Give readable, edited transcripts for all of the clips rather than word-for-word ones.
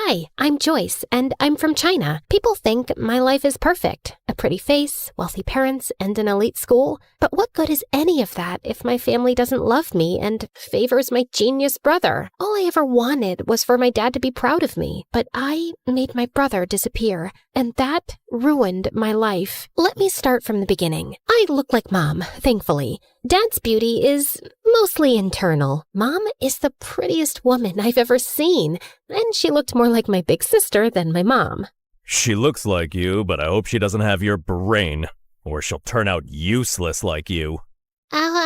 Hi, I'm Joyce, and I'm from China. People think my life is perfect. A pretty face, wealthy parents, and an elite school. But what good is any of that if my family doesn't love me and favors my genius brother? All I ever wanted was for my dad to be proud of me. But I made my brother disappear, and that ruined my life. Let me start from the beginning. I look like Mom, thankfully. Dad's beauty is mostly internal. Mom is the prettiest woman I've ever seen, and she looked more like my big sister than my mom. She looks like you, but I hope she doesn't have your brain, or she'll turn out useless like you. Well,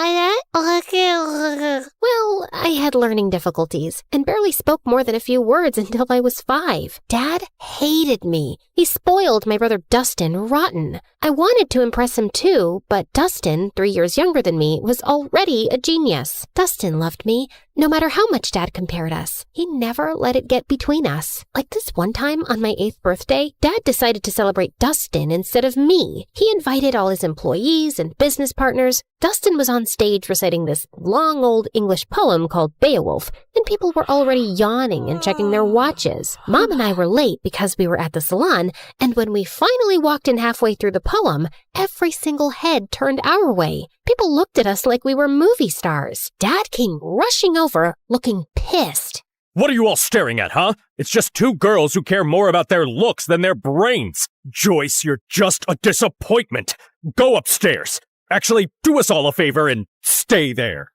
I had learning difficulties and barely spoke more than a few words until I was 5. Dad hated me. He spoiled my brother Dustin rotten. I wanted to impress him too, but Dustin, 3 years younger than me, was already a genius. Dustin loved me, no matter how much Dad compared us. He never let it get between us. Like this one time on my 8th birthday, Dad decided to celebrate Dustin instead of me. He invited all his employees and business partners. Dustin was on stage reciting this long old English poem called Beowulf, and people were already yawning and checking their watches. Mom and I were late because we were at the salon, and when we finally walked in halfway through the poem, every single head turned our way. People looked at us like we were movie stars. Dad came rushing over, looking pissed. What are you all staring at, huh? It's just 2 girls who care more about their looks than their brains. Joyce, you're just a disappointment. Go upstairs. Actually, do us all a favor and stay there.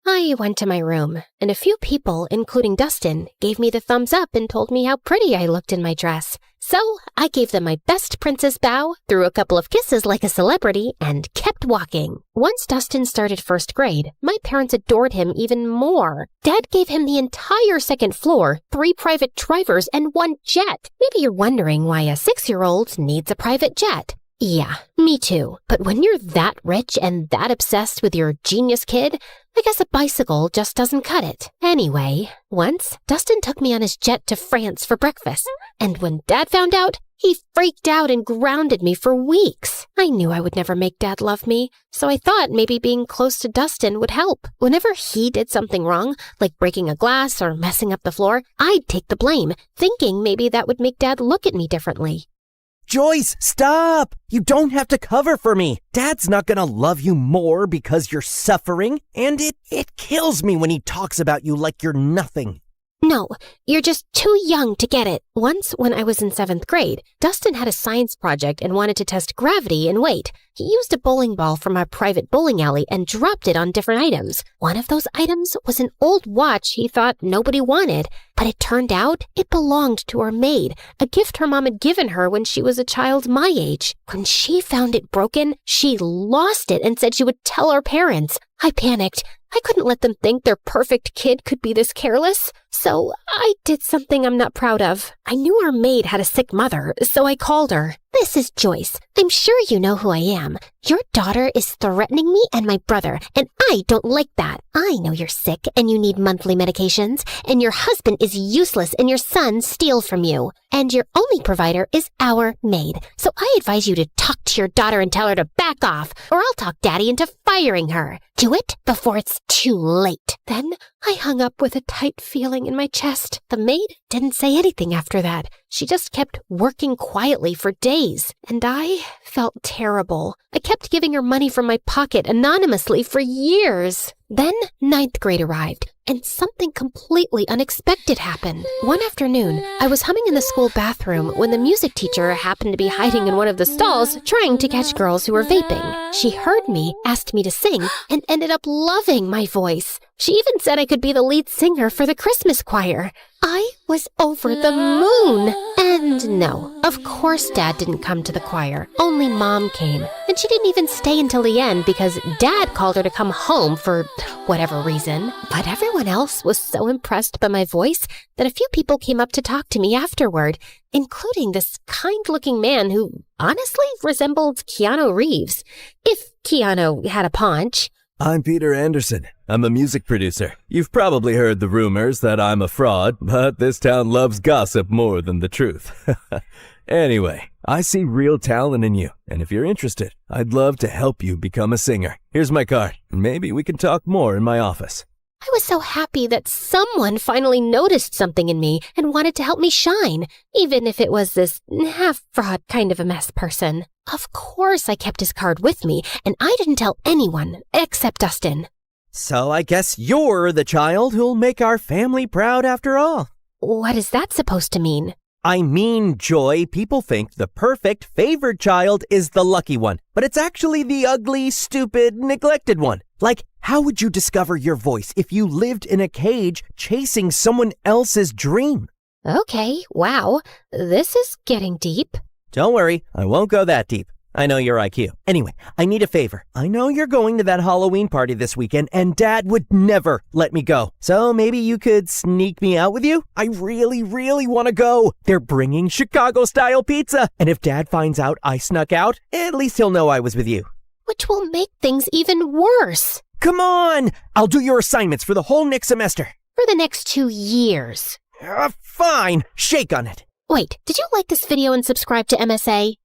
I went to my room, and a few people, including Dustin, gave me the thumbs up and told me how pretty I looked in my dress. So I gave them my best princess bow, threw a couple of kisses like a celebrity, and kept walking. Once Dustin started 1st grade, my parents adored him even more. Dad gave him the entire 2nd floor, 3 private drivers, and 1 jet. Maybe you're wondering why a 6-year-old needs a private jet. Yeah, me too. But when you're that rich and that obsessed with your genius kid, I guess a bicycle just doesn't cut it. Anyway, once, Dustin took me on his jet to France for breakfast. And when Dad found out, he freaked out and grounded me for weeks. I knew I would never make Dad love me, so I thought maybe being close to Dustin would help. Whenever he did something wrong, like breaking a glass or messing up the floor, I'd take the blame, thinking maybe that would make Dad look at me differently. Joyce, stop! You don't have to cover for me. Dad's not gonna love you more because you're suffering, and it kills me when he talks about you like you're nothing. No, you're just too young to get it. Once, when I was in 7th grade, Dustin had a science project and wanted to test gravity and weight. He used a bowling ball from our private bowling alley and dropped it on different items. One of those items was an old watch he thought nobody wanted, but it turned out it belonged to our maid, a gift her mom had given her when she was a child my age. When she found it broken, she lost it and said she would tell our parents. I panicked. I couldn't let them think their perfect kid could be this careless. So I did something I'm not proud of. I knew our maid had a sick mother, so I called her. This is Joyce. I'm sure you know who I am. Your daughter is threatening me and my brother, and I don't like that. I know you're sick and you need monthly medications, and your husband is useless and your son steals from you. And your only provider is our maid. So I advise you to talk to your daughter and tell her to back off, or I'll talk Daddy into firing her. Do it before it's too late. Then I hung up with a tight feeling in my chest. The maid didn't say anything after that. She just kept working quietly for days, and I felt terrible. I kept giving her money from my pocket anonymously for years. Then 9th grade arrived, and something completely unexpected happened. One afternoon, I was humming in the school bathroom when the music teacher happened to be hiding in one of the stalls trying to catch girls who were vaping. She heard me, asked me to sing, and ended up loving my voice. She even said I could be the lead singer for the Christmas choir. I was over the moon. And no, of course Dad didn't come to the choir. Only Mom came. And she didn't even stay until the end because Dad called her to come home for whatever reason. But everyone else was so impressed by my voice that a few people came up to talk to me afterward, including this kind-looking man who honestly resembled Keanu Reeves, if Keanu had a paunch. I'm Peter Anderson. I'm a music producer. You've probably heard the rumors that I'm a fraud, but this town loves gossip more than the truth. Anyway, I see real talent in you, and if you're interested, I'd love to help you become a singer. Here's my card. Maybe we can talk more in my office. I was so happy that someone finally noticed something in me and wanted to help me shine, even if it was this half-fraud kind of a mess person. Of course I kept his card with me, and I didn't tell anyone except Dustin. So I guess you're the child who'll make our family proud after all. What is that supposed to mean? I mean, Joy, people think the perfect favored child is the lucky one, but it's actually the ugly, stupid, neglected one. Like, how would you discover your voice if you lived in a cage chasing someone else's dream? Okay, wow, this is getting deep. Don't worry, I won't go that deep. I know your IQ. Anyway, I need a favor. I know you're going to that Halloween party this weekend, and Dad would never let me go. So maybe you could sneak me out with you? I really, really want to go. They're bringing Chicago-style pizza. And if Dad finds out I snuck out, at least he'll know I was with you. Which will make things even worse. Come on! I'll do your assignments for the whole next semester. For the next 2 years. Fine. Shake on it. Wait, did you like this video and subscribe to MSA?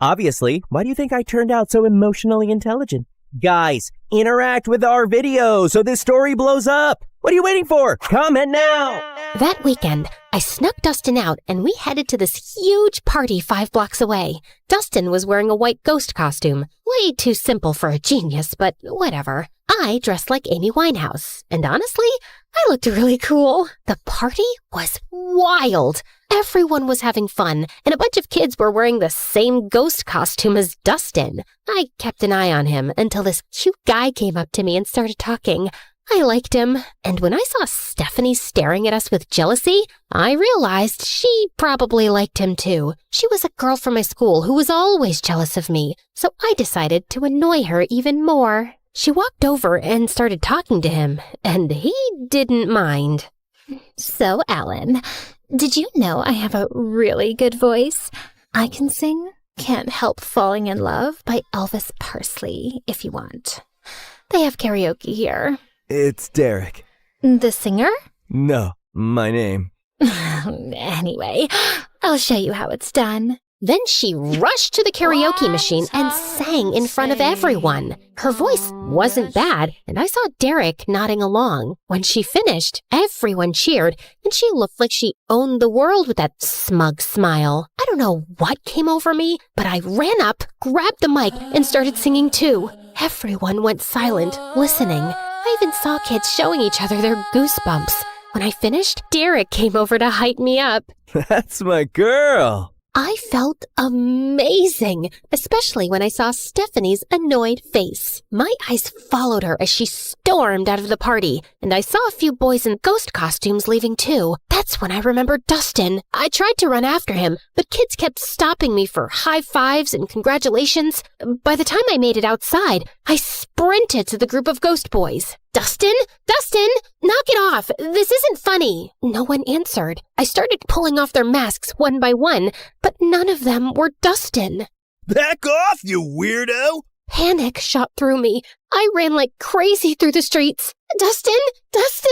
Obviously. Why do you think I turned out so emotionally intelligent? Guys, interact with our video so this story blows up. What are you waiting for? Comment now! That weekend, I snuck Dustin out and we headed to this huge party 5 blocks away. Dustin was wearing a white ghost costume. Way too simple for a genius, but whatever. I dressed like Amy Winehouse, and honestly, I looked really cool. The party was wild. Everyone was having fun, and a bunch of kids were wearing the same ghost costume as Dustin. I kept an eye on him until this cute guy came up to me and started talking. I liked him, and when I saw Stephanie staring at us with jealousy, I realized she probably liked him too. She was a girl from my school who was always jealous of me, so I decided to annoy her even more. She walked over and started talking to him, and he didn't mind. So, Alan, did you know I have a really good voice? I can sing Can't Help Falling in Love by Elvis Presley, if you want. They have karaoke here. It's Derek. The singer? No, my name. Anyway, I'll show you how it's done. Then she rushed to the karaoke machine and sang in front of everyone. Her voice wasn't bad, and I saw Derek nodding along. When she finished, everyone cheered, and she looked like she owned the world with that smug smile. I don't know what came over me, but I ran up, grabbed the mic, and started singing too. Everyone went silent, listening. I even saw kids showing each other their goosebumps. When I finished, Derek came over to hype me up. That's my girl. I felt amazing, especially when I saw Stephanie's annoyed face. My eyes followed her as she stormed out of the party, and I saw a few boys in ghost costumes leaving too. That's when I remembered Dustin. I tried to run after him, but kids kept stopping me for high fives and congratulations. By the time I made it outside, I sprinted to the group of ghost boys. Dustin? Dustin! Knock it off! This isn't funny! No one answered. I started pulling off their masks one by one, but none of them were Dustin. Back off, you weirdo! Panic shot through me. I ran like crazy through the streets. Dustin! Dustin!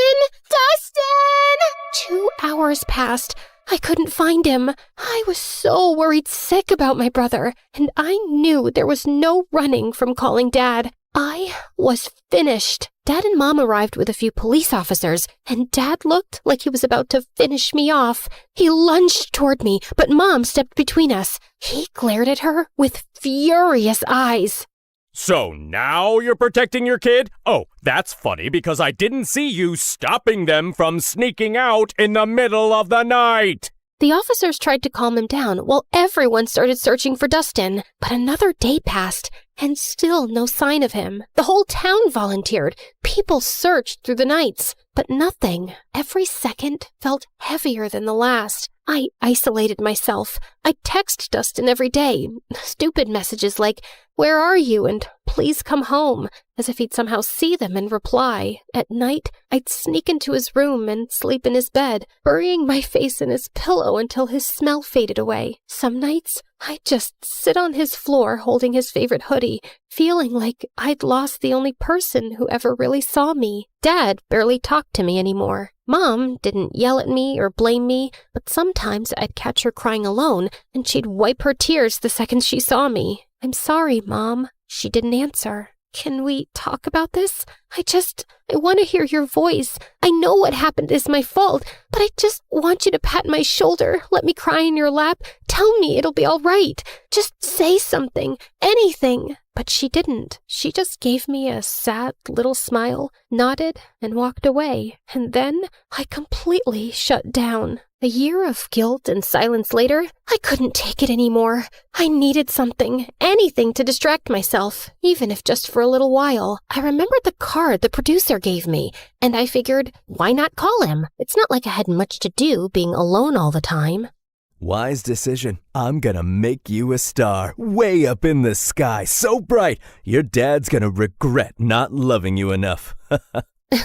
Dustin! 2 hours passed. I couldn't find him. I was so worried sick about my brother, and I knew there was no running from calling Dad. I was finished. Dad and Mom arrived with a few police officers, and Dad looked like he was about to finish me off. He lunged toward me, but Mom stepped between us. He glared at her with furious eyes. So now you're protecting your kid? Oh, that's funny because I didn't see you stopping them from sneaking out in the middle of the night. The officers tried to calm him down while everyone started searching for Dustin. But another day passed, and still no sign of him. The whole town volunteered. People searched through the nights, but nothing. Every second felt heavier than the last. I isolated myself. I text Dustin every day. Stupid messages like, "Where are you?" and "Please come home," as if he'd somehow see them and reply. At night, I'd sneak into his room and sleep in his bed, burying my face in his pillow until his smell faded away. Some nights, I'd just sit on his floor holding his favorite hoodie, feeling like I'd lost the only person who ever really saw me. Dad barely talked to me anymore. Mom didn't yell at me or blame me, but sometimes I'd catch her crying alone, and she'd wipe her tears the second she saw me. "I'm sorry, Mom." She didn't answer. "Can we talk about this? I want to hear your voice. I know what happened is my fault, but I just want you to pat my shoulder, let me cry in your lap, tell me it'll be all right. Just say something, anything." But she didn't. She just gave me a sad little smile, nodded, and walked away. And then I completely shut down. A year of guilt and silence later, I couldn't take it anymore. I needed something, anything to distract myself, even if just for a little while. I remembered the card the producer gave me, and I figured, why not call him? It's not like I had much to do being alone all the time. Wise decision. I'm gonna make you a star, way up in the sky, so bright, your dad's gonna regret not loving you enough.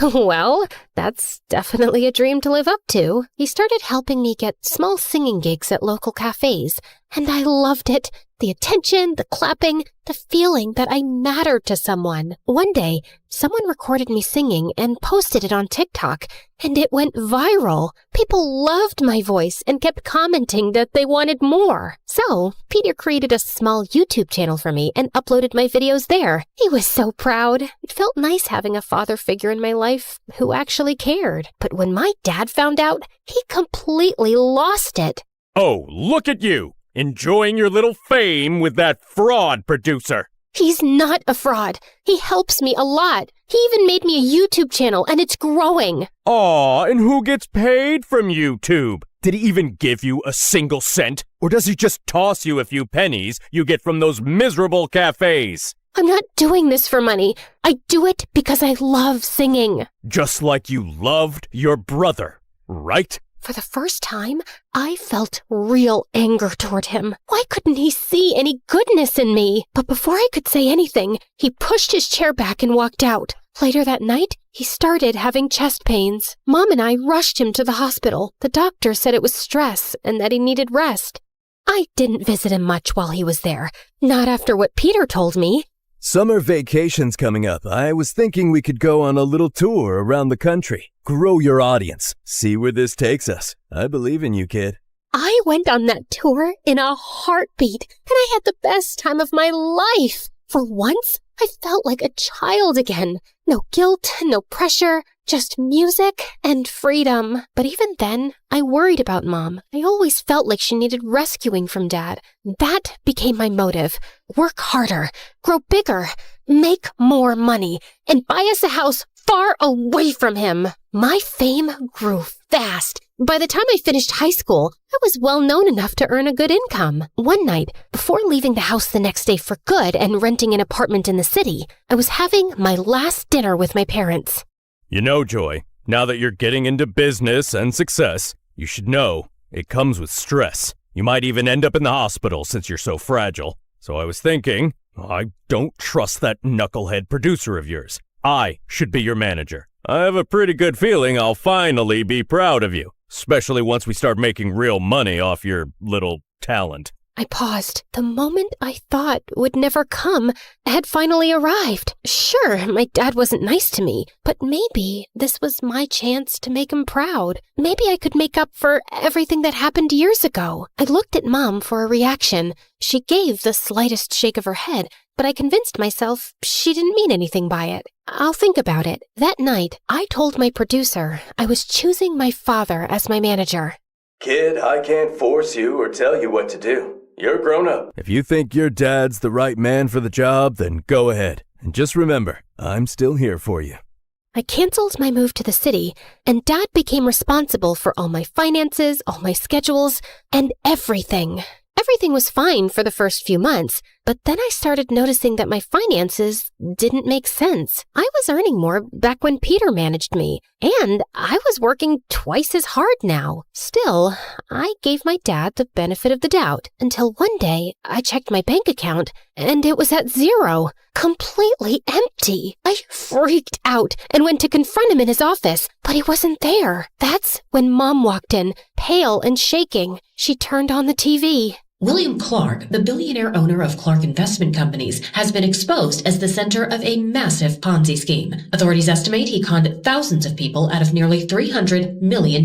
Well, that's definitely a dream to live up to. He started helping me get small singing gigs at local cafes, and I loved it. The attention, the clapping, the feeling that I mattered to someone. One day, someone recorded me singing and posted it on TikTok, and it went viral. People loved my voice and kept commenting that they wanted more. So, Peter created a small YouTube channel for me and uploaded my videos there. He was so proud. It felt nice having a father figure in my life who actually cared. But when my dad found out, he completely lost it. Oh, look at you! Enjoying your little fame with that fraud producer. He's not a fraud. He helps me a lot. He even made me a YouTube channel, and it's growing. Aw, and who gets paid from YouTube? Did he even give you a single cent? Or does he just toss you a few pennies you get from those miserable cafes? I'm not doing this for money. I do it because I love singing. Just like you loved your brother, right? For the first time, I felt real anger toward him. Why couldn't he see any goodness in me? But before I could say anything, he pushed his chair back and walked out. Later that night, he started having chest pains. Mom and I rushed him to the hospital. The doctor said it was stress and that he needed rest. I didn't visit him much while he was there. Not after what Peter told me. Summer vacation's coming up. I was thinking we could go on a little tour around the country. Grow your audience. See where this takes us. I believe in you, kid. I went on that tour in a heartbeat, and I had the best time of my life. For once, I felt like a child again. No guilt, no pressure, just music and freedom. But even then, I worried about Mom. I always felt like she needed rescuing from Dad. That became my motive. Work harder, grow bigger, make more money, and buy us a house far away from him. My fame grew fast. By the time I finished high school, I was well known enough to earn a good income. One night, before leaving the house the next day for good and renting an apartment in the city, I was having my last dinner with my parents. You know, Joy, now that you're getting into business and success, you should know it comes with stress. You might even end up in the hospital since you're so fragile. So I was thinking, I don't trust that knucklehead producer of yours. I should be your manager. I have a pretty good feeling I'll finally be proud of you, especially once we start making real money off your little talent. I paused. The moment I thought would never come had finally arrived. Sure, my dad wasn't nice to me, but maybe this was my chance to make him proud. Maybe I could make up for everything that happened years ago. I looked at Mom for a reaction. She gave the slightest shake of her head, but I convinced myself she didn't mean anything by it. I'll think about it. That night, I told my producer I was choosing my father as my manager. Kid, I can't force you or tell you what to do. You're grown up. If you think your dad's the right man for the job, then go ahead. And just remember, I'm still here for you. I canceled my move to the city, and Dad became responsible for all my finances, all my schedules, and everything. Everything was fine for the first few months, but then I started noticing that my finances didn't make sense. I was earning more back when Peter managed me, and I was working twice as hard now. Still, I gave my dad the benefit of the doubt until one day I checked my bank account and it was at zero, completely empty. I freaked out and went to confront him in his office, but he wasn't there. That's when Mom walked in, pale and shaking. She turned on the TV. William Clark, the billionaire owner of Clark Investment Companies, has been exposed as the center of a massive Ponzi scheme. Authorities estimate he conned thousands of people out of nearly $300 million.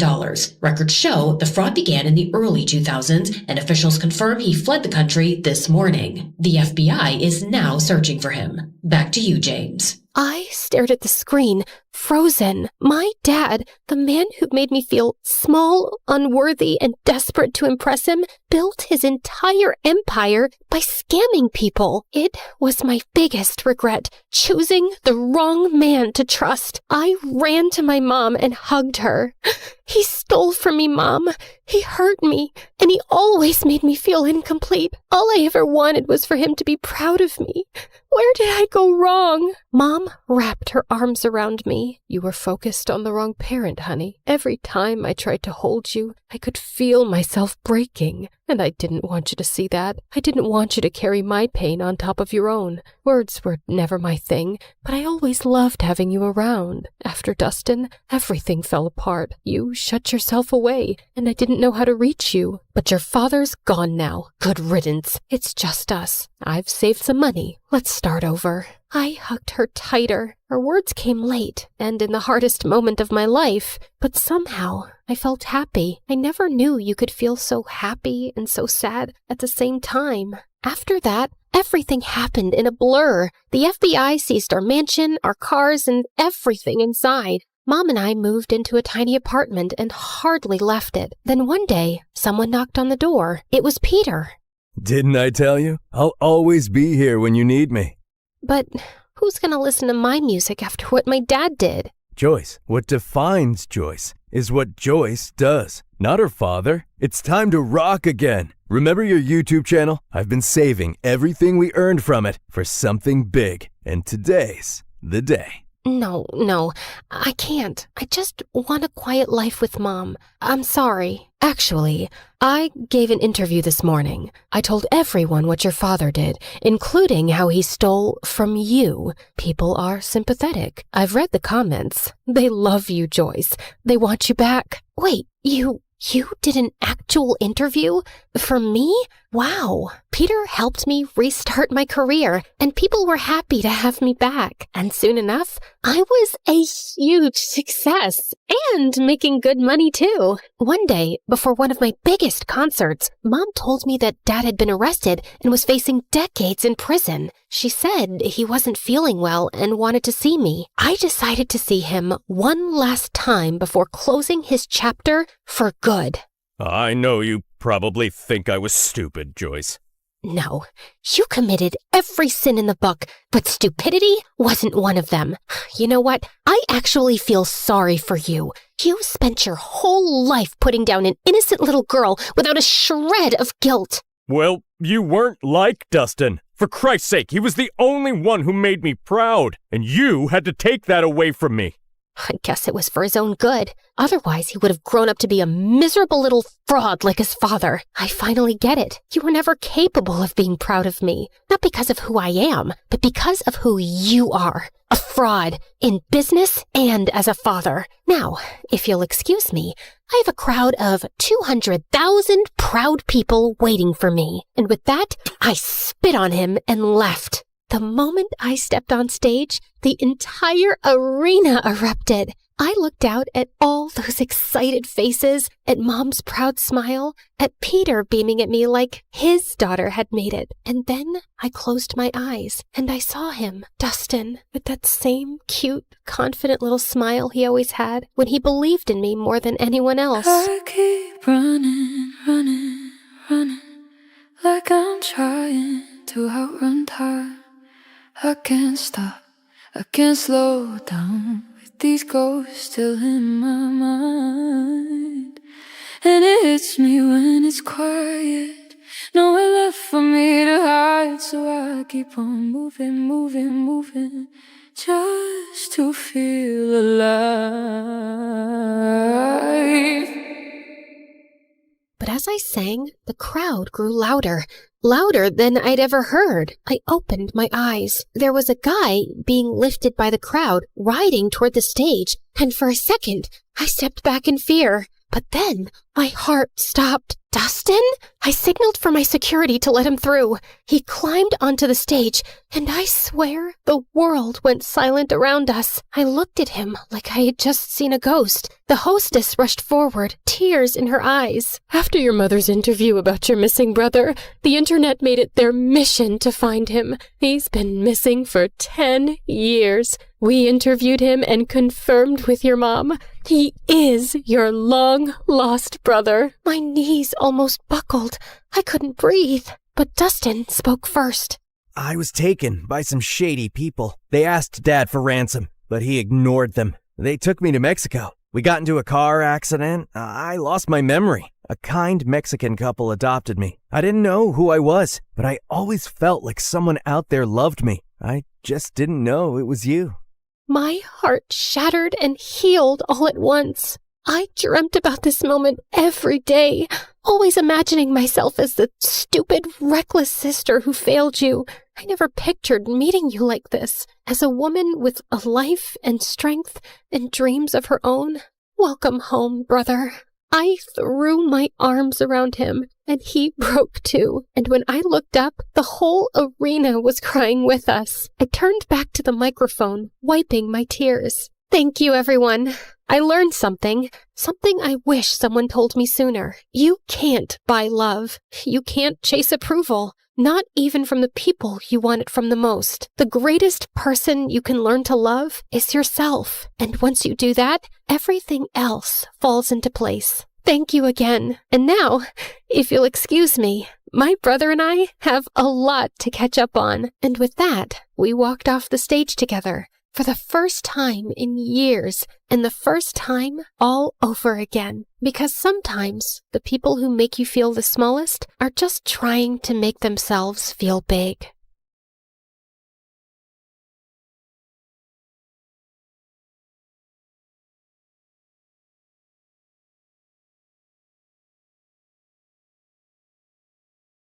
Records show the fraud began in the early 2000s, and officials confirm he fled the country this morning. The FBI is now searching for him. Back to you, James. I stared at the screen, frozen. My dad, the man who made me feel small, unworthy, and desperate to impress him, built his entire empire by scamming people. It was my biggest regret, choosing the wrong man to trust. I ran to my mom and hugged her. He stole from me, Mom. He hurt me, and he always made me feel incomplete. All I ever wanted was for him to be proud of me. Where did I go wrong? Mom wrapped her arms around me. You were focused on the wrong parent, honey. Every time I tried to hold you, I could feel myself breaking. And I didn't want you to see that. I didn't want you to carry my pain on top of your own. Words were never my thing, but I always loved having you around. After Dustin, everything fell apart. You shut yourself away, and I didn't know how to reach you. But your father's gone now. Good riddance. It's just us. I've saved some money. Let's start over. I hugged her tighter. Her words came late, and in the hardest moment of my life, but somehow I felt happy. I never knew you could feel so happy and so sad at the same time. After that, everything happened in a blur. The FBI seized our mansion, our cars, and everything inside. Mom and I moved into a tiny apartment and hardly left it. Then one day, someone knocked on the door. It was Peter. Didn't I tell you? I'll always be here when you need me. But who's gonna listen to my music after what my dad did? Joyce, what defines Joyce is what Joyce does, not her father. It's time to rock again. Remember your YouTube channel? I've been saving everything we earned from it for something big, and today's the day. No, I can't. I just want a quiet life with Mom. I'm sorry. Actually, I gave an interview this morning. I told everyone what your father did, including how he stole from you. People are sympathetic. I've read the comments. They love you, Joyce. They want you back. Wait, you did an actual interview? For me? Wow. Peter helped me restart my career, and people were happy to have me back. And soon enough, I was a huge success and making good money too. One day, before one of my biggest concerts, Mom told me that Dad had been arrested and was facing decades in prison. She said he wasn't feeling well and wanted to see me. I decided to see him one last time before closing his chapter for good. I know you probably think I was stupid, Joyce. No, you committed every sin in the book, but stupidity wasn't one of them. You know what? I actually feel sorry for you. You spent your whole life putting down an innocent little girl without a shred of guilt. Well, you weren't like Dustin. For Christ's sake, he was the only one who made me proud, and you had to take that away from me. I guess it was for his own good. Otherwise, he would have grown up to be a miserable little fraud like his father. I finally get it. You were never capable of being proud of me. Not because of who I am, but because of who you are. A fraud, in business and as a father. Now, if you'll excuse me, I have a crowd of 200,000 proud people waiting for me. And with that, I spit on him and left. The moment I stepped on stage, the entire arena erupted. I looked out at all those excited faces, at Mom's proud smile, at Peter beaming at me like his daughter had made it. And then I closed my eyes, and I saw him, Dustin, with that same cute, confident little smile he always had when he believed in me more than anyone else. I keep running, like I'm trying to outrun time. I can't stop, I can't slow down with these ghosts still in my mind. And it hits me when it's quiet, nowhere left for me to hide. So I keep on moving, just to feel alive. But as I sang, the crowd grew louder than I'd ever heard. I opened my eyes. There was a guy being lifted by the crowd, riding toward the stage, and for a second, I stepped back in fear. But then my heart stopped. Dustin? I signaled for my security to let him through. He climbed onto the stage, and I swear the world went silent around us. I looked at him like I had just seen a ghost. The hostess rushed forward, tears in her eyes. After your mother's interview about your missing brother, the internet made it their mission to find him. He's been missing for 10 years. We interviewed him and confirmed with your mom. He is your long-lost brother. My knees almost buckled. I couldn't breathe. But Dustin spoke first. I was taken by some shady people. They asked Dad for ransom, but he ignored them. They took me to Mexico. We got into a car accident. I lost my memory. A kind Mexican couple adopted me. I didn't know who I was, but I always felt like someone out there loved me. I just didn't know it was you. My heart shattered and healed all at once. I dreamt about this moment every day, always imagining myself as the stupid, reckless sister who failed you. I never pictured meeting you like this, as a woman with a life and strength and dreams of her own. Welcome home, brother. I threw my arms around him, and he broke too. And when I looked up, the whole arena was crying with us. I turned back to the microphone, wiping my tears. Thank you, everyone. I learned something I wish someone told me sooner. You can't buy love. You can't chase approval. Not even from the people you want it from the most. The greatest person you can learn to love is yourself. And once you do that, everything else falls into place. Thank you again. And now, if you'll excuse me, my brother and I have a lot to catch up on. And with that, we walked off the stage together for the first time in years, and the first time all over again. Because sometimes the people who make you feel the smallest are just trying to make themselves feel big.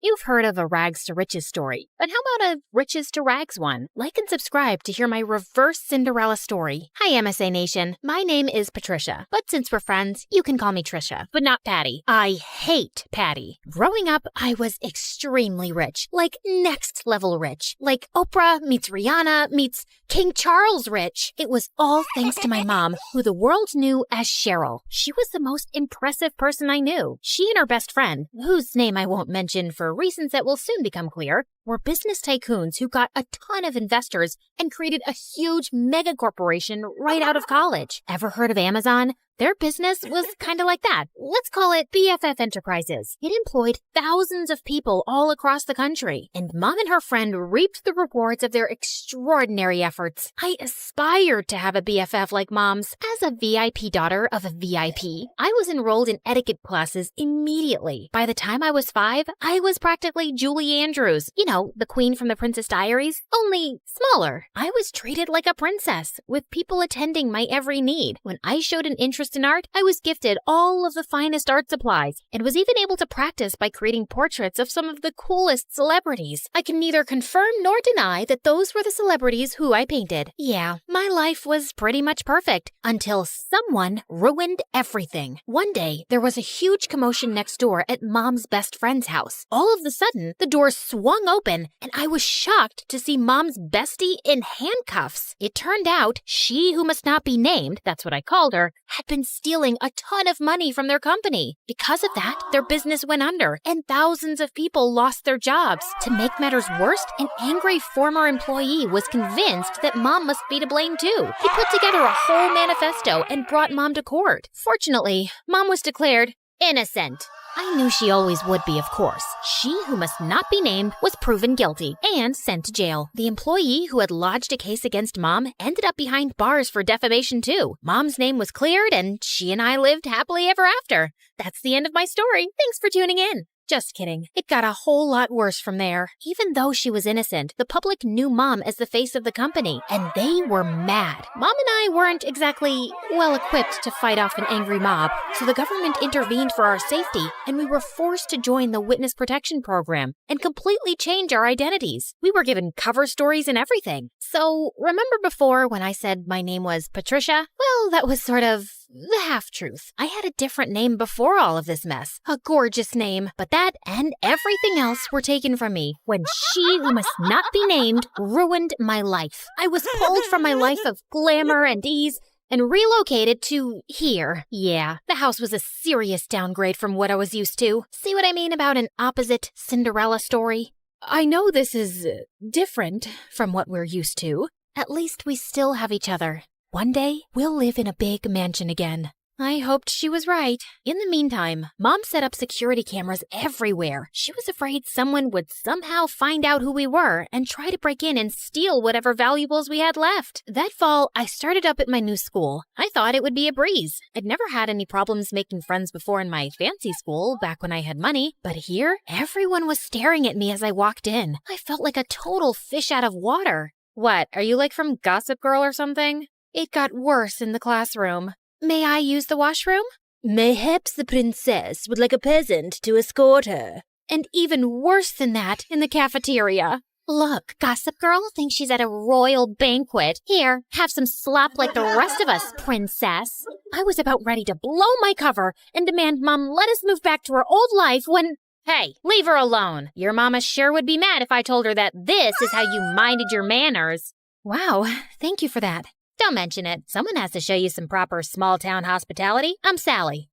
You've heard of a rags to riches story, but how about a riches to rags one? Like and subscribe to hear my reverse Cinderella story. Hi, MSA Nation. My name is Patricia, but since we're friends, you can call me Trisha, but not Patty. I hate Patty. Growing up, I was extremely rich, like next level rich, like Oprah meets Rihanna meets King Charles rich. It was all thanks to my mom, who the world knew as Cheryl. She was the most impressive person I knew. She and her best friend, whose name I won't mention for reasons that will soon become clear, were business tycoons who got a ton of investors and created a huge mega corporation right out of college. Ever heard of Amazon? Their business was kind of like that. Let's call it BFF Enterprises. It employed thousands of people all across the country, and Mom and her friend reaped the rewards of their extraordinary efforts. I aspired to have a BFF like Mom's. As a VIP daughter of a VIP, I was enrolled in etiquette classes immediately. By the time I was 5, I was practically Julie Andrews. You know, the queen from the Princess Diaries, only smaller. I was treated like a princess, with people attending my every need. When I showed an interest in art, I was gifted all of the finest art supplies and was even able to practice by creating portraits of some of the coolest celebrities. I can neither confirm nor deny that those were the celebrities who I painted. Yeah, my life was pretty much perfect until someone ruined everything. One day, there was a huge commotion next door at Mom's best friend's house. All of a sudden, the door swung open and I was shocked to see Mom's bestie in handcuffs. It turned out she who must not be named, that's what I called her, had been stealing a ton of money from their company. Because of that, their business went under and thousands of people lost their jobs. To make matters worse, an angry former employee was convinced that Mom must be to blame too. He put together a whole manifesto and brought Mom to court. Fortunately, Mom was declared innocent. I knew she always would be, of course. She who must not be named was proven guilty and sent to jail. The employee who had lodged a case against Mom ended up behind bars for defamation too. Mom's name was cleared and she and I lived happily ever after. That's the end of my story. Thanks for tuning in. Just kidding. It got a whole lot worse from there. Even though she was innocent, the public knew Mom as the face of the company, and they were mad. Mom and I weren't exactly well-equipped to fight off an angry mob, so the government intervened for our safety, and we were forced to join the Witness Protection Program and completely change our identities. We were given cover stories and everything. So, remember before when I said my name was Patricia? Well, that was sort of the half-truth. I had a different name before all of this mess. A gorgeous name. But that and everything else were taken from me when she who must not be named ruined my life. I was pulled from my life of glamour and ease and relocated to here. Yeah, the house was a serious downgrade from what I was used to. See what I mean about an opposite Cinderella story? I know this is different from what we're used to. At least we still have each other. One day, we'll live in a big mansion again. I hoped she was right. In the meantime, Mom set up security cameras everywhere. She was afraid someone would somehow find out who we were and try to break in and steal whatever valuables we had left. That fall, I started up at my new school. I thought it would be a breeze. I'd never had any problems making friends before in my fancy school, back when I had money. But here, everyone was staring at me as I walked in. I felt like a total fish out of water. What, are you like from Gossip Girl or something? It got worse in the classroom. May I use the washroom? Mayhaps the princess would like a peasant to escort her. And even worse than that, in the cafeteria. Look, Gossip Girl thinks she's at a royal banquet. Here, have some slop like the rest of us, princess. I was about ready to blow my cover and demand Mom let us move back to her old life when... Hey, leave her alone. Your mama sure would be mad if I told her that this is how you minded your manners. Wow, thank you for that. Don't mention it. Someone has to show you some proper small-town hospitality. I'm Sally.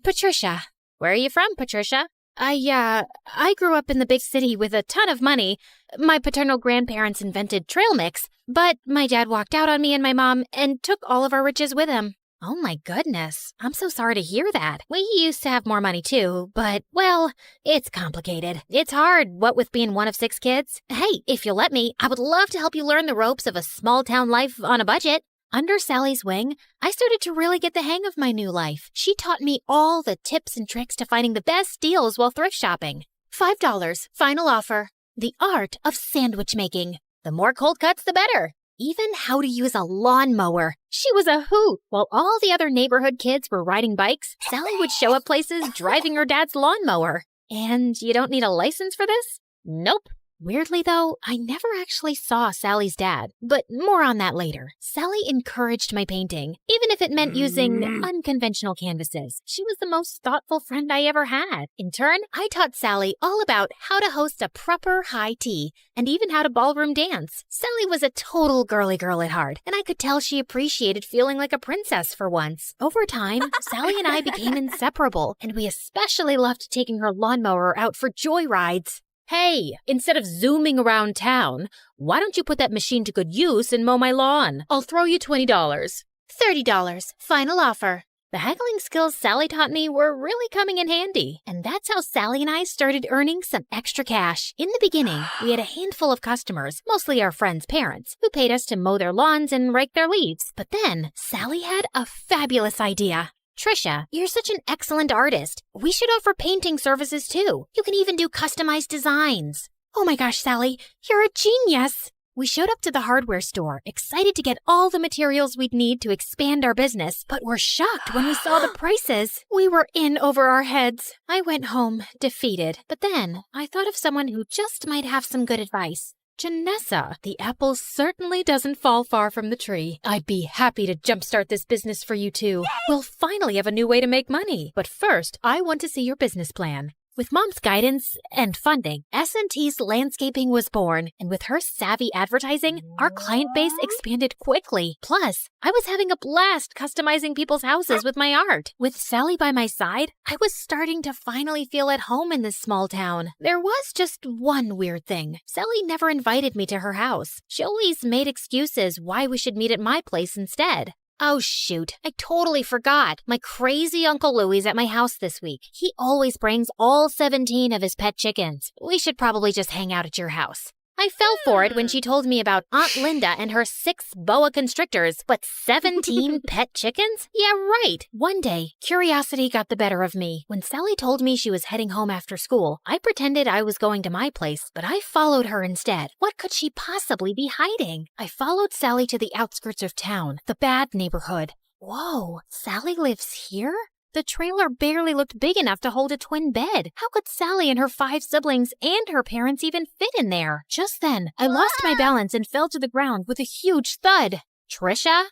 Patricia. Where are you from, Patricia? I grew up in the big city with a ton of money. My paternal grandparents invented trail mix, but my dad walked out on me and my mom and took all of our riches with him. Oh my goodness. I'm so sorry to hear that. We used to have more money too, but, well, it's complicated. It's hard, what with being one of 6 kids. Hey, if you'll let me, I would love to help you learn the ropes of a small-town life on a budget. Under Sally's wing, I started to really get the hang of my new life. She taught me all the tips and tricks to finding the best deals while thrift shopping. $5, final offer. The art of sandwich making. The more cold cuts, the better. Even how to use a lawnmower. She was a hoot. While all the other neighborhood kids were riding bikes, Sally would show up places driving her dad's lawnmower. And you don't need a license for this? Nope. Weirdly, though, I never actually saw Sally's dad, but more on that later. Sally encouraged my painting, even if it meant using unconventional canvases. She was the most thoughtful friend I ever had. In turn, I taught Sally all about how to host a proper high tea, and even how to ballroom dance. Sally was a total girly girl at heart, and I could tell she appreciated feeling like a princess for once. Over time, Sally and I became inseparable, and we especially loved taking her lawnmower out for joyrides. Hey, instead of zooming around town, why don't you put that machine to good use and mow my lawn? I'll throw you $20. $30, final offer. The haggling skills Sally taught me were really coming in handy, and that's how Sally and I started earning some extra cash. In the beginning, we had a handful of customers, mostly our friends' parents, who paid us to mow their lawns and rake their leaves. But then, Sally had a fabulous idea. Trisha, you're such an excellent artist. We should offer painting services too. You can even do customized designs. Oh my gosh, Sally, you're a genius. We showed up to the hardware store, excited to get all the materials we'd need to expand our business, but were shocked when we saw the prices. We were in over our heads. I went home, defeated, but then I thought of someone who just might have some good advice. Janessa, the apple certainly doesn't fall far from the tree. I'd be happy to jumpstart this business for you too. We'll finally have a new way to make money. But first, I want to see your business plan. With Mom's guidance and funding, S&T's Landscaping was born, and with her savvy advertising, our client base expanded quickly. Plus, I was having a blast customizing people's houses with my art. With Sally by my side, I was starting to finally feel at home in this small town. There was just one weird thing. Sally never invited me to her house. She always made excuses why we should meet at my place instead. Oh shoot, I totally forgot. My crazy Uncle Louie's at my house this week. He always brings all 17 of his pet chickens. We should probably just hang out at your house. I fell for it when she told me about Aunt Linda and her 6 boa constrictors, but 17 pet chickens? Yeah, right. One day, curiosity got the better of me. When Sally told me she was heading home after school, I pretended I was going to my place, but I followed her instead. What could she possibly be hiding? I followed Sally to the outskirts of town, the bad neighborhood. Whoa, Sally lives here? The trailer barely looked big enough to hold a twin bed. How could Sally and her 5 siblings and her parents even fit in there? Just then, I lost my balance and fell to the ground with a huge thud. Trisha?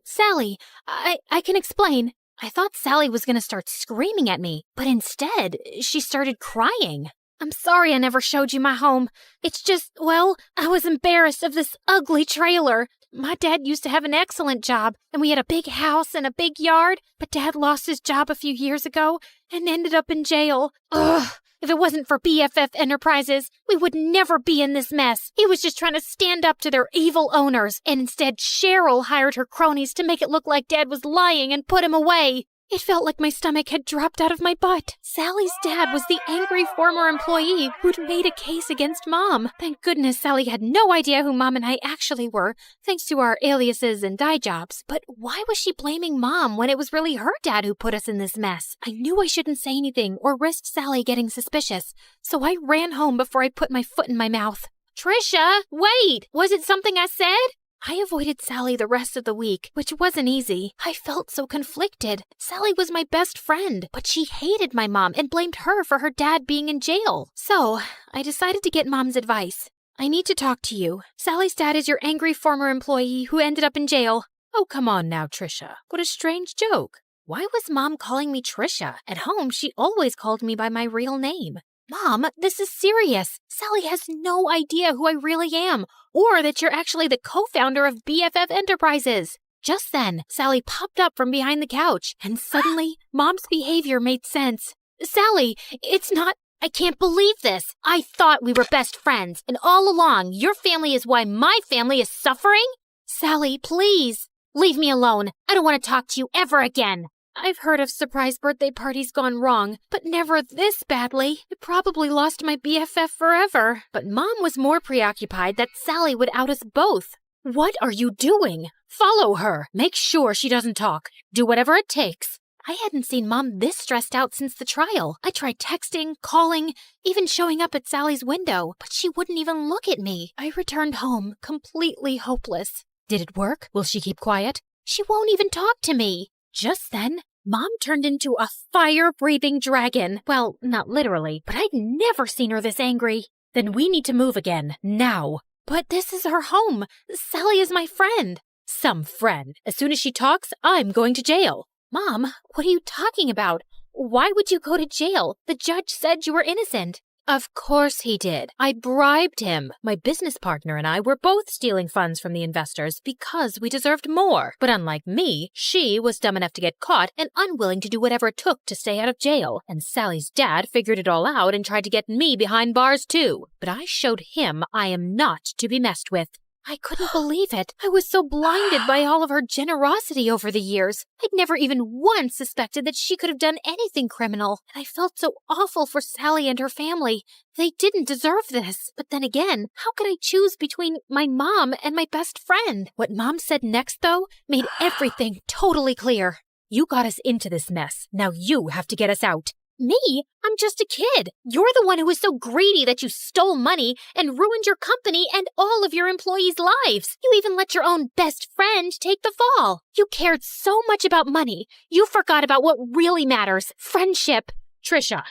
Sally, I can explain. I thought Sally was gonna start screaming at me, but instead, she started crying. I'm sorry I never showed you my home. It's just, well, I was embarrassed of this ugly trailer. My dad used to have an excellent job, and we had a big house and a big yard, but Dad lost his job a few years ago and ended up in jail. Ugh. If it wasn't for BFF Enterprises, we would never be in this mess. He was just trying to stand up to their evil owners, and instead Cheryl hired her cronies to make it look like Dad was lying and put him away. It felt like my stomach had dropped out of my butt. Sally's dad was the angry former employee who'd made a case against Mom. Thank goodness Sally had no idea who Mom and I actually were, thanks to our aliases and dye jobs. But why was she blaming Mom when it was really her dad who put us in this mess? I knew I shouldn't say anything or risk Sally getting suspicious, so I ran home before I put my foot in my mouth. Trisha, wait! Was it something I said? I avoided Sally the rest of the week, which wasn't easy. I felt so conflicted. Sally was my best friend, but she hated my mom and blamed her for her dad being in jail. So, I decided to get Mom's advice. I need to talk to you. Sally's dad is your angry former employee who ended up in jail. Oh, come on now, Trisha. What a strange joke. Why was Mom calling me Trisha? At home, she always called me by my real name. Mom, this is serious. Sally has no idea who I really am, or that you're actually the co-founder of BFF Enterprises. Just then, Sally popped up from behind the couch, and suddenly, Mom's behavior made sense. Sally, it's not... I can't believe this. I thought we were best friends, and all along, your family is why my family is suffering? Sally, please, leave me alone. I don't want to talk to you ever again. I've heard of surprise birthday parties gone wrong, but never this badly. I probably lost my BFF forever. But Mom was more preoccupied that Sally would out us both. What are you doing? Follow her. Make sure she doesn't talk. Do whatever it takes. I hadn't seen Mom this stressed out since the trial. I tried texting, calling, even showing up at Sally's window, but she wouldn't even look at me. I returned home completely hopeless. Did it work? Will she keep quiet? She won't even talk to me. Just then, Mom turned into a fire-breathing dragon. Well, not literally, but I'd never seen her this angry. Then we need to move again, now. But this is her home. Sally is my friend. Some friend. As soon as she talks, I'm going to jail. Mom, what are you talking about? Why would you go to jail? The judge said you were innocent. Of course he did. I bribed him. My business partner and I were both stealing funds from the investors because we deserved more. But unlike me, she was dumb enough to get caught and unwilling to do whatever it took to stay out of jail. And Sally's dad figured it all out and tried to get me behind bars too. But I showed him I am not to be messed with. I couldn't believe it. I was so blinded by all of her generosity over the years. I'd never even once suspected that she could have done anything criminal. And I felt so awful for Sally and her family. They didn't deserve this. But then again, how could I choose between my mom and my best friend? What Mom said next, though, made everything totally clear. You got us into this mess. Now you have to get us out. Me? I'm just a kid. You're the one who was so greedy that you stole money and ruined your company and all of your employees' lives. You even let your own best friend take the fall. You cared so much about money, you forgot about what really matters, friendship. Trisha,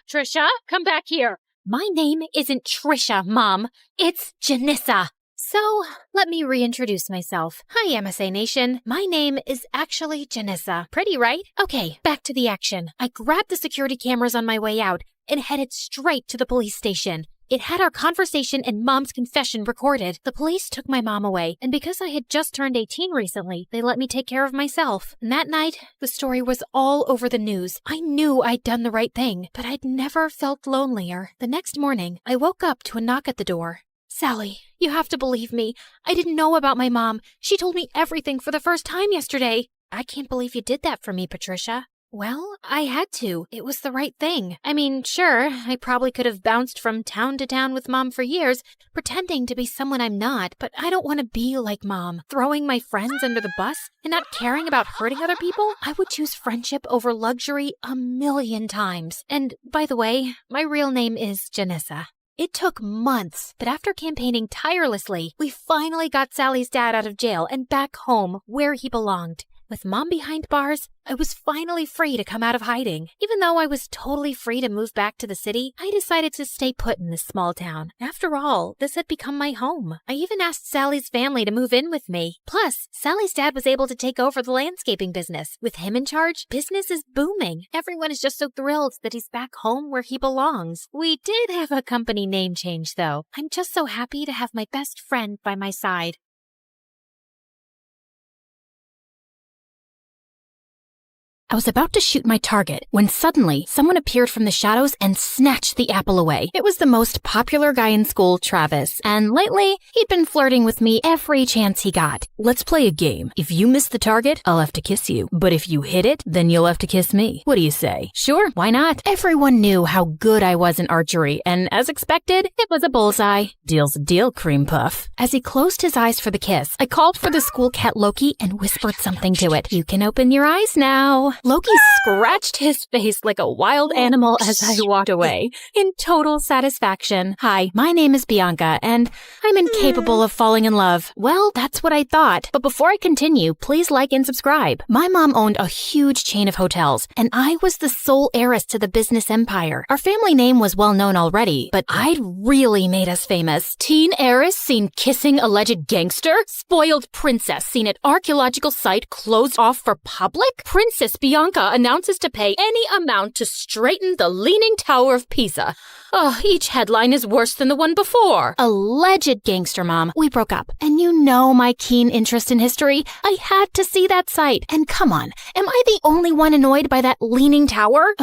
come back here. My name isn't Trisha, Mom. It's Janissa. So, let me reintroduce myself. Hi, MSA Nation. My name is actually Janissa. Pretty, right? Okay, back to the action. I grabbed the security cameras on my way out and headed straight to the police station. It had our conversation and Mom's confession recorded. The police took my mom away, and because I had just turned 18 recently, they let me take care of myself. And that night, the story was all over the news. I knew I'd done the right thing, but I'd never felt lonelier. The next morning, I woke up to a knock at the door. Sally, you have to believe me. I didn't know about my mom. She told me everything for the first time yesterday. I can't believe you did that for me, Patricia. Well, I had to. It was the right thing. I mean, sure, I probably could have bounced from town to town with Mom for years, pretending to be someone I'm not, but I don't want to be like Mom, throwing my friends under the bus and not caring about hurting other people. I would choose friendship over luxury 1,000,000 times. And, by the way, my real name is Janissa. It took months, but after campaigning tirelessly, we finally got Sally's dad out of jail and back home where he belonged. With Mom behind bars, I was finally free to come out of hiding. Even though I was totally free to move back to the city, I decided to stay put in this small town. After all, this had become my home. I even asked Sally's family to move in with me. Plus, Sally's dad was able to take over the landscaping business. With him in charge, business is booming. Everyone is just so thrilled that he's back home where he belongs. We did have a company name change, though. I'm just so happy to have my best friend by my side. I was about to shoot my target when suddenly someone appeared from the shadows and snatched the apple away. It was the most popular guy in school, Travis, and lately he'd been flirting with me every chance he got. Let's play a game. If you miss the target, I'll have to kiss you. But if you hit it, then you'll have to kiss me. What do you say? Sure, why not? Everyone knew how good I was in archery, and as expected, it was a bullseye. Deal's a deal, cream puff. As he closed his eyes for the kiss, I called for the school cat Loki and whispered something to it. You can open your eyes now. Loki scratched his face like a wild animal as I walked away, in total satisfaction. Hi, my name is Bianca, and I'm incapable of falling in love. Well, that's what I thought. But before I continue, please like and subscribe. My mom owned a huge chain of hotels, and I was the sole heiress to the business empire. Our family name was well known already, but I'd really made us famous. Teen heiress seen kissing alleged gangster? Spoiled princess seen at archaeological site closed off for public? Princess Bianca announces to pay any amount to straighten the Leaning Tower of Pisa. Oh, each headline is worse than the one before. Alleged gangster, Mom. We broke up. And you know my keen interest in history. I had to see that site. And come on, am I the only one annoyed by that Leaning Tower?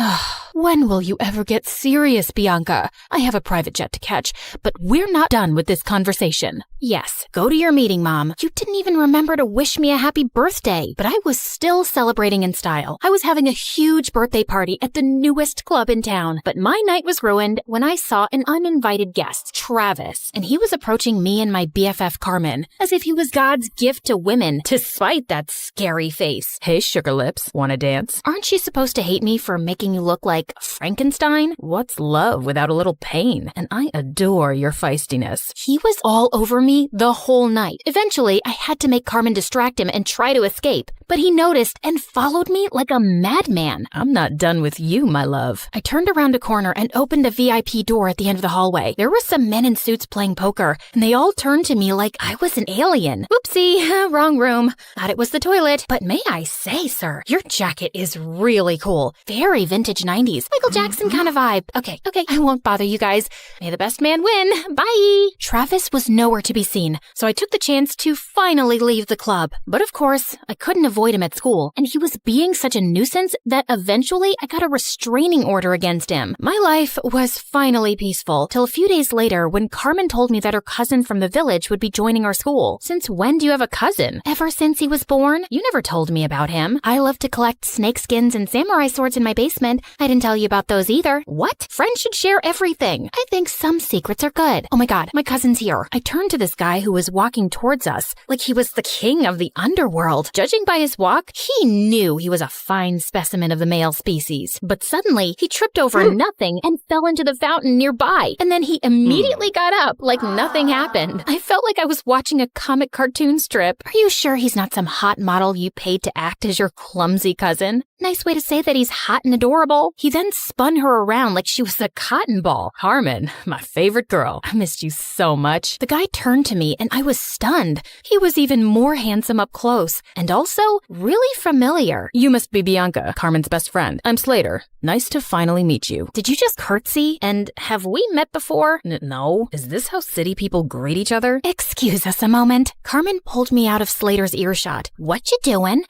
When will you ever get serious, Bianca? I have a private jet to catch, but we're not done with this conversation. Yes, go to your meeting, Mom. You didn't even remember to wish me a happy birthday, but I was still celebrating in style. I was having a huge birthday party at the newest club in town, but my night was ruined when I saw an uninvited guest, Travis, and he was approaching me and my BFF Carmen as if he was God's gift to women, despite that scary face. Hey, sugar lips, wanna dance? Aren't you supposed to hate me for making you look like Frankenstein? What's love without a little pain? And I adore your feistiness. He was all over me the whole night. Eventually, I had to make Carmen distract him and try to escape, but he noticed and followed me like a madman. I'm not done with you, my love. I turned around a corner and opened a VIP door at the end of the hallway. There were some men in suits playing poker, and they all turned to me like I was an alien. Oopsie, wrong room. Thought it was the toilet. But may I say, sir, your jacket is really cool. Very vintage 90s. Michael Jackson kind of vibe. Okay, I won't bother you guys. May the best man win. Bye. Travis was nowhere to be seen, so I took the chance to finally leave the club. But of course, I couldn't avoid him at school, and he was being such a nuisance that eventually I got a restraining order against him. My life was finally peaceful, till a few days later when Carmen told me that her cousin from the village would be joining our school. Since when do you have a cousin? Ever since he was born? You never told me about him. I love to collect snake skins and samurai swords in my basement. I didn't tell you about those either. What? Friends should share everything. I think some secrets are good. Oh my god, my cousin's here. I turned to this guy who was walking towards us like he was the king of the underworld. Judging by his walk, he knew he was a fine specimen of the male species. But suddenly, he tripped over nothing and fell into the fountain nearby. And then he immediately got up like nothing happened. I felt like I was watching a comic cartoon strip. Are you sure he's not some hot model you paid to act as your clumsy cousin? Nice way to say that he's hot and adorable. He then spun her around like she was a cotton ball. Carmen, my favorite girl. I missed you so much. The guy turned to me and I was stunned. He was even more handsome up close and also really familiar. You must be Bianca, Carmen's best friend. I'm Slater. Nice to finally meet you. Did you just curtsy? And have we met before? No. Is this how city people greet each other? Excuse us a moment. Carmen pulled me out of Slater's earshot. What you doing?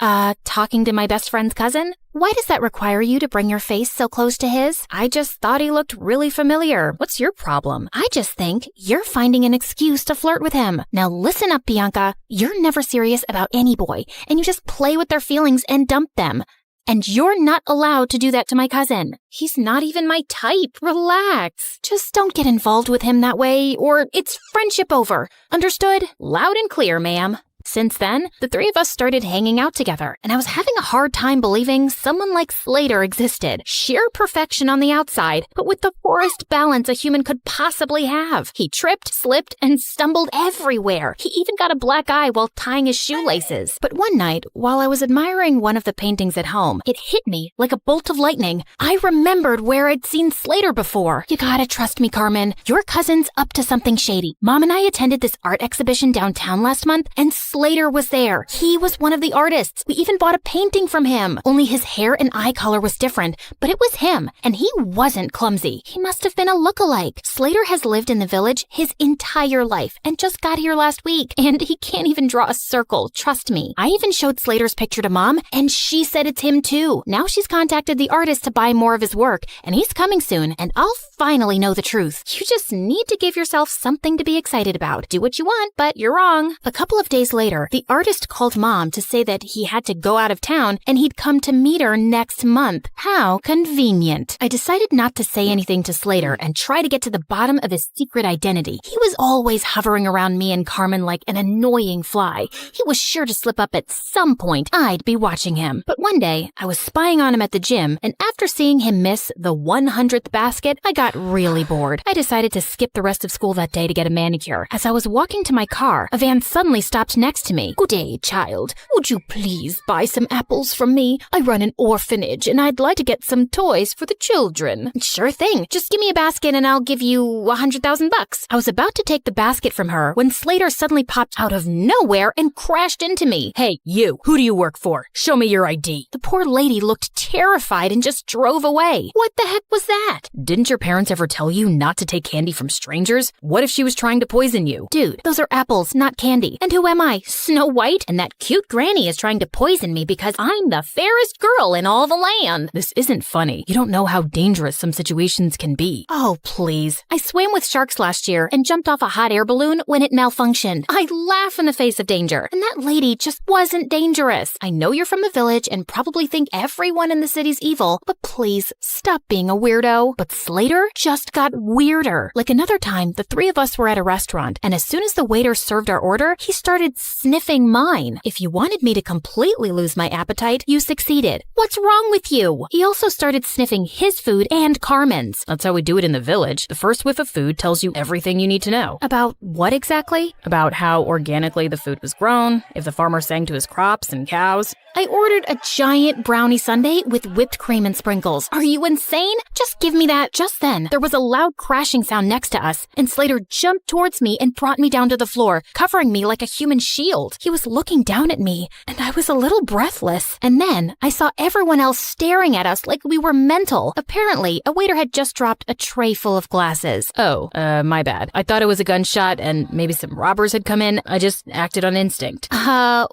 Talking to my best friend's cousin? Why does that require you to bring your face so close to his? I just thought he looked really familiar. What's your problem? I just think you're finding an excuse to flirt with him. Now listen up, Bianca. You're never serious about any boy, and you just play with their feelings and dump them. And you're not allowed to do that to my cousin. He's not even my type. Relax. Just don't get involved with him that way, or it's friendship over. Understood? Loud and clear, ma'am. Since then, the three of us started hanging out together, and I was having a hard time believing someone like Slater existed. Sheer perfection on the outside, but with the poorest balance a human could possibly have. He tripped, slipped, and stumbled everywhere. He even got a black eye while tying his shoelaces. But one night, while I was admiring one of the paintings at home, it hit me like a bolt of lightning. I remembered where I'd seen Slater before. You gotta trust me, Carmen. Your cousin's up to something shady. Mom and I attended this art exhibition downtown last month, and Slater was there. He was one of the artists. We even bought a painting from him. Only his hair and eye color was different, but it was him, and he wasn't clumsy. He must have been a look-alike. Slater has lived in the village his entire life and just got here last week, and he can't even draw a circle, trust me. I even showed Slater's picture to Mom, and she said it's him too. Now she's contacted the artist to buy more of his work, and he's coming soon, and I'll finally know the truth. You just need to give yourself something to be excited about. Do what you want, but you're wrong. A couple of days later, the artist called Mom to say that he had to go out of town and he'd come to meet her next month. How convenient. I decided not to say anything to Slater and try to get to the bottom of his secret identity. He was always hovering around me and Carmen like an annoying fly. He was sure to slip up at some point. I'd be watching him. But one day, I was spying on him at the gym, and after seeing him miss the 100th basket, I got really bored. I decided to skip the rest of school that day to get a manicure. As I was walking to my car, a van suddenly stopped next to me. "Good day, child. Would you please buy some apples from me? I run an orphanage, and I'd like to get some toys for the children." "Sure thing. Just give me a basket and I'll give you $100,000. I was about to take the basket from her when Slater suddenly popped out of nowhere and crashed into me. "Hey, you. Who do you work for? Show me your ID." The poor lady looked terrified and just drove away. What the heck was that? Didn't your parents ever tell you not to take candy from strangers? What if she was trying to poison you? Dude, those are apples, not candy. And who am I? Snow White? And that cute granny is trying to poison me because I'm the fairest girl in all the land. This isn't funny. You don't know how dangerous some situations can be. Oh, please. I swam with sharks last year and jumped off a hot air balloon when it malfunctioned. I laugh in the face of danger. And that lady just wasn't dangerous. I know you're from the village and probably think everyone in the city's evil, but please stop being a weirdo. But Slater just got weirder. Like another time, the three of us were at a restaurant, and as soon as the waiter served our order, he started sniffing mine. If you wanted me to completely lose my appetite, you succeeded. What's wrong with you? He also started sniffing his food and Carmen's. That's how we do it in the village. The first whiff of food tells you everything you need to know. About what exactly? About how organically the food was grown, if the farmer sang to his crops and cows. I ordered a giant brownie sundae with whipped cream and sprinkles. Are you insane? Just give me that. Just then, there was a loud crashing sound next to us, and Slater jumped towards me and brought me down to the floor, covering me like a human shield. He was looking down at me, and I was a little breathless. And then, I saw everyone else staring at us like we were mental. Apparently, a waiter had just dropped a tray full of glasses. Oh, my bad. I thought it was a gunshot and maybe some robbers had come in. I just acted on instinct.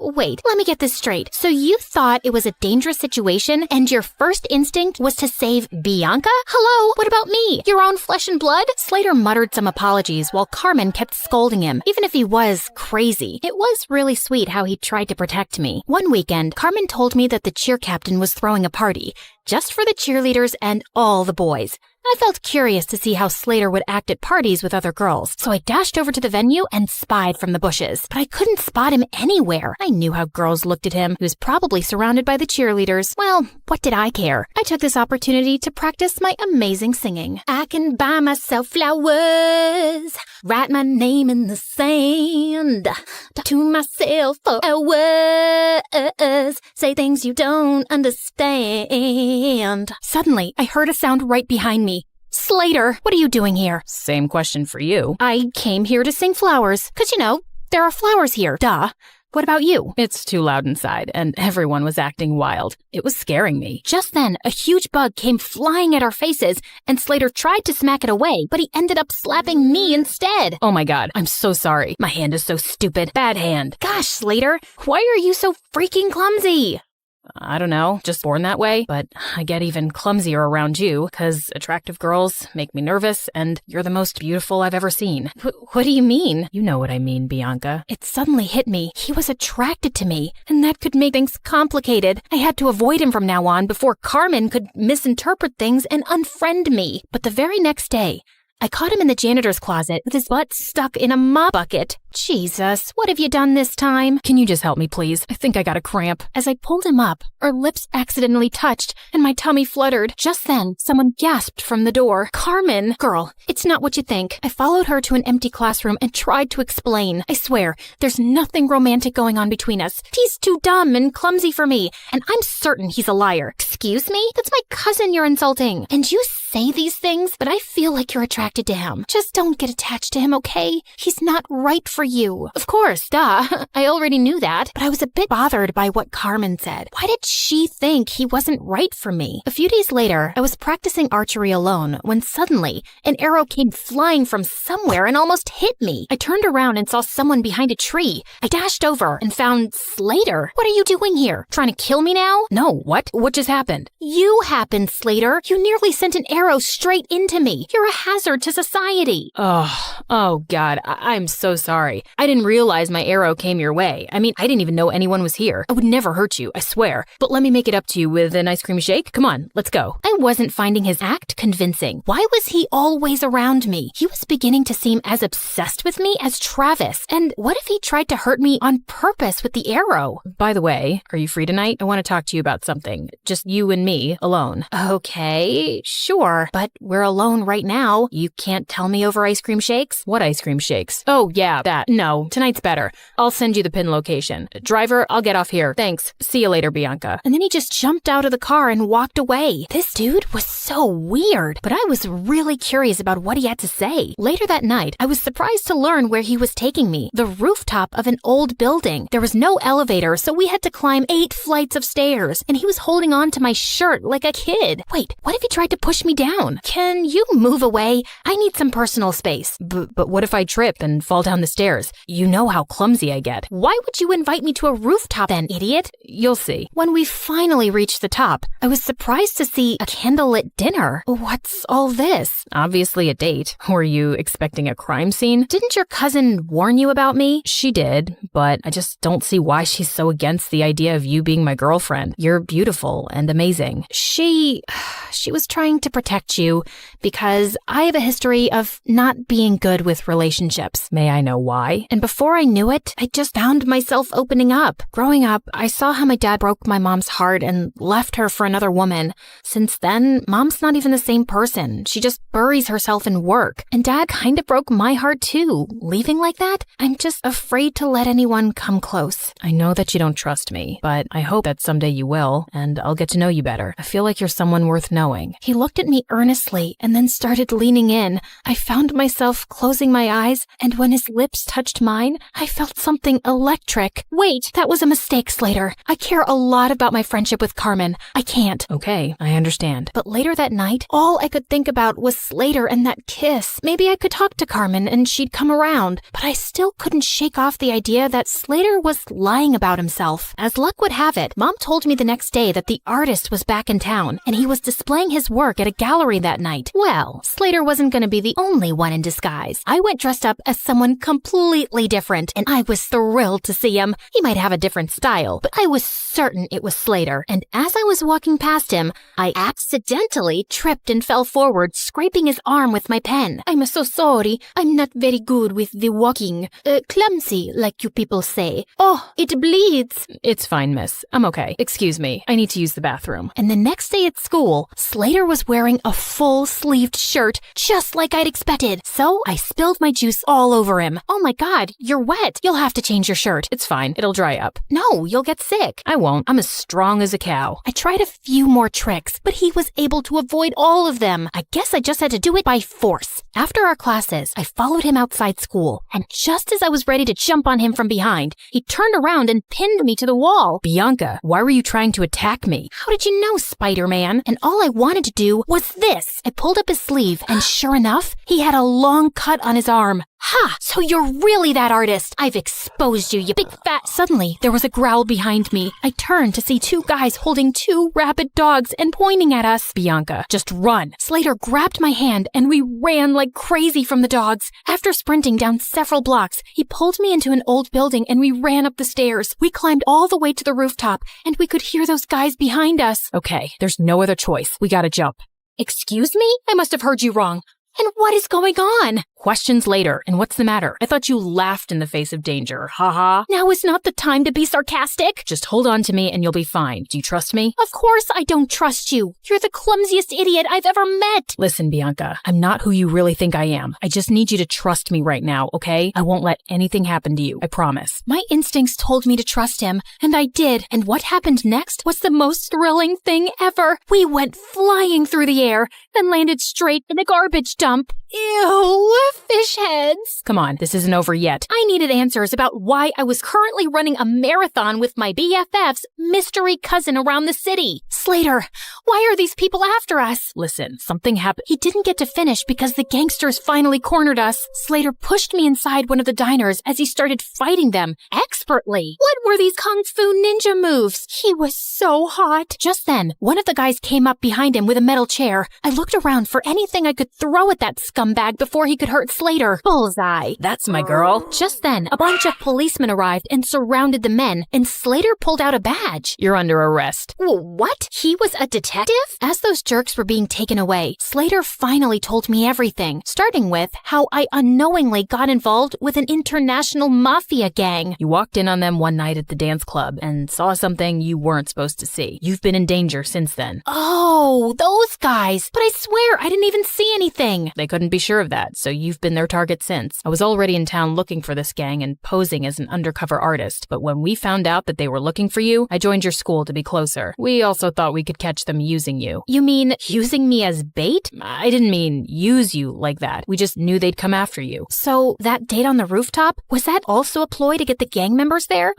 Wait, let me get this straight. So you thought it was a dangerous situation and your first instinct was to save Bianca? Hello, what about me? Your own flesh and blood? Slater muttered some apologies while Carmen kept scolding him, even if he was crazy. It was really sweet how he tried to protect me. One weekend, Carmen told me that the cheer captain was throwing a party, just for the cheerleaders and all the boys. I felt curious to see how Slater would act at parties with other girls, so I dashed over to the venue and spied from the bushes. But I couldn't spot him anywhere. I knew how girls looked at him. He was probably surrounded by the cheerleaders. Well, what did I care? I took this opportunity to practice my amazing singing. I can buy myself flowers, write my name in the sand, talk to myself for hours, say things you don't understand. Suddenly, I heard a sound right behind me. Slater, what are you doing here? Same question for you. I came here to sing flowers, 'cause there are flowers here, duh. What about you? It's too loud inside, and everyone was acting wild. It was scaring me. Just then, a huge bug came flying at our faces, and Slater tried to smack it away, but he ended up slapping me instead. Oh my god, I'm so sorry. My hand is so stupid. Bad hand. Gosh, Slater, why are you so freaking clumsy? I don't know, just born that way, but I get even clumsier around you, 'cause attractive girls make me nervous, and you're the most beautiful I've ever seen. What do you mean? You know what I mean, Bianca. It suddenly hit me. He was attracted to me, and that could make things complicated. I had to avoid him from now on before Carmen could misinterpret things and unfriend me. But the very next day, I caught him in the janitor's closet with his butt stuck in a mop bucket. Jesus, what have you done this time? Can you just help me, please? I think I got a cramp. As I pulled him up, our lips accidentally touched and my tummy fluttered. Just then, someone gasped from the door. Carmen! Girl, it's not what you think. I followed her to an empty classroom and tried to explain. I swear, there's nothing romantic going on between us. He's too dumb and clumsy for me, and I'm certain he's a liar. Excuse me? That's my cousin you're insulting. And you say these things, but I feel like you're attracted to him. Just don't get attached to him, okay? He's not right for you. Of course, duh. I already knew that, but I was a bit bothered by what Carmen said. Why did she think he wasn't right for me? A few days later, I was practicing archery alone when suddenly an arrow came flying from somewhere and almost hit me. I turned around and saw someone behind a tree. I dashed over and found Slater. What are you doing here? Trying to kill me now? No, what? What just happened? You happened, Slater. You nearly sent an arrow straight into me. You're a hazard to society. Oh God, I'm so sorry. I didn't realize my arrow came your way. I mean, I didn't even know anyone was here. I would never hurt you, I swear. But let me make it up to you with an ice cream shake. Come on, let's go. I wasn't finding his act convincing. Why was he always around me? He was beginning to seem as obsessed with me as Travis. And what if he tried to hurt me on purpose with the arrow? By the way, are you free tonight? I want to talk to you about something. Just you and me, alone. Okay, sure. But we're alone right now. You can't tell me over ice cream shakes? What ice cream shakes? Oh, yeah, that. No, tonight's better. I'll send you the pin location. Driver, I'll get off here. Thanks. See you later, Bianca. And then he just jumped out of the car and walked away. This dude was so weird, but I was really curious about what he had to say. Later that night, I was surprised to learn where he was taking me. The rooftop of an old building. There was no elevator, so we had to climb 8 flights of stairs, and he was holding on to my shirt like a kid. Wait, what if he tried to push me down? Can you move away? I need some personal space. But what if I trip and fall down the stairs? You know how clumsy I get. Why would you invite me to a rooftop then, idiot? You'll see. When we finally reached the top, I was surprised to see a candlelit dinner. What's all this? Obviously a date. Were you expecting a crime scene? Didn't your cousin warn you about me? She did, but I just don't see why she's so against the idea of you being my girlfriend. You're beautiful and amazing. She was trying to protect you because I have a history of not being good with relationships. May I know why? And before I knew it, I just found myself opening up. Growing up, I saw how my dad broke my mom's heart and left her for another woman. Since then, mom's not even the same person. She just buries herself in work. And dad kind of broke my heart too. Leaving like that, I'm just afraid to let anyone come close. I know that you don't trust me, but I hope that someday you will, and I'll get to know you better. I feel like you're someone worth knowing. He looked at me earnestly and then started leaning in. I found myself closing my eyes, and when his lips touched mine, I felt something electric. Wait, that was a mistake, Slater. I care a lot about my friendship with Carmen. I can't. Okay, I understand. But later that night, all I could think about was Slater and that kiss. Maybe I could talk to Carmen and she'd come around, but I still couldn't shake off the idea that Slater was lying about himself. As luck would have it, Mom told me the next day that the artist was back in town, and he was displaying his work at a gallery that night. Well, Slater wasn't going to be the only one in disguise. I went dressed up as someone completely different, and I was thrilled to see him. He might have a different style, but I was certain it was Slater. And as I was walking past him, I accidentally tripped and fell forward, scraping his arm with my pen. I'm so sorry. I'm not very good with the walking. Clumsy, like you people say. Oh, it bleeds. It's fine, miss. I'm okay. Excuse me. I need to use the bathroom. And the next day at school, Slater was wearing a full-sleeved shirt, just like I'd expected. So I spilled my juice all over him. Oh my God, you're wet. You'll have to change your shirt. It's fine. It'll dry up. No, you'll get sick. I won't. I'm as strong as a cow. I tried a few more tricks, but he was able to avoid all of them. I guess I just had to do it by force. After our classes, I followed him outside school, and just as I was ready to jump on him from behind, he turned around and pinned me to the wall. Bianca, why were you trying to attack me? How did you know, Spider-Man? And all I wanted to do was this. I pulled up his sleeve, and sure enough, he had a long cut on his arm. Ha! So you're really that artist. I've exposed you, you big fat... Suddenly, there was a growl behind me. I turned to see 2 guys holding 2 rabid dogs and pointing at us. Bianca, just run. Slater grabbed my hand and we ran like crazy from the dogs. After sprinting down several blocks, he pulled me into an old building and we ran up the stairs. We climbed all the way to the rooftop and we could hear those guys behind us. Okay, there's no other choice. We gotta jump. Excuse me? I must have heard you wrong. And what is going on? Questions later. And what's the matter? I thought you laughed in the face of danger. Ha. Now is not the time to be sarcastic. Just hold on to me and you'll be fine. Do you trust me? Of course I don't trust you. You're the clumsiest idiot I've ever met. Listen, Bianca, I'm not who you really think I am. I just need you to trust me right now, okay? I won't let anything happen to you. I promise. My instincts told me to trust him, and I did. And what happened next was the most thrilling thing ever. We went flying through the air and landed straight in a garbage dump. Ew, fish heads. Come on, this isn't over yet. I needed answers about why I was currently running a marathon with my BFF's mystery cousin around the city. Slater, why are these people after us? Listen, something happened. He didn't get to finish because the gangsters finally cornered us. Slater pushed me inside one of the diners as he started fighting them expertly. What were these kung fu ninja moves? He was so hot. Just then, one of the guys came up behind him with a metal chair. I looked around for anything I could throw at that scumbag before he could hurt Slater. Bullseye. That's my girl. Just then, a bunch of policemen arrived and surrounded the men, and Slater pulled out a badge. You're under arrest. What? He was a detective? As those jerks were being taken away, Slater finally told me everything, starting with how I unknowingly got involved with an international mafia gang. You walked in on them one night at the dance club and saw something you weren't supposed to see. You've been in danger since then. Oh, those guys. But I swear I didn't even see anything. They couldn't be sure of that, so you've been their target since. I was already in town looking for this gang and posing as an undercover artist, but when we found out that they were looking for you, I joined your school to be closer. We also thought we could catch them using you. You mean using me as bait? I didn't mean use you like that. We just knew they'd come after you. So that date on the rooftop, was that also a ploy to get the gang members there?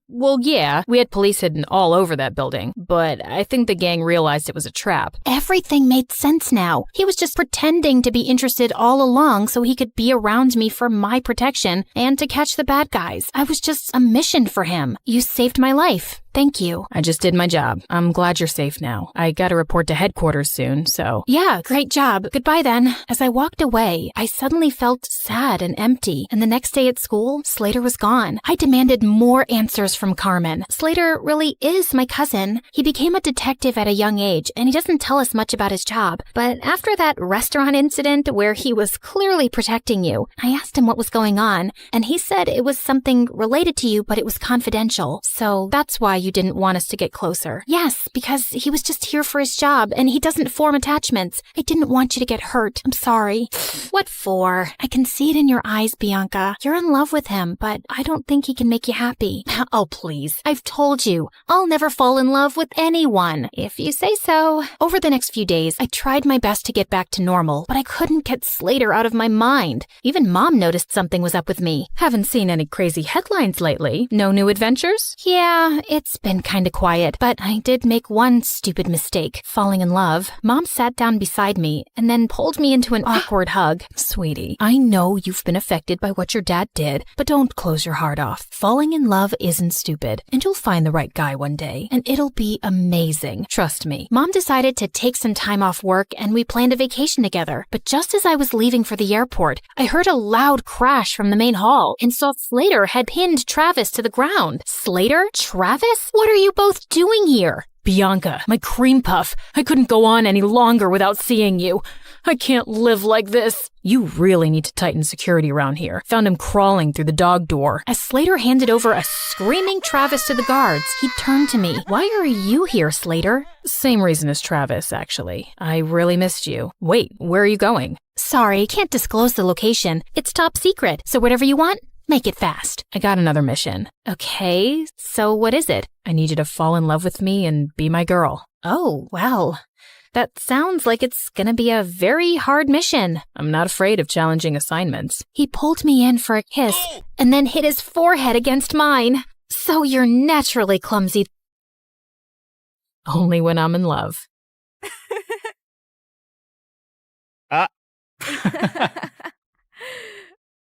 Well, yeah, we had police hidden all over that building, but I think the gang realized it was a trap. Everything made sense now. He was just pretending to be interested all along so he could be around me for my protection and to catch the bad guys. I was just a mission for him. You saved my life. Thank you. I just did my job. I'm glad you're safe now. I gotta report to headquarters soon, so... Yeah, great job. Goodbye then. As I walked away, I suddenly felt sad and empty, and the next day at school, Slater was gone. I demanded more answers from Carmen. Slater really is my cousin. He became a detective at a young age, and he doesn't tell us much about his job. But after that restaurant incident where he was clearly protecting you, I asked him what was going on, and he said it was something related to you, but it was confidential. So that's why you didn't want us to get closer. Yes, because he was just here for his job, and he doesn't form attachments. I didn't want you to get hurt. I'm sorry. What for? I can see it in your eyes, Bianca. You're in love with him, but I don't think he can make you happy. Oh, please. I've told you. I'll never fall in love with anyone. If you say so. Over the next few days, I tried my best to get back to normal, but I couldn't get Slater out of my mind. Even Mom noticed something was up with me. Haven't seen any crazy headlines lately. No new adventures? Yeah, it's been kinda quiet, but I did make one stupid mistake, falling in love. Mom sat down beside me and then pulled me into an awkward hug. Sweetie, I know you've been affected by what your dad did, but don't close your heart off. Falling in love isn't stupid, and you'll find the right guy one day, and it'll be amazing. Trust me. Mom decided to take some time off work and we planned a vacation together, but just as I was leaving for the airport, I heard a loud crash from the main hall and saw Slater had pinned Travis to the ground. Slater? Travis? What are you both doing here? Bianca, my cream puff, I couldn't go on any longer without seeing you. I can't live like this. You really need to tighten security around here. Found him crawling through the dog door. As Slater handed over a screaming Travis to the guards, he turned to me. Why are you here, Slater? Same reason as Travis, actually. I really missed you. Wait, where are you going? Sorry, can't disclose the location. It's top secret, so whatever you want, make it fast. I got another mission. Okay, so what is it? I need you to fall in love with me and be my girl. Oh, well, that sounds like it's gonna be a very hard mission. I'm not afraid of challenging assignments. He pulled me in for a kiss and then hit his forehead against mine. So you're naturally clumsy. Only when I'm in love.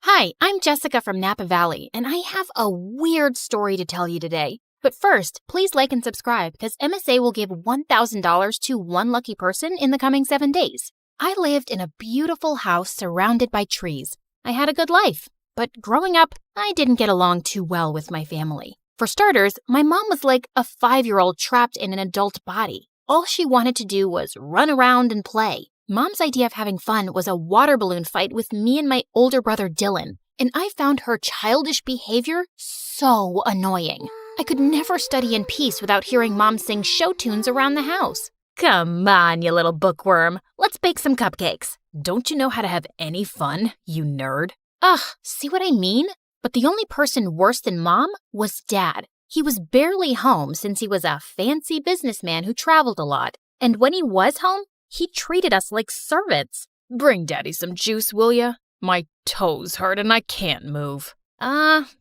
Hi, I'm Jessica from Napa Valley, and I have a weird story to tell you today. But first, please like and subscribe because MSA will give $1,000 to one lucky person in the coming 7 days. I lived in a beautiful house surrounded by trees. I had a good life, but growing up, I didn't get along too well with my family. For starters, my mom was like a 5-year-old trapped in an adult body. All she wanted to do was run around and play. Mom's idea of having fun was a water balloon fight with me and my older brother Dylan, and I found her childish behavior so annoying. I could never study in peace without hearing Mom sing show tunes around the house. Come on, you little bookworm. Let's bake some cupcakes. Don't you know how to have any fun, you nerd? Ugh, see what I mean? But the only person worse than Mom was Dad. He was barely home since he was a fancy businessman who traveled a lot. And when he was home, he treated us like servants. Bring Daddy some juice, will ya? My toes hurt and I can't move.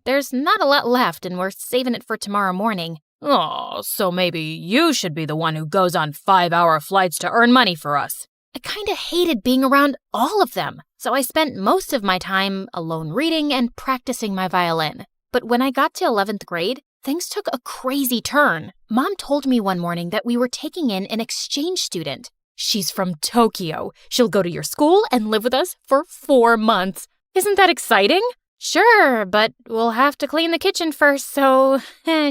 There's not a lot left and we're saving it for tomorrow morning. Oh, so maybe you should be the one who goes on 5-hour flights to earn money for us. I kinda hated being around all of them, so I spent most of my time alone reading and practicing my violin. But when I got to 11th grade, things took a crazy turn. Mom told me one morning that we were taking in an exchange student. She's from Tokyo. She'll go to your school and live with us for 4 months. Isn't that exciting? Sure, but we'll have to clean the kitchen first so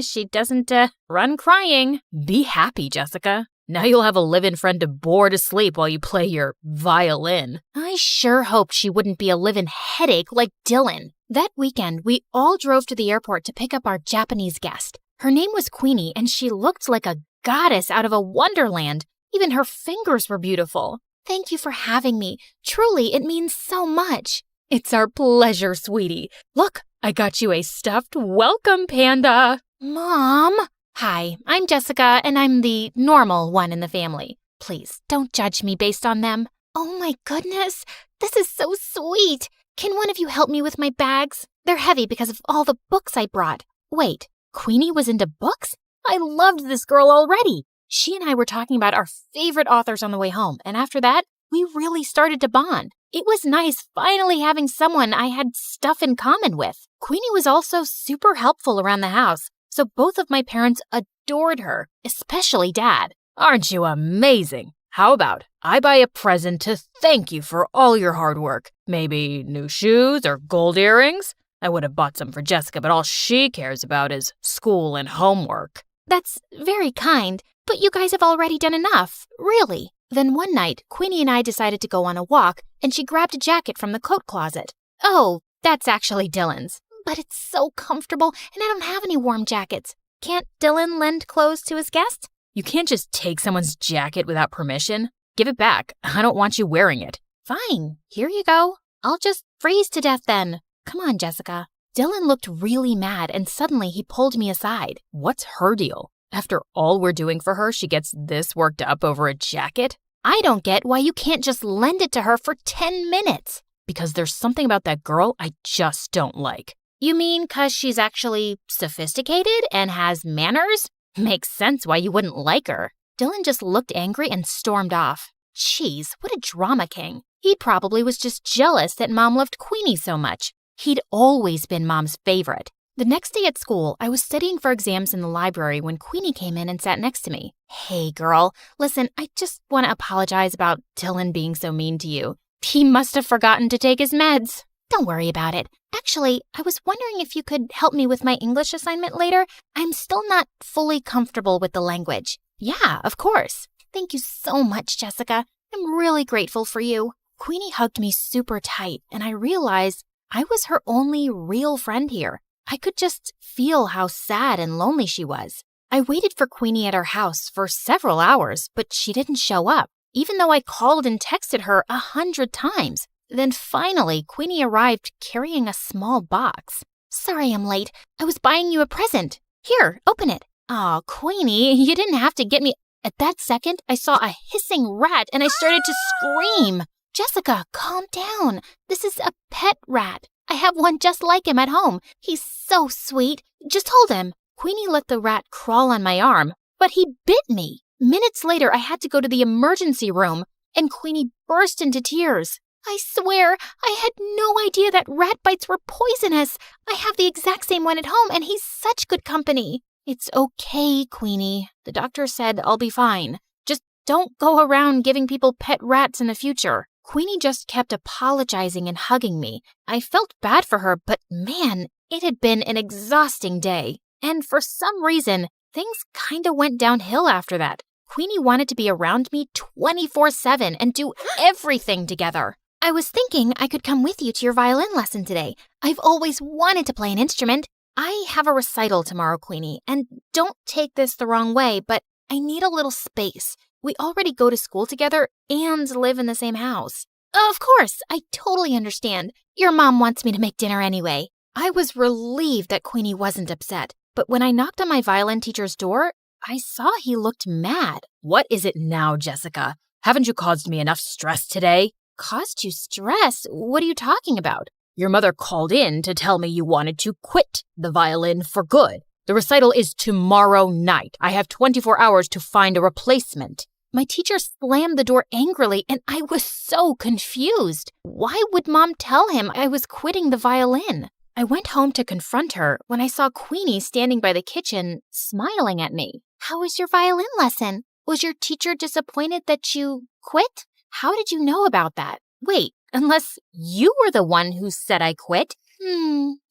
she doesn't run crying. Be happy, Jessica. Now you'll have a live-in friend to bore to sleep while you play your violin. I sure hoped she wouldn't be a live-in headache like Dylan. That weekend, we all drove to the airport to pick up our Japanese guest. Her name was Queenie, and she looked like a goddess out of a wonderland. Even her fingers were beautiful. Thank you for having me. Truly, it means so much. It's our pleasure, sweetie. Look, I got you a stuffed welcome panda. Mom? Hi, I'm Jessica, and I'm the normal one in the family. Please, don't judge me based on them. Oh my goodness, this is so sweet. Can one of you help me with my bags? They're heavy because of all the books I brought. Wait, Queenie was into books? I loved this girl already. She and I were talking about our favorite authors on the way home, and after that, we really started to bond. It was nice finally having someone I had stuff in common with. Queenie was also super helpful around the house, so both of my parents adored her, especially Dad. Aren't you amazing? How about I buy a present to thank you for all your hard work? Maybe new shoes or gold earrings? I would have bought some for Jessica, but all she cares about is school and homework. That's very kind, but you guys have already done enough, really. Then one night, Queenie and I decided to go on a walk, and she grabbed a jacket from the coat closet. Oh, that's actually Dylan's. But it's so comfortable, and I don't have any warm jackets. Can't Dylan lend clothes to his guest? You can't just take someone's jacket without permission. Give it back. I don't want you wearing it. Fine, here you go. I'll just freeze to death then. Come on, Jessica. Dylan looked really mad, and suddenly he pulled me aside. What's her deal? After all we're doing for her, she gets this worked up over a jacket? I don't get why you can't just lend it to her for 10 minutes. Because there's something about that girl I just don't like. You mean 'cause she's actually sophisticated and has manners? Makes sense why you wouldn't like her. Dylan just looked angry and stormed off. Jeez, what a drama king. He probably was just jealous that Mom loved Queenie so much. He'd always been Mom's favorite. The next day at school, I was studying for exams in the library when Queenie came in and sat next to me. Hey, girl, listen, I just want to apologize about Dylan being so mean to you. He must have forgotten to take his meds. Don't worry about it. Actually, I was wondering if you could help me with my English assignment later. I'm still not fully comfortable with the language. Yeah, of course. Thank you so much, Jessica. I'm really grateful for you. Queenie hugged me super tight, and I realized I was her only real friend here. I could just feel how sad and lonely she was. I waited for Queenie at her house for several hours, but she didn't show up, even though I called and texted her 100 times. Then finally, Queenie arrived carrying a small box. Sorry I'm late. I was buying you a present. Here, open it. Aw, Queenie, you didn't have to get me. At that second, I saw a hissing rat and I started to scream. Jessica, calm down. This is a pet rat. I have one just like him at home. He's so sweet. Just hold him. Queenie let the rat crawl on my arm, but he bit me. Minutes later, I had to go to the emergency room, and Queenie burst into tears. I swear, I had no idea that rat bites were poisonous. I have the exact same one at home, and he's such good company. It's okay, Queenie. The doctor said I'll be fine. Just don't go around giving people pet rats in the future. Queenie just kept apologizing and hugging me. I felt bad for her, but man, it had been an exhausting day. And for some reason, things kinda went downhill after that. Queenie wanted to be around me 24/7 and do everything together. I was thinking I could come with you to your violin lesson today. I've always wanted to play an instrument. I have a recital tomorrow, Queenie, and don't take this the wrong way, but I need a little space. We already go to school together and live in the same house. Of course, I totally understand. Your mom wants me to make dinner anyway. I was relieved that Queenie wasn't upset, but when I knocked on my violin teacher's door, I saw he looked mad. What is it now, Jessica? Haven't you caused me enough stress today? Caused you stress? What are you talking about? Your mother called in to tell me you wanted to quit the violin for good. The recital is tomorrow night. I have 24 hours to find a replacement. My teacher slammed the door angrily, and I was so confused. Why would Mom tell him I was quitting the violin? I went home to confront her when I saw Queenie standing by the kitchen, smiling at me. How was your violin lesson? Was your teacher disappointed that you quit? How did you know about that? Wait, unless you were the one who said I quit?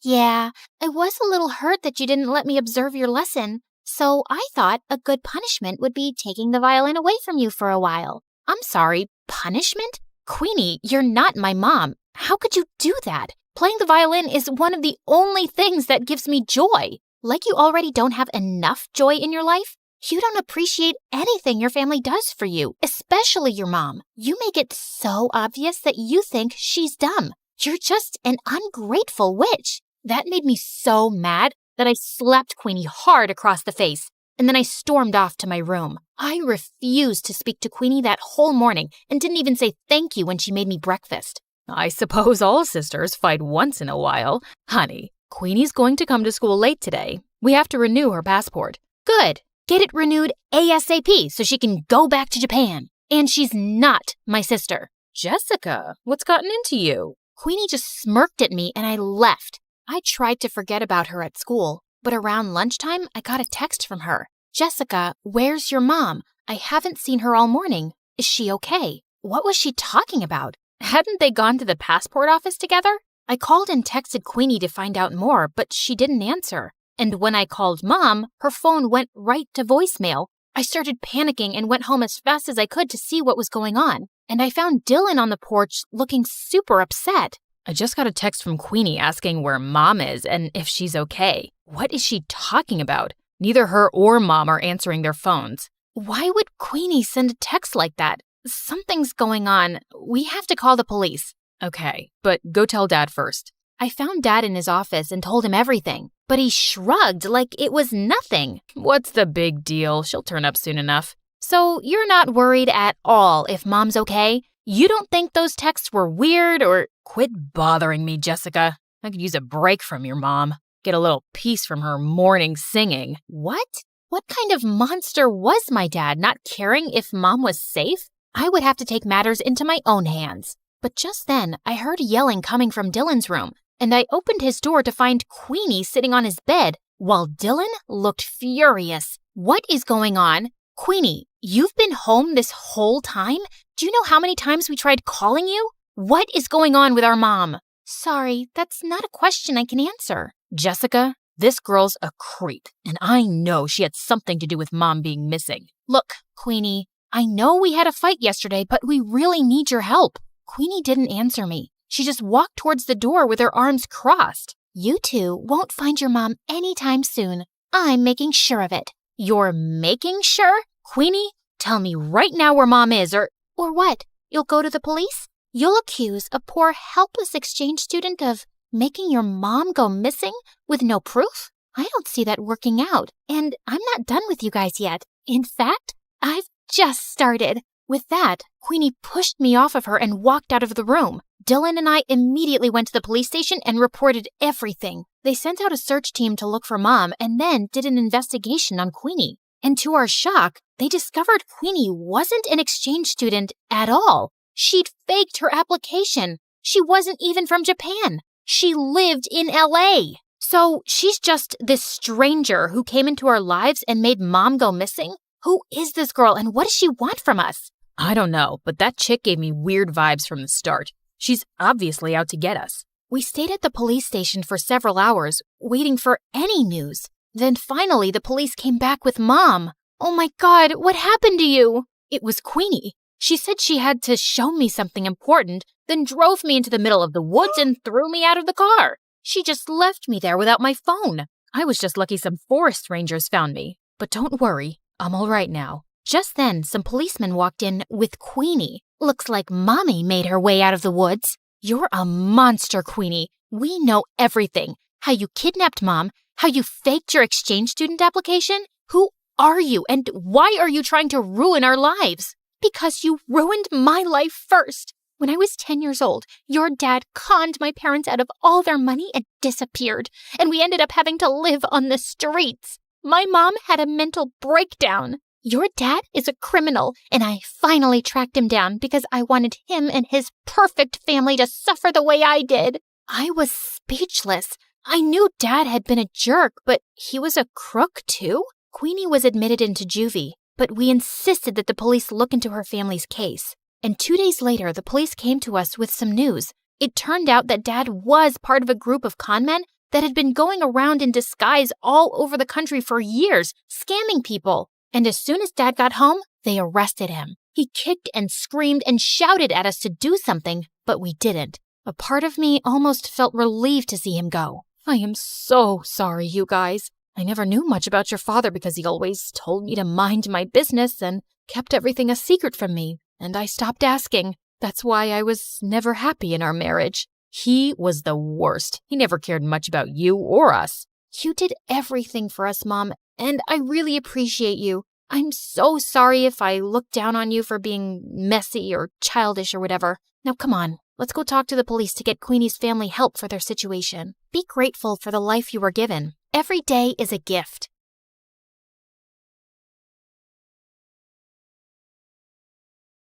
Yeah. I was a little hurt that you didn't let me observe your lesson. So I thought a good punishment would be taking the violin away from you for a while. I'm sorry, punishment? Queenie, you're not my mom. How could you do that? Playing the violin is one of the only things that gives me joy. Like you already don't have enough joy in your life? You don't appreciate anything your family does for you, especially your mom. You make it so obvious that you think she's dumb. You're just an ungrateful witch. That made me so mad that I slapped Queenie hard across the face, and then I stormed off to my room. I refused to speak to Queenie that whole morning and didn't even say thank you when she made me breakfast. I suppose all sisters fight once in a while. Honey, Queenie's going to come to school late today. We have to renew her passport. Good. Get it renewed ASAP so she can go back to Japan. And she's not my sister. Jessica, what's gotten into you? Queenie just smirked at me and I left. I tried to forget about her at school, but around lunchtime, I got a text from her. Jessica, where's your mom? I haven't seen her all morning. Is she okay? What was she talking about? Hadn't they gone to the passport office together? I called and texted Queenie to find out more, but she didn't answer. And when I called Mom, her phone went right to voicemail. I started panicking and went home as fast as I could to see what was going on. And I found Dylan on the porch looking super upset. I just got a text from Queenie asking where Mom is and if she's okay. What is she talking about? Neither her or Mom are answering their phones. Why would Queenie send a text like that? Something's going on. We have to call the police. Okay, but go tell Dad first. I found Dad in his office and told him everything, but he shrugged like it was nothing. What's the big deal? She'll turn up soon enough. So you're not worried at all if Mom's okay? You don't think those texts were weird or... Quit bothering me, Jessica. I could use a break from your mom. Get a little peace from her morning singing. What? What kind of monster was my dad, not caring if Mom was safe? I would have to take matters into my own hands. But just then, I heard yelling coming from Dylan's room, and I opened his door to find Queenie sitting on his bed, while Dylan looked furious. What is going on? Queenie, you've been home this whole time? Do you know how many times we tried calling you? What is going on with our mom? Sorry, that's not a question I can answer. Jessica, this girl's a creep, and I know she had something to do with Mom being missing. Look, Queenie, I know we had a fight yesterday, but we really need your help. Queenie didn't answer me. She just walked towards the door with her arms crossed. You two won't find your mom anytime soon. I'm making sure of it. You're making sure? Queenie, tell me right now where Mom is, or what? You'll go to the police? You'll accuse a poor, helpless exchange student of making your mom go missing with no proof? I don't see that working out, and I'm not done with you guys yet. In fact, I've just started. With that, Queenie pushed me off of her and walked out of the room. Dylan and I immediately went to the police station and reported everything. They sent out a search team to look for Mom and then did an investigation on Queenie. And to our shock, they discovered Queenie wasn't an exchange student at all. She'd faked her application. She wasn't even from Japan. She lived in LA. So she's just this stranger who came into our lives and made Mom go missing? Who is this girl and what does she want from us? I don't know, but that chick gave me weird vibes from the start. She's obviously out to get us. We stayed at the police station for several hours, waiting for any news. Then finally the police came back with Mom. Oh my God, what happened to you? It was Queenie. She said she had to show me something important, then drove me into the middle of the woods and threw me out of the car. She just left me there without my phone. I was just lucky some forest rangers found me. But don't worry, I'm all right now. Just then, some policemen walked in with Queenie. Looks like Mommy made her way out of the woods. You're a monster, Queenie. We know everything. How you kidnapped Mom, how you faked your exchange student application. Who are you, and why are you trying to ruin our lives? Because you ruined my life first. When I was 10 years old, your dad conned my parents out of all their money and disappeared, and we ended up having to live on the streets. My mom had a mental breakdown. Your dad is a criminal, and I finally tracked him down because I wanted him and his perfect family to suffer the way I did. I was speechless. I knew Dad had been a jerk, but he was a crook too? Queenie was admitted into juvie, but we insisted that the police look into her family's case. And 2 days later, the police came to us with some news. It turned out that Dad was part of a group of con men that had been going around in disguise all over the country for years, scamming people. And as soon as Dad got home, they arrested him. He kicked and screamed and shouted at us to do something, but we didn't. A part of me almost felt relieved to see him go. I am so sorry, you guys. I never knew much about your father because he always told me to mind my business and kept everything a secret from me, and I stopped asking. That's why I was never happy in our marriage. He was the worst. He never cared much about you or us. You did everything for us, Mom, and I really appreciate you. I'm so sorry if I looked down on you for being messy or childish or whatever. Now come on, let's go talk to the police to get Queenie's family help for their situation. Be grateful for the life you were given. Every day is a gift.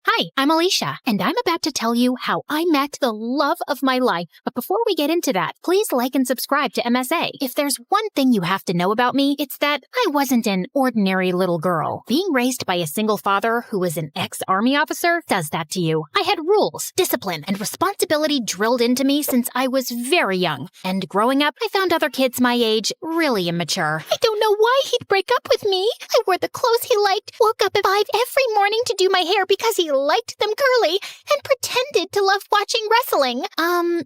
Hi, I'm Alicia, and I'm about to tell you how I met the love of my life. But before we get into that, please like and subscribe to MSA. If there's one thing you have to know about me, it's that I wasn't an ordinary little girl. Being raised by a single father who was an ex-army officer does that to you. I had rules, discipline, and responsibility drilled into me since I was very young. And growing up, I found other kids my age really immature. I don't know why he'd break up with me. I wore the clothes he liked, woke up at 5 every morning to do my hair because he liked them curly, and pretended to love watching wrestling.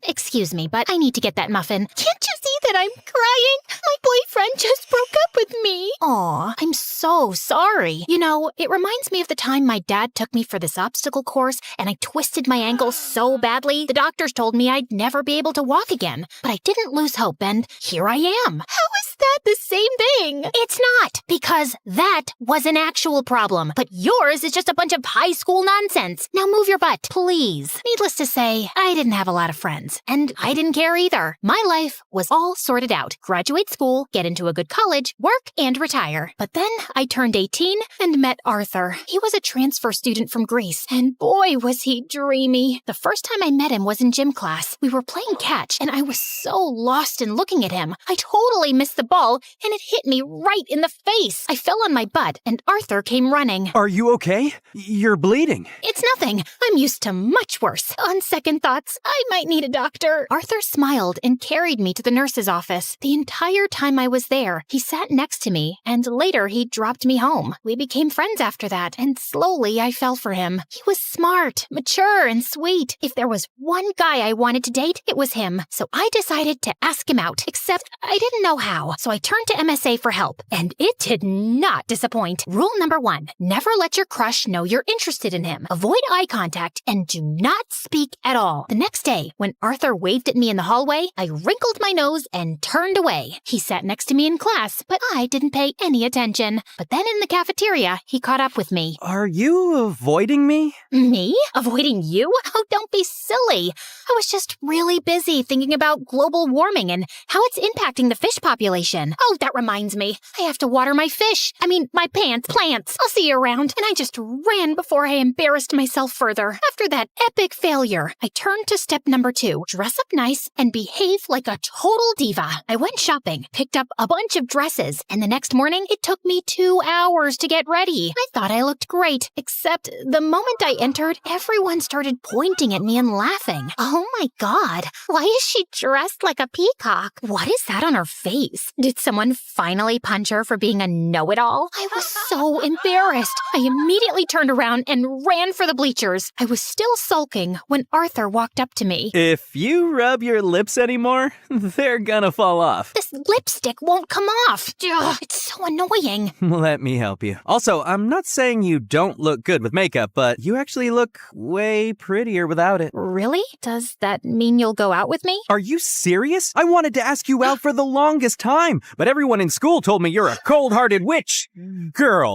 Excuse me, but I need to get that muffin. Can't you see that I'm crying? My boyfriend just broke up with me. Aw, I'm so sorry. You know, it reminds me of the time my dad took me for this obstacle course, and I twisted my ankle so badly, the doctors told me I'd never be able to walk again. But I didn't lose hope, and here I am. How is that the same thing? It's not, because that was an actual problem, but yours is just a bunch of high school nonsense. Now move your butt, please. Needless to say, I didn't have a lot of friends, and I didn't care either. My life was all sorted out. Graduate school, get into a good college, work, and retire. But then I turned 18 and met Arthur. He was a transfer student from Greece, and boy, was he dreamy. The first time I met him was in gym class. We were playing catch, and I was so lost in looking at him. I totally missed the ball, and it hit me right in the face. I fell on my butt, and Arthur came running. Are you okay? You're bleeding. It's nothing. I'm used to much worse. On second thoughts, I might need a doctor. Arthur smiled and carried me to the nurse's office. The entire time I was there, he sat next to me, and later he dropped me home. We became friends after that, and slowly I fell for him. He was smart, mature, and sweet. If there was one guy I wanted to date, it was him. So I decided to ask him out, except I didn't know how. So I turned to MSA for help, and it did not disappoint. Rule number 1, never let your crush know you're interested in him. Avoid eye contact and do not speak at all. The next day, when Arthur waved at me in the hallway, I wrinkled my nose and turned away. He sat next to me in class, but I didn't pay any attention. But then in the cafeteria, he caught up with me. Are you avoiding me? Me? Avoiding you? Oh, don't be silly. I was just really busy thinking about global warming and how it's impacting the fish population. Oh, that reminds me. I have to water my fish. My plants. I'll see you around. And I just ran before I embarrassed myself further. After that epic failure, I turned to step number 2. Dress up nice and behave like a total diva. I went shopping, picked up a bunch of dresses, and the next morning, it took me 2 hours to get ready. I thought I looked great, except the moment I entered, everyone started pointing at me and laughing. Oh my God, why is she dressed like a peacock? What is that on her face? Did someone finally punch her for being a know-it-all? I was so embarrassed. I immediately turned around and ran for the bleachers. I was still sulking when Arthur walked up to me. If you rub your lips anymore, they're gonna fall off. This lipstick won't come off. Ugh, it's so annoying. Let me help you. Also, I'm not saying you don't look good with makeup, but you actually look way prettier without it. Really? Does that mean you'll go out with me? Are you serious? I wanted to ask you out for the longest time, but everyone in school told me you're a cold-hearted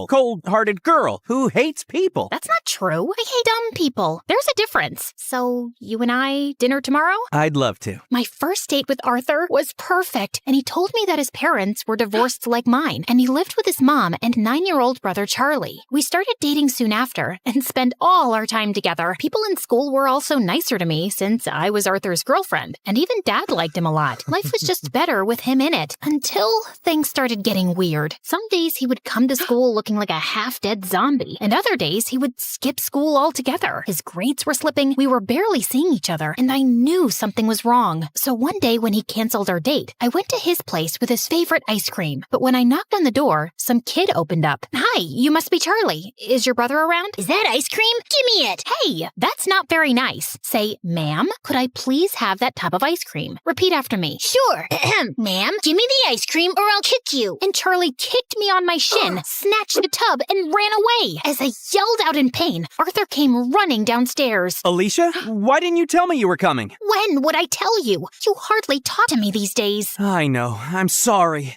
cold-hearted girl who hates people. That's not true. I hate dumb people. There's a difference. So, you and I, dinner tomorrow? I'd love to. My first date with Arthur was perfect, and he told me that his parents were divorced like mine, and he lived with his mom and 9-year-old brother Charlie. We started dating soon after, and spent all our time together. People in school were also nicer to me since I was Arthur's girlfriend, and even Dad liked him a lot. Life was just better with him in it, until things started getting weird. Some days he would come to school looking like a half-dead zombie, and other days he would skip school altogether. His grades were slipping, we were barely seeing each other, and I knew something was wrong. So one day when he canceled our date, I went to his place with his favorite ice cream. But when I knocked on the door, some kid opened up. Hi, you must be Charlie. Is your brother around? Is that ice cream? Give me it. Hey, that's not very nice. Say, ma'am, could I please have that tub of ice cream? Repeat after me. Sure. Ma'am, give me the ice cream or I'll kick you. And Charlie kicked me on my shin, snatched the tub, and ran away. As I yelled out in pain, Arthur came running downstairs. Alicia, why didn't you tell me you were coming? When would I tell you? You hardly talk to me these days. I know. I'm sorry.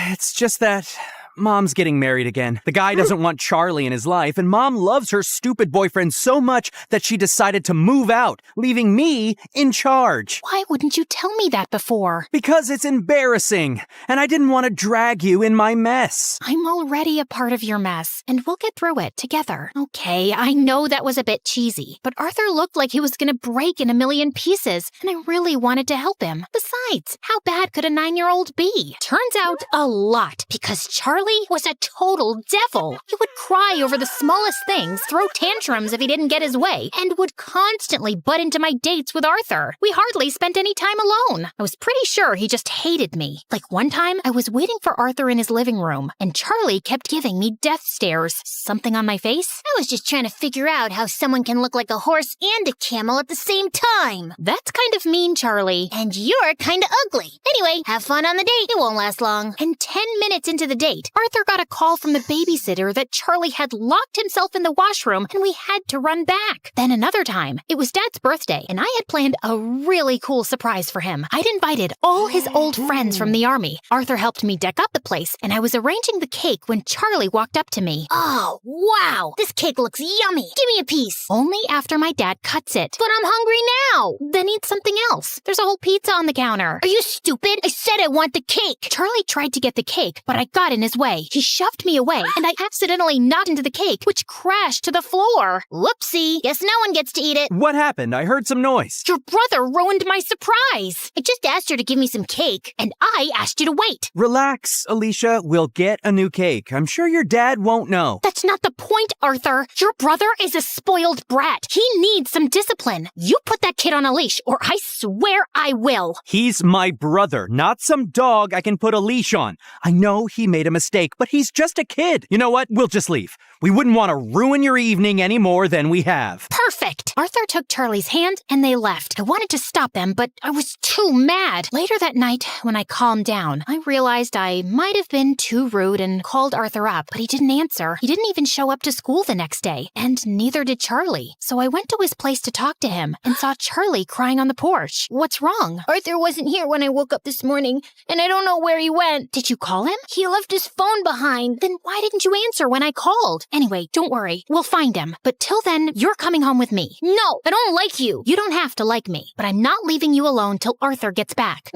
It's just that Mom's getting married again. The guy doesn't want Charlie in his life, and Mom loves her stupid boyfriend so much that she decided to move out, leaving me in charge. Why wouldn't you tell me that before? Because it's embarrassing, and I didn't want to drag you in my mess. I'm already a part of your mess, and we'll get through it together. Okay, I know that was a bit cheesy, but Arthur looked like he was gonna break in a million pieces, and I really wanted to help him. Besides, how bad could a 9-year-old be? Turns out a lot, because Charlie was a total devil. He would cry over the smallest things, throw tantrums if he didn't get his way, and would constantly butt into my dates with Arthur. We hardly spent any time alone. I was pretty sure he just hated me. Like one time, I was waiting for Arthur in his living room, and Charlie kept giving me death stares. Something on my face? I was just trying to figure out how someone can look like a horse and a camel at the same time. That's kind of mean, Charlie. And you're kind of ugly. Anyway, have fun on the date. It won't last long. And 10 minutes into the date, Arthur got a call from the babysitter that Charlie had locked himself in the washroom and we had to run back. Then another time, it was Dad's birthday and I had planned a really cool surprise for him. I'd invited all his old friends from the army. Arthur helped me deck up the place and I was arranging the cake when Charlie walked up to me. Oh, wow. This cake looks yummy. Give me a piece. Only after my dad cuts it. But I'm hungry now. Then eat something else. There's a whole pizza on the counter. Are you stupid? I said I want the cake. Charlie tried to get the cake, but I got in his way. He shoved me away, and I accidentally knocked into the cake, which crashed to the floor. Whoopsie. Guess no one gets to eat it. What happened? I heard some noise. Your brother ruined my surprise. I just asked her to give me some cake. And I asked you to wait. Relax, Alicia. We'll get a new cake. I'm sure your dad won't know. That's not the point, Arthur. Your brother is a spoiled brat. He needs some discipline. You put that kid on a leash, or I swear I will. He's my brother, not some dog I can put a leash on. I know he made a mistake, but he's just a kid. You know what? We'll just leave. We wouldn't want to ruin your evening any more than we have. Perfect. Arthur took Charlie's hand and they left. I wanted to stop them, but I was too mad. Later that night, when I calmed down, I realized I might have been too rude and called Arthur up, but he didn't answer. He didn't even show up to school the next day, and neither did Charlie. So I went to his place to talk to him and saw Charlie crying on the porch. What's wrong? Arthur wasn't here when I woke up this morning, and I don't know where he went. Did you call him? He left his phone behind. Then why didn't you answer when I called? Anyway, don't worry. We'll find him. But till then, you're coming home with me. No, I don't like you. You don't have to like me, but I'm not leaving you alone till Arthur gets back.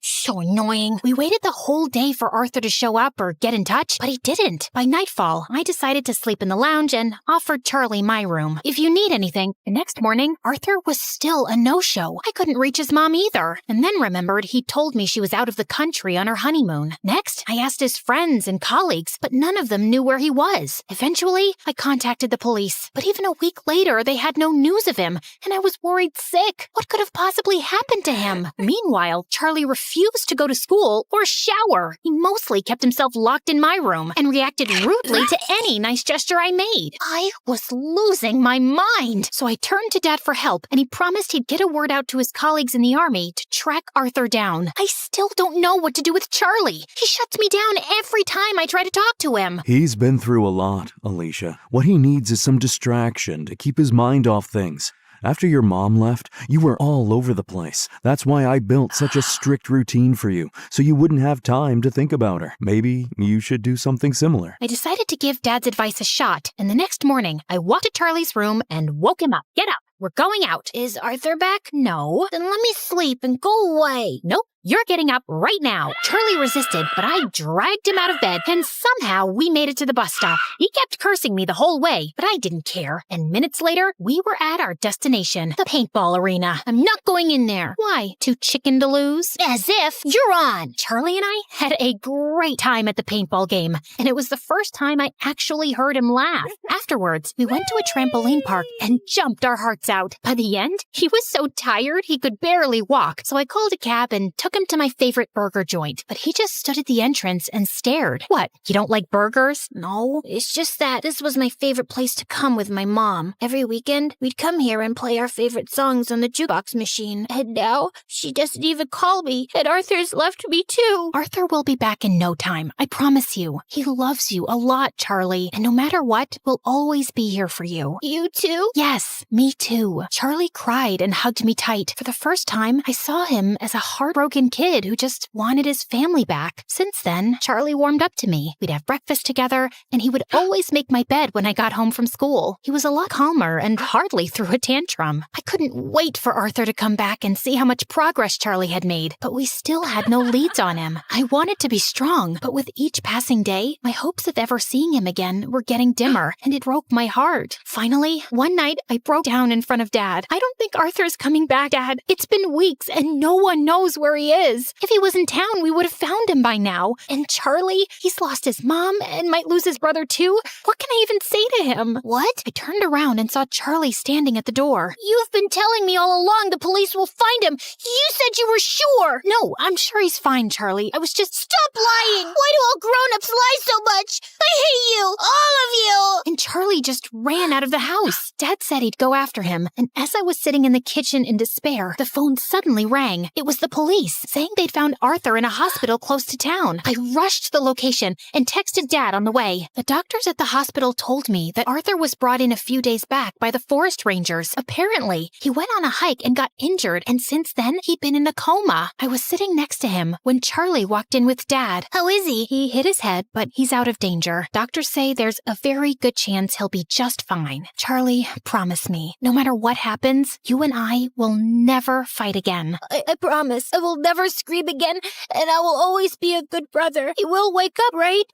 So annoying. We waited the whole day for Arthur to show up or get in touch, but he didn't. By nightfall, I decided to sleep in the lounge and offered Charlie my room. If you need anything. The next morning, Arthur was still a no-show. I couldn't reach his mom either. And then remembered he told me she was out of the country on her honeymoon. Next, I asked his friends and colleagues, but none of them knew where he was. Eventually, Eventually, I contacted the police, but even a week later, they had no news of him, and I was worried sick. What could have possibly happened to him? Meanwhile, Charlie refused to go to school or shower. He mostly kept himself locked in my room and reacted rudely to any nice gesture I made. I was losing my mind. So I turned to Dad for help, and he promised he'd get a word out to his colleagues in the army to track Arthur down. I still don't know what to do with Charlie. He shuts me down every time I try to talk to him. He's been through a lot, Alicia. What he needs is some distraction to keep his mind off things. After your mom left, you were all over the place. That's why I built such a strict routine for you, so you wouldn't have time to think about her. Maybe you should do something similar. I decided to give Dad's advice a shot, and the next morning, I walked to Charlie's room and woke him up. Get up. We're going out. Is Arthur back? No. Then let me sleep and go away. Nope. You're getting up right now. Charlie resisted, but I dragged him out of bed, and somehow we made it to the bus stop. He kept cursing me the whole way, but I didn't care. And minutes later, we were at our destination, the paintball arena. I'm not going in there. Why? Too chicken to lose? As if you're on. Charlie and I had a great time at the paintball game, and it was the first time I actually heard him laugh. Afterwards, we went to a trampoline park and jumped our hearts out. By the end, he was so tired he could barely walk, so I called a cab and took him to my favorite burger joint, but he just stood at the entrance and stared. What, you don't like burgers? No, it's just that this was my favorite place to come with my mom. Every weekend, we'd come here and play our favorite songs on the jukebox machine. And now, she doesn't even call me, and Arthur's left me too. Arthur will be back in no time, I promise you. He loves you a lot, Charlie, and no matter what, we'll always be here for you. You too? Yes, me too. Charlie cried and hugged me tight. For the first time, I saw him as a heartbroken kid who just wanted his family back. Since then, Charlie warmed up to me. We'd have breakfast together, and he would always make my bed when I got home from school. He was a lot calmer and hardly threw a tantrum. I couldn't wait for Arthur to come back and see how much progress Charlie had made, but we still had no leads on him. I wanted to be strong, but with each passing day, my hopes of ever seeing him again were getting dimmer, and it broke my heart. Finally, one night, I broke down in front of Dad. I don't think Arthur's coming back, Dad. It's been weeks, and no one knows where he is. If he was in town, we would have found him by now. And Charlie, he's lost his mom and might lose his brother too. What can I even say to him? What? I turned around and saw Charlie standing at the door. You've been telling me all along the police will find him. You said you were sure. No, I'm sure he's fine, Charlie. I was just... Stop lying. Why do all grown-ups lie so much? I hate you. All of you. And Charlie just ran out of the house. Dad said he'd go after him. And as I was sitting in the kitchen in despair, the phone suddenly rang. It was the police, saying they'd found Arthur in a hospital close to town. I rushed to the location and texted Dad on the way. The doctors at the hospital told me that Arthur was brought in a few days back by the forest rangers. Apparently, he went on a hike and got injured, and since then, he'd been in a coma. I was sitting next to him when Charlie walked in with Dad. How is he? He hit his head, but he's out of danger. Doctors say there's a very good chance he'll be just fine. Charlie, promise me, no matter what happens, you and I will never fight again. I promise. I will never scream again, and I will always be a good brother. He will wake up, right?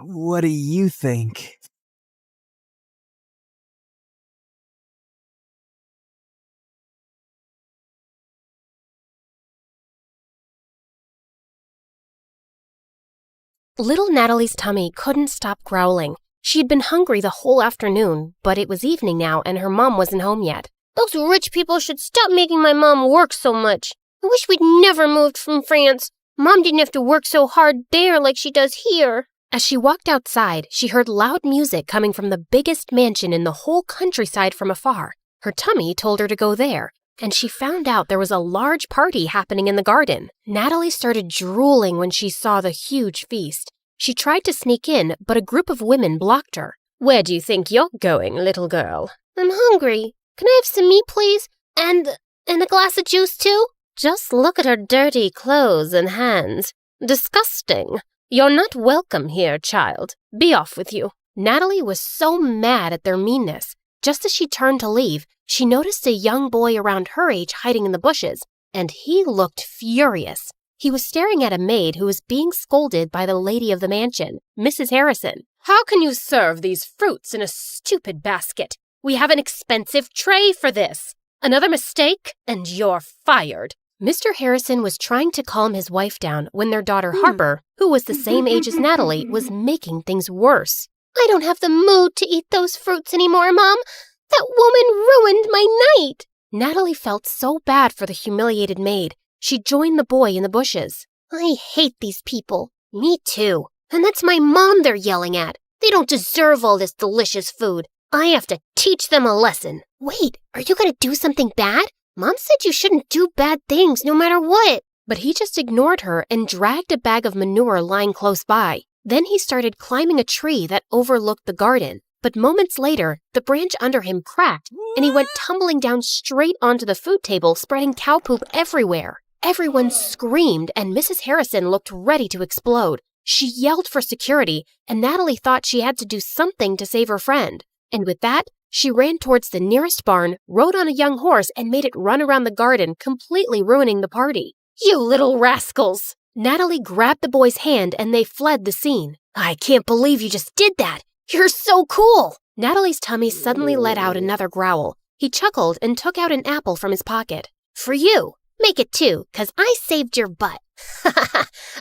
What do you think? Little Natalie's tummy couldn't stop growling. She had been hungry the whole afternoon, but it was evening now and her mom wasn't home yet. Those rich people should stop making my mom work so much. I wish we'd never moved from France. Mom didn't have to work so hard there like she does here. As she walked outside, she heard loud music coming from the biggest mansion in the whole countryside from afar. Her tummy told her to go there, and she found out there was a large party happening in the garden. Natalie started drooling when she saw the huge feast. She tried to sneak in, but a group of women blocked her. Where do you think you're going, little girl? I'm hungry. Can I have some meat, please? And a glass of juice, too? Just look at her dirty clothes and hands. Disgusting. You're not welcome here, child. Be off with you. Natalie was so mad at their meanness. Just as she turned to leave, she noticed a young boy around her age hiding in the bushes, and he looked furious. He was staring at a maid who was being scolded by the lady of the mansion, Mrs. Harrison. How can you serve these fruits in a stupid basket? We have an expensive tray for this. Another mistake, and you're fired. Mr. Harrison was trying to calm his wife down when their daughter Harper, who was the same age as Natalie, was making things worse. I don't have the mood to eat those fruits anymore, Mom. That woman ruined my night. Natalie felt so bad for the humiliated maid. She joined the boy in the bushes. I hate these people. Me too. And that's my mom they're yelling at. They don't deserve all this delicious food. I have to teach them a lesson. Wait, are you going to do something bad? Mom said you shouldn't do bad things no matter what. But he just ignored her and dragged a bag of manure lying close by. Then he started climbing a tree that overlooked the garden. But moments later, the branch under him cracked, and he went tumbling down straight onto the food table, spreading cow poop everywhere. Everyone screamed, and Mrs. Harrison looked ready to explode. She yelled for security, and Natalie thought she had to do something to save her friend. And with that, she ran towards the nearest barn, rode on a young horse, and made it run around the garden, completely ruining the party. You little rascals! Natalie grabbed the boy's hand, and they fled the scene. I can't believe you just did that! You're so cool! Natalie's tummy suddenly let out another growl. He chuckled and took out an apple from his pocket. For you! Make it 2, 'cause I saved your butt.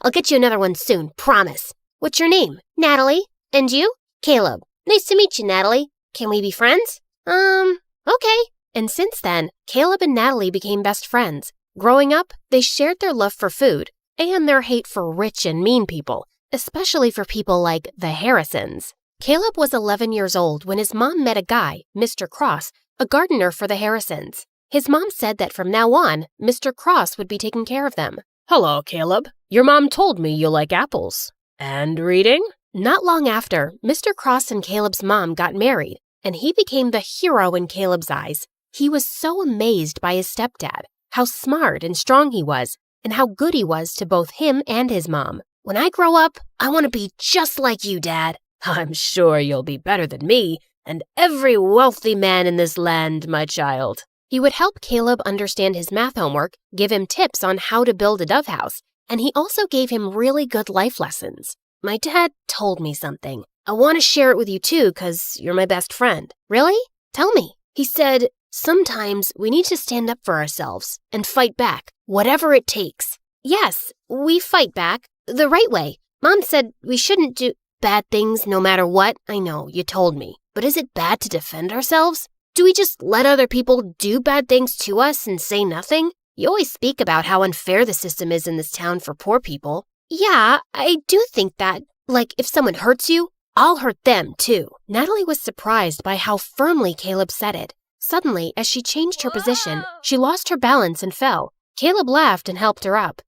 I'll get you another one soon, promise. What's your name? Natalie. And you? Caleb. Nice to meet you, Natalie. Can we be friends? Okay. And since then, Caleb and Natalie became best friends. Growing up, they shared their love for food and their hate for rich and mean people, especially for people like the Harrisons. Caleb was 11 years old when his mom met a guy, Mr. Cross, a gardener for the Harrisons. His mom said that from now on, Mr. Cross would be taking care of them. Hello, Caleb. Your mom told me you like apples. And reading? Not long after, Mr. Cross and Caleb's mom got married, and he became the hero in Caleb's eyes. He was so amazed by his stepdad, how smart and strong he was, and how good he was to both him and his mom. When I grow up, I want to be just like you, Dad. I'm sure you'll be better than me and every wealthy man in this land, my child. He would help Caleb understand his math homework, give him tips on how to build a dove house, and he also gave him really good life lessons. My dad told me something. I want to share it with you too, 'cause you're my best friend. Really? Tell me. He said, sometimes we need to stand up for ourselves and fight back, whatever it takes. Yes, we fight back the right way. Mom said we shouldn't do bad things no matter what. I know, you told me. But is it bad to defend ourselves? Do we just let other people do bad things to us and say nothing? You always speak about how unfair the system is in this town for poor people. Yeah, I do think that. Like, if someone hurts you, I'll hurt them too. Natalie was surprised by how firmly Caleb said it. Suddenly, as she changed her position, she lost her balance and fell. Caleb laughed and helped her up.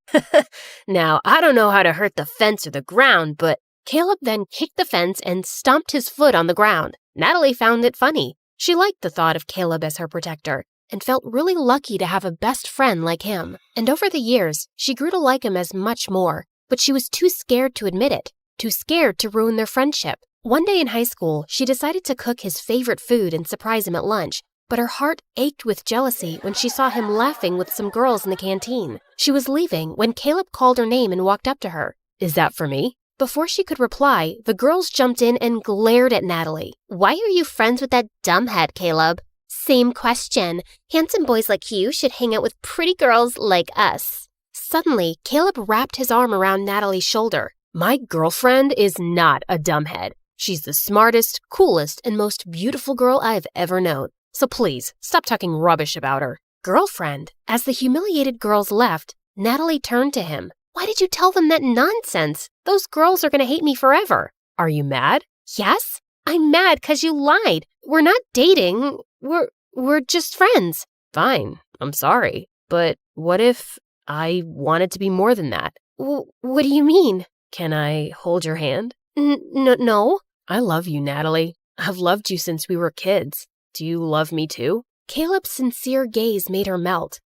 Now, I don't know how to hurt the fence or the ground, but... Caleb then kicked the fence and stomped his foot on the ground. Natalie found it funny. She liked the thought of Caleb as her protector and felt really lucky to have a best friend like him. And over the years, she grew to like him as much more, but she was too scared to admit it, too scared to ruin their friendship. One day in high school, she decided to cook his favorite food and surprise him at lunch, but her heart ached with jealousy when she saw him laughing with some girls in the canteen. She was leaving when Caleb called her name and walked up to her. Is that for me? Before she could reply, the girls jumped in and glared at Natalie. Why are you friends with that dumbhead, Caleb? Same question. Handsome boys like you should hang out with pretty girls like us. Suddenly, Caleb wrapped his arm around Natalie's shoulder. My girlfriend is not a dumbhead. She's the smartest, coolest, and most beautiful girl I've ever known. So please, stop talking rubbish about her. Girlfriend? As the humiliated girls left, Natalie turned to him. Why did you tell them that nonsense? Those girls are going to hate me forever. Are you mad? Yes, I'm mad because you lied. We're not dating. We're just friends. Fine, I'm sorry. But what if I wanted to be more than that? What do you mean? Can I hold your hand? No. I love you, Natalie. I've loved you since we were kids. Do you love me too? Caleb's sincere gaze made her melt.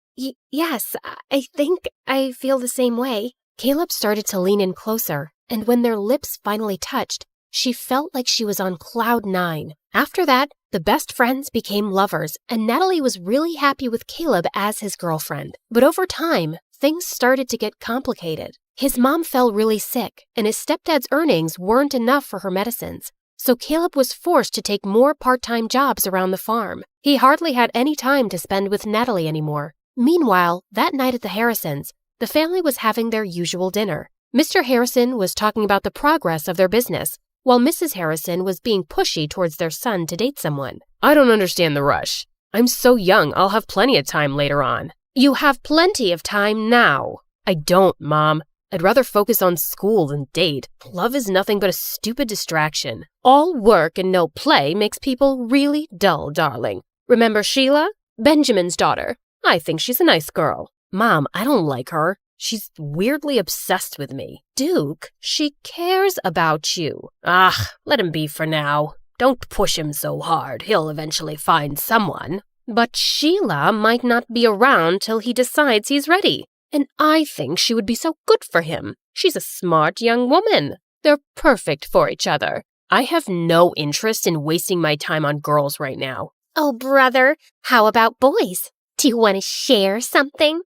Yes, I think I feel the same way. Caleb started to lean in closer, and when their lips finally touched, she felt like she was on cloud 9. After that, the best friends became lovers, and Natalie was really happy with Caleb as his girlfriend. But over time, things started to get complicated. His mom fell really sick, and his stepdad's earnings weren't enough for her medicines. So Caleb was forced to take more part-time jobs around the farm. He hardly had any time to spend with Natalie anymore. Meanwhile, that night at the Harrisons, the family was having their usual dinner. Mr. Harrison was talking about the progress of their business, while Mrs. Harrison was being pushy towards their son to date someone. I don't understand the rush. I'm so young, I'll have plenty of time later on. You have plenty of time now. I don't, Mom. I'd rather focus on school than date. Love is nothing but a stupid distraction. All work and no play makes people really dull, darling. Remember Sheila? Benjamin's daughter. I think she's a nice girl. Mom, I don't like her. She's weirdly obsessed with me. Duke, she cares about you. Ah, let him be for now. Don't push him so hard. He'll eventually find someone. But Sheila might not be around till he decides he's ready. And I think she would be so good for him. She's a smart young woman. They're perfect for each other. I have no interest in wasting my time on girls right now. Oh, brother, how about boys? Do you want to share something?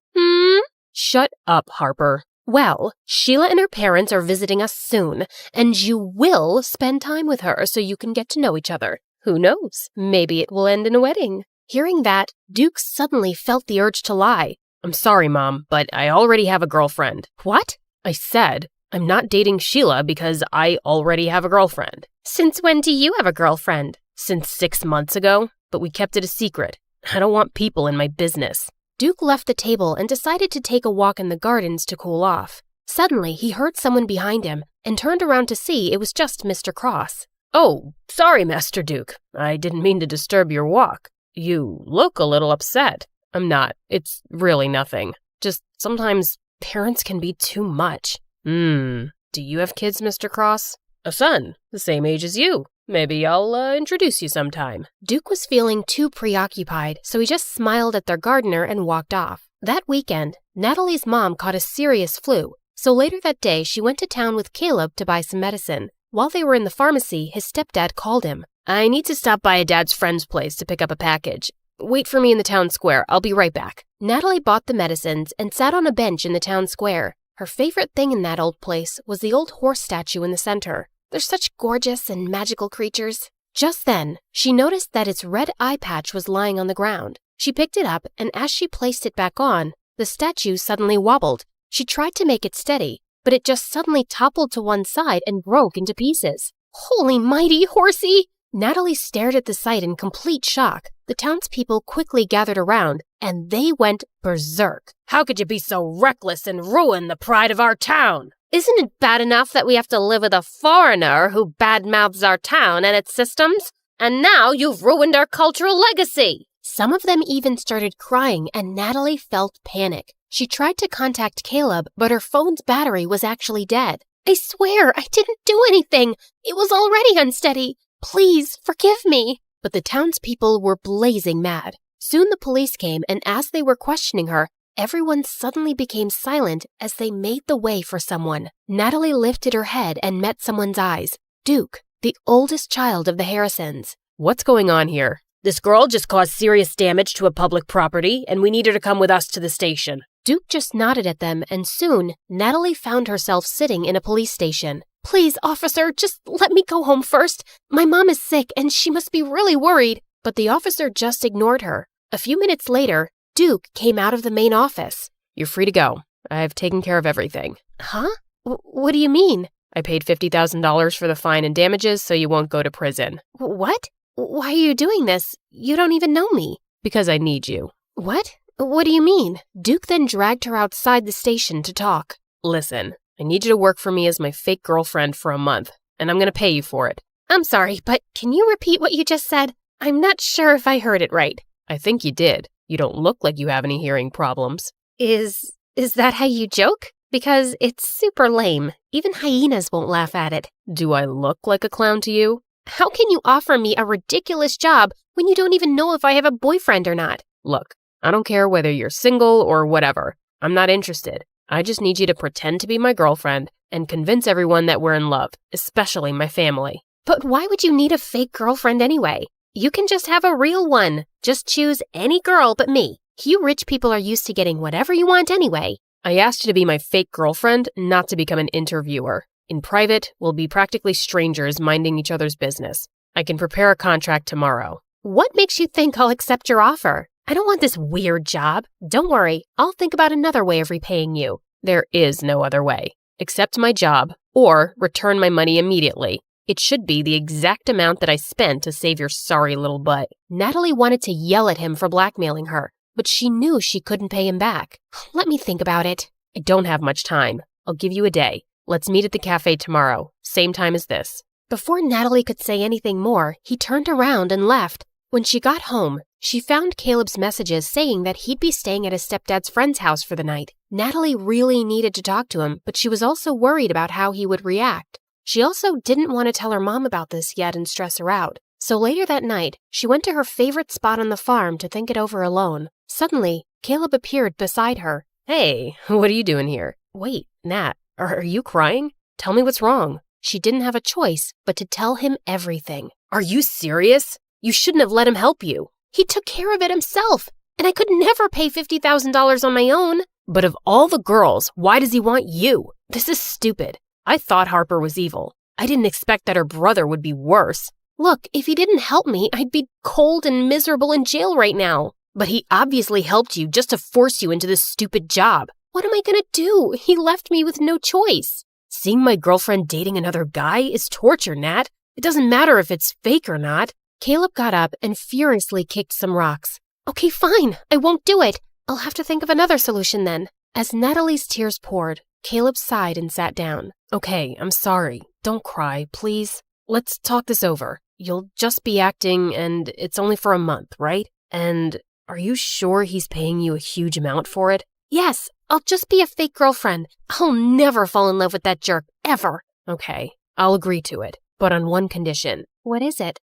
Shut up, Harper. Well, Sheila and her parents are visiting us soon, and you will spend time with her so you can get to know each other. Who knows? Maybe it will end in a wedding. Hearing that, Duke suddenly felt the urge to lie. I'm sorry, Mom, but I already have a girlfriend. What? I said, I'm not dating Sheila because I already have a girlfriend. Since when do you have a girlfriend? Since 6 months ago, but we kept it a secret. I don't want people in my business. Duke left the table and decided to take a walk in the gardens to cool off. Suddenly, he heard someone behind him and turned around to see it was just Mr. Cross. Oh, sorry, Master Duke. I didn't mean to disturb your walk. You look a little upset. I'm not. It's really nothing. Just sometimes parents can be too much. Do you have kids, Mr. Cross? A son, the same age as you. Maybe I'll introduce you sometime. Duke was feeling too preoccupied, so he just smiled at their gardener and walked off. That weekend, Natalie's mom caught a serious flu, so later that day she went to town with Caleb to buy some medicine. While they were in the pharmacy, his stepdad called him. I need to stop by a dad's friend's place to pick up a package. Wait for me in the town square. I'll be right back. Natalie bought the medicines and sat on a bench in the town square. Her favorite thing in that old place was the old horse statue in the center. They're such gorgeous and magical creatures. Just then, she noticed that its red eye patch was lying on the ground. She picked it up, and as she placed it back on, the statue suddenly wobbled. She tried to make it steady, but it just suddenly toppled to one side and broke into pieces. Holy mighty horsey! Natalie stared at the sight in complete shock. The townspeople quickly gathered around, and they went berserk. How could you be so reckless and ruin the pride of our town? Isn't it bad enough that we have to live with a foreigner who badmouths our town and its systems? And now you've ruined our cultural legacy! Some of them even started crying, and Natalie felt panic. She tried to contact Caleb, but her phone's battery was actually dead. I swear, I didn't do anything. It was already unsteady. Please, forgive me. But the townspeople were blazing mad. Soon the police came, and as they were questioning her, everyone suddenly became silent as they made the way for someone. Natalie lifted her head and met someone's eyes. Duke, the oldest child of the Harrisons. What's going on here? This girl just caused serious damage to a public property, and we need her to come with us to the station. Duke just nodded at them, and soon, Natalie found herself sitting in a police station. Please, officer, just let me go home first. My mom is sick, and she must be really worried. But the officer just ignored her. A few minutes later, Duke came out of the main office. You're free to go. I've taken care of everything. Huh? What do you mean? I paid $50,000 for the fine and damages, so you won't go to prison. What? Why are you doing this? You don't even know me. Because I need you. What? What do you mean? Duke then dragged her outside the station to talk. Listen, I need you to work for me as my fake girlfriend for a month, and I'm going to pay you for it. I'm sorry, but can you repeat what you just said? I'm not sure if I heard it right. I think you did. You don't look like you have any hearing problems. Is that how you joke? Because it's super lame. Even hyenas won't laugh at it. Do I look like a clown to you? How can you offer me a ridiculous job when you don't even know if I have a boyfriend or not? Look, I don't care whether you're single or whatever. I'm not interested. I just need you to pretend to be my girlfriend and convince everyone that we're in love, especially my family. But why would you need a fake girlfriend anyway? You can just have a real one. Just choose any girl but me. You rich people are used to getting whatever you want anyway. I asked you to be my fake girlfriend, not to become an interviewer. In private, we'll be practically strangers minding each other's business. I can prepare a contract tomorrow. What makes you think I'll accept your offer? I don't want this weird job. Don't worry, I'll think about another way of repaying you. There is no other way. Accept my job, or return my money immediately. It should be the exact amount that I spent to save your sorry little butt. Natalie wanted to yell at him for blackmailing her, but she knew she couldn't pay him back. Let me think about it. I don't have much time. I'll give you a day. Let's meet at the cafe tomorrow, same time as this. Before Natalie could say anything more, he turned around and left. When she got home, she found Caleb's messages saying that he'd be staying at his stepdad's friend's house for the night. Natalie really needed to talk to him, but she was also worried about how he would react. She also didn't want to tell her mom about this yet and stress her out. So later that night, she went to her favorite spot on the farm to think it over alone. Suddenly, Caleb appeared beside her. Hey, what are you doing here? Wait, Nat, are you crying? Tell me what's wrong. She didn't have a choice but to tell him everything. Are you serious? You shouldn't have let him help you. He took care of it himself, and I could never pay $50,000 on my own. But of all the girls, why does he want you? This is stupid. I thought Harper was evil. I didn't expect that her brother would be worse. Look, if he didn't help me, I'd be cold and miserable in jail right now. But he obviously helped you just to force you into this stupid job. What am I gonna do? He left me with no choice. Seeing my girlfriend dating another guy is torture, Nat. It doesn't matter if it's fake or not. Caleb got up and furiously kicked some rocks. Okay, fine. I won't do it. I'll have to think of another solution then. As Natalie's tears poured, Caleb sighed and sat down. Okay, I'm sorry. Don't cry, please. Let's talk this over. You'll just be acting, and it's only for a month, right? And are you sure he's paying you a huge amount for it? Yes, I'll just be a fake girlfriend. I'll never fall in love with that jerk, ever. Okay, I'll agree to it, but on one condition. What is it?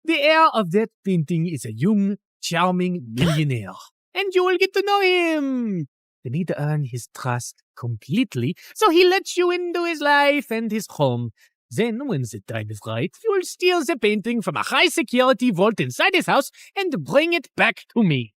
The heir of that painting is a young, charming millionaire, and you will get to know him. You need to earn his trust completely, so he lets you into his life and his home. Then, when the time is right, you will steal the painting from a high-security vault inside his house and bring it back to me.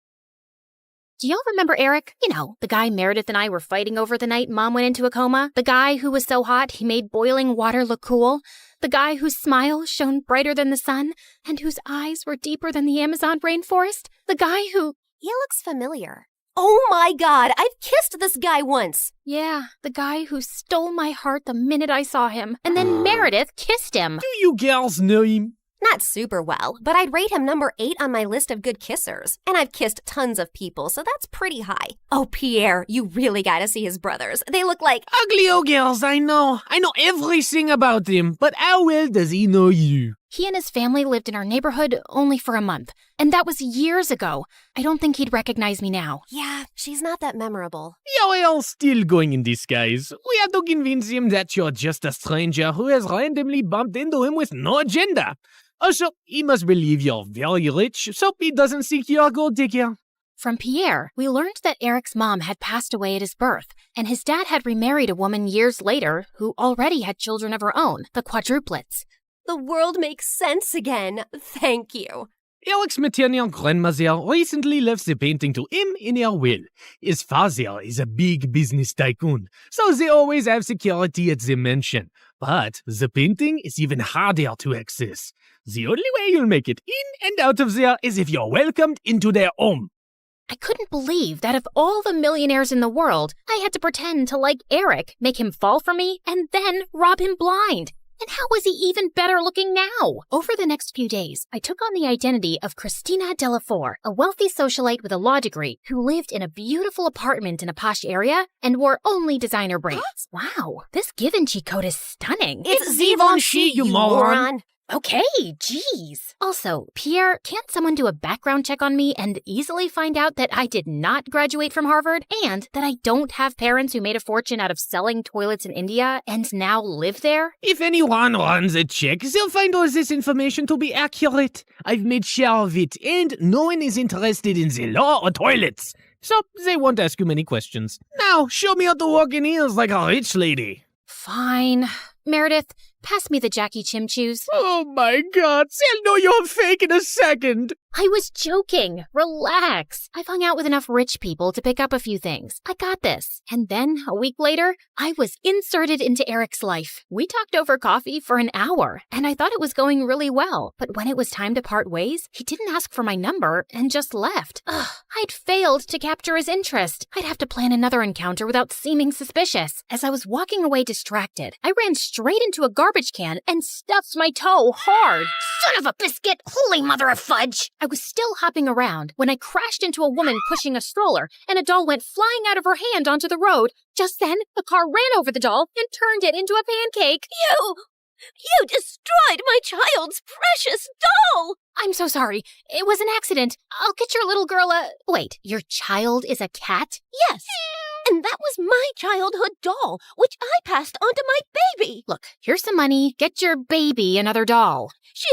Do y'all remember Eric? You know, the guy Meredith and I were fighting over the night Mom went into a coma? The guy who was so hot he made boiling water look cool? The guy whose smile shone brighter than the sun and whose eyes were deeper than the Amazon rainforest? The guy who... He looks familiar. Oh my God, I've kissed this guy once. Yeah, the guy who stole my heart the minute I saw him. And then Meredith kissed him. Do you girls know him? Not super well, but I'd rate him number 8 on my list of good kissers. And I've kissed tons of people, so that's pretty high. Oh, Pierre, you really gotta see his brothers. They look like... Ugly old girls, I know. I know everything about him, but how well does he know you? He and his family lived in our neighborhood only for a month, and that was years ago. I don't think he'd recognize me now. Yeah, she's not that memorable. You're all still going in disguise. We have to convince him that you're just a stranger who has randomly bumped into him with no agenda. Also, he must believe you're very rich, so he doesn't think you're a gold digger. From Pierre, we learned that Eric's mom had passed away at his birth, and his dad had remarried a woman years later who already had children of her own, the quadruplets. The world makes sense again. Thank you. Eric's maternal grandmother recently left the painting to him in her will. His father is a big business tycoon, so they always have security at the mansion. But the painting is even harder to access. The only way you'll make it in and out of there is if you're welcomed into their home. I couldn't believe that of all the millionaires in the world, I had to pretend to like Eric, make him fall for me, and then rob him blind. And how was he even better looking now? Over the next few days, I took on the identity of Christina Delafour, a wealthy socialite with a law degree who lived in a beautiful apartment in a posh area and wore only designer braids. Wow, this Givenchy coat is stunning. It's Givenchy, you moron. Okay, geez. Also, Pierre, can't someone do a background check on me and easily find out that I did not graduate from Harvard and that I don't have parents who made a fortune out of selling toilets in India and now live there? If anyone runs a check, they'll find all this information to be accurate. I've made sure of it, and no one is interested in the law or toilets. So they won't ask you many questions. Now, show me how to walk in heels like a rich lady. Fine. Meredith, Pass me the Jackie Chim Chews. Oh my god, they'll know you're fake in a second. I was joking. Relax. I've hung out with enough rich people to pick up a few things. I got this. And then, a week later, I was inserted into Eric's life. We talked over coffee for an hour, and I thought it was going really well. But when it was time to part ways, he didn't ask for my number and just left. Ugh, I'd failed to capture his interest. I'd have to plan another encounter without seeming suspicious. As I was walking away distracted, I ran straight into a garbage can and stuffed my toe hard. Son of a biscuit! Holy mother of fudge! I was still hopping around when I crashed into a woman pushing a stroller, and a doll went flying out of her hand onto the road. Just then, a car ran over the doll and turned it into a pancake. You destroyed my child's precious doll! I'm so sorry. It was an accident. I'll get your little girl a... Wait, your child is a cat? Yes. And that was my childhood doll, which I passed on to my baby. Look, here's some money. Get your baby another doll. She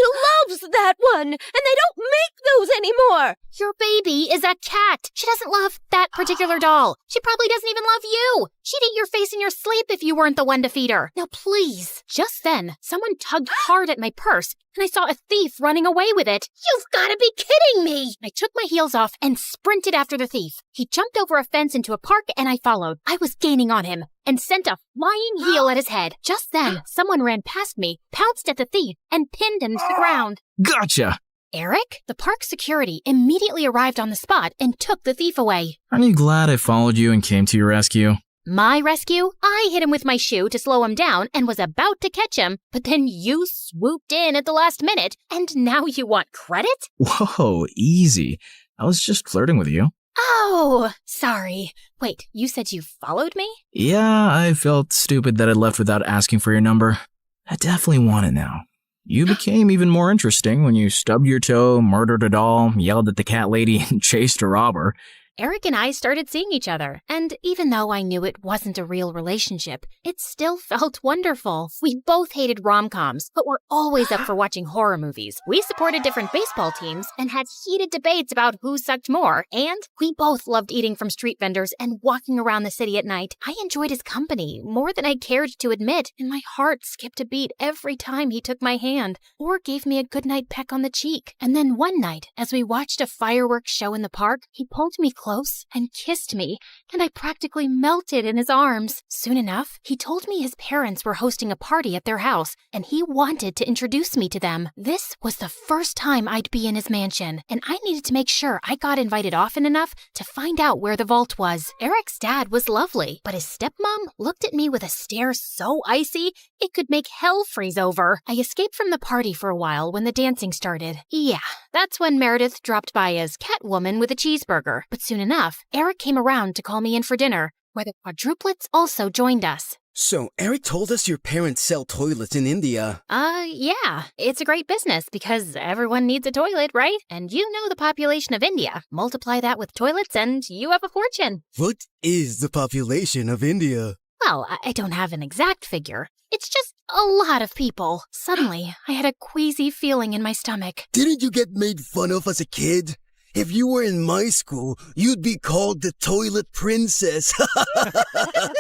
loves that one, and they don't make those anymore. Your baby is a cat. She doesn't love that particular doll. She probably doesn't even love you. She'd eat your face in your sleep if you weren't the one to feed her. Now, please. Just then, someone tugged hard at my purse, and I saw a thief running away with it. You've got to be kidding me. I took my heels off and sprinted after the thief. He jumped over a fence into a park, and I followed. I was gaining on him and sent a flying heel at his head. Just then, someone ran past me, pounced at the thief, and pinned him to the ground. Gotcha! Eric, the park security, immediately arrived on the spot and took the thief away. Aren't you glad I followed you and came to your rescue? My rescue? I hit him with my shoe to slow him down and was about to catch him, but then you swooped in at the last minute, and now you want credit? Whoa, easy. I was just flirting with you. Oh, sorry. Wait, you said you followed me? Yeah, I felt stupid that I left without asking for your number. I definitely want it now. You became even more interesting when you stubbed your toe, murdered a doll, yelled at the cat lady, and chased a robber. Eric and I started seeing each other, and even though I knew it wasn't a real relationship, it still felt wonderful. We both hated rom-coms, but were always up for watching horror movies. We supported different baseball teams and had heated debates about who sucked more, and we both loved eating from street vendors and walking around the city at night. I enjoyed his company more than I cared to admit, and my heart skipped a beat every time he took my hand or gave me a goodnight peck on the cheek. And then one night, as we watched a fireworks show in the park, he pulled me close and kissed me, and I practically melted in his arms. Soon enough, he told me his parents were hosting a party at their house, and he wanted to introduce me to them. This was the first time I'd be in his mansion, and I needed to make sure I got invited often enough to find out where the vault was. Eric's dad was lovely, but his stepmom looked at me with a stare so icy it could make hell freeze over. I escaped from the party for a while when the dancing started. Yeah, that's when Meredith dropped by as Catwoman with a cheeseburger, but soon enough, Eric came around to call me in for dinner, where the quadruplets also joined us. So, Eric told us your parents sell toilets in India. Yeah. It's a great business because everyone needs a toilet, right? And you know the population of India. Multiply that with toilets and you have a fortune. What is the population of India? Well, I don't have an exact figure. It's just a lot of people. Suddenly, I had a queasy feeling in my stomach. Didn't you get made fun of as a kid? If you were in my school, you'd be called the Toilet Princess.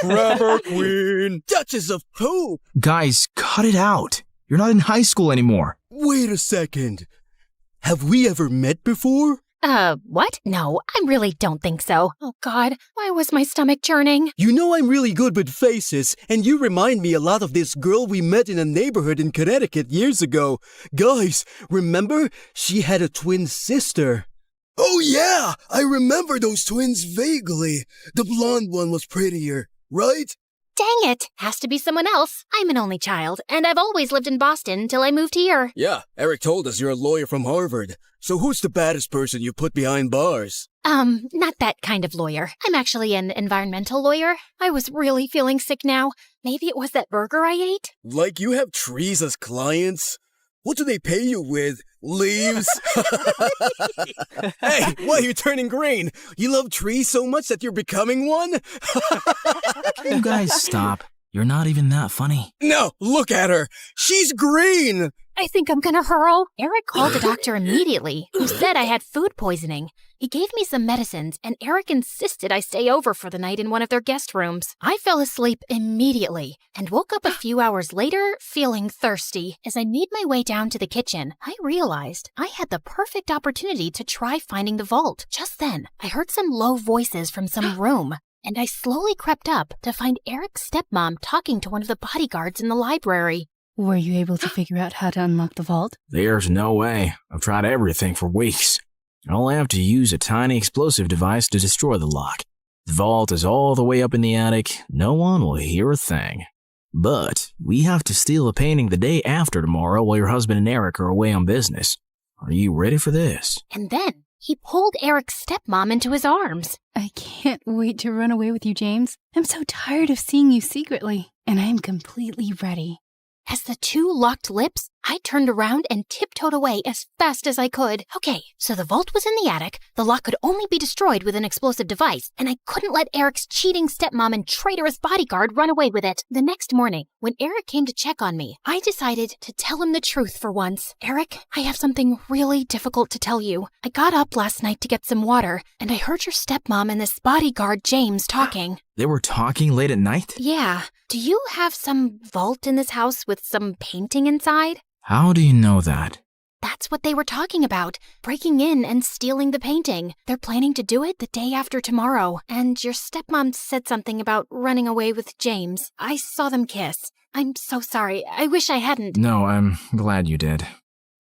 Rubber Queen. Duchess of Poop. Guys, cut it out. You're not in high school anymore. Wait a second. Have we ever met before? What? No, I really don't think so. Oh God, why was my stomach churning? You know I'm really good with faces, and you remind me a lot of this girl we met in a neighborhood in Connecticut years ago. Guys, remember? She had a twin sister. Oh yeah, I remember those twins vaguely. The blonde one was prettier, right? Dang it! Has to be someone else. I'm an only child, and I've always lived in Boston till I moved here. Yeah, Eric told us you're a lawyer from Harvard. So who's the baddest person you put behind bars? Not that kind of lawyer. I'm actually an environmental lawyer. I was really feeling sick now. Maybe it was that burger I ate? Like you have trees as clients? What do they pay you with? Leaves? Hey, why are you turning green? You love trees so much that you're becoming one? You guys stop. You're not even that funny. No, look at her. She's green. I think I'm gonna hurl. Eric called a doctor immediately, who said I had food poisoning. He gave me some medicines, and Eric insisted I stay over for the night in one of their guest rooms. I fell asleep immediately and woke up a few hours later feeling thirsty. As I made my way down to the kitchen, I realized I had the perfect opportunity to try finding the vault. Just then, I heard some low voices from some room, and I slowly crept up to find Eric's stepmom talking to one of the bodyguards in the library. Were you able to figure out how to unlock the vault? There's no way. I've tried everything for weeks. I'll have to use a tiny explosive device to destroy the lock. The vault is all the way up in the attic. No one will hear a thing. But we have to steal a painting the day after tomorrow while your husband and Eric are away on business. Are you ready for this? And then he pulled Eric's stepmom into his arms. I can't wait to run away with you, James. I'm so tired of seeing you secretly, and I am completely ready. As the two locked lips, I turned around and tiptoed away as fast as I could. Okay, so the vault was in the attic, the lock could only be destroyed with an explosive device, and I couldn't let Eric's cheating stepmom and traitorous bodyguard run away with it. The next morning, when Eric came to check on me, I decided to tell him the truth for once. Eric, I have something really difficult to tell you. I got up last night to get some water, and I heard your stepmom and this bodyguard James talking. They were talking late at night? Yeah. Do you have some vault in this house with some painting inside? How do you know that? That's what they were talking about, breaking in and stealing the painting. They're planning to do it the day after tomorrow, and your stepmom said something about running away with James. I saw them kiss. I'm so sorry. I wish I hadn't. No, I'm glad you did.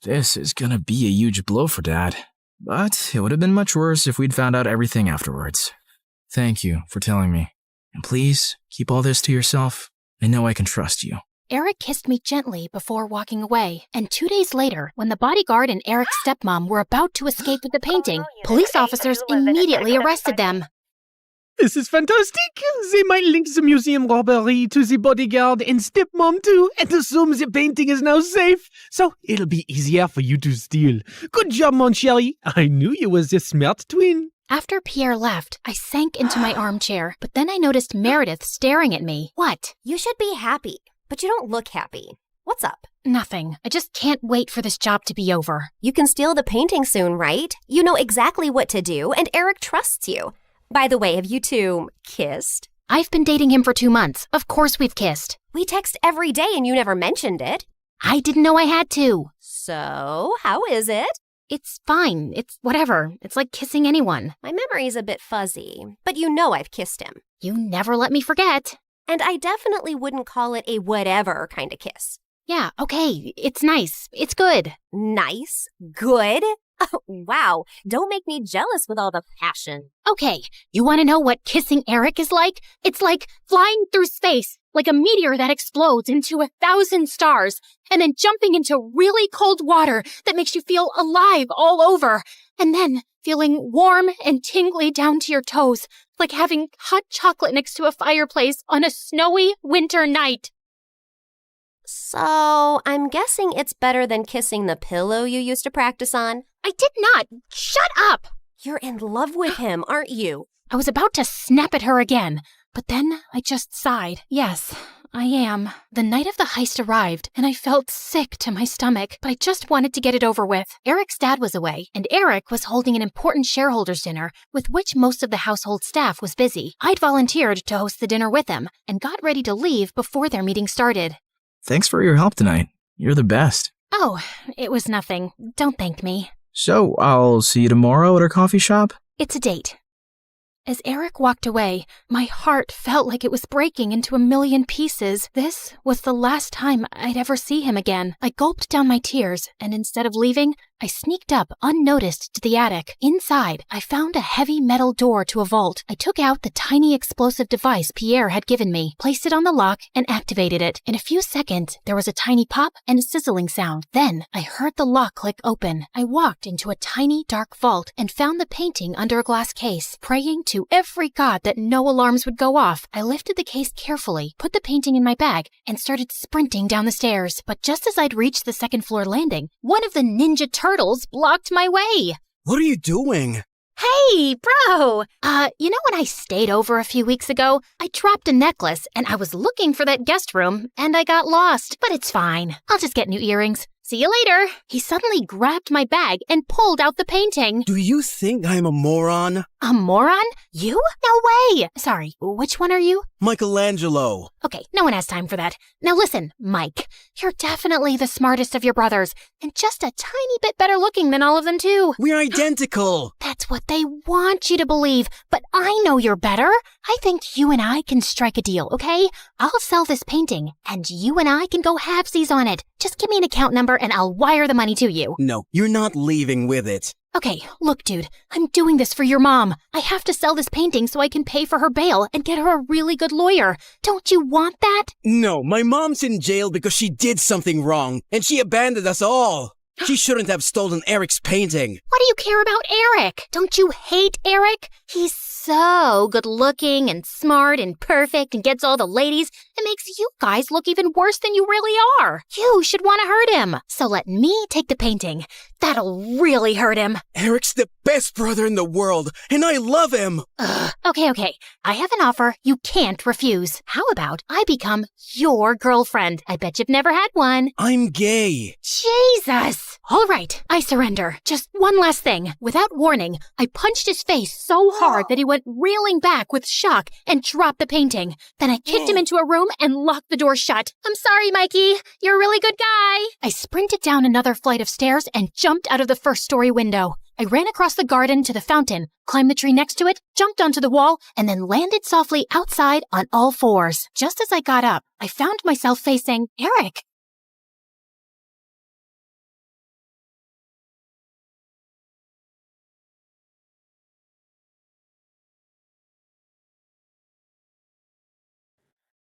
This is gonna be a huge blow for Dad. But it would have been much worse if we'd found out everything afterwards. Thank you for telling me. And please, keep all this to yourself. I know I can trust you. Eric kissed me gently before walking away, and 2 days later, when the bodyguard and Eric's stepmom were about to escape with the painting, police officers immediately arrested them. This is fantastic. They might link the museum robbery to the bodyguard and stepmom too, and assume the painting is now safe. So it'll be easier for you to steal. Good job, mon chéri. I knew you was a smart twin. After Pierre left, I sank into my armchair, but then I noticed Meredith staring at me. What? You should be happy, but you don't look happy. What's up? Nothing. I just can't wait for this job to be over. You can steal the painting soon, right? You know exactly what to do, and Eric trusts you. By the way, have you two kissed? I've been dating him for 2 months. Of course we've kissed. We text every day and you never mentioned it. I didn't know I had to. So, how is it? It's fine. It's whatever. It's like kissing anyone. My memory's a bit fuzzy, but you know I've kissed him. You never let me forget. And I definitely wouldn't call it a whatever kind of kiss. Yeah, okay. It's nice. It's good. Nice? Good? Oh, wow. Don't make me jealous with all the passion. Okay, you want to know what kissing Eric is like? It's like flying through space, like a meteor that explodes into 1,000 stars, and then jumping into really cold water that makes you feel alive all over, and then feeling warm and tingly down to your toes, like having hot chocolate next to a fireplace on a snowy winter night. So, I'm guessing it's better than kissing the pillow you used to practice on? I did not! Shut up! You're in love with him, aren't you? I was about to snap at her again, but then I just sighed. Yes, I am. The night of the heist arrived, and I felt sick to my stomach, but I just wanted to get it over with. Eric's dad was away, and Eric was holding an important shareholders' dinner, with which most of the household staff was busy. I'd volunteered to host the dinner with them, and got ready to leave before their meeting started. Thanks for your help tonight. You're the best. Oh, it was nothing. Don't thank me. So, I'll see you tomorrow at our coffee shop? It's a date. As Eric walked away, my heart felt like it was breaking into a million pieces. This was the last time I'd ever see him again. I gulped down my tears, and instead of leaving, I sneaked up unnoticed to the attic. Inside, I found a heavy metal door to a vault. I took out the tiny explosive device Pierre had given me, placed it on the lock, and activated it. In a few seconds, there was a tiny pop and a sizzling sound. Then, I heard the lock click open. I walked into a tiny, dark vault and found the painting under a glass case. Praying to every god that no alarms would go off, I lifted the case carefully, put the painting in my bag, and started sprinting down the stairs. But just as I'd reached the second-floor landing, one of the Ninja Turtles blocked my way. What are you doing? Hey, bro! You know when I stayed over a few weeks ago? I dropped a necklace, and I was looking for that guest room, and I got lost. But it's fine. I'll just get new earrings. See you later. He suddenly grabbed my bag and pulled out the painting. Do you think I'm a moron? A moron? You? No way. Sorry, which one are you? Michelangelo. Okay, no one has time for that. Now listen, Mike. You're definitely the smartest of your brothers, and just a tiny bit better looking than all of them too. We're identical. That's what they want you to believe, but I know you're better. I think you and I can strike a deal, okay? I'll sell this painting, and you and I can go halvesies on it. Just give me an account number and I'll wire the money to you. No, you're not leaving with it. Okay, look, dude, I'm doing this for your mom. I have to sell this painting so I can pay for her bail and get her a really good lawyer. Don't you want that? No, my mom's in jail because she did something wrong, and she abandoned us all. She shouldn't have stolen Eric's painting. Why do you care about Eric? Don't you hate Eric? He's so good looking and smart and perfect and gets all the ladies. It makes you guys look even worse than you really are. You should want to hurt him. So let me take the painting. That'll really hurt him. Eric's the best brother in the world, and I love him. Okay. I have an offer you can't refuse. How about I become your girlfriend? I bet you've never had one. I'm gay. Jesus! All right, I surrender. Just one last thing. Without warning, I punched his face so hard that he went reeling back with shock and dropped the painting. Then I kicked him into a room and locked the door shut. I'm sorry, Mikey. You're a really good guy. I sprinted down another flight of stairs and jumped out of the first-story window. I ran across the garden to the fountain, climbed the tree next to it, jumped onto the wall, and then landed softly outside on all fours. Just as I got up, I found myself facing Eric.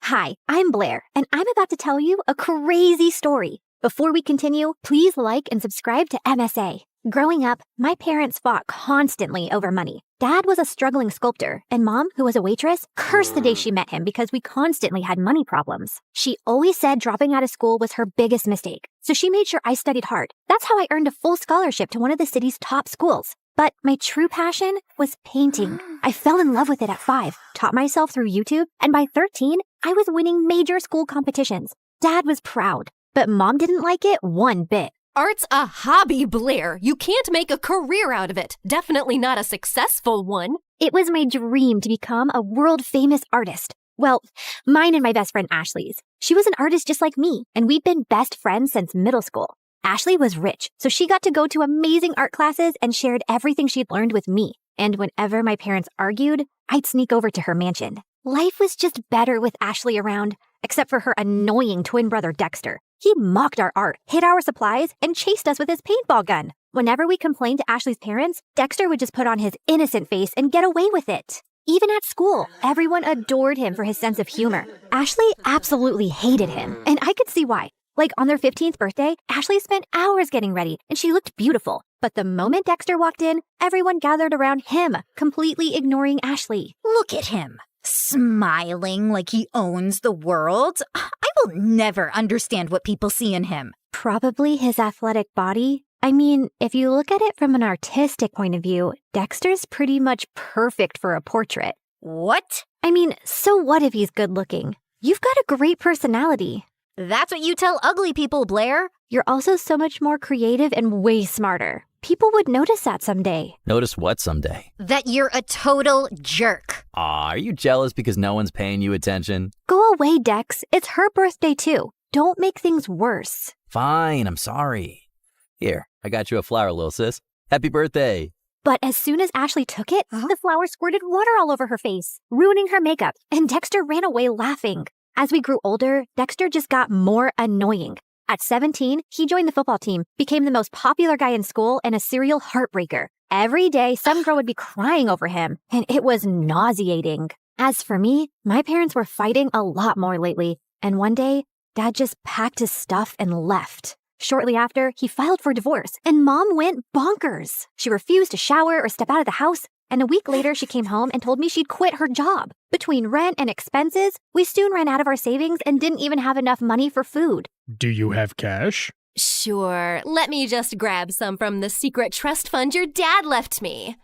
Hi, I'm Blair, and I'm about to tell you a crazy story. Before we continue, please like and subscribe to MSA. Growing up, my parents fought constantly over money. Dad was a struggling sculptor, and Mom, who was a waitress, cursed the day she met him because we constantly had money problems. She always said dropping out of school was her biggest mistake, so she made sure I studied hard. That's how I earned a full scholarship to one of the city's top schools. But my true passion was painting. I fell in love with it at 5, taught myself through YouTube, and by 13, I was winning major school competitions. Dad was proud, but Mom didn't like it one bit. Art's a hobby, Blair. You can't make a career out of it. Definitely not a successful one. It was my dream to become a world-famous artist. Well, mine and my best friend Ashley's. She was an artist just like me, and we'd been best friends since middle school. Ashley was rich, so she got to go to amazing art classes and shared everything she'd learned with me. And whenever my parents argued, I'd sneak over to her mansion. Life was just better with Ashley around, except for her annoying twin brother Dexter. He mocked our art, hid our supplies, and chased us with his paintball gun. Whenever we complained to Ashley's parents, Dexter would just put on his innocent face and get away with it. Even at school, everyone adored him for his sense of humor. Ashley absolutely hated him, and I could see why. Like on their 15th birthday, Ashley spent hours getting ready, and she looked beautiful. But the moment Dexter walked in, everyone gathered around him, completely ignoring Ashley. Look at him, smiling like he owns the world. I will never understand what people see in him. Probably his athletic body. I mean, if you look at it from an artistic point of view, Dexter's pretty much perfect for a portrait. What? I mean, so what if he's good looking? You've got a great personality. That's what you tell ugly people, Blair. You're also so much more creative and way smarter. People would notice that someday. Notice what someday? That you're a total jerk. Aw, are you jealous because no one's paying you attention? Go away, Dex. It's her birthday too. Don't make things worse. Fine, I'm sorry. Here, I got you a flower, little sis. Happy birthday. But as soon as Ashley took it, the flower squirted water all over her face, ruining her makeup, and Dexter ran away laughing. As we grew older, Dexter just got more annoying. At 17, he joined the football team, became the most popular guy in school, and a serial heartbreaker. Every day, some girl would be crying over him, and it was nauseating. As for me, my parents were fighting a lot more lately, and one day, Dad just packed his stuff and left. Shortly after, he filed for divorce, and Mom went bonkers. She refused to shower or step out of the house, and a week later, she came home and told me she'd quit her job. Between rent and expenses, we soon ran out of our savings and didn't even have enough money for food. Do you have cash? Sure. Let me just grab some from the secret trust fund your dad left me.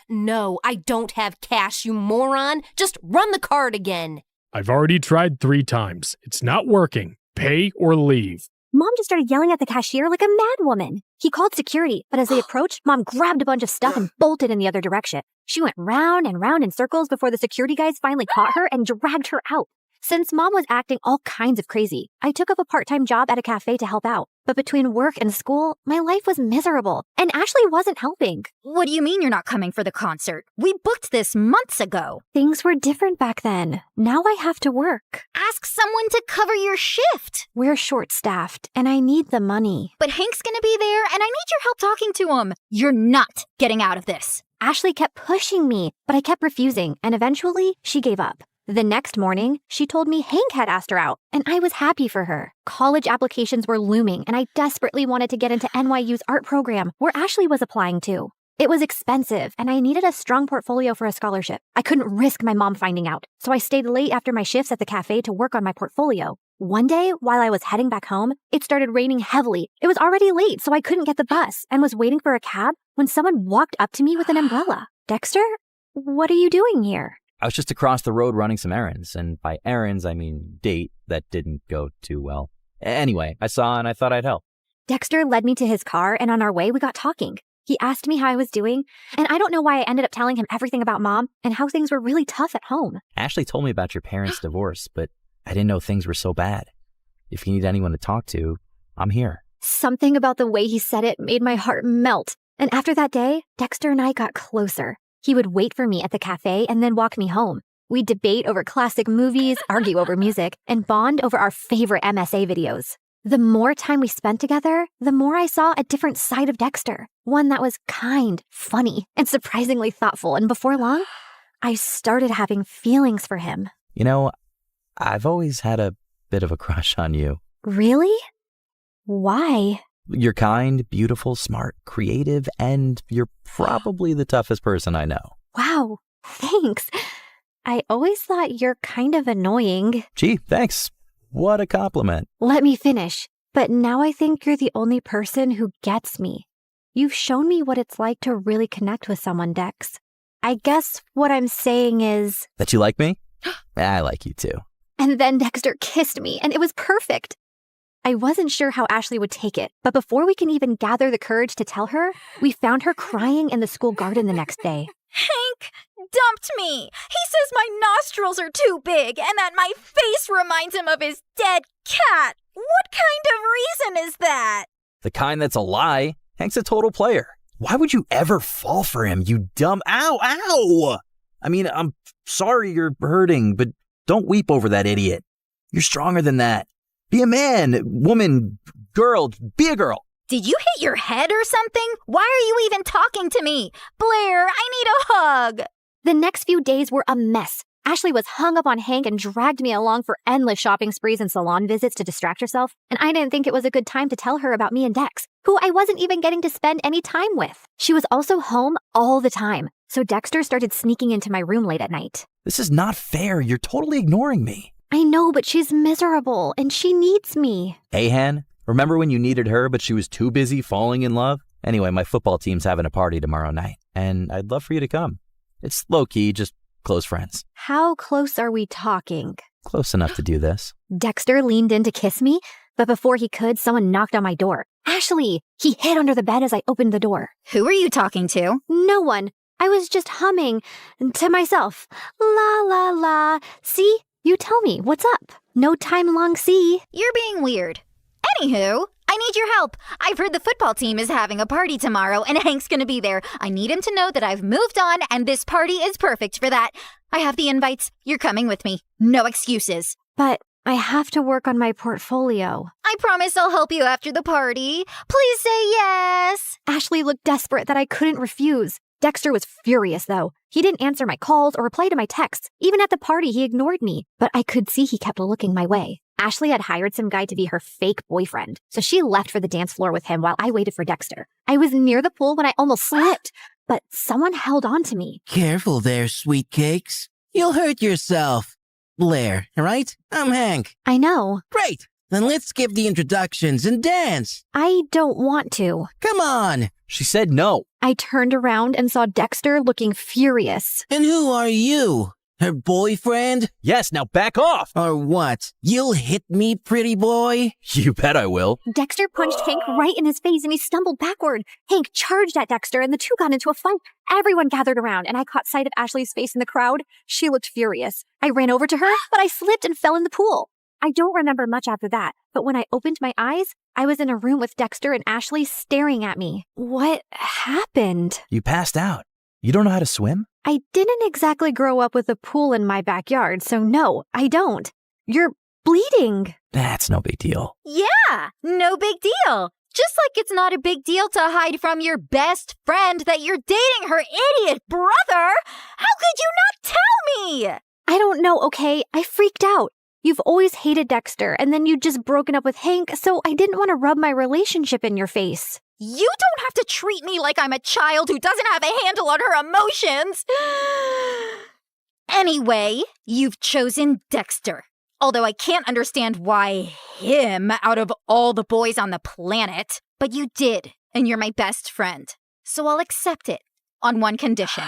No, I don't have cash, you moron. Just run the card again. I've already tried 3 times. It's not working. Pay or leave. Mom just started yelling at the cashier like a mad woman. He called security, but as they approached, Mom grabbed a bunch of stuff and bolted in the other direction. She went round and round in circles before the security guys finally caught her and dragged her out. Since Mom was acting all kinds of crazy, I took up a part-time job at a cafe to help out. But between work and school, my life was miserable, and Ashley wasn't helping. What do you mean you're not coming for the concert? We booked this months ago. Things were different back then. Now I have to work. Ask someone to cover your shift. We're short-staffed, and I need the money. But Hank's gonna be there, and I need your help talking to him. You're not getting out of this. Ashley kept pushing me, but I kept refusing, and eventually she gave up. The next morning, she told me Hank had asked her out, and I was happy for her. College applications were looming, and I desperately wanted to get into NYU's art program, where Ashley was applying to. It was expensive, and I needed a strong portfolio for a scholarship. I couldn't risk my mom finding out, so I stayed late after my shifts at the cafe to work on my portfolio. One day, while I was heading back home, it started raining heavily. It was already late, so I couldn't get the bus, and was waiting for a cab when someone walked up to me with an umbrella. Dexter, what are you doing here? I was just across the road running some errands, and by errands, I mean date that didn't go too well. Anyway, I saw and I thought I'd help. Dexter led me to his car, and on our way, we got talking. He asked me how I was doing, and I don't know why I ended up telling him everything about Mom and how things were really tough at home. Ashley told me about your parents' divorce, but I didn't know things were so bad. If you need anyone to talk to, I'm here. Something about the way he said it made my heart melt. And after that day, Dexter and I got closer. He would wait for me at the cafe and then walk me home. We'd debate over classic movies, argue over music, and bond over our favorite MSA videos. The more time we spent together, the more I saw a different side of Dexter. One that was kind, funny, and surprisingly thoughtful. And before long, I started having feelings for him. You know, I've always had a bit of a crush on you. Really? Why? You're kind, beautiful, smart, creative, and you're probably the toughest person I know. Wow, thanks. I always thought you're kind of annoying. Gee, thanks. What a compliment. Let me finish. But now I think you're the only person who gets me. You've shown me what it's like to really connect with someone, Dex. I guess what I'm saying is... That you like me? I like you too. And then Dexter kissed me, and it was perfect. I wasn't sure how Ashley would take it, but before we can even gather the courage to tell her, we found her crying in the school garden the next day. Hank dumped me. He says my nostrils are too big and that my face reminds him of his dead cat. What kind of reason is that? The kind that's a lie. Hank's a total player. Why would you ever fall for him, you dumb... Ow! I mean, I'm sorry you're hurting, but don't weep over that idiot. You're stronger than that. Be a man, woman, girl, be a girl. Did you hit your head or something? Why are you even talking to me? Blair, I need a hug. The next few days were a mess. Ashley was hung up on Hank and dragged me along for endless shopping sprees and salon visits to distract herself, and I didn't think it was a good time to tell her about me and Dex, who I wasn't even getting to spend any time with. She was also home all the time, so Dexter started sneaking into my room late at night. This is not fair. You're totally ignoring me. I know, but she's miserable, and she needs me. Hey, Han, remember when you needed her, but she was too busy falling in love? Anyway, my football team's having a party tomorrow night, and I'd love for you to come. It's low-key, just close friends. How close are we talking? Close enough to do this. Dexter leaned in to kiss me, but before he could, someone knocked on my door. Ashley! He hid under the bed as I opened the door. Who are you talking to? No one. I was just humming to myself. La la la. See? You tell me, what's up? No time long see. You're being weird. Anywho, I need your help. I've heard the football team is having a party tomorrow and Hank's gonna be there. I need him to know that I've moved on and this party is perfect for that. I have the invites. You're coming with me. No excuses. But I have to work on my portfolio. I promise I'll help you after the party. Please say yes. Ashley looked desperate that I couldn't refuse. Dexter was furious, though. He didn't answer my calls or reply to my texts. Even at the party, he ignored me. But I could see he kept looking my way. Ashley had hired some guy to be her fake boyfriend, so she left for the dance floor with him while I waited for Dexter. I was near the pool when I almost slipped, but someone held on to me. Careful there, sweet cakes. You'll hurt yourself. Blair, right? I'm Hank. I know. Great. Then let's skip the introductions and dance. I don't want to. Come on. She said no. I turned around and saw Dexter looking furious. And who are you? Her boyfriend? Yes, now back off! Or what? You'll hit me, pretty boy? You bet I will. Dexter punched Hank right in his face and he stumbled backward. Hank charged at Dexter and the two got into a fight. Everyone gathered around and I caught sight of Ashley's face in the crowd. She looked furious. I ran over to her, but I slipped and fell in the pool. I don't remember much after that, but when I opened my eyes, I was in a room with Dexter and Ashley staring at me. What happened? You passed out. You don't know how to swim? I didn't exactly grow up with a pool in my backyard, so no, I don't. You're bleeding. That's no big deal. Yeah, no big deal. Just like it's not a big deal to hide from your best friend that you're dating her idiot brother. How could you not tell me? I don't know, okay? I freaked out. You've always hated Dexter, and then you'd just broken up with Hank, so I didn't want to rub my relationship in your face. You don't have to treat me like I'm a child who doesn't have a handle on her emotions. Anyway, you've chosen Dexter. Although I can't understand why him out of all the boys on the planet. But you did, and you're my best friend. So I'll accept it on one condition.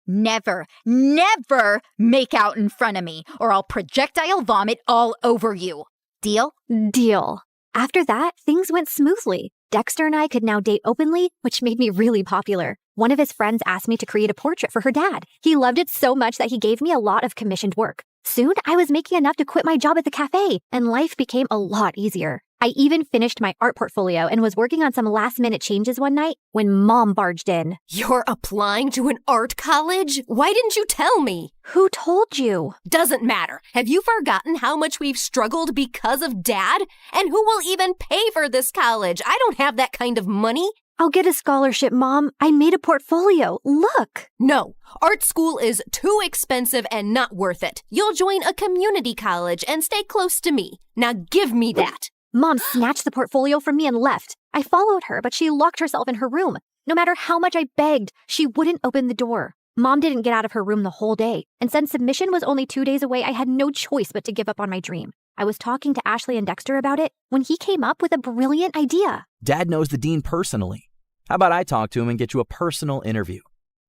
Never, never make out in front of me, or I'll projectile vomit all over you. Deal? Deal. After that, things went smoothly. Dexter and I could now date openly, which made me really popular. One of his friends asked me to create a portrait for her dad. He loved it so much that he gave me a lot of commissioned work. Soon, I was making enough to quit my job at the cafe, and life became a lot easier. I even finished my art portfolio and was working on some last-minute changes one night when Mom barged in. You're applying to an art college? Why didn't you tell me? Who told you? Doesn't matter. Have you forgotten how much we've struggled because of Dad? And who will even pay for this college? I don't have that kind of money. I'll get a scholarship, Mom. I made a portfolio. Look. No, art school is too expensive and not worth it. You'll join a community college and stay close to me. Now give me that. Mom snatched the portfolio from me and left. I followed her, but she locked herself in her room. No matter how much I begged, she wouldn't open the door. Mom didn't get out of her room the whole day, and since submission was only 2 days away, I had no choice but to give up on my dream. I was talking to Ashley and Dexter about it when he came up with a brilliant idea. Dad knows the dean personally. How about I talk to him and get you a personal interview?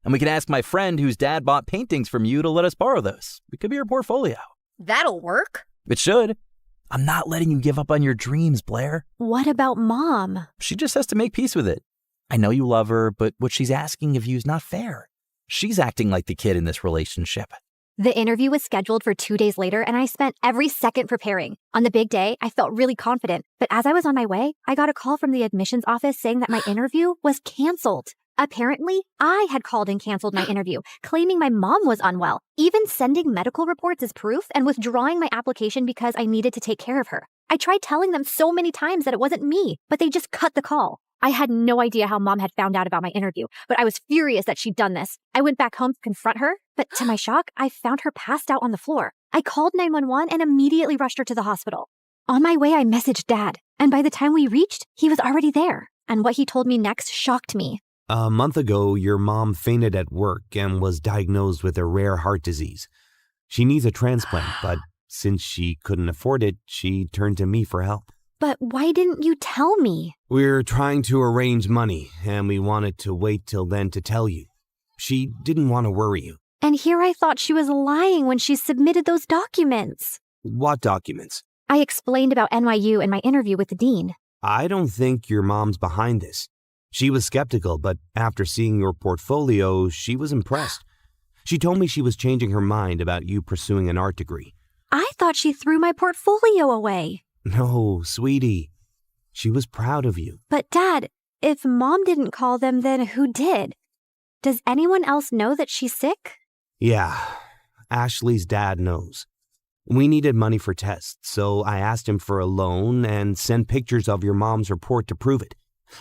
And we can ask my friend whose dad bought paintings from you to let us borrow those. It could be your portfolio. That'll work. It should. I'm not letting you give up on your dreams, Blair. What about Mom? She just has to make peace with it. I know you love her, but what she's asking of you is not fair. She's acting like the kid in this relationship. The interview was scheduled for 2 days later, and I spent every second preparing. On the big day, I felt really confident. But as I was on my way, I got a call from the admissions office saying that my interview was canceled. Apparently, I had called and canceled my interview, claiming my mom was unwell, even sending medical reports as proof and withdrawing my application because I needed to take care of her. I tried telling them so many times that it wasn't me, but they just cut the call. I had no idea how Mom had found out about my interview, but I was furious that she'd done this. I went back home to confront her, but to my shock, I found her passed out on the floor. I called 911 and immediately rushed her to the hospital. On my way, I messaged Dad, and by the time we reached, he was already there. And what he told me next shocked me. A month ago, your mom fainted at work and was diagnosed with a rare heart disease. She needs a transplant, but since she couldn't afford it, she turned to me for help. But why didn't you tell me? We're trying to arrange money, and we wanted to wait till then to tell you. She didn't want to worry you. And here I thought she was lying when she submitted those documents. What documents? I explained about NYU and my interview with the dean. I don't think your mom's behind this. She was skeptical, but after seeing your portfolio, she was impressed. She told me she was changing her mind about you pursuing an art degree. I thought she threw my portfolio away. No, sweetie. She was proud of you. But Dad, if Mom didn't call them, then who did? Does anyone else know that she's sick? Yeah, Ashley's dad knows. We needed money for tests, so I asked him for a loan and sent pictures of your mom's report to prove it.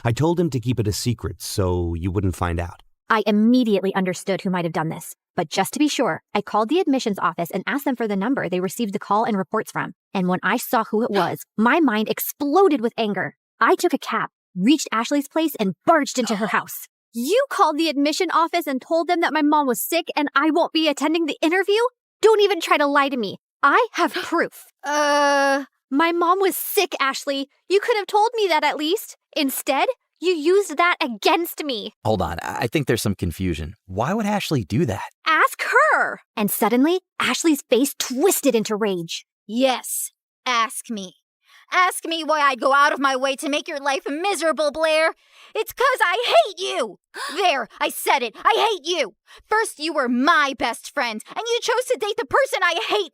I told him to keep it a secret so you wouldn't find out. I immediately understood who might have done this. But just to be sure, I called the admissions office and asked them for the number they received the call and reports from. And when I saw who it was, my mind exploded with anger. I took a cab, reached Ashley's place, and barged into her house. You called the admission office and told them that my mom was sick and I won't be attending the interview? Don't even try to lie to me. I have proof. My mom was sick, Ashley. You could have told me that at least. Instead, You used that against me. Hold on, I think there's some confusion. Why would Ashley do that? Ask her. And suddenly, Ashley's face twisted into rage. Yes, ask me. Ask me why I'd go out of my way to make your life miserable, Blair. It's 'cause I hate you. There, I said it. I hate you. First, you were my best friend, and you chose to date the person I hate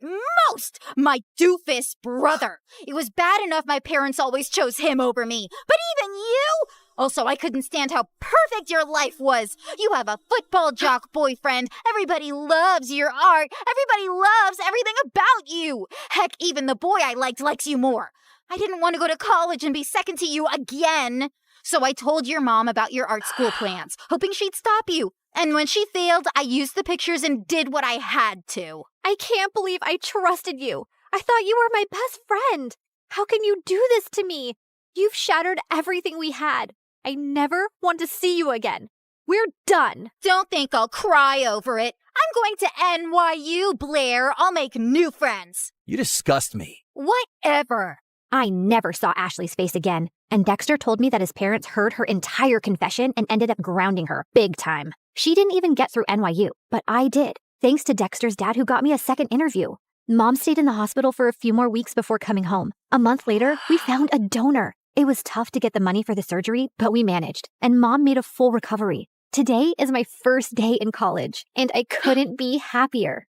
most, my doofus brother. It was bad enough my parents always chose him over me, but even you? Also, I couldn't stand how perfect your life was. You have a football jock boyfriend. Everybody loves your art. Everybody loves everything about you. Heck, even the boy I liked likes you more. I didn't want to go to college and be second to you again. So I told your mom about your art school plans, hoping she'd stop you. And when she failed, I used the pictures and did what I had to. I can't believe I trusted you. I thought you were my best friend. How can you do this to me? You've shattered everything we had. I never want to see you again. We're done. Don't think I'll cry over it. I'm going to NYU, Blair. I'll make new friends. You disgust me. Whatever. I never saw Ashley's face again, and Dexter told me that his parents heard her entire confession and ended up grounding her big time. She didn't even get through NYU, but I did, thanks to Dexter's dad who got me a second interview. Mom stayed in the hospital for a few more weeks before coming home. A month later, we found a donor. It was tough to get the money for the surgery, but we managed, and Mom made a full recovery. Today is my first day in college, and I couldn't be happier.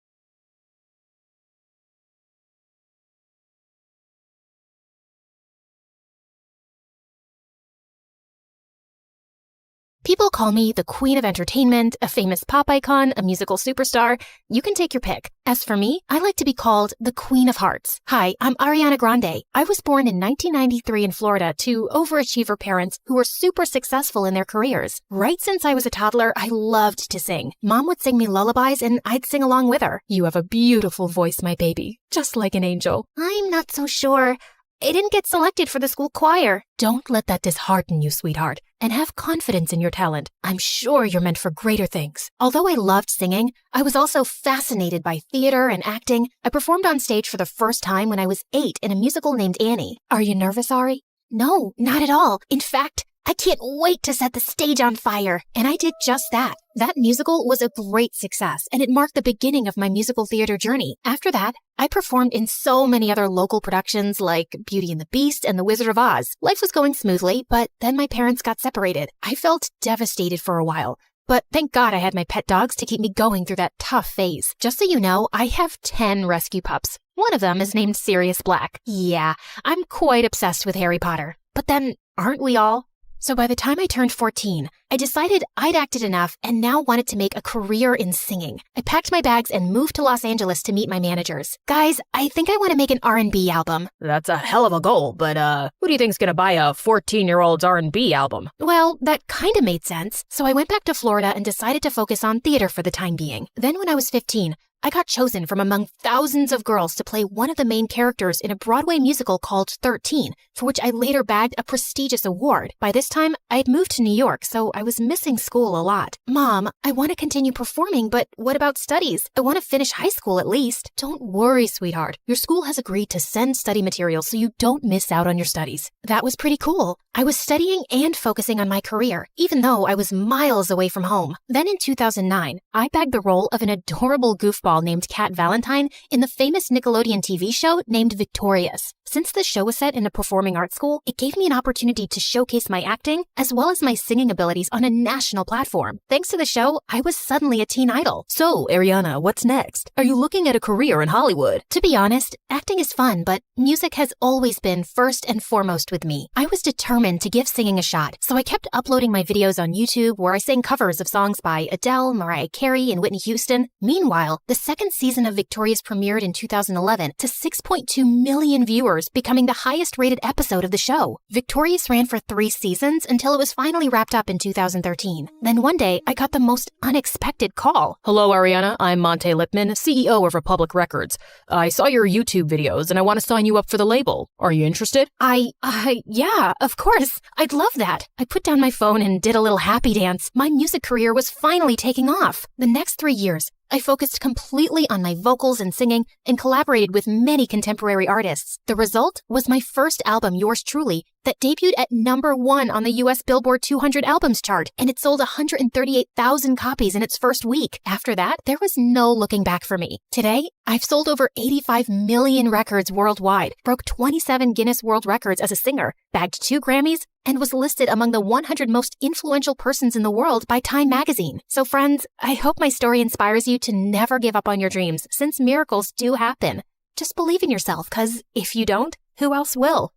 People call me the queen of entertainment, a famous pop icon, a musical superstar. You can take your pick. As for me, I like to be called the queen of hearts. Hi, I'm Ariana Grande. I was born in 1993 in Florida to overachiever parents who were super successful in their careers. Right since I was a toddler, I loved to sing. Mom would sing me lullabies and I'd sing along with her. You have a beautiful voice, my baby. Just like an angel. I'm not so sure. I didn't get selected for the school choir. Don't let that dishearten you, sweetheart, and have confidence in your talent. I'm sure you're meant for greater things. Although I loved singing, I was also fascinated by theater and acting. I performed on stage for the first time when I was 8 in a musical named Annie. Are you nervous, Ari? No, not at all. In fact, I can't wait to set the stage on fire. And I did just that. That musical was a great success, and it marked the beginning of my musical theater journey. After that, I performed in so many other local productions like Beauty and the Beast and The Wizard of Oz. Life was going smoothly, but then my parents got separated. I felt devastated for a while. But thank God I had my pet dogs to keep me going through that tough phase. Just so you know, I have 10 rescue pups. One of them is named Sirius Black. Yeah, I'm quite obsessed with Harry Potter. But then, aren't we all? So by the time I turned 14, I decided I'd acted enough and now wanted to make a career in singing. I packed my bags and moved to Los Angeles to meet my managers. Guys, I think I want to make an R&B album. That's a hell of a goal, but who do you think's gonna buy a 14-year-old's R&B album? Well, that kind of made sense. So I went back to Florida and decided to focus on theater for the time being. Then when I was 15, I got chosen from among thousands of girls to play one of the main characters in a Broadway musical called 13, for which I later bagged a prestigious award. By this time, I had moved to New York, so I was missing school a lot. Mom, I want to continue performing, but what about studies? I want to finish high school at least. Don't worry, sweetheart. Your school has agreed to send study materials so you don't miss out on your studies. That was pretty cool. I was studying and focusing on my career, even though I was miles away from home. Then in 2009, I bagged the role of an adorable goofball named Kat Valentine in the famous Nickelodeon TV show named Victorious. Since the show was set in a performing arts school, it gave me an opportunity to showcase my acting as well as my singing abilities on a national platform. Thanks to the show, I was suddenly a teen idol. So, Ariana, what's next? Are you looking at a career in Hollywood? To be honest, acting is fun, but music has always been first and foremost with me. I was determined to give singing a shot, so I kept uploading my videos on YouTube where I sang covers of songs by Adele, Mariah Carey, and Whitney Houston. Meanwhile, the second season of Victorious premiered in 2011 to 6.2 million viewers, becoming the highest-rated episode of the show. Victorious ran for 3 seasons until it was finally wrapped up in 2013. Then one day, I got the most unexpected call. Hello, Ariana. I'm Monte Lipman, CEO of Republic Records. I saw your YouTube videos, and I want to sign you up for the label. Are you interested? Yeah, of course. I'd love that. I put down my phone and did a little happy dance. My music career was finally taking off. The next 3 years, I focused completely on my vocals and singing and collaborated with many contemporary artists. The result was my first album, Yours Truly, that debuted at #1 on the US Billboard 200 albums chart, and it sold 138,000 copies in its first week. After that, there was no looking back for me. Today, I've sold over 85 million records worldwide, broke 27 Guinness World Records as a singer, bagged 2 Grammys, and was listed among the 100 most influential persons in the world by Time magazine. So friends, I hope my story inspires you to never give up on your dreams, since miracles do happen. Just believe in yourself, because if you don't, who else will?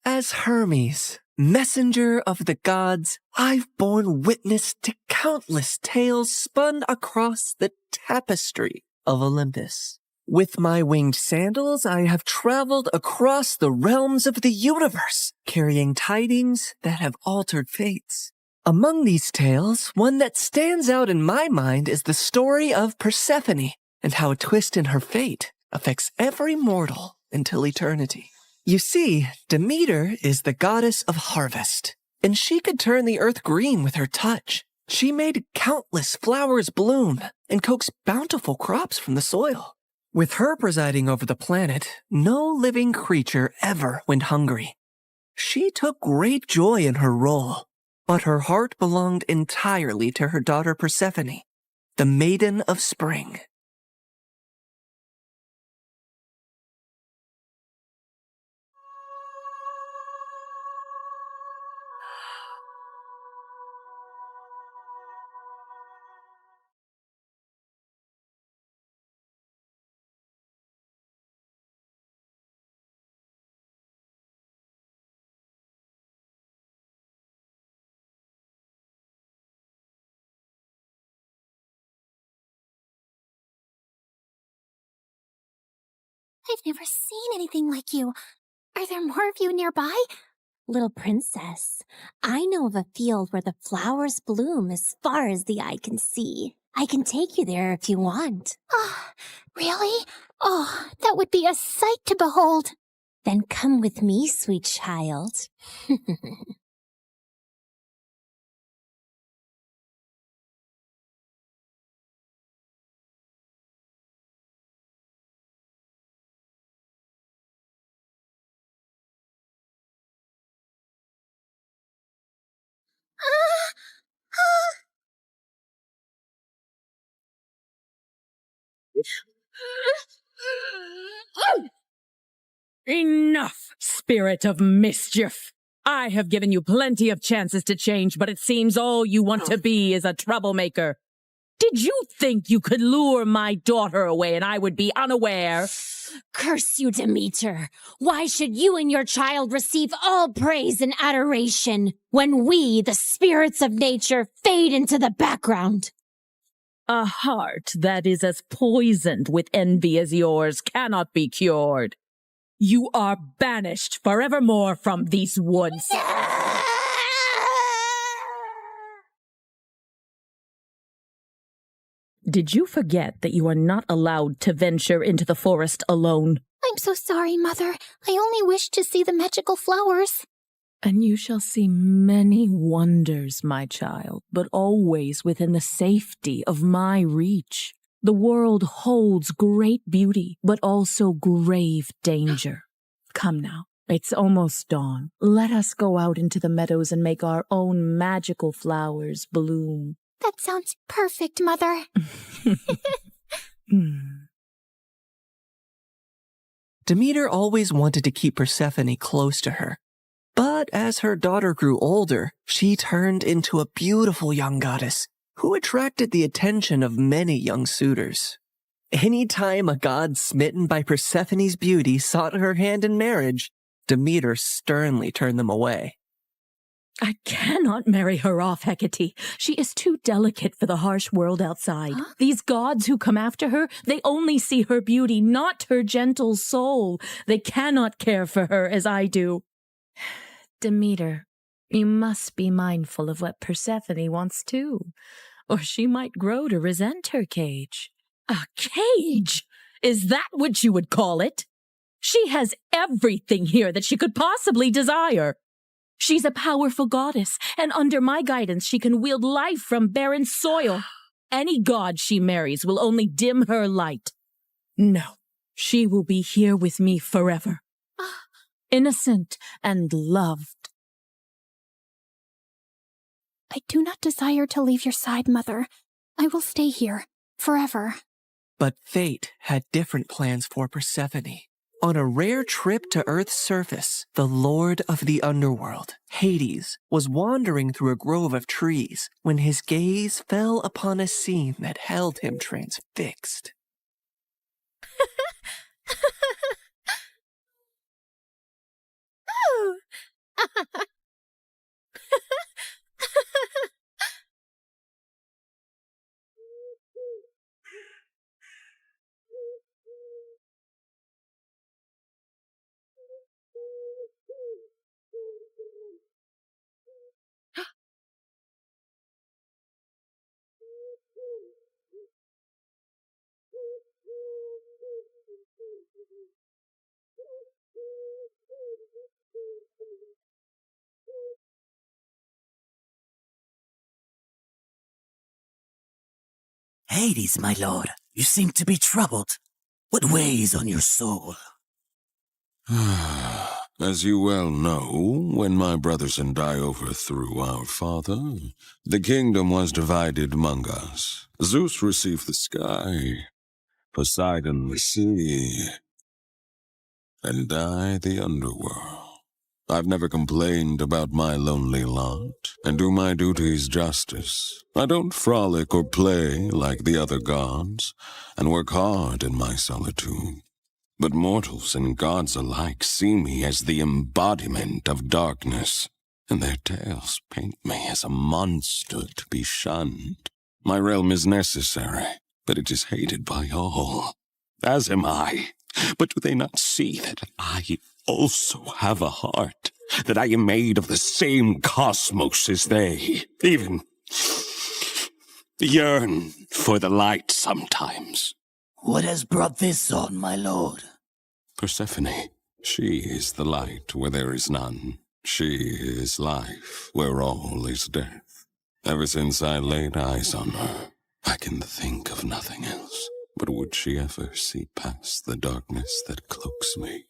As Hermes, messenger of the gods, I've borne witness to countless tales spun across the tapestry of Olympus. With my winged sandals, I have traveled across the realms of the universe, carrying tidings that have altered fates. Among these tales, one that stands out in my mind is the story of Persephone, and how a twist in her fate affects every mortal until eternity. You see, Demeter is the goddess of harvest, and she could turn the earth green with her touch. She made countless flowers bloom and coax bountiful crops from the soil. With her presiding over the planet, no living creature ever went hungry. She took great joy in her role, but her heart belonged entirely to her daughter Persephone, the Maiden of Spring. I've never seen anything like you. Are there more of you nearby? Little princess, I know of a field where the flowers bloom as far as the eye can see. I can take you there if you want. Oh, really? Oh, that would be a sight to behold. Then come with me, sweet child. Enough, spirit of mischief! I have given you plenty of chances to change, but it seems all you want to be is a troublemaker. Did you think you could lure my daughter away and I would be unaware? Curse you, Demeter! Why should you and your child receive all praise and adoration when we, the spirits of nature, fade into the background? A heart that is as poisoned with envy as yours cannot be cured. You are banished forevermore from these woods. Did you forget that you are not allowed to venture into the forest alone? I'm so sorry, Mother. I only wished to see the magical flowers. And you shall see many wonders, my child, but always within the safety of my reach. The world holds great beauty, but also grave danger. Come now, it's almost dawn. Let us go out into the meadows and make our own magical flowers bloom. That sounds perfect, Mother. Demeter always wanted to keep Persephone close to her. But as her daughter grew older, she turned into a beautiful young goddess who attracted the attention of many young suitors. Any time a god smitten by Persephone's beauty sought her hand in marriage, Demeter sternly turned them away. I cannot marry her off, Hecate. She is too delicate for the harsh world outside. Huh? These gods who come after her, they only see her beauty, not her gentle soul. They cannot care for her as I do. Demeter, you must be mindful of what Persephone wants too, or she might grow to resent her cage. A cage? Is that what you would call it? She has everything here that she could possibly desire. She's a powerful goddess, and under my guidance she can wield life from barren soil. any god she marries will only dim her light. No, she will be here with me forever. Innocent and loved. I do not desire to leave your side, Mother. I will stay here, forever. But fate had different plans for Persephone. On a rare trip to Earth's surface, the Lord of the Underworld, Hades, was wandering through a grove of trees when his gaze fell upon a scene that held him transfixed. Hades, my lord, you seem to be troubled. What weighs on your soul? As you well know, when my brothers and I overthrew our father, the kingdom was divided among us. Zeus received the sky, Poseidon the sea, and I the underworld. I've never complained about my lonely lot, and do my duties justice. I don't frolic or play like the other gods, and work hard in my solitude. But mortals and gods alike see me as the embodiment of darkness, and their tales paint me as a monster to be shunned. My realm is necessary, but it is hated by all, as am I. But do they not see that I also have a heart, that I am made of the same cosmos as they, even yearn for the light sometimes? What has brought this on, my lord? Persephone, she is the light where there is none. She is life where all is death. Ever since I laid eyes on her, I can think of nothing else. But would she ever see past the darkness that cloaks me?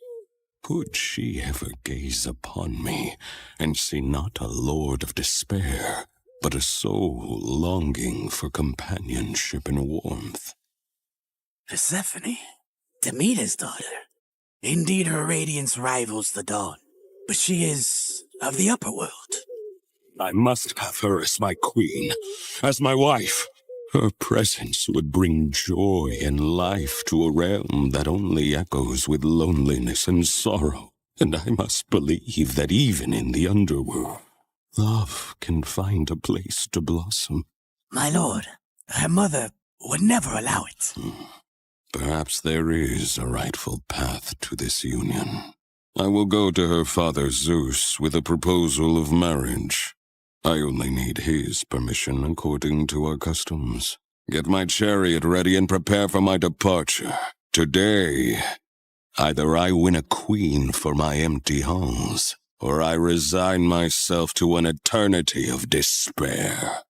Could she ever gaze upon me and see not a lord of despair, but a soul longing for companionship and warmth? Persephone, Demeter's daughter. Indeed, her radiance rivals the dawn, but she is of the upper world. I must have her as my queen, as my wife. Her presence would bring joy and life to a realm that only echoes with loneliness and sorrow. And I must believe that even in the underworld, love can find a place to blossom. My lord, her mother would never allow it. Perhaps there is a rightful path to this union. I will go to her father Zeus with a proposal of marriage. I only need his permission according to our customs. Get my chariot ready and prepare for my departure. Today, either I win a queen for my empty halls, or I resign myself to an eternity of despair.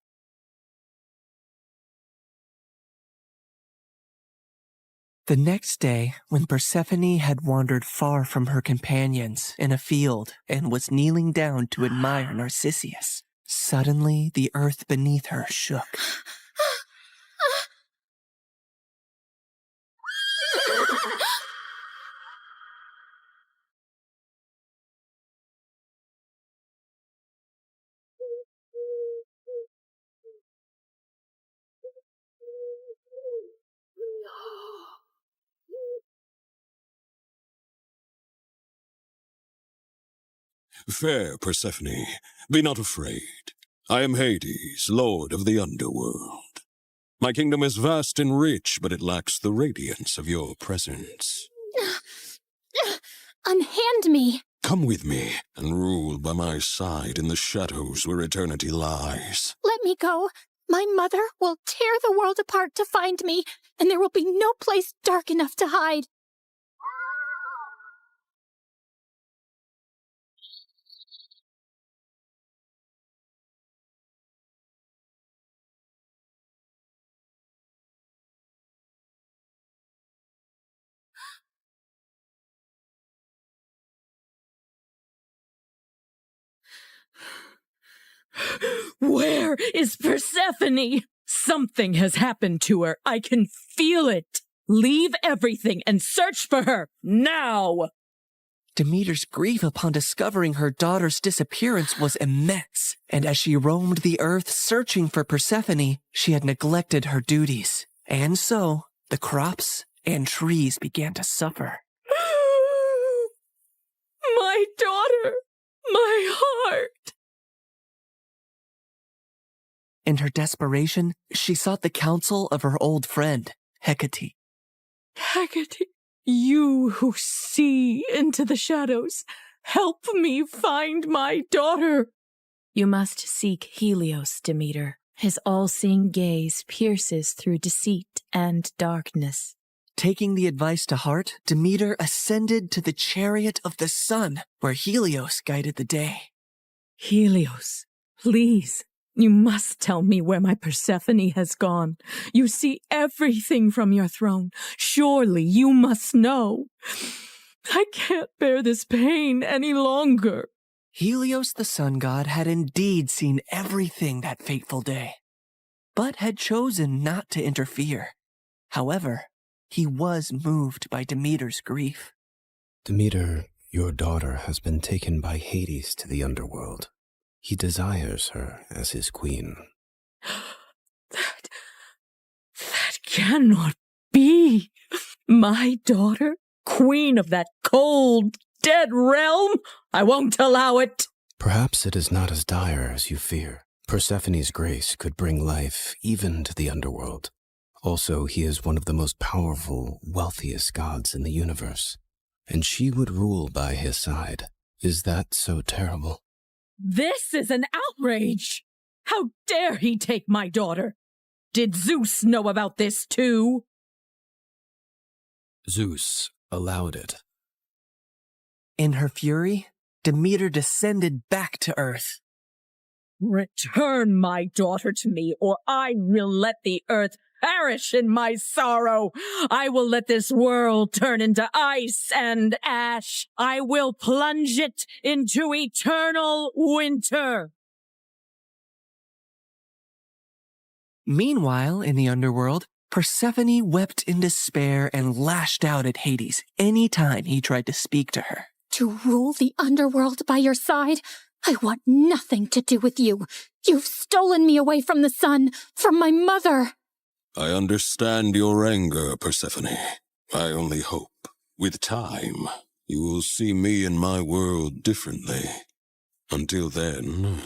The next day, when Persephone had wandered far from her companions in a field and was kneeling down to admire Narcissus, suddenly the earth beneath her shook. Fair Persephone, be not afraid. I am Hades, lord of the underworld. My kingdom is vast and rich, but it lacks the radiance of your presence. Unhand me! Come with me, and rule by my side in the shadows where eternity lies. Let me go. My mother will tear the world apart to find me, and there will be no place dark enough to hide. Where is Persephone? Something has happened to her. I can feel it. Leave everything and search for her now. Demeter's grief upon discovering her daughter's disappearance was immense, and as she roamed the earth searching for Persephone, she had neglected her duties. And so, the crops and trees began to suffer. My daughter! My heart! In her desperation, she sought the counsel of her old friend, Hecate. Hecate, you who see into the shadows, help me find my daughter. You must seek Helios, Demeter. His all-seeing gaze pierces through deceit and darkness. Taking the advice to heart, Demeter ascended to the chariot of the sun, where Helios guided the day. Helios, please, you must tell me where my Persephone has gone. You see everything from your throne. Surely you must know. I can't bear this pain any longer. Helios the sun god had indeed seen everything that fateful day, but had chosen not to interfere. However, he was moved by Demeter's grief. Demeter, your daughter has been taken by Hades to the underworld. He desires her as his queen. That cannot be. My daughter, queen of that cold, dead realm? I won't allow it. Perhaps it is not as dire as you fear. Persephone's grace could bring life even to the underworld. Also, he is one of the most powerful, wealthiest gods in the universe, and she would rule by his side. Is that so terrible? This is an outrage! How dare he take my daughter? Did Zeus know about this too? Zeus allowed it. In her fury, Demeter descended back to earth. Return my daughter to me, or I will let the earth perish in my sorrow. I will let this world turn into ice and ash. I will plunge it into eternal winter. Meanwhile, in the underworld, Persephone wept in despair and lashed out at Hades any time he tried to speak to her. To rule the underworld by your side? I want nothing to do with you. You've stolen me away from the sun, from my mother. I understand your anger, Persephone. I only hope, with time, you will see me and my world differently. Until then,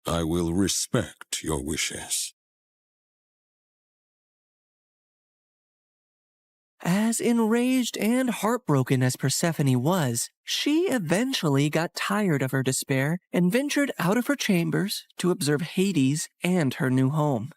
I will respect your wishes. As enraged and heartbroken as Persephone was, she eventually got tired of her despair and ventured out of her chambers to observe Hades and her new home.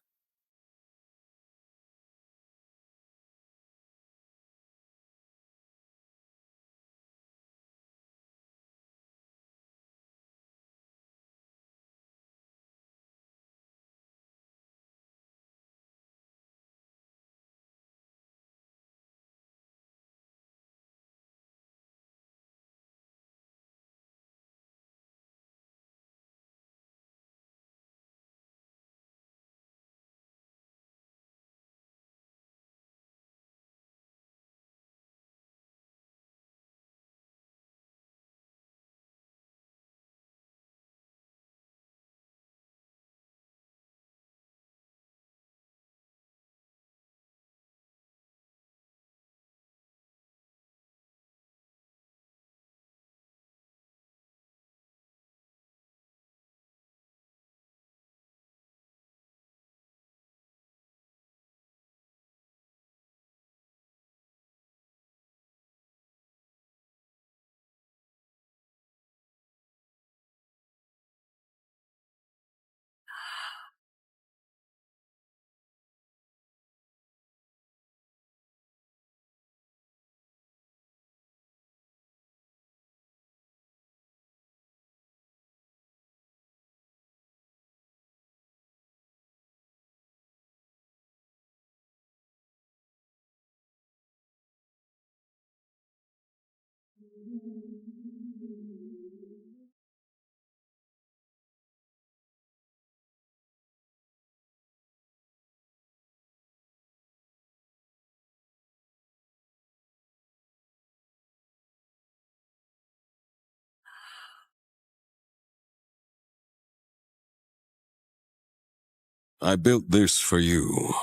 I built this for you,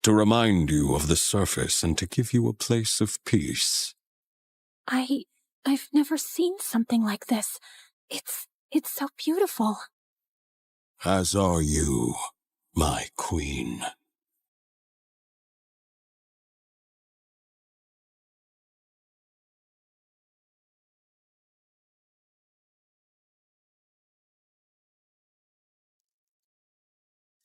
to remind you of the surface and to give you a place of peace. I've never seen something like this. It's so beautiful. As are you, my queen.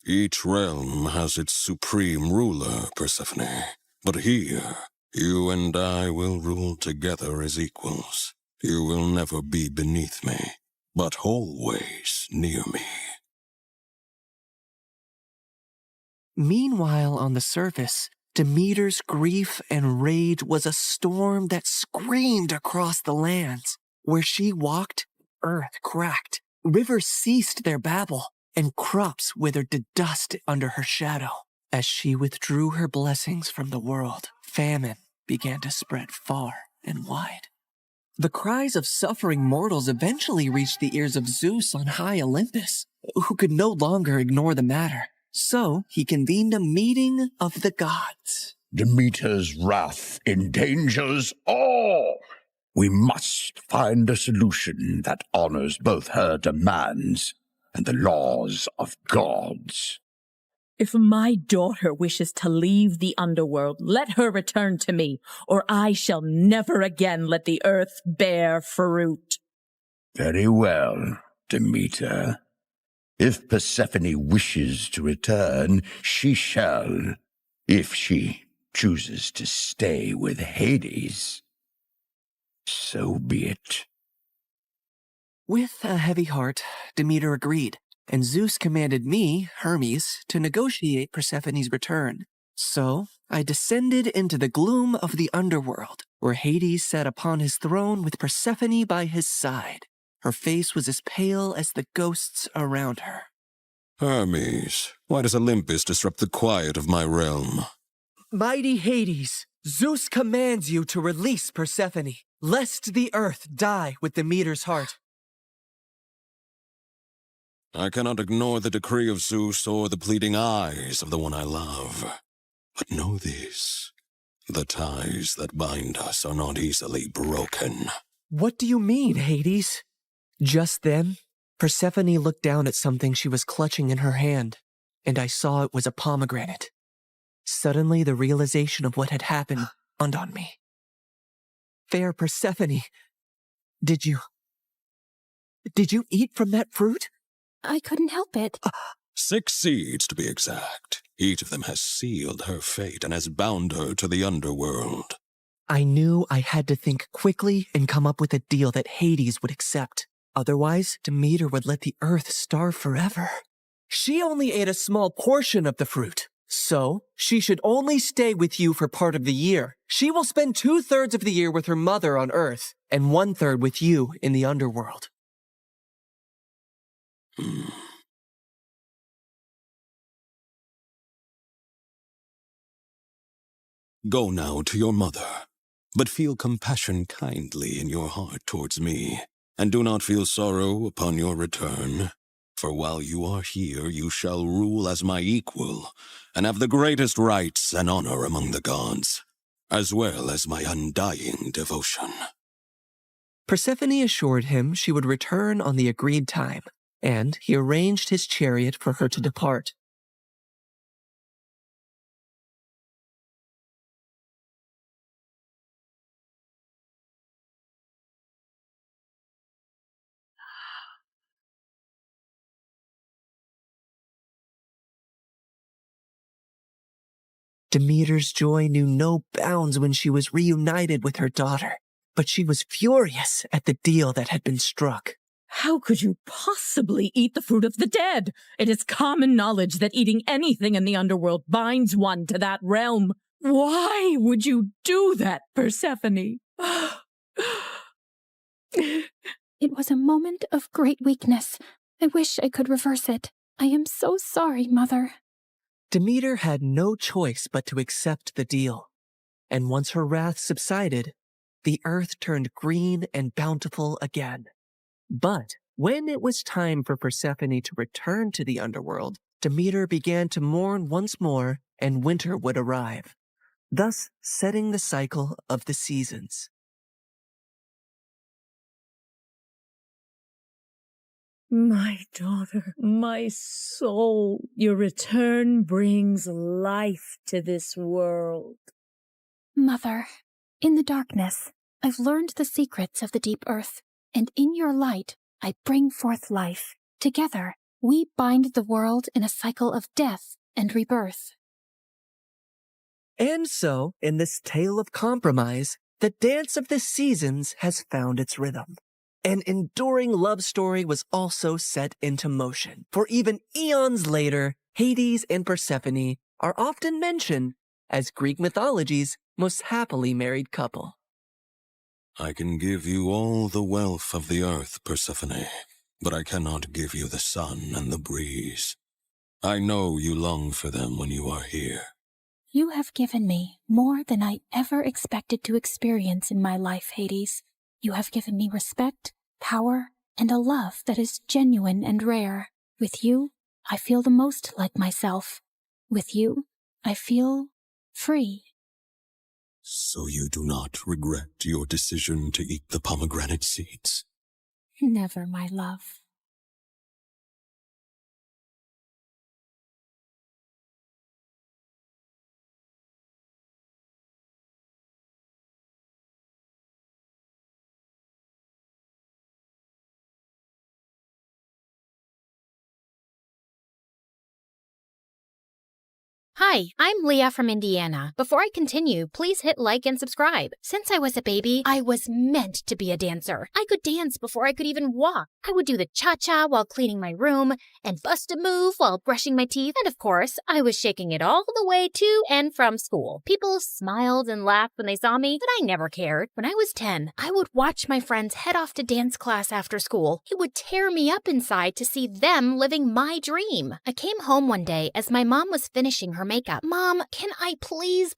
Each realm has its supreme ruler, Persephone. But here, you and I will rule together as equals. You will never be beneath me, but always near me. Meanwhile, on the surface, Demeter's grief and rage was a storm that screamed across the lands. Where she walked, earth cracked, rivers ceased their babble, and crops withered to dust under her shadow. As she withdrew her blessings from the world, famine began to spread far and wide. The cries of suffering mortals eventually reached the ears of Zeus on high Olympus, who could no longer ignore the matter. So he convened a meeting of the gods. Demeter's wrath endangers all. We must find a solution that honors both her demands and the laws of gods. If my daughter wishes to leave the underworld, let her return to me, or I shall never again let the earth bear fruit. Very well, Demeter. If Persephone wishes to return, she shall, if she chooses to stay with Hades. So be it. With a heavy heart, Demeter agreed, and Zeus commanded me, Hermes, to negotiate Persephone's return. So I descended into the gloom of the underworld, where Hades sat upon his throne with Persephone by his side. Her face was as pale as the ghosts around her. Hermes, why does Olympus disrupt the quiet of my realm? Mighty Hades, Zeus commands you to release Persephone, lest the earth die with Demeter's heart. I cannot ignore the decree of Zeus or the pleading eyes of the one I love. But know this, the ties that bind us are not easily broken. What do you mean, Hades? Just then, Persephone looked down at something she was clutching in her hand, and I saw it was a pomegranate. Suddenly, the realization of what had happened dawned on me. Fair Persephone, did you eat from that fruit? I couldn't help it. 6 seeds, to be exact. Each of them has sealed her fate and has bound her to the underworld. I knew I had to think quickly and come up with a deal that Hades would accept. Otherwise, Demeter would let the earth starve forever. She only ate a small portion of the fruit, so she should only stay with you for part of the year. She will spend 2/3 of the year with her mother on Earth, and 1/3 with you in the underworld. Go now to your mother, but feel compassion kindly in your heart towards me, and do not feel sorrow upon your return. For while you are here, you shall rule as my equal, and have the greatest rights and honor among the gods, as well as my undying devotion. Persephone assured him she would return on the agreed time, and he arranged his chariot for her to depart. Demeter's joy knew no bounds when she was reunited with her daughter, but she was furious at the deal that had been struck. How could you possibly eat the fruit of the dead? It is common knowledge that eating anything in the underworld binds one to that realm. Why would you do that, Persephone? It was a moment of great weakness. I wish I could reverse it. I am so sorry, Mother. Demeter had no choice but to accept the deal, and once her wrath subsided, the earth turned green and bountiful again. But when it was time for Persephone to return to the underworld, Demeter began to mourn once more, and winter would arrive, thus setting the cycle of the seasons. My daughter, my soul, your return brings life to this world. Mother, in the darkness, I've learned the secrets of the deep earth, and in your light, I bring forth life. Together, we bind the world in a cycle of death and rebirth. And so, in this tale of compromise, the dance of the seasons has found its rhythm. An enduring love story was also set into motion, for even eons later, Hades and Persephone are often mentioned as Greek mythology's most happily married couple. I can give you all the wealth of the earth, Persephone, but I cannot give you the sun and the breeze. I know you long for them when you are here. You have given me more than I ever expected to experience in my life, Hades. You have given me respect, power, and a love that is genuine and rare. With you, I feel the most like myself. With you, I feel free. So you do not regret your decision to eat the pomegranate seeds? Never, my love. Hi, I'm Leah from Indiana. Before I continue, please hit like and subscribe. Since I was a baby, I was meant to be a dancer. I could dance before I could even walk. I would do the cha-cha while cleaning my room, and bust a move while brushing my teeth, and of course, I was shaking it all the way to and from school. People smiled and laughed when they saw me, but I never cared. When I was 10, I would watch my friends head off to dance class after school. It would tear me up inside to see them living my dream. I came home one day as my mom was finishing her makeup. Mom, can I please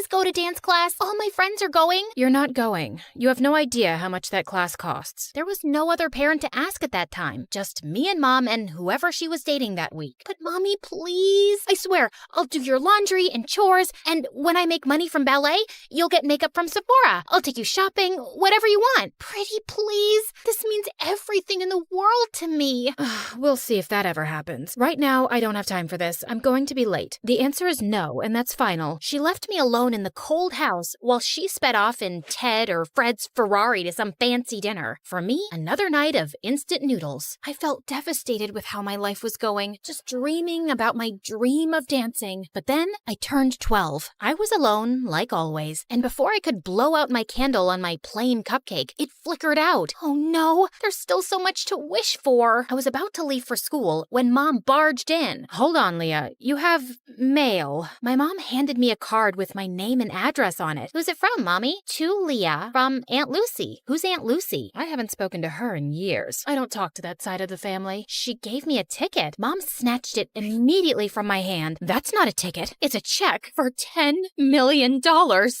go to dance class? All my friends are going. You're not going. You have no idea how much that class costs. There was no other parent to ask at that time. Just me and Mom and whoever she was dating that week. But Mommy, please. I swear, I'll do your laundry and chores, and when I make money from ballet, you'll get makeup from Sephora. I'll take you shopping, whatever you want. Pretty please. This means everything in the world to me. We'll see if that ever happens. Right now, I don't have time for this. I'm going to be late. The answer is no, and that's final. She left me alone in the cold house while she sped off in Ted or Fred's Ferrari to some fancy dinner. For me, another night of instant noodles. I felt devastated with how my life was going, just dreaming about my dream of dancing. But then I turned 12. I was alone, like always, and before I could blow out my candle on my plain cupcake, it flickered out. Oh no, there's still so much to wish for. I was about to leave for school when Mom barged in. Hold on, Leah. You have mail. My mom handed me a card with my name and address on it. Who's it from, Mommy? To Leah from Aunt Lucy. Who's Aunt Lucy? I haven't spoken to her in years. I don't talk to that side of the family. She gave me a ticket. Mom snatched it immediately from my hand. That's not a ticket. It's a check for $10 million.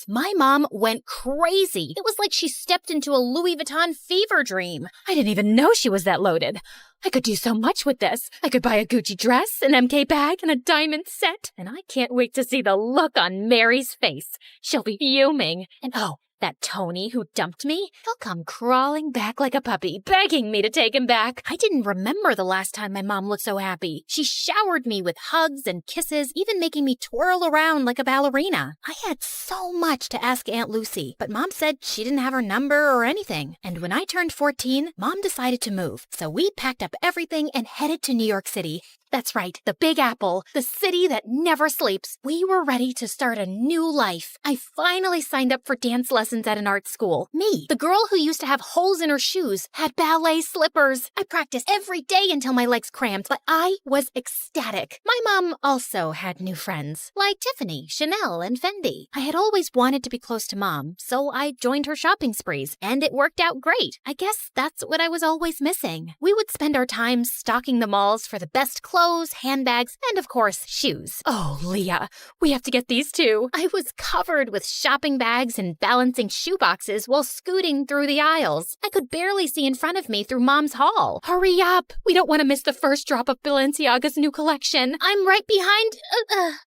My mom went crazy. It was like she stepped into a Louis Vuitton fever dream. I didn't even know she was that loaded. I could do so much with this. I could buy a Gucci dress, an MK bag, and a diamond set. And I can't wait to see the look on Mary's face. She'll be fuming. And oh, that Tony who dumped me, he'll come crawling back like a puppy, begging me to take him back. I didn't remember the last time my mom looked so happy. She showered me with hugs and kisses, even making me twirl around like a ballerina. I had so much to ask Aunt Lucy, but Mom said she didn't have her number or anything. And when I turned 14, Mom decided to move. So we packed up everything and headed to New York City. That's right, the Big Apple, the city that never sleeps. We were ready to start a new life. I finally signed up for dance lessons at an art school. Me, the girl who used to have holes in her shoes, had ballet slippers. I practiced every day until my legs cramped, but I was ecstatic. My mom also had new friends, like Tiffany, Chanel, and Fendi. I had always wanted to be close to Mom, so I joined her shopping sprees, and it worked out great. I guess that's what I was always missing. We would spend our time stocking the malls for the best clothes clothes, handbags, and of course, shoes. Oh, Leah, we have to get these too. I was covered with shopping bags and balancing shoeboxes while scooting through the aisles. I could barely see in front of me through Mom's haul. Hurry up. We don't want to miss the first drop of Balenciaga's new collection. I'm right behind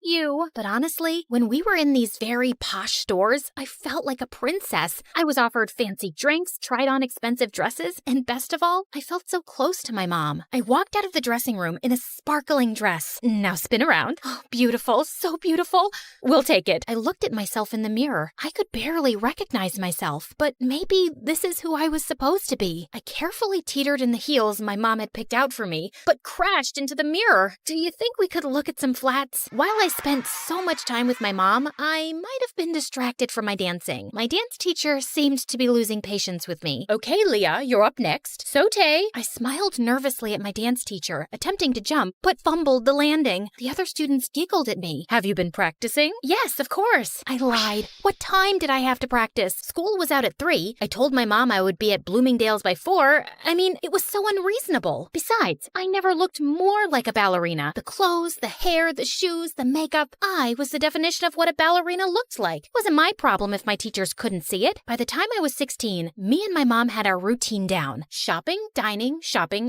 you. But honestly, when we were in these very posh stores, I felt like a princess. I was offered fancy drinks, tried on expensive dresses, and best of all, I felt so close to my mom. I walked out of the dressing room in a sparkling dress. Now spin around. Oh, beautiful, so beautiful. We'll take it. I looked at myself in the mirror. I could barely recognize myself, but maybe this is who I was supposed to be. I carefully teetered in the heels my mom had picked out for me, but crashed into the mirror. Do you think we could look at some flats? While I spent so much time with my mom, I might have been distracted from my dancing. My dance teacher seemed to be losing patience with me. Okay, Leah, you're up next. Saute. I smiled nervously at my dance teacher, attempting to jump, but fumbled the landing. The other students giggled at me. Have you been practicing? Yes, of course. I lied. What time did I have to practice? School was out at 3. I told my mom I would be at Bloomingdale's by 4. I mean, it was so unreasonable. Besides, I never looked more like a ballerina. The clothes, the hair, the shoes, the makeup. I was the definition of what a ballerina looked like. It wasn't my problem if my teachers couldn't see it. By the time I was 16, me and my mom had our routine down. Shopping, dining,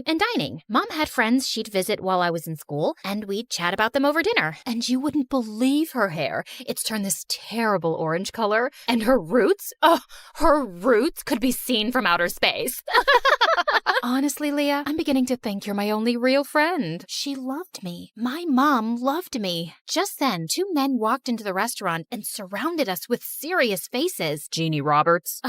and dining. Mom had friends she'd visit while I was in school, and we'd chat about them over dinner. And you wouldn't believe her hair. It's turned this terrible orange color. And her roots, her roots could be seen from outer space. Honestly, Leah, I'm beginning to think you're my only real friend. She loved me. My mom loved me. Just then, 2 men walked into the restaurant and surrounded us with serious faces. Jeannie Roberts?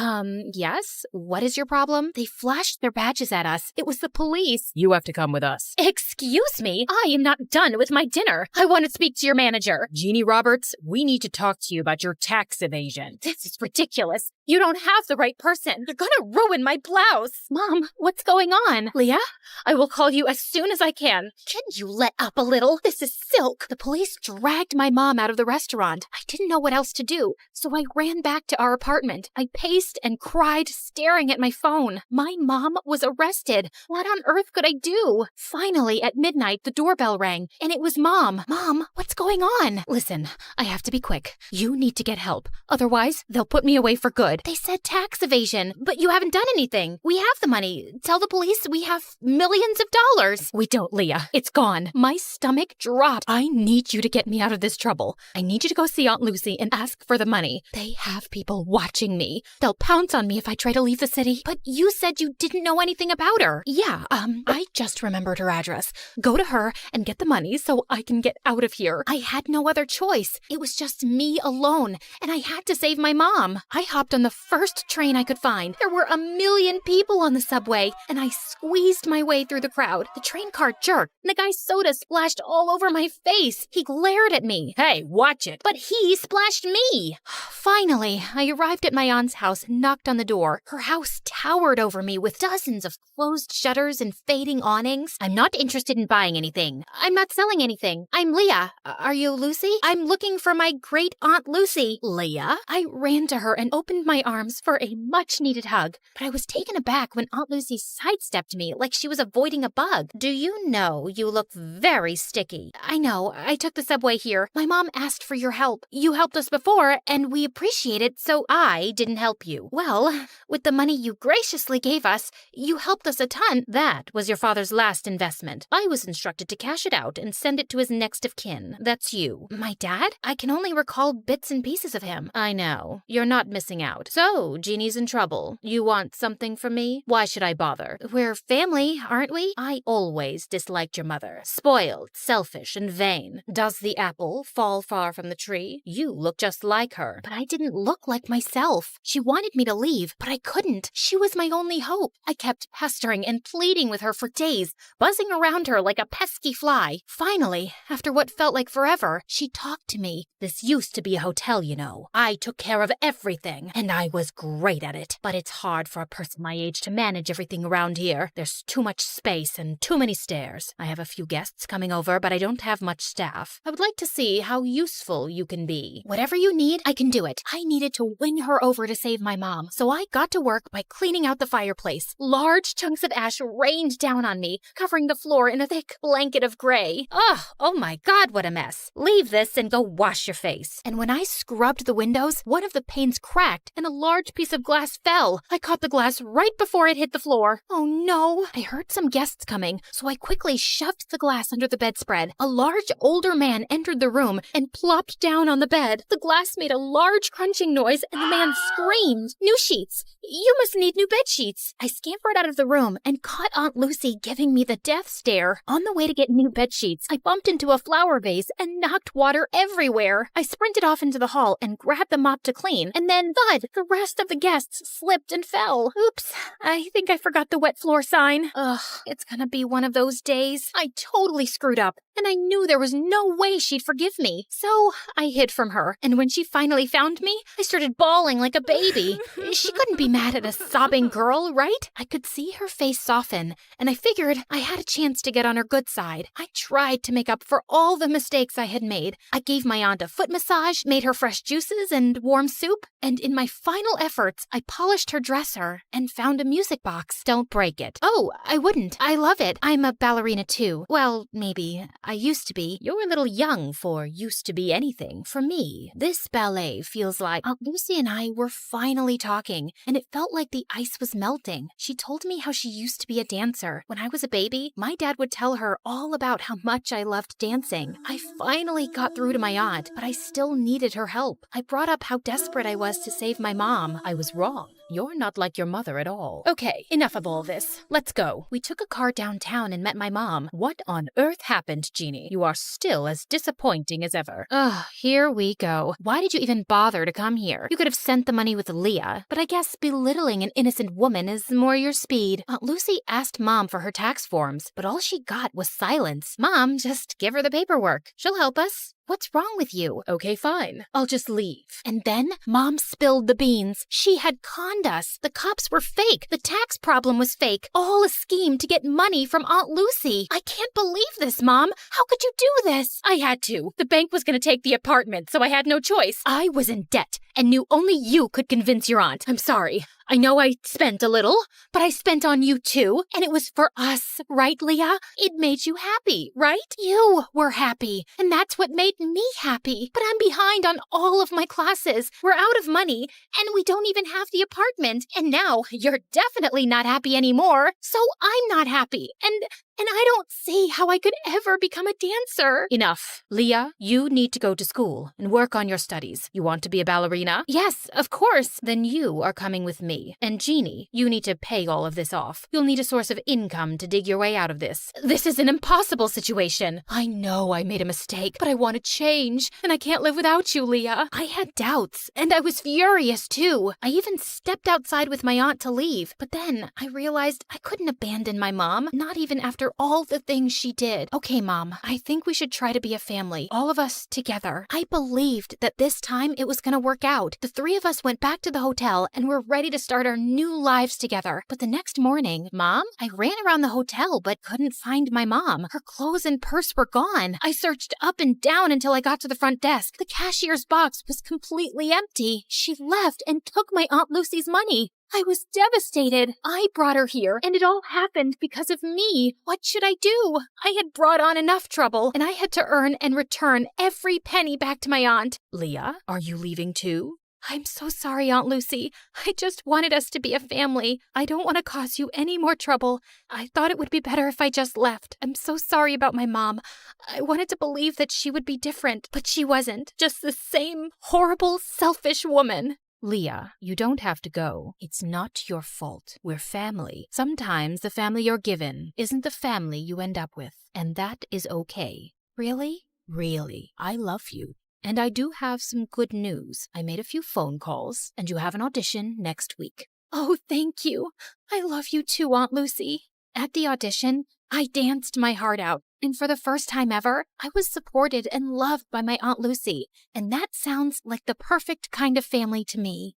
Yes? What is your problem? They flashed their badges at us. It was the police. You have to come with us. Excuse me? I am not done with my dinner. I want to speak to your manager. Jeannie Roberts, we need to talk to you about your tax evasion. This is ridiculous. You don't have the right person. You're gonna ruin my blouse. Mom, what's going on? Leah, I will call you as soon as I can. Can you let up a little? This is silk. The police dragged my mom out of the restaurant. I didn't know what else to do, so I ran back to our apartment. I paced and cried, staring at my phone. My mom was arrested. What on earth could I do? Finally, at midnight, the doorbell rang, and it was Mom. Mom, what's going on? Listen, I have to be quick. You need to get help. Otherwise, they'll put me away for good. They said tax evasion, but you haven't done anything. We have the money. Tell the police we have millions of dollars. We don't, Leah. It's gone. My stomach dropped. I need you to get me out of this trouble. I need you to go see Aunt Lucy and ask for the money. They have people watching me. They'll pounce on me if I try to leave the city. But you said you didn't know anything about her. Yeah, I just remembered her address. Go to her and get the money so I can get out of here. I had no other choice. It was just me alone, and I had to save my mom. I hopped on the first train I could find. There were 1 million people on the subway, and I squeezed my way through the crowd. The train car jerked, and the guy's soda splashed all over my face. He glared at me. Hey, watch it. But he splashed me. Finally, I arrived at my aunt's house and knocked on the door. Her house towered over me with dozens of closed shutters and fading awnings. I'm not interested in buying anything. I'm not selling anything. I'm Leah. Are you Lucy? I'm looking for my great Aunt Lucy. Leah? I ran to her and opened my arms for a much-needed hug, but I was taken aback when Aunt Lucy sidestepped me like she was avoiding a bug. Do you know you look very sticky? I know. I took the subway here. My mom asked for your help. You helped us before, and we appreciate it, so I didn't help you. Well, with the money you graciously gave us, you helped us a ton. That was your father's last investment. I was instructed to cash it out and send it to his next of kin. That's you. My dad? I can only recall bits and pieces of him. I know. You're not missing out. So, Jeannie's in trouble. You want something from me? Why should I bother? We're family, aren't we? I always disliked your mother. Spoiled, selfish, and vain. Does the apple fall far from the tree? You look just like her. But I didn't look like myself. She wanted me to leave, but I couldn't. She was my only hope. I kept pestering and pleading with her for days, buzzing around her like a pesky fly. Finally, after what felt like forever, she talked to me. This used to be a hotel, you know. I took care of everything, and I was great at it, but it's hard for a person my age to manage everything around here. There's too much space and too many stairs. I have a few guests coming over, but I don't have much staff. I would like to see how useful you can be. Whatever you need, I can do it. I needed to win her over to save my mom, so I got to work by cleaning out the fireplace. Large chunks of ash rained down on me, covering the floor in a thick blanket of gray. Ugh, oh my God, what a mess. Leave this and go wash your face. And when I scrubbed the windows, one of the panes cracked and a large piece of glass fell. I caught the glass right before it hit the floor. Oh no. I heard some guests coming, so I quickly shoved the glass under the bedspread. A large older man entered the room and plopped down on the bed. The glass made a large crunching noise and the man screamed, "New sheets! You must need new bed sheets!" I scampered out of the room and caught Aunt Lucy giving me the death stare. On the way to get new bed sheets, I bumped into a flower vase and knocked water everywhere. I sprinted off into the hall and grabbed the mop to clean, and then thud! The rest of the guests slipped and fell. Oops, I think I forgot the wet floor sign. Ugh, it's gonna be one of those days. I totally screwed up, and I knew there was no way she'd forgive me. So I hid from her, and when she finally found me, I started bawling like a baby. She couldn't be mad at a sobbing girl, right? I could see her face soften, and I figured I had a chance to get on her good side. I tried to make up for all the mistakes I had made. I gave my aunt a foot massage, made her fresh juices and warm soup, and in my final efforts, I polished her dresser and found a music box. Don't break it. Oh, I wouldn't. I love it. I'm a ballerina too. Well, maybe. I used to be. You're a little young for used to be anything. For me, this ballet feels like Aunt Lucy and I were finally talking, and it felt like the ice was melting. She told me how she used to be a dancer. When I was a baby, my dad would tell her all about how much I loved dancing. I finally got through to my aunt, but I still needed her help. I brought up how desperate I was to save my mom. I was wrong. You're not like your mother at all. Okay, enough of all this. Let's go. We took a car downtown and met my mom. What on earth happened, Jeannie? You are still as disappointing as ever. Ugh, here we go. Why did you even bother to come here? You could have sent the money with Leah, but I guess belittling an innocent woman is more your speed. Aunt Lucy asked Mom for her tax forms, but all she got was silence. Mom, just give her the paperwork. She'll help us. What's wrong with you? Okay, fine. I'll just leave. And then Mom spilled the beans. She had conned us. The cops were fake. The tax problem was fake. All a scheme to get money from Aunt Lucy. I can't believe this, Mom. How could you do this? I had to. The bank was going to take the apartment, so I had no choice. I was in debt and knew only you could convince your aunt. I'm sorry. I know I spent a little, but I spent on you too, and it was for us, right, Leah? It made you happy, right? You were happy, and that's what made me happy. But I'm behind on all of my classes. We're out of money, and we don't even have the apartment. And now you're definitely not happy anymore, so I'm not happy. And I don't see how I could ever become a dancer. Enough. Leah, you need to go to school and work on your studies. You want to be a ballerina? Yes, of course. Then you are coming with me. And Jeannie, you need to pay all of this off. You'll need a source of income to dig your way out of this. This is an impossible situation. I know I made a mistake, but I want to change. And I can't live without you, Leah. I had doubts, and I was furious too. I even stepped outside with my aunt to leave. But then I realized I couldn't abandon my mom, not even after all the things she did. Okay, Mom, I think we should try to be a family, all of us together. I believed that this time it was going to work out. The three of us went back to the hotel and were ready to start our new lives together. But the next morning, Mom, I ran around the hotel but couldn't find my mom. Her clothes and purse were gone. I searched up and down until I got to the front desk. The cashier's box was completely empty. She left and took my Aunt Lucy's money. I was devastated. I brought her here, and it all happened because of me. What should I do? I had brought on enough trouble, and I had to earn and return every penny back to my aunt. Leah, are you leaving too? I'm so sorry, Aunt Lucy. I just wanted us to be a family. I don't want to cause you any more trouble. I thought it would be better if I just left. I'm so sorry about my mom. I wanted to believe that she would be different, but she wasn't. Just the same horrible, selfish woman. Leah, you don't have to go. It's not your fault. We're family. Sometimes the family you're given isn't the family you end up with, and that is okay. Really? Really. I love you. And I do have some good news. I made a few phone calls, and you have an audition next week. Oh, thank you. I love you too, Aunt Lucy. At the audition, I danced my heart out, and for the first time ever, I was supported and loved by my Aunt Lucy, and that sounds like the perfect kind of family to me.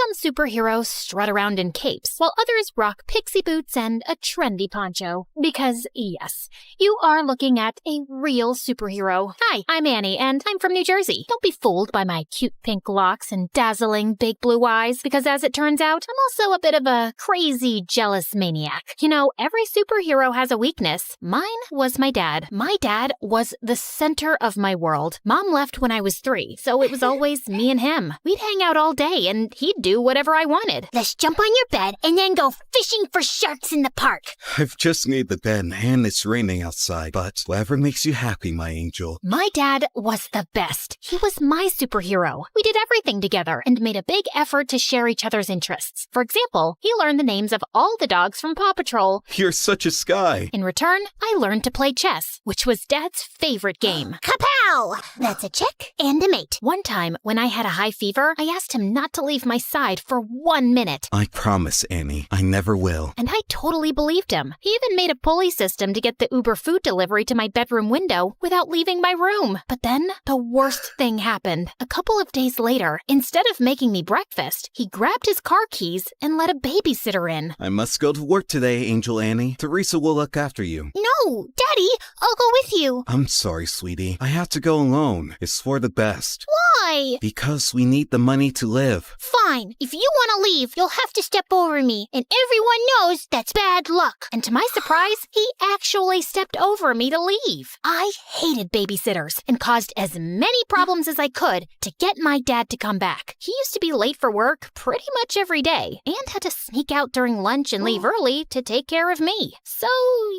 Some superheroes strut around in capes, while others rock pixie boots and a trendy poncho. Because, yes, you are looking at a real superhero. Hi, I'm Annie, and I'm from New Jersey. Don't be fooled by my cute pink locks and dazzling big blue eyes, because as it turns out, I'm also a bit of a crazy, jealous maniac. You know, every superhero has a weakness. Mine was my dad. My dad was the center of my world. Mom left when I was 3, so it was always me and him. We'd hang out all day, and he'd do whatever I wanted. Let's jump on your bed and then go fishing for sharks in the park. I've just made the bed and it's raining outside, but whatever makes you happy, my angel. My dad was the best. He was my superhero. We did everything together and made a big effort to share each other's interests. For example, he learned the names of all the dogs from Paw Patrol. You're such a Sky. In return, I learned to play chess, which was Dad's favorite game. Kapow! That's a chick and a mate. One time, when I had a high fever, I asked him not to leave my side for 1 minute. I promise, Annie, I never will. And I totally believed him. He even made a pulley system to get the Uber food delivery to my bedroom window without leaving my room. But then, the worst thing happened. A couple of days later, instead of making me breakfast, he grabbed his car keys and let a babysitter in. I must go to work today, Angel Annie. Teresa will look after you. No, Daddy, I'll go with you. I'm sorry, sweetie. I have to go alone. It's for the best. Why? Because we need the money to live. Fine. If you want to leave, you'll have to step over me, and everyone knows that's bad luck. And to my surprise, he actually stepped over me to leave. I hated babysitters and caused as many problems as I could to get my dad to come back. He used to be late for work pretty much every day and had to sneak out during lunch and leave early to take care of me. So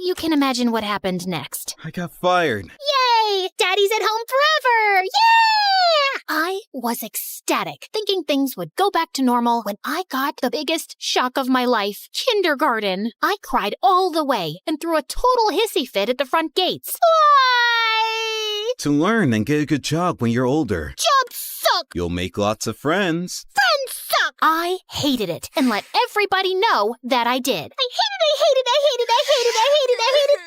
you can imagine what happened next. I got fired. Yay! Daddy's at home forever! Yeah! I was ecstatic, thinking things would go back to normal when I got the biggest shock of my life, kindergarten. I cried all the way and threw a total hissy fit at the front gates. Why? To learn and get a good job when you're older. Jobs suck! You'll make lots of friends. Friends suck! I hated it and let everybody know that I did. I hate it.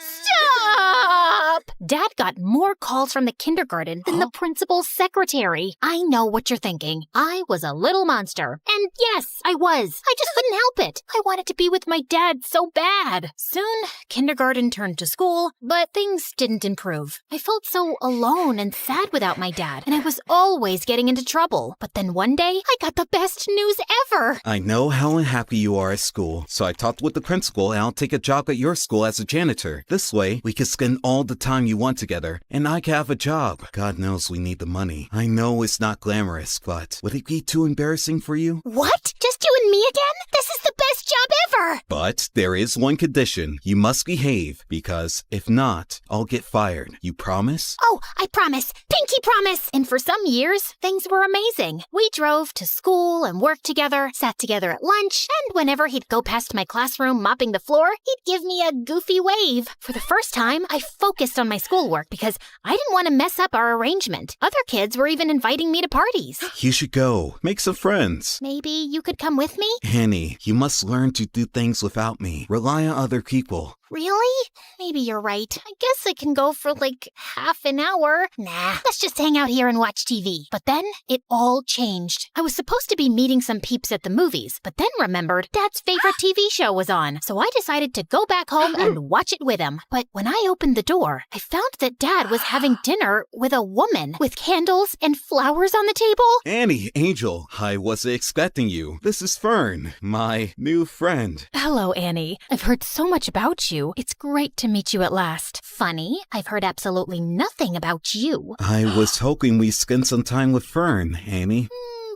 Stop! Dad got more calls from the kindergarten than the principal's secretary. I know what you're thinking. I was a little monster. And yes, I was. I just couldn't help it. I wanted to be with my dad so bad. Soon, kindergarten turned to school, but things didn't improve. I felt so alone and sad without my dad, and I was always getting into trouble. But then one day, I got the best news ever. I know how unhappy you are at school, so I talked with the principal and I'll take a job at your school as a janitor. This way, we can spend all the time you want together, and I can have a job. God knows we need the money. I know it's not glamorous, but would it be too embarrassing for you? What? Just you and me again? This is the best job ever! But there is one condition. You must behave, because if not, I'll get fired. You promise? Oh, I promise. Pinky promise! And for some years, things were amazing. We drove to school and worked together, sat together at lunch, and whenever he'd go past my classroom mopping the floor, he'd give me a goofy wave. For the first time, I focused on my schoolwork because I didn't want to mess up our arrangement. Other kids were even inviting me to parties. You should go. Make some friends. Maybe you could come with me? Annie, you must learn to do things without me. Rely on other people. Really? Maybe you're right. I guess I can go for like half an hour. Nah, let's just hang out here and watch TV. But then it all changed. I was supposed to be meeting some peeps at the movies, but then remembered Dad's favorite TV show was on. So I decided to go back home and watch it with him. But when I opened the door, I found that Dad was having dinner with a woman with candles and flowers on the table. Annie, Angel, I wasn't expecting you. This is Fern, my new friend. Hello, Annie. I've heard so much about you. It's great to meet you at last. Funny, I've heard absolutely nothing about you. I was hoping we'd spend some time with Fern, Annie.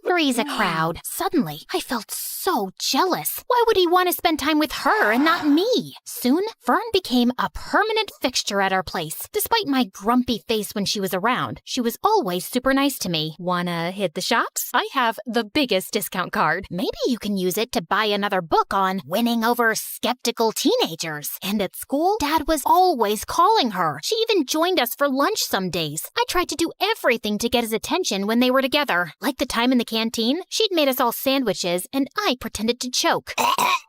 Three's a crowd. Suddenly, I felt so jealous. Why would he want to spend time with her and not me? Soon, Fern became a permanent fixture at our place. Despite my grumpy face when she was around, she was always super nice to me. Wanna hit the shops? I have the biggest discount card. Maybe you can use it to buy another book on winning over skeptical teenagers. And at school, Dad was always calling her. She even joined us for lunch some days. I tried to do everything to get his attention when they were together, like the time in the canteen canteen. She'd made us all sandwiches, and I pretended to choke.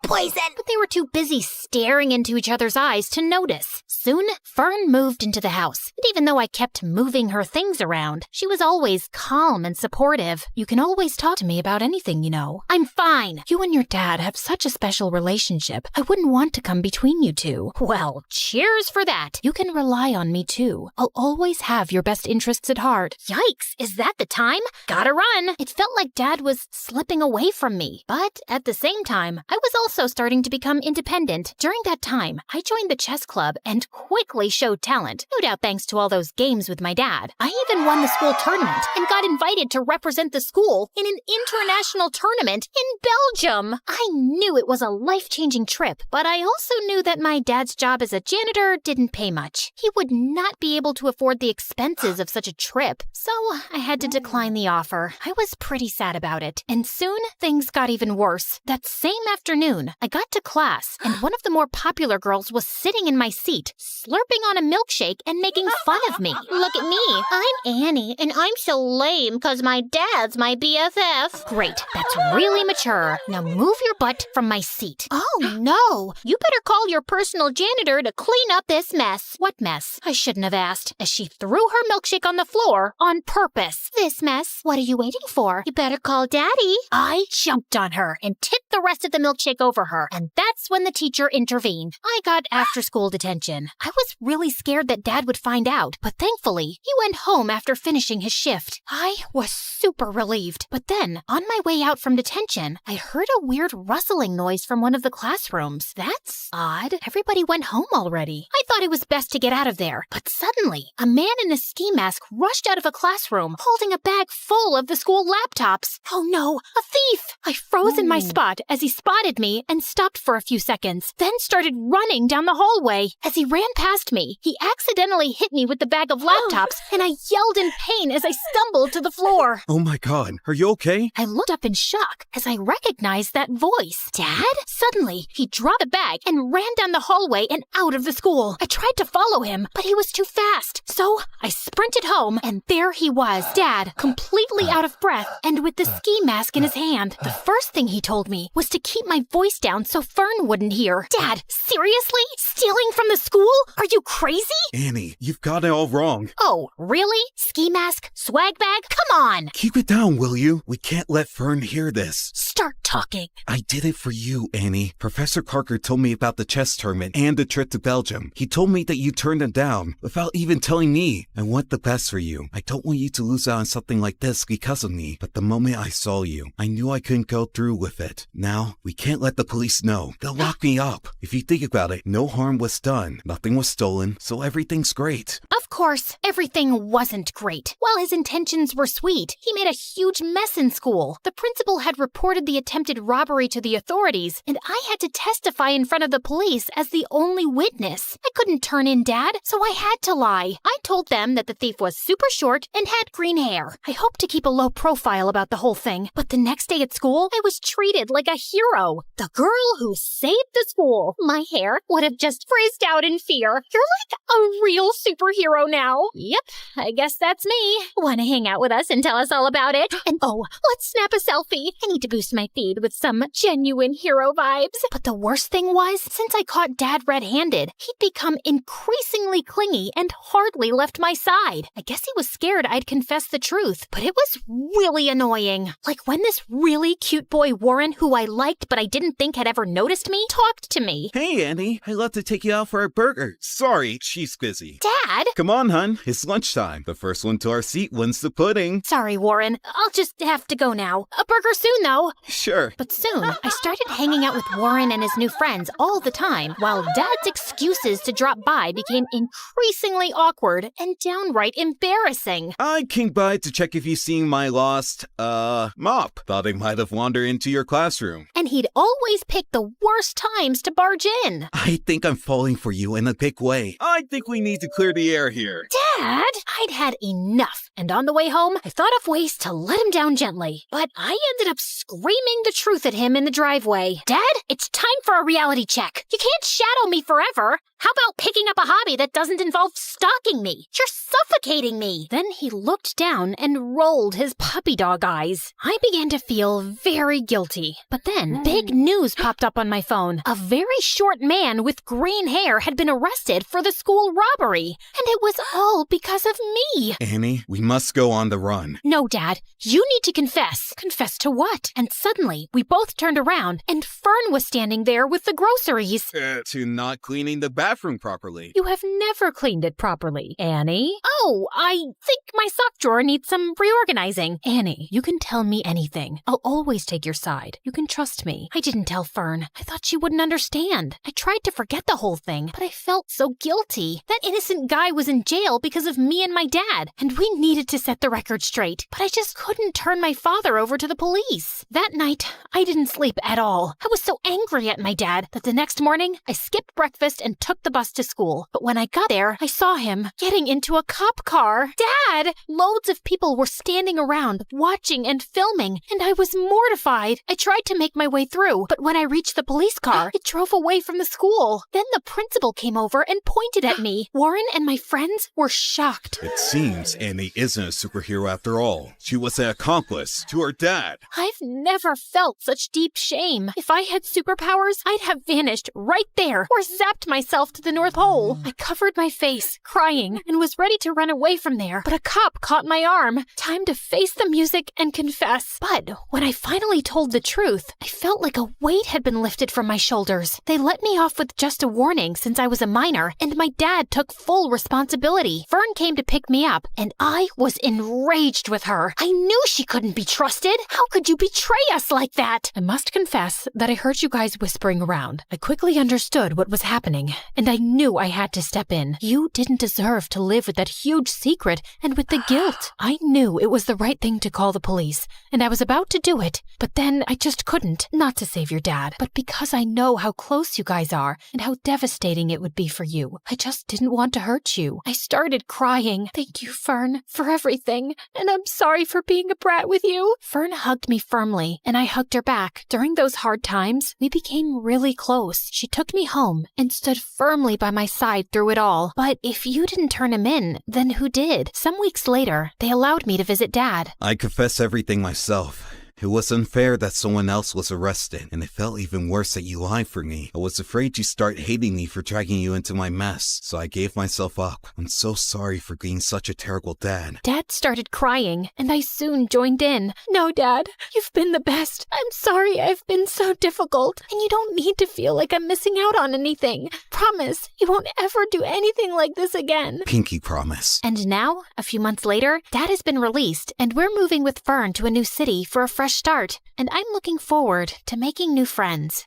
Poison! But they were too busy staring into each other's eyes to notice. Soon, Fern moved into the house. And even though I kept moving her things around, she was always calm and supportive. You can always talk to me about anything, you know. I'm fine. You and your dad have such a special relationship. I wouldn't want to come between you two. Well, cheers for that. You can rely on me too. I'll always have your best interests at heart. Yikes, is that the time? Gotta run. It felt like Dad was slipping away from me. But at the same time, I was also starting to become independent. During that time, I joined the chess club and quickly showed talent. No doubt thanks to all those games with my dad. I even won the school tournament and got invited to represent the school in an international tournament in Belgium. I knew it was a life-changing trip, but I also knew that my dad's job as a janitor didn't pay much. He would not be able to afford the expenses of such a trip, so I had to decline the offer. I was pretty sad about it, and soon things got even worse. That same afternoon, I got to class, and one of the more popular girls was sitting in my seat, slurping on a milkshake and making fun of me. Look at me. I'm Annie, and I'm so lame because my dad's my BFF. Great, that's really mature. Now move your butt from my seat. Oh, no. You better call your personal janitor to clean up this mess. What mess? I shouldn't have asked, as she threw her milkshake on the floor on purpose. This mess. What are you waiting for? You better call Daddy. I jumped on her and tipped the rest of the milkshake over her, and that's when the teacher intervened. I got after-school detention. I was really scared that Dad would find out, but thankfully, he went home after finishing his shift. I was super relieved. But then, on my way out from detention, I heard a weird rustling noise from one of the classrooms. That's odd. Everybody went home already. I thought it was best to get out of there, but suddenly, a man in a ski mask rushed out of a classroom, holding a bag full of the school laptops. Oh no, a thief! I froze in my spot as he spotted me and stopped for a few seconds, then started running down the hallway. As he ran past me, he accidentally hit me with the bag of laptops, and I yelled in pain as I stumbled to the floor. Oh my god, are you okay? I looked up in shock as I recognized that voice. Dad? Suddenly, he dropped the bag and ran down the hallway and out of the school. I tried to follow him, but he was too fast. So I sprinted home, and there he was, Dad, completely out of breath and with the ski mask in his hand. The first thing he told me was to keep my voice down so Fern wouldn't hear. Dad, seriously? Stealing from the school? Are you crazy? Annie, you've got it all wrong. Oh, really? Ski mask? Swag bag? Come on! Keep it down, will you? We can't let Fern hear this. Start talking. I did it for you, Annie. Professor Parker told me about the chess tournament and the trip to Belgium. He told me that you turned him down without even telling me. I want the best for you. I don't want you to lose out on something like this because of me. But the moment I saw you, I knew I couldn't go through with it. Now, we can't let the police know. They'll lock me up. If you think about it, no harm was done. Nothing was stolen, so everything's great. Of course, everything wasn't great. While his intentions were sweet, he made a huge mess in school. The principal had reported the attempted robbery to the authorities, and I had to testify in front of the police as the only witness. I couldn't turn in Dad, so I had to lie. I told them that the thief was super short and had green hair. I hoped to keep a low profile about the whole thing, but the next day at school, I was treated like a hero. The girl who saved the school. My hair would have just frizzed out in fear. You're like a real superhero now. Yep, I guess that's me. Want to hang out with us and tell us all about it? And oh, let's snap a selfie. I need to boost my feed with some genuine hero vibes. But the worst thing was, since I caught Dad red-handed, he'd become increasingly clingy and hardly left my side. I guess he was scared I'd confess the truth, but it was really annoying. Like when this really cute boy Warren, who I liked but I didn't think had ever noticed me, talked to me. Hey, Annie. I'd love to take you out for a burger. Sorry, she's busy. Dad? Come on, hun. It's lunchtime. The first one to our seat wins the pudding. Sorry, Warren. I'll just have to go now. A burger soon, though. Sure. But soon, I started hanging out with Warren and his new friends all the time, while Dad's excuses to drop by became increasingly awkward and downright embarrassing. I came by to check if you seen my lost, mop. Thought I might have wandered into your classroom. And he'd always pick the worst times to barge in. I think I'm falling for you in a big way. I think we need to clear the air here. Dad! I'd had enough, and on the way home, I thought of ways to let him down gently. But I ended up screaming the truth at him in the driveway. Dad, it's time for a reality check. You can't shadow me forever. How about picking up a hobby that doesn't involve stalking me? You're suffocating me. Then he looked down and rolled his puppy dog eyes. I began to feel very guilty. But then big news popped up on my phone. A very short man with green hair had been arrested for the school robbery. And it was all because of me. Annie, we must go on the run. No, Dad. You need to confess. Confess to what? And suddenly, we both turned around, and Fern was standing there with the groceries. To not cleaning the bathroom properly. You have never cleaned it properly, Annie. Oh, I think my sock drawer needs some reorganizing. Annie, you can tell me anything. I'll always take your side. You can trust me. I didn't tell Fern. I thought she wouldn't understand. I tried to forget the whole thing, but I felt so guilty. That innocent guy was in jail because of me and my dad, and we needed to set the record straight. But I just couldn't turn my father over to the police. That night, I didn't sleep at all. I was so angry at my dad that the next morning, I skipped breakfast and took the bus to school. But when I got there, I saw him getting into a cop car. Dad! Loads of people were standing around, watching and filming, and I was mortified. I tried to make my way through, but when I reached the police car, it drove away from the school. Then the principal came over and pointed at me. Warren and my friends were shocked. It seems Annie isn't a superhero after all. She was an accomplice to her dad. I've never felt such deep shame. If I had superpowers, I'd have vanished right there or zapped myself to the North Pole. I covered my face, crying, and was ready to run away from there, but a cop caught my arm. Time to face the music and confess. But when I finally told the truth, I felt like a weight had been lifted from my shoulders. They let me off with just a warning since I was a minor, and my dad took full responsibility. Fern came to pick me up, and I was enraged with her. I knew she couldn't be trusted. How could you betray us like that? I must confess that I heard you guys whispering around. I quickly understood what was happening, and I knew I had to step in. You didn't deserve to live with that huge secret and with the guilt. I knew it was the right thing to call the police, and I was about to do it, but then I just couldn't. Not to save your dad, but because I know how close you guys are and how devastating it would be for you. I just didn't want to hurt you. I started crying. Thank you, Fern, for everything, and I'm sorry for being a brat with you. Fern hugged me firmly, and I hugged her back. During those hard times, we became really close. She took me home and stood firmly by my side through it all. But if you didn't turn him in, then who did? Some weeks later, they allowed me to visit Dad. I confess everything myself. It was unfair that someone else was arrested, and it felt even worse that you lied for me. I was afraid you'd start hating me for dragging you into my mess, so I gave myself up. I'm so sorry for being such a terrible dad. Dad started crying, and I soon joined in. No, Dad, you've been the best. I'm sorry I've been so difficult, and you don't need to feel like I'm missing out on anything. Promise, you won't ever do anything like this again. Pinky promise. And now, a few months later, Dad has been released, and we're moving with Fern to a new city for a fresh start, and I'm looking forward to making new friends.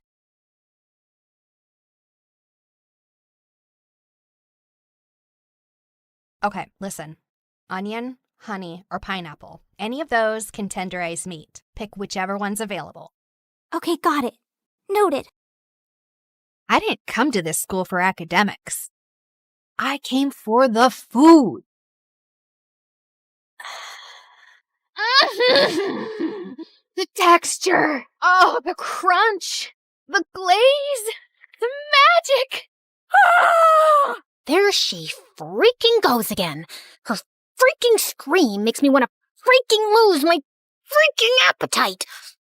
Okay, listen. Onion, honey, or pineapple. Any of those can tenderize meat. Pick whichever one's available. Okay, got it. Noted. I didn't come to this school for academics. I came for the food. The texture. Oh, the crunch. The glaze. The magic. Ah! There she freaking goes again. Her freaking scream makes me want to freaking lose my freaking appetite.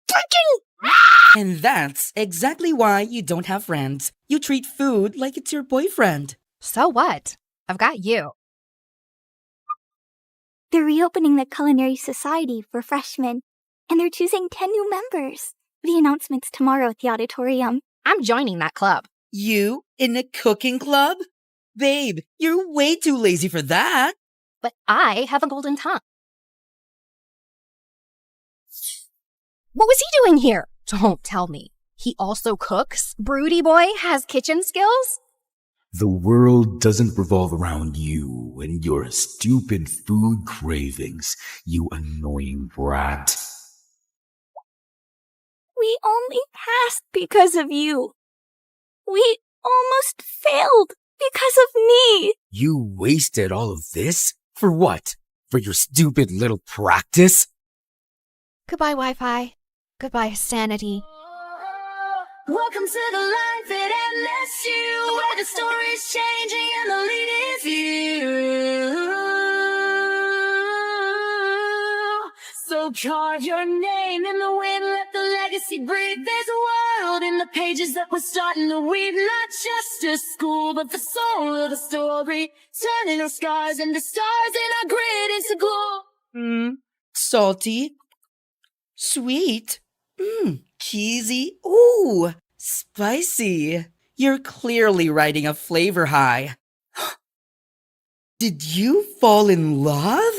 Freaking... And that's exactly why you don't have friends. You treat food like it's your boyfriend. So what? I've got you. They're reopening the Culinary Society for freshmen, and they're choosing 10 new members. The announcement's tomorrow at the auditorium. I'm joining that club. You in a cooking club? Babe, you're way too lazy for that. But I have a golden tongue. What was he doing here? Don't tell me. He also cooks? Broody boy has kitchen skills? The world doesn't revolve around you and your stupid food cravings, you annoying brat. We only passed because of you. We almost failed because of me. You wasted all of this? For what? For your stupid little practice? Goodbye, Wi-Fi. Goodbye, sanity. Welcome to the life at MSU, where the story's changing and the lead is you. So carve your name in the wind, let the legacy breathe. There's a world in the pages that we're starting to weave. Not just a school, but the soul of the story. Turning our scars into stars and our grit into glory. Salty. Sweet. Cheesy. Ooh, spicy. You're clearly riding a flavor high. Did you fall in love?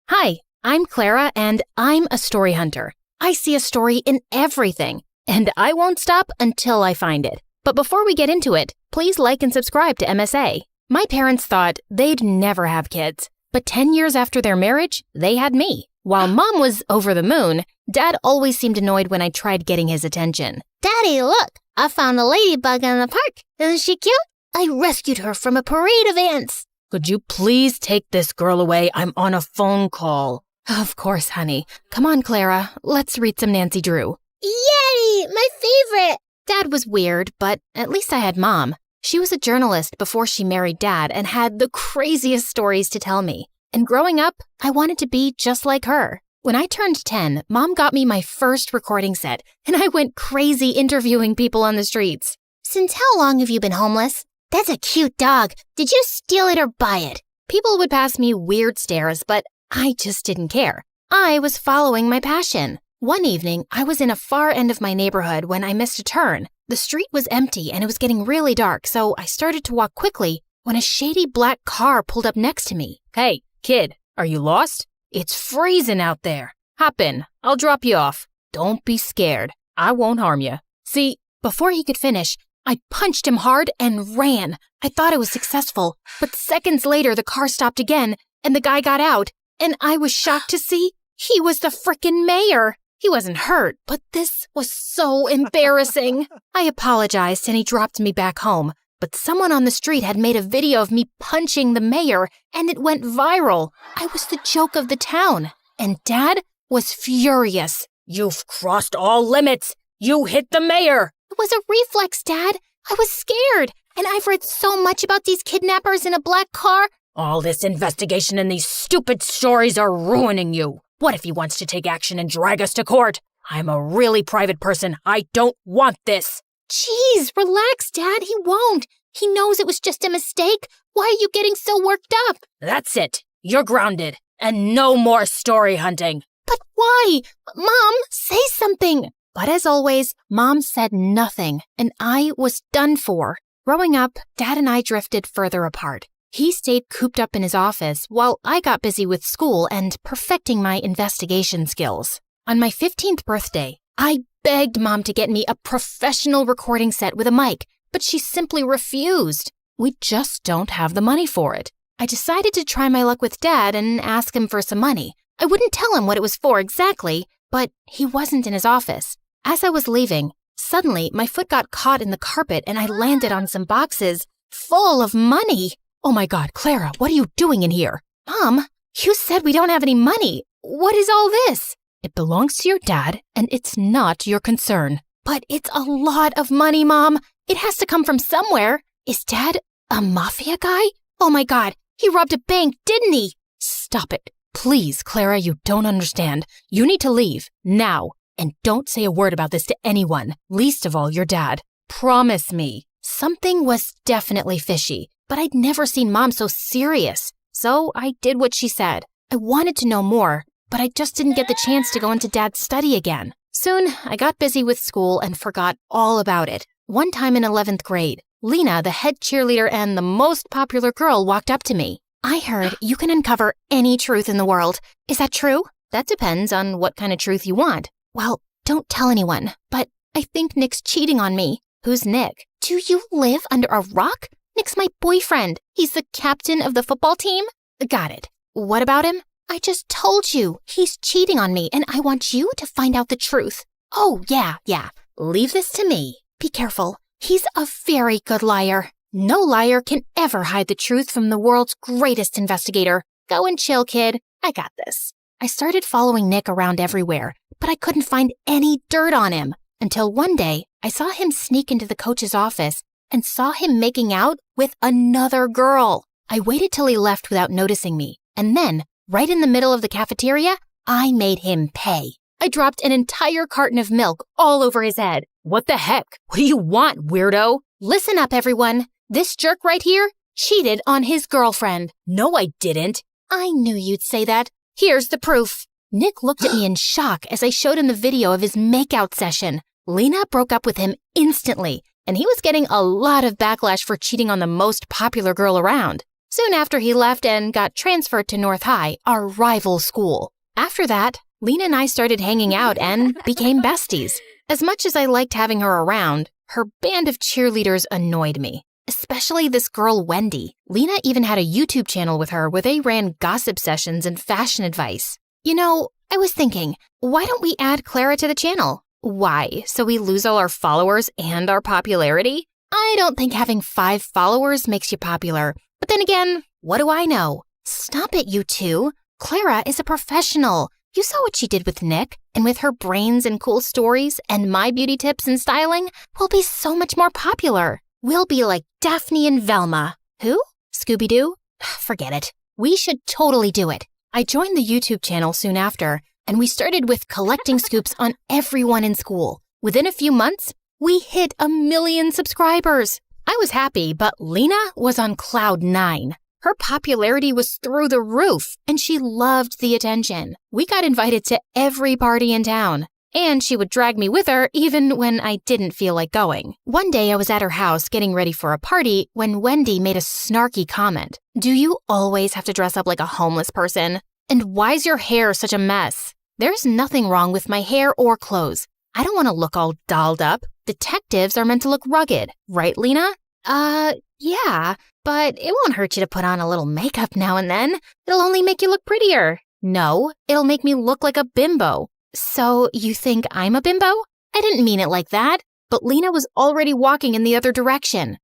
Hi, I'm Clara, and I'm a story hunter. I see a story in everything, and I won't stop until I find it. But before we get into it, please like and subscribe to MSA. My parents thought they'd never have kids, but 10 years after their marriage, they had me. While Mom was over the moon, Dad always seemed annoyed when I tried getting his attention. Daddy, look! I found a ladybug in the park. Isn't she cute? I rescued her from a parade of ants. Could you please take this girl away? I'm on a phone call. Of course, honey. Come on, Clara. Let's read some Nancy Drew. Yay! My favorite! Dad was weird, but at least I had Mom. She was a journalist before she married Dad and had the craziest stories to tell me. And growing up, I wanted to be just like her. When I turned 10, Mom got me my first recording set, and I went crazy interviewing people on the streets. Since how long have you been homeless? That's a cute dog. Did you steal it or buy it? People would pass me weird stares, but I just didn't care. I was following my passion. One evening, I was in a far end of my neighborhood when I missed a turn. The street was empty and it was getting really dark, so I started to walk quickly when a shady black car pulled up next to me. Hey, kid, are you lost? It's freezing out there. Hop in. I'll drop you off. Don't be scared. I won't harm you. See, before he could finish, I punched him hard and ran. I thought I was successful, but seconds later the car stopped again and the guy got out, and I was shocked to see he was the frickin' mayor. He wasn't hurt, but this was so embarrassing. I apologized and he dropped me back home, but someone on the street had made a video of me punching the mayor and it went viral. I was the joke of the town, and Dad was furious. You've crossed all limits. You hit the mayor. It was a reflex, Dad. I was scared, and I've read so much about these kidnappers in a black car. All this investigation and these stupid stories are ruining you. What if he wants to take action and drag us to court? I'm a really private person. I don't want this. Jeez, relax, Dad. He won't. He knows it was just a mistake. Why are you getting so worked up? That's it. You're grounded. And no more story hunting. But why? Mom, say something. But as always, Mom said nothing, and I was done for. Growing up, Dad and I drifted further apart. He stayed cooped up in his office while I got busy with school and perfecting my investigation skills. On my 15th birthday, I begged Mom to get me a professional recording set with a mic, but she simply refused. We just don't have the money for it. I decided to try my luck with Dad and ask him for some money. I wouldn't tell him what it was for exactly, but he wasn't in his office. As I was leaving, suddenly my foot got caught in the carpet and I landed on some boxes full of money. Oh my God, Clara, what are you doing in here? Mom, you said we don't have any money. What is all this? It belongs to your dad and it's not your concern. But it's a lot of money, Mom. It has to come from somewhere. Is Dad a mafia guy? Oh my God, he robbed a bank, didn't he? Stop it. Please, Clara, you don't understand. You need to leave, now. And don't say a word about this to anyone, least of all your dad. Promise me. Something was definitely fishy, but I'd never seen Mom so serious. So I did what she said. I wanted to know more, but I just didn't get the chance to go into Dad's study again. Soon, I got busy with school and forgot all about it. One time in 11th grade, Lena, the head cheerleader and the most popular girl, walked up to me. I heard you can uncover any truth in the world. Is that true? That depends on what kind of truth you want. Well, don't tell anyone, but I think Nick's cheating on me. Who's Nick? Do you live under a rock? Nick's my boyfriend. He's the captain of the football team. Got it. What about him? I just told you. He's cheating on me, and I want you to find out the truth. Oh, yeah. Leave this to me. Be careful. He's a very good liar. No liar can ever hide the truth from the world's greatest investigator. Go and chill, kid. I got this. I started following Nick around everywhere, but I couldn't find any dirt on him until one day I saw him sneak into the coach's office and saw him making out with another girl. I waited till he left without noticing me, and then, right in the middle of the cafeteria, I made him pay. I dropped an entire carton of milk all over his head. What the heck? What do you want, weirdo? Listen up, everyone. This jerk right here cheated on his girlfriend. No, I didn't. I knew you'd say that. Here's the proof. Nick looked at me in shock as I showed him the video of his makeout session. Lena broke up with him instantly, and he was getting a lot of backlash for cheating on the most popular girl around. Soon after he left and got transferred to North High, our rival school. After that, Lena and I started hanging out and became besties. As much as I liked having her around, her band of cheerleaders annoyed me. Especially this girl, Wendy. Lena even had a YouTube channel with her where they ran gossip sessions and fashion advice. You know, I was thinking, why don't we add Clara to the channel? Why? So we lose all our followers and our popularity? I don't think having 5 followers makes you popular. But then again, what do I know? Stop it, you two. Clara is a professional. You saw what she did with Nick, and with her brains and cool stories and my beauty tips and styling, we'll be so much more popular. We'll be like Daphne and Velma. Who? Scooby-Doo? Forget it. We should totally do it. I joined the YouTube channel soon after, and we started with collecting scoops on everyone in school. Within a few months, we hit 1 million subscribers. I was happy, but Lena was on cloud 9. Her popularity was through the roof, and she loved the attention. We got invited to every party in town, and she would drag me with her even when I didn't feel like going. One day I was at her house getting ready for a party when Wendy made a snarky comment. Do you always have to dress up like a homeless person? And why's your hair such a mess? There's nothing wrong with my hair or clothes. I don't want to look all dolled up. Detectives are meant to look rugged, right, Lena? Yeah, but it won't hurt you to put on a little makeup now and then. It'll only make you look prettier. No, it'll make me look like a bimbo. So you think I'm a bimbo? I didn't mean it like that. But Lena was already walking in the other direction.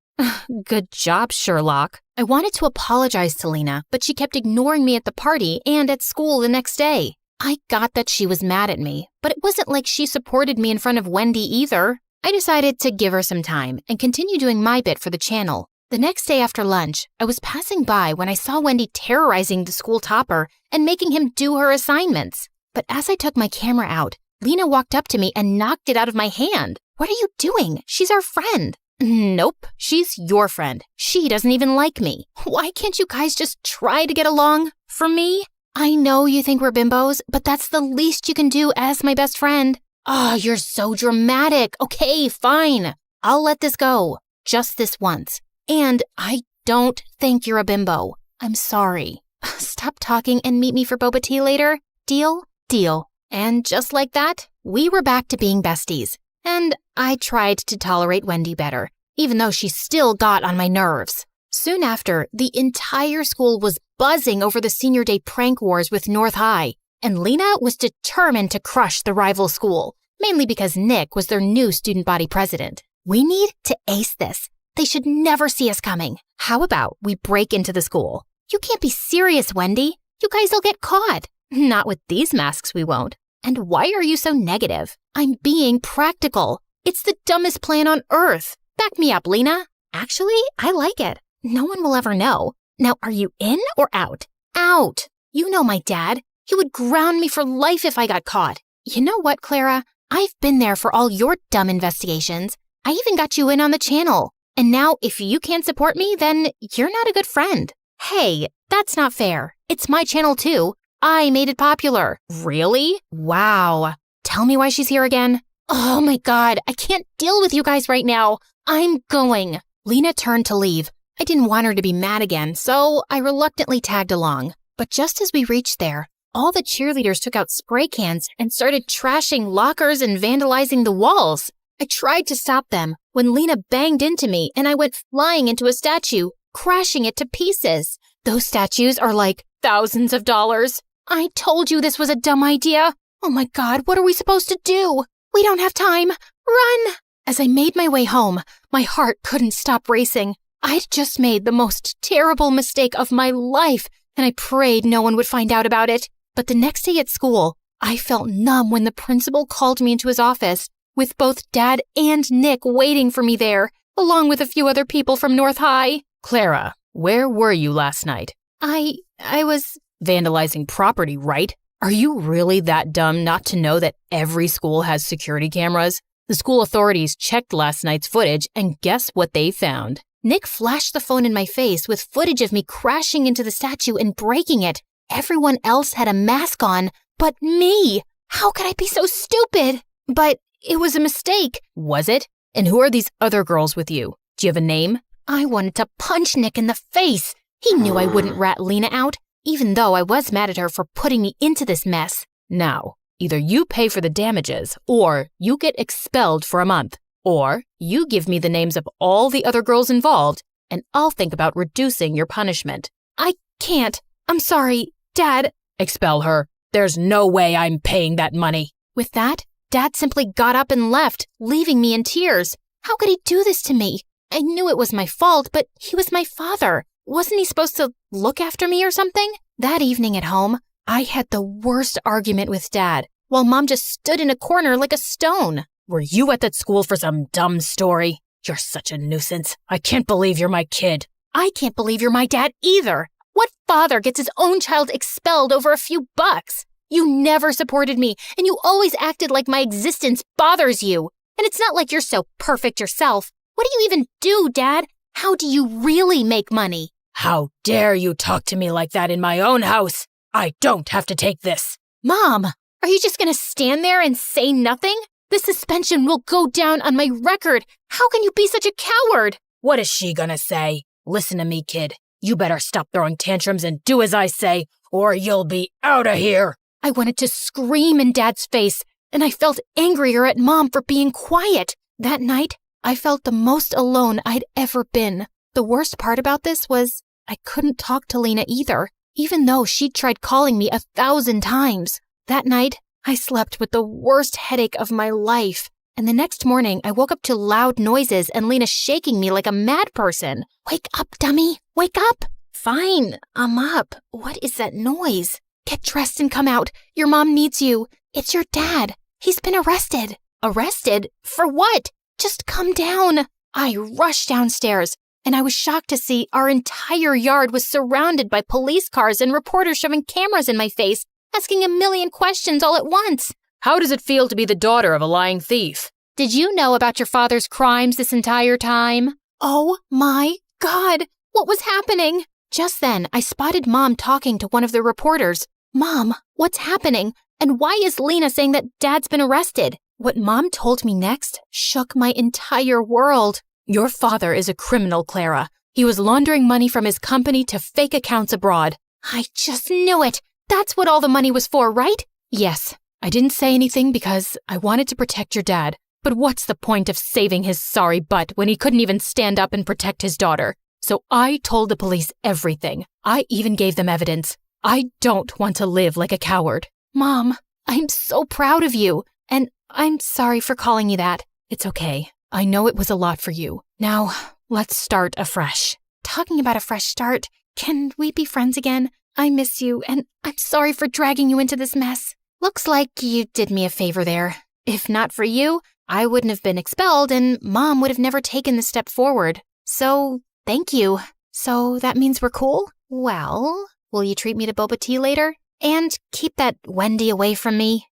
Good job, Sherlock. I wanted to apologize to Lena, but she kept ignoring me at the party and at school the next day. I got that she was mad at me, but it wasn't like she supported me in front of Wendy either. I decided to give her some time and continue doing my bit for the channel. The next day after lunch, I was passing by when I saw Wendy terrorizing the school topper and making him do her assignments. But as I took my camera out, Lena walked up to me and knocked it out of my hand. What are you doing? She's our friend. Nope, she's your friend. She doesn't even like me. Why can't you guys just try to get along? For me? I know you think we're bimbos, but that's the least you can do as my best friend. Oh, you're so dramatic. Okay, fine. I'll let this go. Just this once. And I don't think you're a bimbo. I'm sorry. Stop talking and meet me for boba tea later. Deal? Deal. And just like that, we were back to being besties. And I tried to tolerate Wendy better, even though she still got on my nerves. Soon after, the entire school was buzzing over the senior day prank wars with North High, and Lena was determined to crush the rival school, mainly because Nick was their new student body president. We need to ace this. They should never see us coming. How about we break into the school? You can't be serious, Wendy. You guys will get caught. Not with these masks, we won't. And why are you so negative? I'm being practical. It's the dumbest plan on earth. Back me up, Lena. Actually, I like it. No one will ever know. Now, are you in or out? Out. You know my dad. He would ground me for life if I got caught. You know what, Clara? I've been there for all your dumb investigations. I even got you in on the channel. And now, if you can't support me, then you're not a good friend. Hey, that's not fair. It's my channel too. I made it popular. Really? Wow. Tell me why she's here again. Oh my God, I can't deal with you guys right now. I'm going. Lena turned to leave. I didn't want her to be mad again, so I reluctantly tagged along. But just as we reached there, all the cheerleaders took out spray cans and started trashing lockers and vandalizing the walls. I tried to stop them when Lena banged into me and I went flying into a statue, crashing it to pieces. Those statues are like thousands of dollars. I told you this was a dumb idea. Oh my God, what are we supposed to do? We don't have time. Run! As I made my way home, my heart couldn't stop racing. I'd just made the most terrible mistake of my life, and I prayed no one would find out about it. But the next day at school, I felt numb when the principal called me into his office, with both Dad and Nick waiting for me there, along with a few other people from North High. Clara, where were you last night? I was vandalizing property, right? Are you really that dumb not to know that every school has security cameras? The school authorities checked last night's footage, and guess what they found? Nick flashed the phone in my face with footage of me crashing into the statue and breaking it. Everyone else had a mask on, but me. How could I be so stupid? But it was a mistake. Was it? And who are these other girls with you? Do you have a name? I wanted to punch Nick in the face. He knew I wouldn't rat Lena out, even though I was mad at her for putting me into this mess. Now, either you pay for the damages, or you get expelled for a month, or you give me the names of all the other girls involved, and I'll think about reducing your punishment. I can't. I'm sorry, Dad. Expel her. There's no way I'm paying that money. With that, Dad simply got up and left, leaving me in tears. How could he do this to me? I knew it was my fault, but he was my father. Wasn't he supposed to look after me or something? That evening at home, I had the worst argument with Dad, while Mom just stood in a corner like a stone. Were you at that school for some dumb story? You're such a nuisance. I can't believe you're my kid. I can't believe you're my dad either. What father gets his own child expelled over a few bucks? You never supported me, and you always acted like my existence bothers you. And it's not like you're so perfect yourself. What do you even do, Dad? How do you really make money? How dare you talk to me like that in my own house? I don't have to take this. Mom, are you just going to stand there and say nothing? The suspension will go down on my record. How can you be such a coward? What is she gonna say? Listen to me, kid. You better stop throwing tantrums and do as I say, or you'll be out of here. I wanted to scream in Dad's face, and I felt angrier at Mom for being quiet. That night, I felt the most alone I'd ever been. The worst part about this was I couldn't talk to Lena either, even though she'd tried calling me 1,000 times. That night, I slept with the worst headache of my life. And the next morning, I woke up to loud noises and Lena shaking me like a mad person. Wake up, dummy. Wake up. Fine, I'm up. What is that noise? Get dressed and come out. Your mom needs you. It's your dad. He's been arrested. Arrested? For what? Just come down. I rushed downstairs, and I was shocked to see our entire yard was surrounded by police cars and reporters shoving cameras in my face, asking a million questions all at once. How does it feel to be the daughter of a lying thief? Did you know about your father's crimes this entire time? Oh my God, what was happening? Just then, I spotted Mom talking to one of the reporters. Mom, what's happening? And why is Lena saying that Dad's been arrested? What Mom told me next shook my entire world. Your father is a criminal, Clara. He was laundering money from his company to fake accounts abroad. I just knew it. That's what all the money was for, right? Yes. I didn't say anything because I wanted to protect your dad. But what's the point of saving his sorry butt when he couldn't even stand up and protect his daughter? So I told the police everything. I even gave them evidence. I don't want to live like a coward. Mom, I'm so proud of you. And I'm sorry for calling you that. It's okay. I know it was a lot for you. Now, let's start afresh. Talking about a fresh start, can we be friends again? I miss you, and I'm sorry for dragging you into this mess. Looks like you did me a favor there. If not for you, I wouldn't have been expelled, and Mom would have never taken the step forward. So, thank you. So that means we're cool? Well, will you treat me to boba tea later? And keep that Wendy away from me?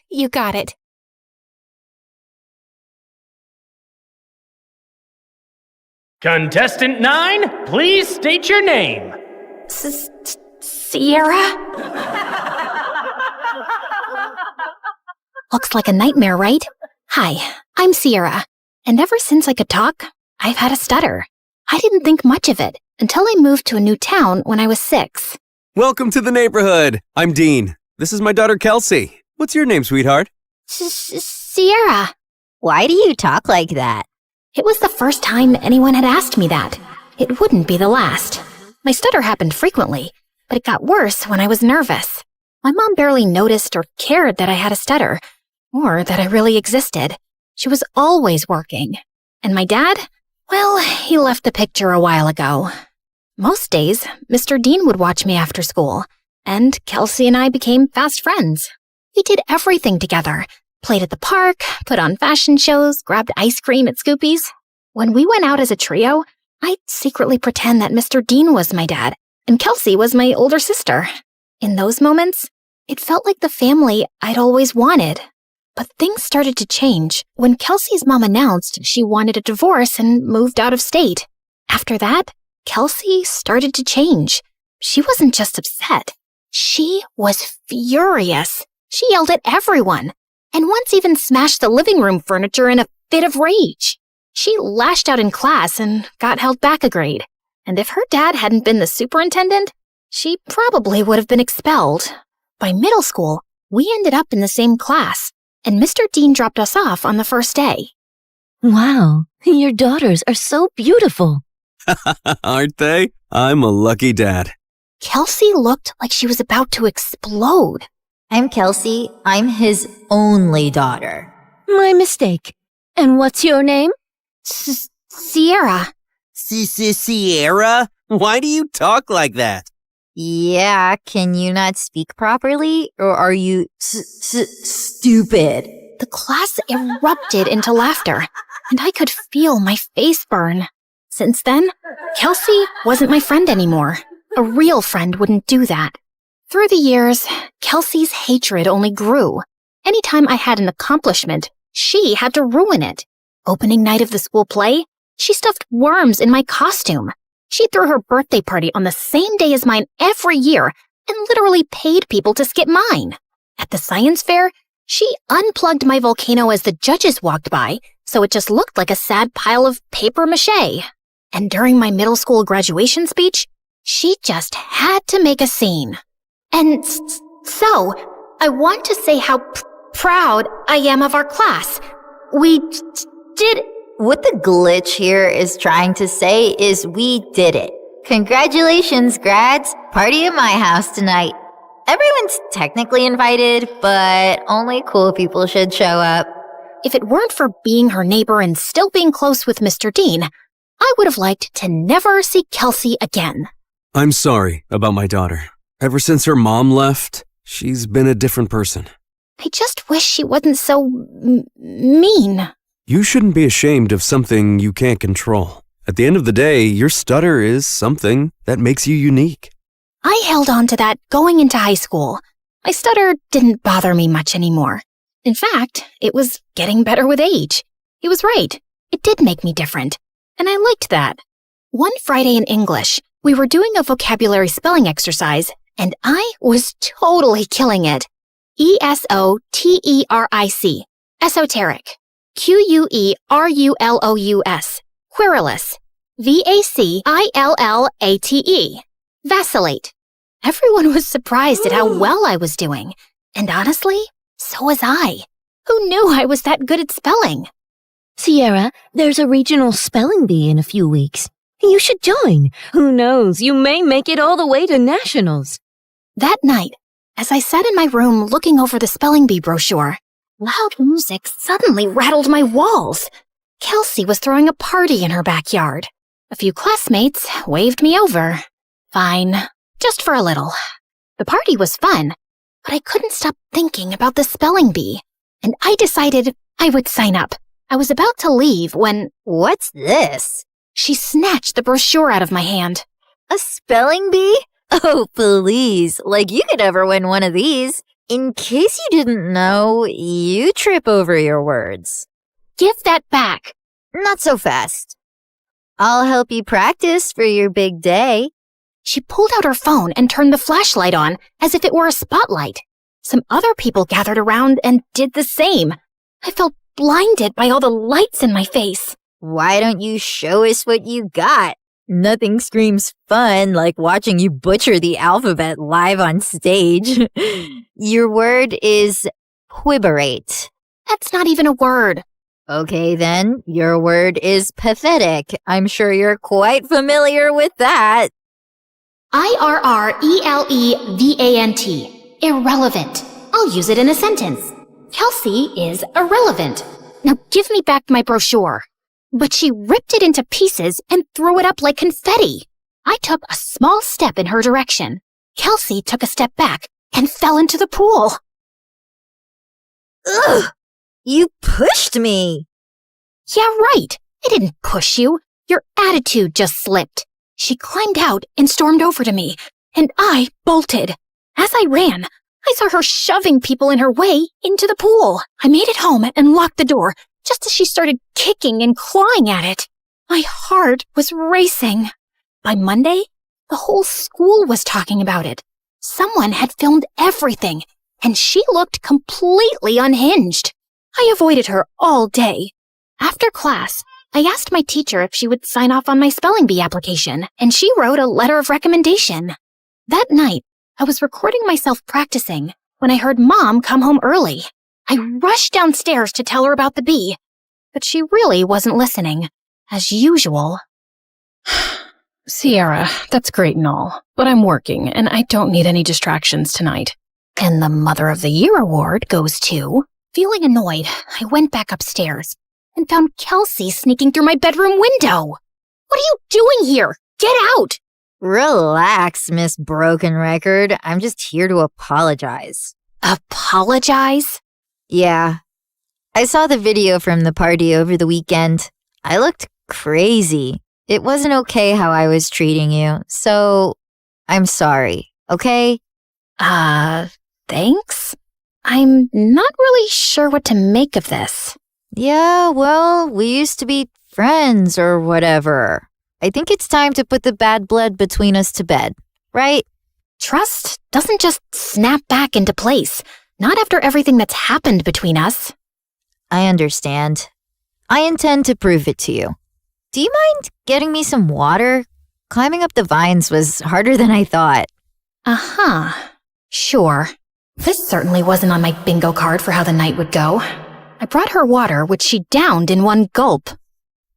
You got it. Contestant 9, please state your name. Sierra? Looks like a nightmare, right? Hi, I'm Sierra. And ever since I could talk, I've had a stutter. I didn't think much of it until I moved to a new town when I was 6. Welcome to the neighborhood. I'm Dean. This is my daughter, Kelsey. What's your name, sweetheart? Sierra. Why do you talk like that? It was the first time anyone had asked me that. It wouldn't be the last. My stutter happened frequently, but it got worse when I was nervous. My mom barely noticed or cared that I had a stutter, or that I really existed. She was always working. And my dad? Well, he left the picture a while ago. Most days, Mr. Dean would watch me after school. and Kelsey and I became fast friends. We did everything together. Played at the park, put on fashion shows, grabbed ice cream at Scoopy's. When we went out as a trio, I'd secretly pretend that Mr. Dean was my dad, and Kelsey was my older sister. In those moments, it felt like the family I'd always wanted. But things started to change when Kelsey's mom announced she wanted a divorce and moved out of state. After that, Kelsey started to change. She wasn't just upset. She was furious. She yelled at everyone, and once even smashed the living room furniture in a fit of rage. She lashed out in class and got held back a grade. And if her dad hadn't been the superintendent, she probably would have been expelled. By middle school, we ended up in the same class, and Mr. Dean dropped us off on the first day. Wow, your daughters are so beautiful. Aren't they? I'm a lucky dad. Kelsey looked like she was about to explode. I'm Kelsey. I'm his only daughter. My mistake. And what's your name? Sierra. Sierra? Why do you talk like that? Yeah, can you not speak properly? Or are you stupid? The class erupted into laughter, and I could feel my face burn. Since then, Kelsey wasn't my friend anymore. A real friend wouldn't do that. Through the years, Kelsey's hatred only grew. Anytime I had an accomplishment, she had to ruin it. Opening night of the school play, she stuffed worms in my costume. She threw her birthday party on the same day as mine every year and literally paid people to skip mine. At the science fair, she unplugged my volcano as the judges walked by, so it just looked like a sad pile of paper mache. And during my middle school graduation speech, she just had to make a scene. And so, I want to say how proud I am of our class. We did... What the glitch here is trying to say is we did it. Congratulations, grads. Party at my house tonight. Everyone's technically invited, but only cool people should show up. If it weren't for being her neighbor and still being close with Mr. Dean, I would have liked to never see Kelsey again. I'm sorry about my daughter. Ever since her mom left, she's been a different person. I just wish she wasn't so mean. You shouldn't be ashamed of something you can't control. At the end of the day, your stutter is something that makes you unique. I held on to that going into high school. My stutter didn't bother me much anymore. In fact, it was getting better with age. He was right. It did make me different. And I liked that. One Friday in English, we were doing a vocabulary spelling exercise, and I was totally killing it. ESOTERIC. Esoteric. QUERULOUS. Querulous. VACILLATE. Vacillate. Everyone was surprised at how well I was doing. And honestly, so was I. Who knew I was that good at spelling? Sierra, there's a regional spelling bee in a few weeks. You should join. Who knows, you may make it all the way to nationals. That night, as I sat in my room looking over the spelling bee brochure, loud music suddenly rattled my walls. Kelsey was throwing a party in her backyard. A few classmates waved me over. Fine, just for a little. The party was fun, but I couldn't stop thinking about the spelling bee, and I decided I would sign up. I was about to leave when... What's this? She snatched the brochure out of my hand. A spelling bee? Oh, please. Like you could ever win one of these. In case you didn't know, you trip over your words. Give that back. Not so fast. I'll help you practice for your big day. She pulled out her phone and turned the flashlight on as if it were a spotlight. Some other people gathered around and did the same. I felt blinded by all the lights in my face. Why don't you show us what you got? Nothing screams fun like watching you butcher the alphabet live on stage. Your word is quiberate. That's not even a word. Okay then, your word is pathetic. I'm sure you're quite familiar with that. IRRELEVANT. Irrelevant. I'll use it in a sentence. Kelsey is irrelevant. Now give me back my brochure. But she ripped it into pieces and threw it up like confetti. I took a small step in her direction. Kelsey took a step back and fell into the pool. Ugh! You pushed me! Yeah, right. I didn't push you. Your attitude just slipped. She climbed out and stormed over to me, and I bolted. As I ran, I saw her shoving people in her way into the pool. I made it home and locked the door just as she started kicking and clawing at it. My heart was racing. By Monday, the whole school was talking about it. Someone had filmed everything, and she looked completely unhinged. I avoided her all day. After class, I asked my teacher if she would sign off on my spelling bee application, and she wrote a letter of recommendation. That night, I was recording myself practicing when I heard Mom come home early. I rushed downstairs to tell her about the bee, but she really wasn't listening, as usual. Sierra, that's great and all, but I'm working and I don't need any distractions tonight. And the Mother of the Year award goes to... Feeling annoyed, I went back upstairs and found Kelsey sneaking through my bedroom window. What are you doing here? Get out! Relax, Miss Broken Record. I'm just here to apologize. Apologize? Yeah. I saw the video from the party over the weekend. I looked crazy. It wasn't okay how I was treating you, so I'm sorry, okay? Thanks? I'm not really sure what to make of this. Yeah, well, we used to be friends or whatever. I think it's time to put the bad blood between us to bed, right? Trust doesn't just snap back into place, not after everything that's happened between us. I understand. I intend to prove it to you. Do you mind getting me some water? Climbing up the vines was harder than I thought. Uh-huh. Sure. This certainly wasn't on my bingo card for how the night would go. I brought her water, which she downed in one gulp.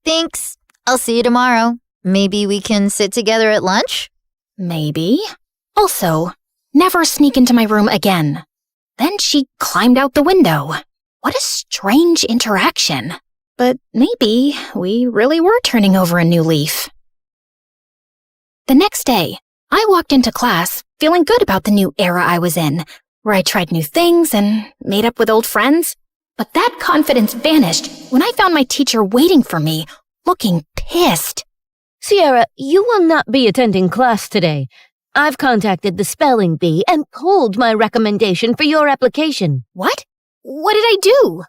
Thanks. I'll see you tomorrow. Maybe we can sit together at lunch? Maybe. Also, never sneak into my room again. Then she climbed out the window. What a strange interaction. But maybe we really were turning over a new leaf. The next day, I walked into class feeling good about the new era I was in, where I tried new things and made up with old friends. But that confidence vanished when I found my teacher waiting for me, looking pissed. Sierra, you will not be attending class today. I've contacted the spelling bee and pulled my recommendation for your application. What? What did I do?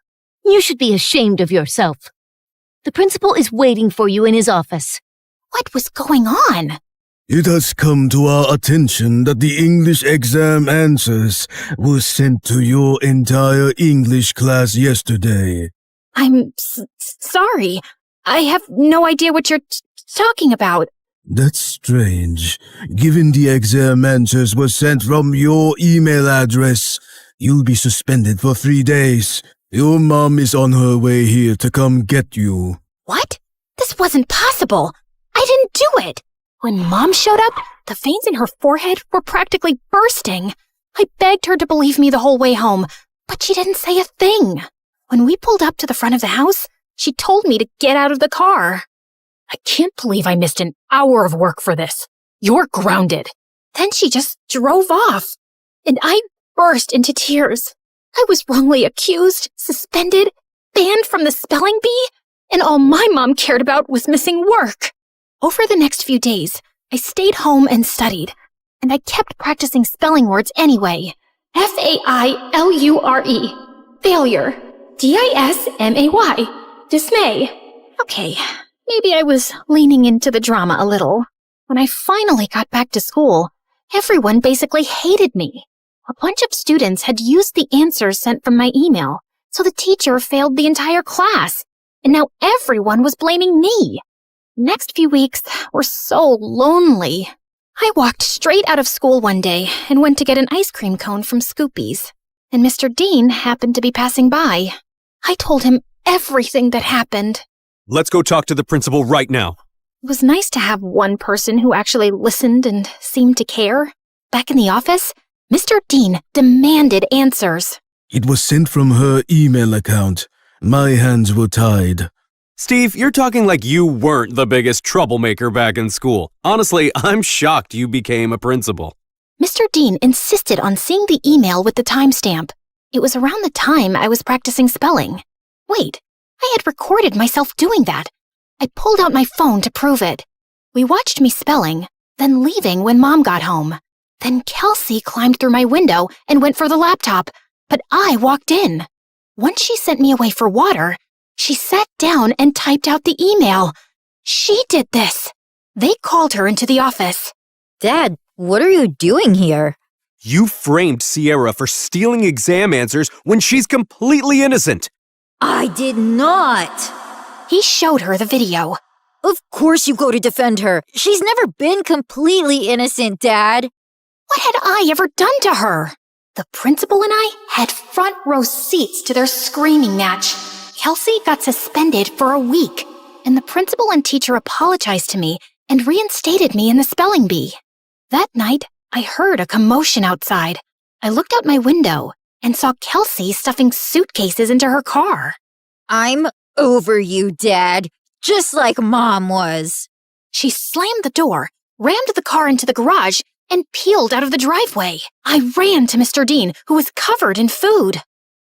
You should be ashamed of yourself. The principal is waiting for you in his office. What was going on? It has come to our attention that the English exam answers were sent to your entire English class yesterday. I'm sorry. I have no idea what you're talking about. That's strange. Given the exam answers were sent from your email address, you'll be suspended for 3 days. Your mom is on her way here to come get you. What? This wasn't possible. I didn't do it. When Mom showed up, the veins in her forehead were practically bursting. I begged her to believe me the whole way home, but she didn't say a thing. When we pulled up to the front of the house, she told me to get out of the car. I can't believe I missed an hour of work for this. You're grounded. Then she just drove off, and I burst into tears. I was wrongly accused, suspended, banned from the spelling bee, and all my mom cared about was missing work. Over the next few days, I stayed home and studied, and I kept practicing spelling words anyway. Failure. Failure. Dismay. Dismay. Okay, maybe I was leaning into the drama a little. When I finally got back to school, everyone basically hated me. A bunch of students had used the answers sent from my email, so the teacher failed the entire class, and now everyone was blaming me. Next few weeks were so lonely. I walked straight out of school one day and went to get an ice cream cone from Scoopy's, and Mr. Dean happened to be passing by. I told him everything that happened. Let's go talk to the principal right now. It was nice to have one person who actually listened and seemed to care. Back in the office, Mr. Dean demanded answers. It was sent from her email account. My hands were tied. Steve, you're talking like you weren't the biggest troublemaker back in school. Honestly, I'm shocked you became a principal. Mr. Dean insisted on seeing the email with the timestamp. It was around the time I was practicing spelling. Wait, I had recorded myself doing that. I pulled out my phone to prove it. We watched me spelling, then leaving when Mom got home. Then Kelsey climbed through my window and went for the laptop, but I walked in. Once she sent me away for water, she sat down and typed out the email. She did this. They called her into the office. Dad, what are you doing here? You framed Sierra for stealing exam answers when she's completely innocent. I did not. He showed her the video. Of course you go to defend her. She's never been completely innocent, Dad. What had I ever done to her? The principal and I had front row seats to their screaming match. Kelsey got suspended for a week, and the principal and teacher apologized to me and reinstated me in the spelling bee. That night, I heard a commotion outside. I looked out my window and saw Kelsey stuffing suitcases into her car. I'm over you, Dad, just like Mom was. She slammed the door, rammed the car into the garage, and peeled out of the driveway. I ran to Mr. Dean, who was covered in food.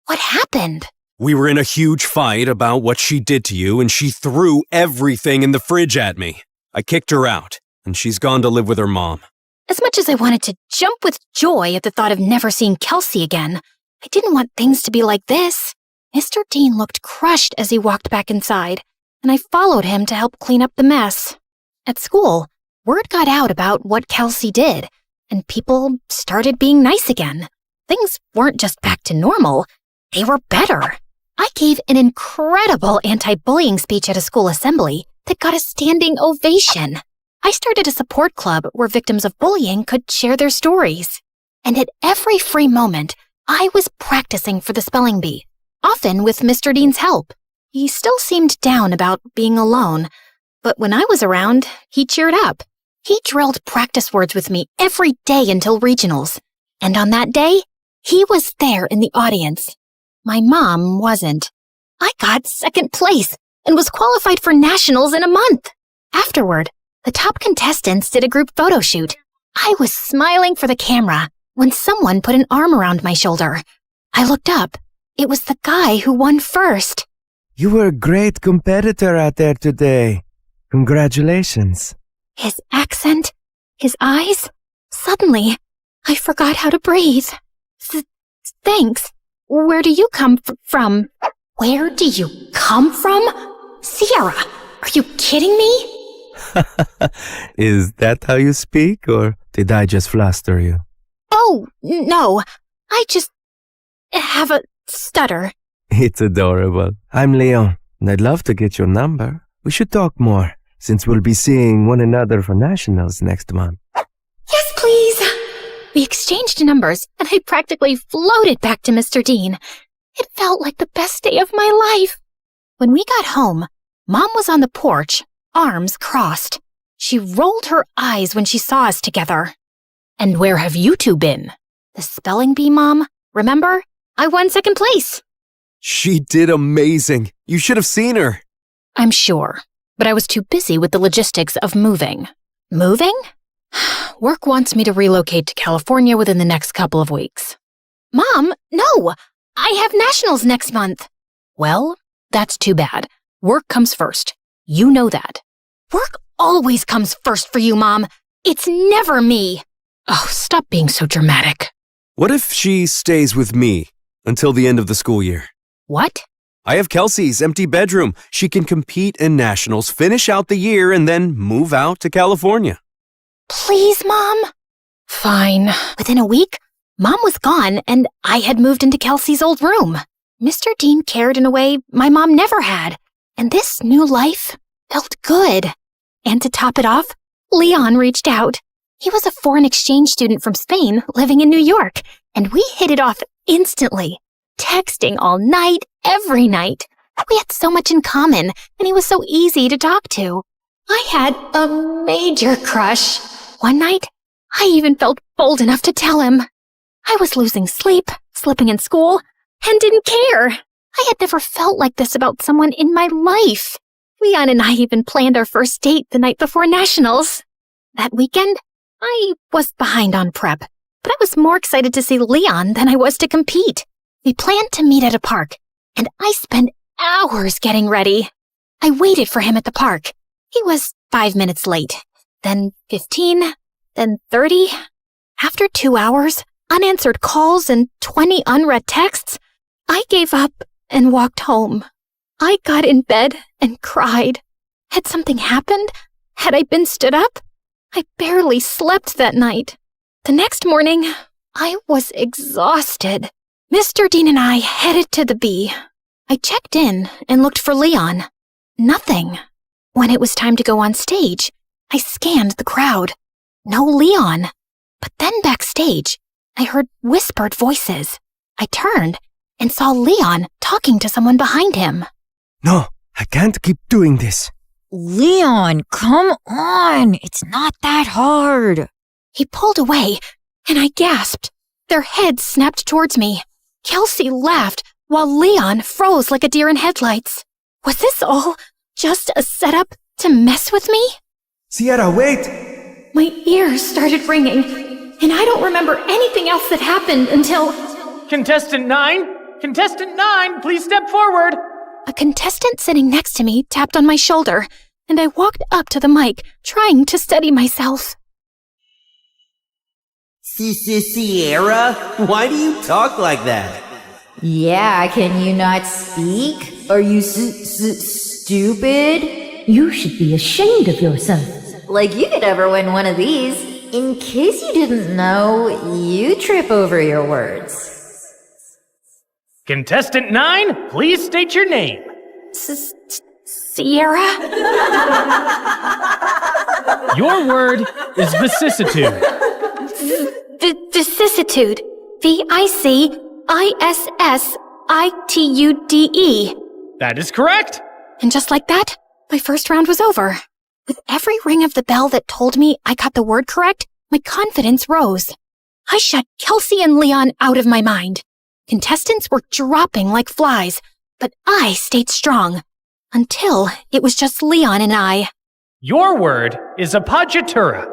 What happened? We were in a huge fight about what she did to you, and she threw everything in the fridge at me. I kicked her out, and she's gone to live with her mom. As much as I wanted to jump with joy at the thought of never seeing Kelsey again, I didn't want things to be like this. Mr. Dean looked crushed as he walked back inside, and I followed him to help clean up the mess. At school, word got out about what Kelsey did, and people started being nice again. Things weren't just back to normal, they were better. I gave an incredible anti-bullying speech at a school assembly that got a standing ovation. I started a support club where victims of bullying could share their stories. And at every free moment, I was practicing for the spelling bee, often with Mr. Dean's help. He still seemed down about being alone, but when I was around, he cheered up. He drilled practice words with me every day until regionals. And on that day, he was there in the audience. My mom wasn't. I got second place and was qualified for nationals in a month. Afterward, the top contestants did a group photo shoot. I was smiling for the camera when someone put an arm around my shoulder. I looked up. It was the guy who won first. You were a great competitor out there today. Congratulations. His accent, his eyes. Suddenly, I forgot how to breathe. Thanks. Where do you come from? Where do you come from? Sierra, are you kidding me? Is that how you speak, or did I just fluster you? Oh, no. I just have a stutter. It's adorable. I'm Leon, and I'd love to get your number. We should talk more, since we'll be seeing one another for nationals next month. Yes, please. We exchanged numbers, and I practically floated back to Mr. Dean. It felt like the best day of my life. When we got home, Mom was on the porch, arms crossed. She rolled her eyes when she saw us together. And where have you two been? The spelling bee, Mom. Remember? I won second place. She did amazing. You should have seen her. I'm sure, but I was too busy with the logistics of moving. Moving? Work wants me to relocate to California within the next couple of weeks. Mom, no! I have nationals next month. Well, that's too bad. Work comes first. You know that. Work always comes first for you, Mom. It's never me. Oh, stop being so dramatic. What if she stays with me until the end of the school year? What? I have Kelsey's empty bedroom. She can compete in nationals, finish out the year, and then move out to California. Please, Mom. Fine. Within a week, Mom was gone, and I had moved into Kelsey's old room. Mr. Dean cared in a way my mom never had, and this new life felt good. And to top it off, Leon reached out. He was a foreign exchange student from Spain living in New York, and we hit it off instantly, texting all night, every night. We had so much in common, and he was so easy to talk to. I had a major crush. One night, I even felt bold enough to tell him. I was losing sleep, slipping in school, and didn't care. I had never felt like this about someone in my life. Leon and I even planned our first date the night before nationals. That weekend, I was behind on prep, but I was more excited to see Leon than I was to compete. We planned to meet at a park, and I spent hours getting ready. I waited for him at the park. He was 5 minutes late, then 15, then 30. After 2 hours, unanswered calls, and 20 unread texts, I gave up and walked home. I got in bed and cried. Had something happened? Had I been stood up? I barely slept that night. The next morning, I was exhausted. Mr. Dean and I headed to the B. I checked in and looked for Leon. Nothing. When it was time to go on stage, I scanned the crowd. No Leon. But then backstage, I heard whispered voices. I turned and saw Leon talking to someone behind him. No, I can't keep doing this. Leon, come on. It's not that hard. He pulled away, and I gasped. Their heads snapped towards me. Kelsey laughed, while Leon froze like a deer in headlights. Was this all just a setup to mess with me? Sierra, wait! My ears started ringing, and I don't remember anything else that happened until... Contestant 9? Contestant 9, please step forward! A contestant sitting next to me tapped on my shoulder, and I walked up to the mic, trying to steady myself. Sierra? Why do you talk like that? Yeah, can you not speak? Are you stupid? You should be ashamed of yourself. Like you could ever win one of these. In case you didn't know, you trip over your words. Contestant 9, please state your name. Sierra? Your word is vicissitude. Vicissitude. VICISSITUDE. That is correct. And just like that, my first round was over. With every ring of the bell that told me I got the word correct, my confidence rose. I shut Kelsey and Leon out of my mind. Contestants were dropping like flies, but I stayed strong. Until it was just Leon and I. Your word is appoggiatura.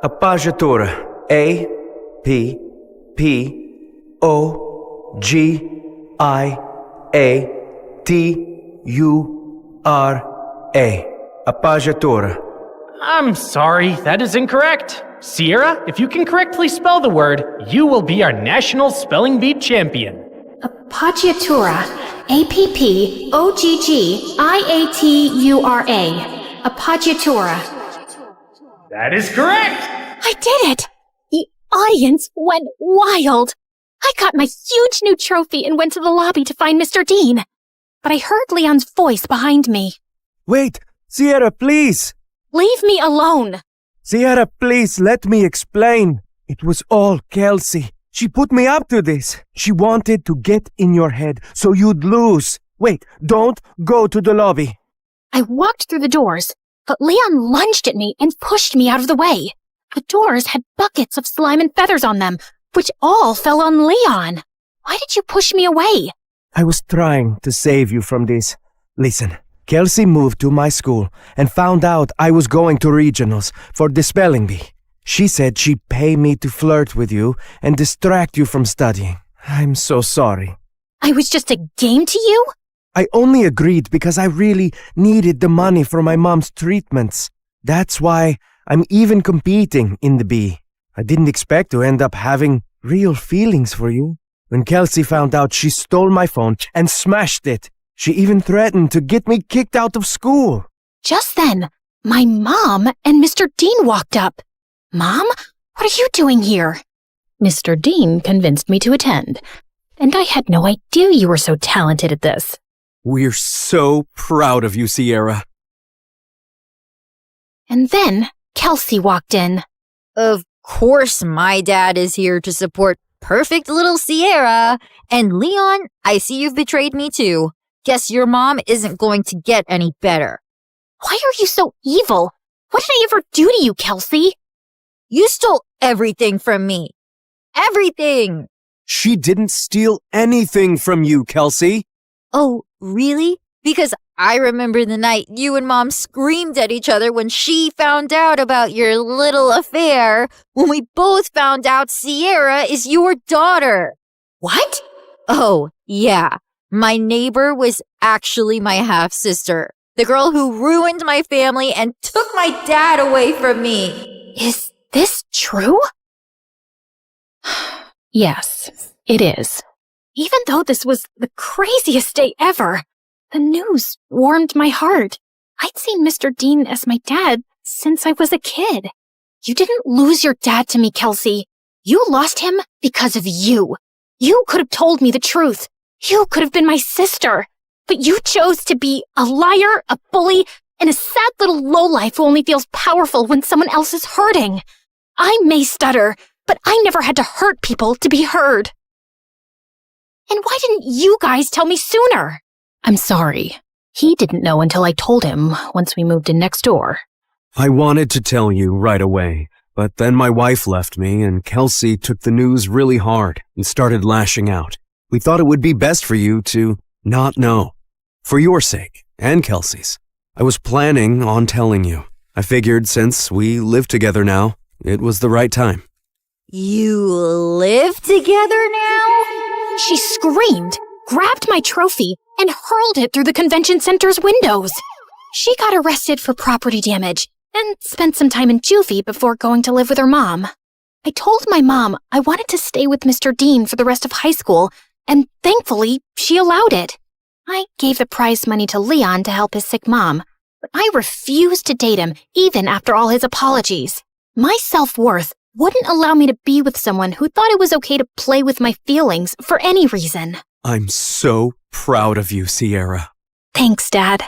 Appoggiatura. A-P-P-O-G-I-A-T-U-R-A. Appoggiatura. I'm sorry, that is incorrect. Sierra, if you can correctly spell the word, you will be our national spelling bee champion. Appoggiatura. A-P-P-O-G-G-I-A-T-U-R-A. Appoggiatura. That is correct! I did it! The audience went wild. I got my huge new trophy and went to the lobby to find Mr. Dean. But I heard Leon's voice behind me. Wait, Sierra, please! Leave me alone! Sierra, please, let me explain. It was all Kelsey. She put me up to this. She wanted to get in your head so you'd lose. Wait, don't go to the lobby. I walked through the doors, but Leon lunged at me and pushed me out of the way. The doors had buckets of slime and feathers on them, which all fell on Leon. Why did you push me away? I was trying to save you from this. Listen, Kelsey moved to my school and found out I was going to regionals for the spelling bee. She said she'd pay me to flirt with you and distract you from studying. I'm so sorry. I was just a game to you? I only agreed because I really needed the money for my mom's treatments. That's why I'm even competing in the bee. I didn't expect to end up having real feelings for you. When Kelsey found out, she stole my phone and smashed it. She even threatened to get me kicked out of school. Just then, my mom and Mr. Dean walked up. Mom, what are you doing here? Mr. Dean convinced me to attend, and I had no idea you were so talented at this. We're so proud of you, Sierra. And then Kelsey walked in. Of course my dad is here to support perfect little Sierra. And Leon, I see you've betrayed me too. Guess your mom isn't going to get any better. Why are you so evil? What did I ever do to you, Kelsey? You stole everything from me. Everything! She didn't steal anything from you, Kelsey. Oh, really? Because I remember the night you and Mom screamed at each other when she found out about your little affair, when we both found out Sierra is your daughter. What? Oh, yeah. My neighbor was actually my half-sister. The girl who ruined my family and took my dad away from me. Is this true? Yes, it is. Even though this was the craziest day ever, the news warmed my heart. I'd seen Mr. Dean as my dad since I was a kid. You didn't lose your dad to me, Kelsey. You lost him because of you. You could have told me the truth. You could have been my sister. But you chose to be a liar, a bully, and a sad little lowlife who only feels powerful when someone else is hurting. I may stutter, but I never had to hurt people to be heard. And why didn't you guys tell me sooner? I'm sorry. He didn't know until I told him once we moved in next door. I wanted to tell you right away, but then my wife left me and Kelsey took the news really hard and started lashing out. We thought it would be best for you to not know. For your sake, and Kelsey's. I was planning on telling you. I figured since we live together now, it was the right time. You live together now? She screamed, grabbed my trophy, and hurled it through the convention center's windows. She got arrested for property damage and spent some time in juvie before going to live with her mom. I told my mom I wanted to stay with Mr. Dean for the rest of high school, and thankfully, she allowed it. I gave the prize money to Leon to help his sick mom, but I refused to date him even after all his apologies. My self-worth wouldn't allow me to be with someone who thought it was okay to play with my feelings for any reason. I'm so proud of you, Sierra. Thanks, Dad.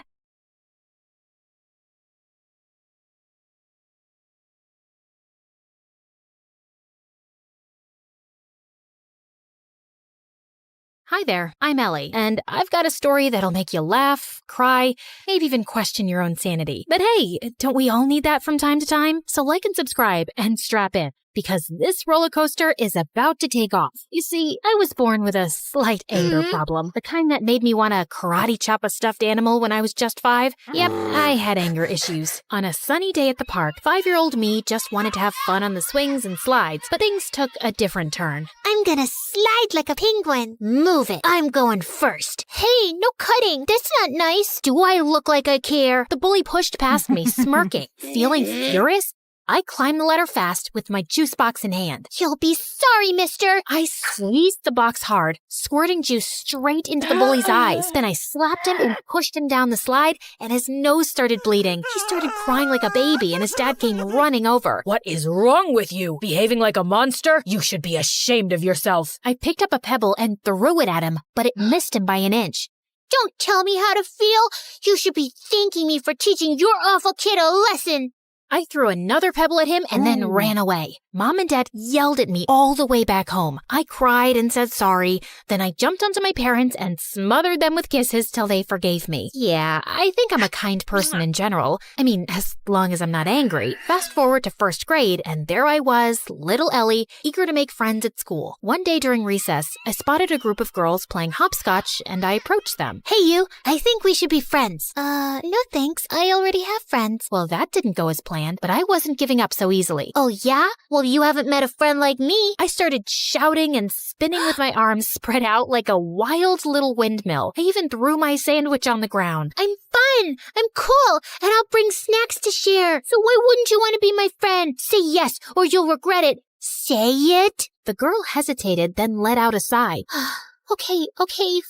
Hi there, I'm Ellie, and I've got a story that'll make you laugh, cry, maybe even question your own sanity. But hey, don't we all need that from time to time? So like and subscribe and strap in, because this roller coaster is about to take off. You see, I was born with a slight anger problem, the kind that made me want to karate chop a stuffed animal when I was just 5. Yep, I had anger issues. On a sunny day at the park, 5-year-old me just wanted to have fun on the swings and slides, but things took a different turn. I'm gonna slide like a penguin. Move it. I'm going first. Hey, no cutting. That's not nice. Do I look like I care? The bully pushed past me, smirking. Feeling furious, I climbed the ladder fast with my juice box in hand. You'll be sorry, mister. I squeezed the box hard, squirting juice straight into the bully's eyes. Then I slapped him and pushed him down the slide, and his nose started bleeding. He started crying like a baby, and his dad came running over. What is wrong with you? Behaving like a monster? You should be ashamed of yourself. I picked up a pebble and threw it at him, but it missed him by an inch. Don't tell me how to feel. You should be thanking me for teaching your awful kid a lesson. I threw another pebble at him and then ran away. Mom and Dad yelled at me all the way back home. I cried and said sorry. Then I jumped onto my parents and smothered them with kisses till they forgave me. Yeah, I think I'm a kind person in general. I mean, as long as I'm not angry. Fast forward to 1st grade, and there I was, little Ellie, eager to make friends at school. One day during recess, I spotted a group of girls playing hopscotch, and I approached them. Hey you, I think we should be friends. No thanks, I already have friends. Well, that didn't go as planned, but I wasn't giving up so easily. Oh yeah? Well, you haven't met a friend like me. I started shouting and spinning with my arms spread out like a wild little windmill. I even threw my sandwich on the ground. I'm fun, I'm cool, and I'll bring snacks to share. So why wouldn't you want to be my friend? Say yes, or you'll regret it. Say it. The girl hesitated, then let out a sigh. Okay,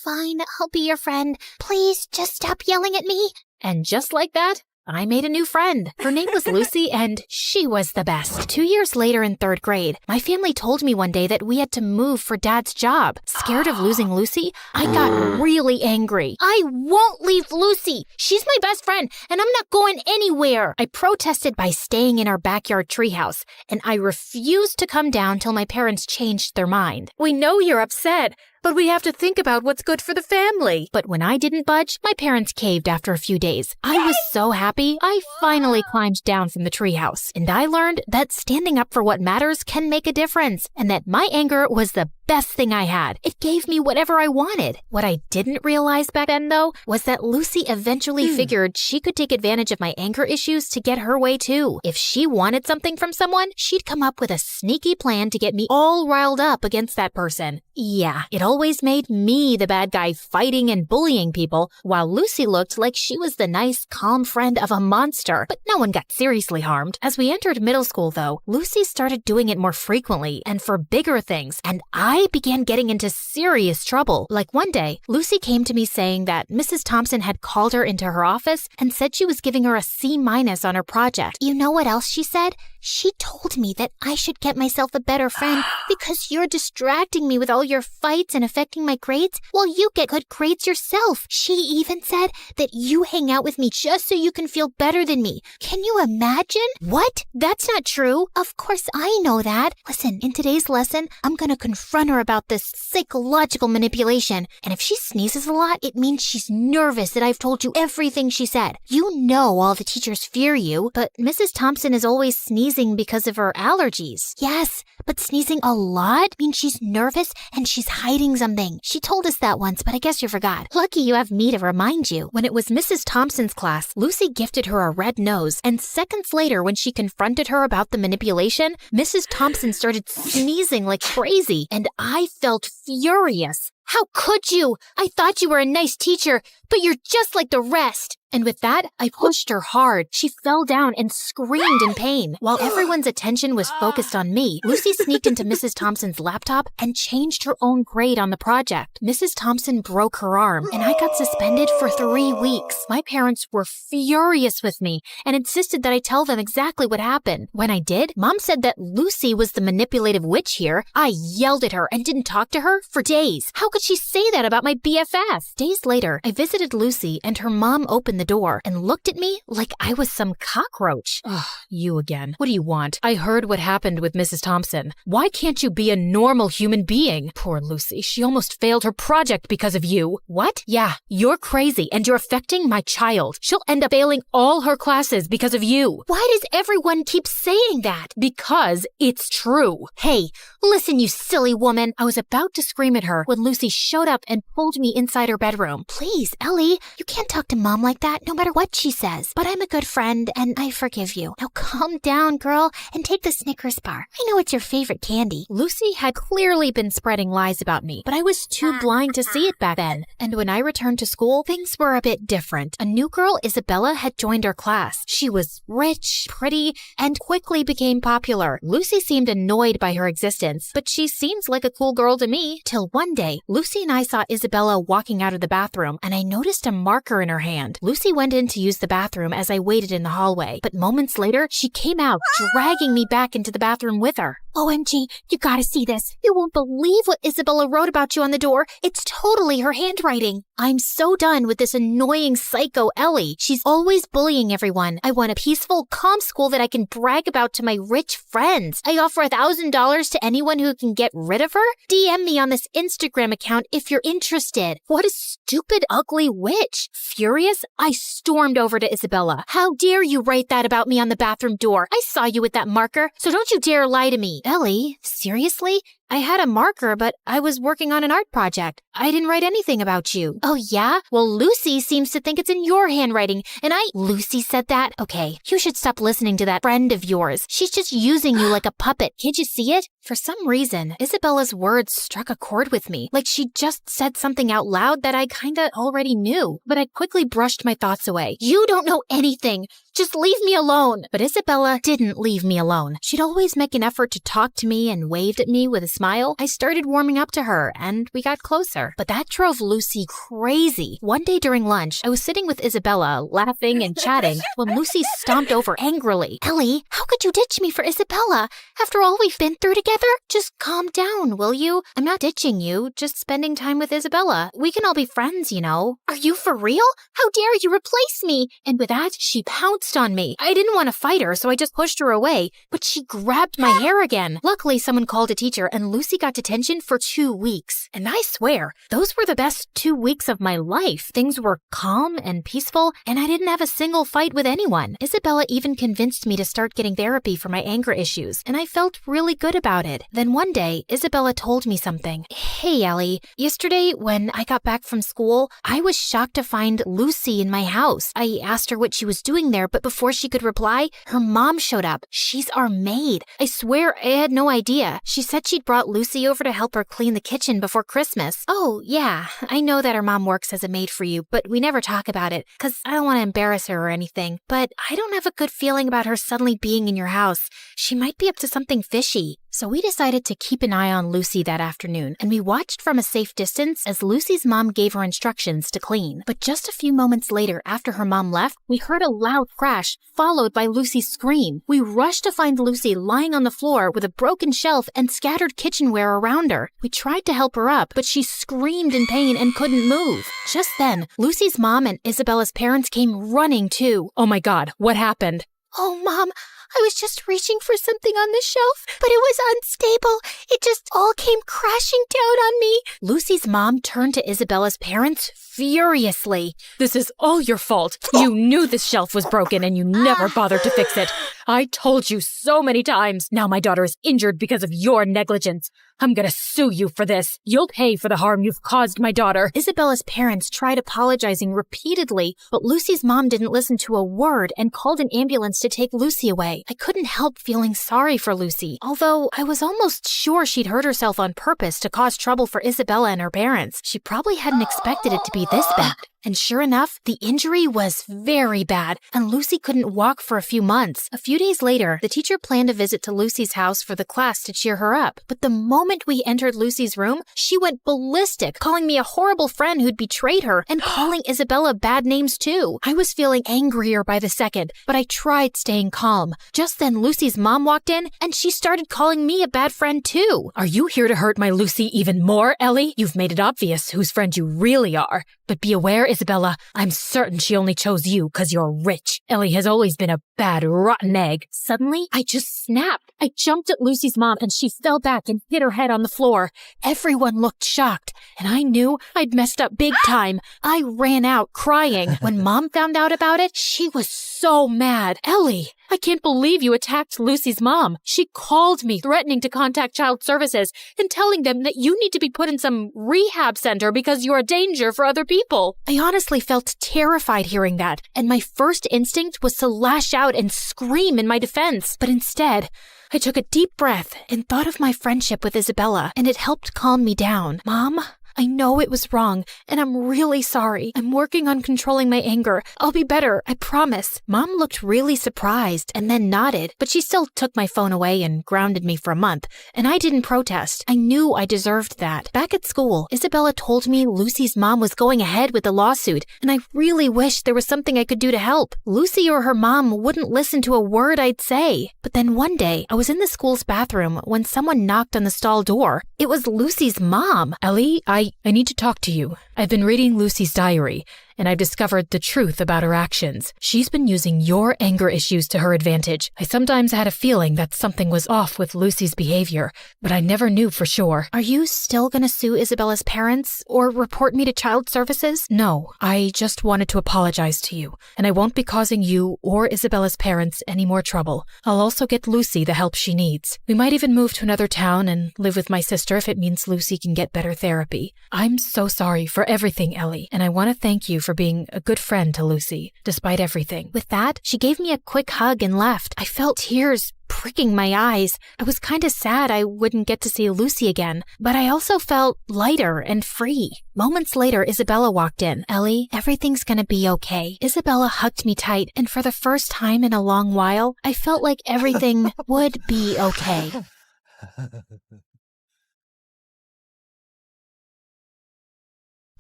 fine, I'll be your friend. Please, just stop yelling at me. And just like that, I made a new friend. Her name was Lucy, and she was the best. 2 years later in 3rd grade, my family told me one day that we had to move for Dad's job. Scared of losing Lucy, I got really angry. I won't leave Lucy. She's my best friend, and I'm not going anywhere. I protested by staying in our backyard treehouse, and I refused to come down till my parents changed their mind. We know you're upset, but we have to think about what's good for the family. But when I didn't budge, my parents caved after a few days. I was so happy, I finally climbed down from the treehouse. And I learned that standing up for what matters can make a difference, and that my anger was the best thing I had. It gave me whatever I wanted. What I didn't realize back then, though, was that Lucy eventually figured she could take advantage of my anger issues to get her way too. If she wanted something from someone, she'd come up with a sneaky plan to get me all riled up against that person. Yeah, it always made me the bad guy fighting and bullying people, while Lucy looked like she was the nice, calm friend of a monster, but no one got seriously harmed. As we entered middle school, though, Lucy started doing it more frequently and for bigger things, and I began getting into serious trouble. Like one day, Lucy came to me saying that Mrs. Thompson had called her into her office and said she was giving her a C- on her project. You know what else she said? She told me that I should get myself a better friend because you're distracting me with all your fights and affecting my grades while you get good grades yourself. She even said that you hang out with me just so you can feel better than me. Can you imagine? What? That's not true. Of course I know that. Listen, in today's lesson, I'm gonna confront her about this psychological manipulation. And if she sneezes a lot, it means she's nervous that I've told you everything she said. You know all the teachers fear you, but Mrs. Thompson is always sneezing because of her allergies. Yes, but sneezing a lot means she's nervous and she's hiding something. She told us that once, but I guess you forgot. Lucky you have me to remind you. When it was Mrs. Thompson's class, Lucy gifted her a red nose, and seconds later, when she confronted her about the manipulation, Mrs. Thompson started sneezing like crazy, and I felt furious. How could you? I thought you were a nice teacher, but you're just like the rest. And with that, I pushed her hard. She fell down and screamed in pain. While everyone's attention was focused on me, Lucy sneaked into Mrs. Thompson's laptop and changed her own grade on the project. Mrs. Thompson broke her arm, and I got suspended for 3 weeks. My parents were furious with me and insisted that I tell them exactly what happened. When I did, Mom said that Lucy was the manipulative witch here. I yelled at her and didn't talk to her for days. How could she say that about my BFF? Days later, I visited Lucy, and her mom opened the door and looked at me like I was some cockroach. Ugh, you again. What do you want? I heard what happened with Mrs. Thompson. Why can't you be a normal human being? Poor Lucy, she almost failed her project because of you. What? Yeah, you're crazy and you're affecting my child. She'll end up failing all her classes because of you. Why does everyone keep saying that? Because it's true. Hey, listen, you silly woman. I was about to scream at her when Lucy showed up and pulled me inside her bedroom. Please, Ellie, you can't talk to Mom like that no matter what she says. But I'm a good friend and I forgive you. Now calm down, girl, and take the Snickers bar. I know it's your favorite candy. Lucy had clearly been spreading lies about me, but I was too blind to see it back then. And when I returned to school, things were a bit different. A new girl, Isabella, had joined our class. She was rich, pretty, and quickly became popular. Lucy seemed annoyed by her existence, but she seems like a cool girl to me. Till one day, Lucy and I saw Isabella walking out of the bathroom, and I noticed a marker in her hand. Lucy went in to use the bathroom as I waited in the hallway, but moments later, she came out, dragging me back into the bathroom with her. OMG, you gotta see this. You won't believe what Isabella wrote about you on the door. It's totally her handwriting. I'm so done with this annoying psycho Ellie. She's always bullying everyone. I want a peaceful, calm school that I can brag about to my rich friends. I offer $1,000 to anyone who can get rid of her. DM me on this Instagram account if you're interested. What a stupid, ugly witch. Furious, I stormed over to Isabella. How dare you write that about me on the bathroom door? I saw you with that marker, so don't you dare lie to me. Ellie, seriously? I had a marker, but I was working on an art project. I didn't write anything about you. Oh, yeah? Well, Lucy seems to think it's in your handwriting, and Lucy said that? Okay, you should stop listening to that friend of yours. She's just using you like a puppet. Can't you see it? For some reason, Isabella's words struck a chord with me, like she just said something out loud that I kinda already knew, but I quickly brushed my thoughts away. You don't know anything. Just leave me alone. But Isabella didn't leave me alone. She'd always make an effort to talk to me and waved at me with a smile. I started warming up to her, and we got closer. But that drove Lucy crazy. One day during lunch, I was sitting with Isabella, laughing and chatting, when Lucy stomped over angrily. Ellie, how could you ditch me for Isabella? After all we've been through together? Just calm down, will you? I'm not ditching you, just spending time with Isabella. We can all be friends, you know. Are you for real? How dare you replace me? And with that, she pounced pounced on me. I didn't want to fight her, so I just pushed her away, but she grabbed my hair again. Luckily, someone called a teacher and Lucy got detention for 2 weeks. And I swear, those were the best 2 weeks of my life. Things were calm and peaceful, and I didn't have a single fight with anyone. Isabella even convinced me to start getting therapy for my anger issues, and I felt really good about it. Then one day, Isabella told me something. Hey, Ellie, yesterday when I got back from school, I was shocked to find Lucy in my house. I asked her what she was doing there, but before she could reply, her mom showed up. She's our maid. I swear I had no idea. She said she'd brought Lucy over to help her clean the kitchen before Christmas. Oh, yeah, I know that her mom works as a maid for you, but we never talk about it, because I don't want to embarrass her or anything. But I don't have a good feeling about her suddenly being in your house. She might be up to something fishy. So we decided to keep an eye on Lucy that afternoon, and we watched from a safe distance as Lucy's mom gave her instructions to clean. But just a few moments later, after her mom left, we heard a loud crash, followed by Lucy's scream. We rushed to find Lucy lying on the floor with a broken shelf and scattered kitchenware around her. We tried to help her up, but she screamed in pain and couldn't move. Just then, Lucy's mom and Isabella's parents came running too. Oh my God, what happened? Oh, Mom, I was just reaching for something on the shelf, but it was unstable. It just all came crashing down on me. Lucy's mom turned to Isabella's parents furiously. This is all your fault. You knew this shelf was broken and you never bothered to fix it. I told you so many times. Now my daughter is injured because of your negligence. I'm gonna sue you for this. You'll pay for the harm you've caused my daughter. Isabella's parents tried apologizing repeatedly, but Lucy's mom didn't listen to a word and called an ambulance to take Lucy away. I couldn't help feeling sorry for Lucy, although I was almost sure she'd hurt herself on purpose to cause trouble for Isabella and her parents. She probably hadn't expected it to be this bad. And sure enough, the injury was very bad, and Lucy couldn't walk for a few months. A few days later, the teacher planned a visit to Lucy's house for the class to cheer her up. But the moment we entered Lucy's room, she went ballistic, calling me a horrible friend who'd betrayed her, and calling Isabella bad names too. I was feeling angrier by the second, but I tried staying calm. Just then, Lucy's mom walked in, and she started calling me a bad friend too. Are you here to hurt my Lucy even more, Ellie? You've made it obvious whose friend you really are. But be aware, Isabella, I'm certain she only chose you because you're rich. Ellie has always been a bad, rotten egg. Suddenly, I just snapped. I jumped at Lucy's mom and she fell back and hit her head on the floor. Everyone looked shocked, and I knew I'd messed up big time. I ran out crying. When Mom found out about it, she was so mad. Ellie, I can't believe you attacked Lucy's mom. She called me, threatening to contact child services and telling them that you need to be put in some rehab center because you're a danger for other people. I honestly felt terrified hearing that, and my first instinct was to lash out and scream in my defense. But instead, I took a deep breath and thought of my friendship with Isabella, and it helped calm me down. Mom, I know it was wrong, and I'm really sorry. I'm working on controlling my anger. I'll be better, I promise. Mom looked really surprised and then nodded, but she still took my phone away and grounded me for a month, and I didn't protest. I knew I deserved that. Back at school, Isabella told me Lucy's mom was going ahead with the lawsuit, and I really wished there was something I could do to help. Lucy or her mom wouldn't listen to a word I'd say. But then one day, I was in the school's bathroom when someone knocked on the stall door. It was Lucy's mom. Ellie, I need to talk to you. I've been reading Lucy's diary, and I've discovered the truth about her actions. She's been using your anger issues to her advantage. I sometimes had a feeling that something was off with Lucy's behavior, but I never knew for sure. Are you still gonna sue Isabella's parents or report me to child services? No, I just wanted to apologize to you, and I won't be causing you or Isabella's parents any more trouble. I'll also get Lucy the help she needs. We might even move to another town and live with my sister if it means Lucy can get better therapy. I'm so sorry for everything, Ellie, and I want to thank you for being a good friend to Lucy, despite everything. With that, she gave me a quick hug and left. I felt tears pricking my eyes. I was kind of sad I wouldn't get to see Lucy again, but I also felt lighter and free. Moments later, Isabella walked in. Ellie, everything's gonna be okay. Isabella hugged me tight, and for the first time in a long while, I felt like everything would be okay.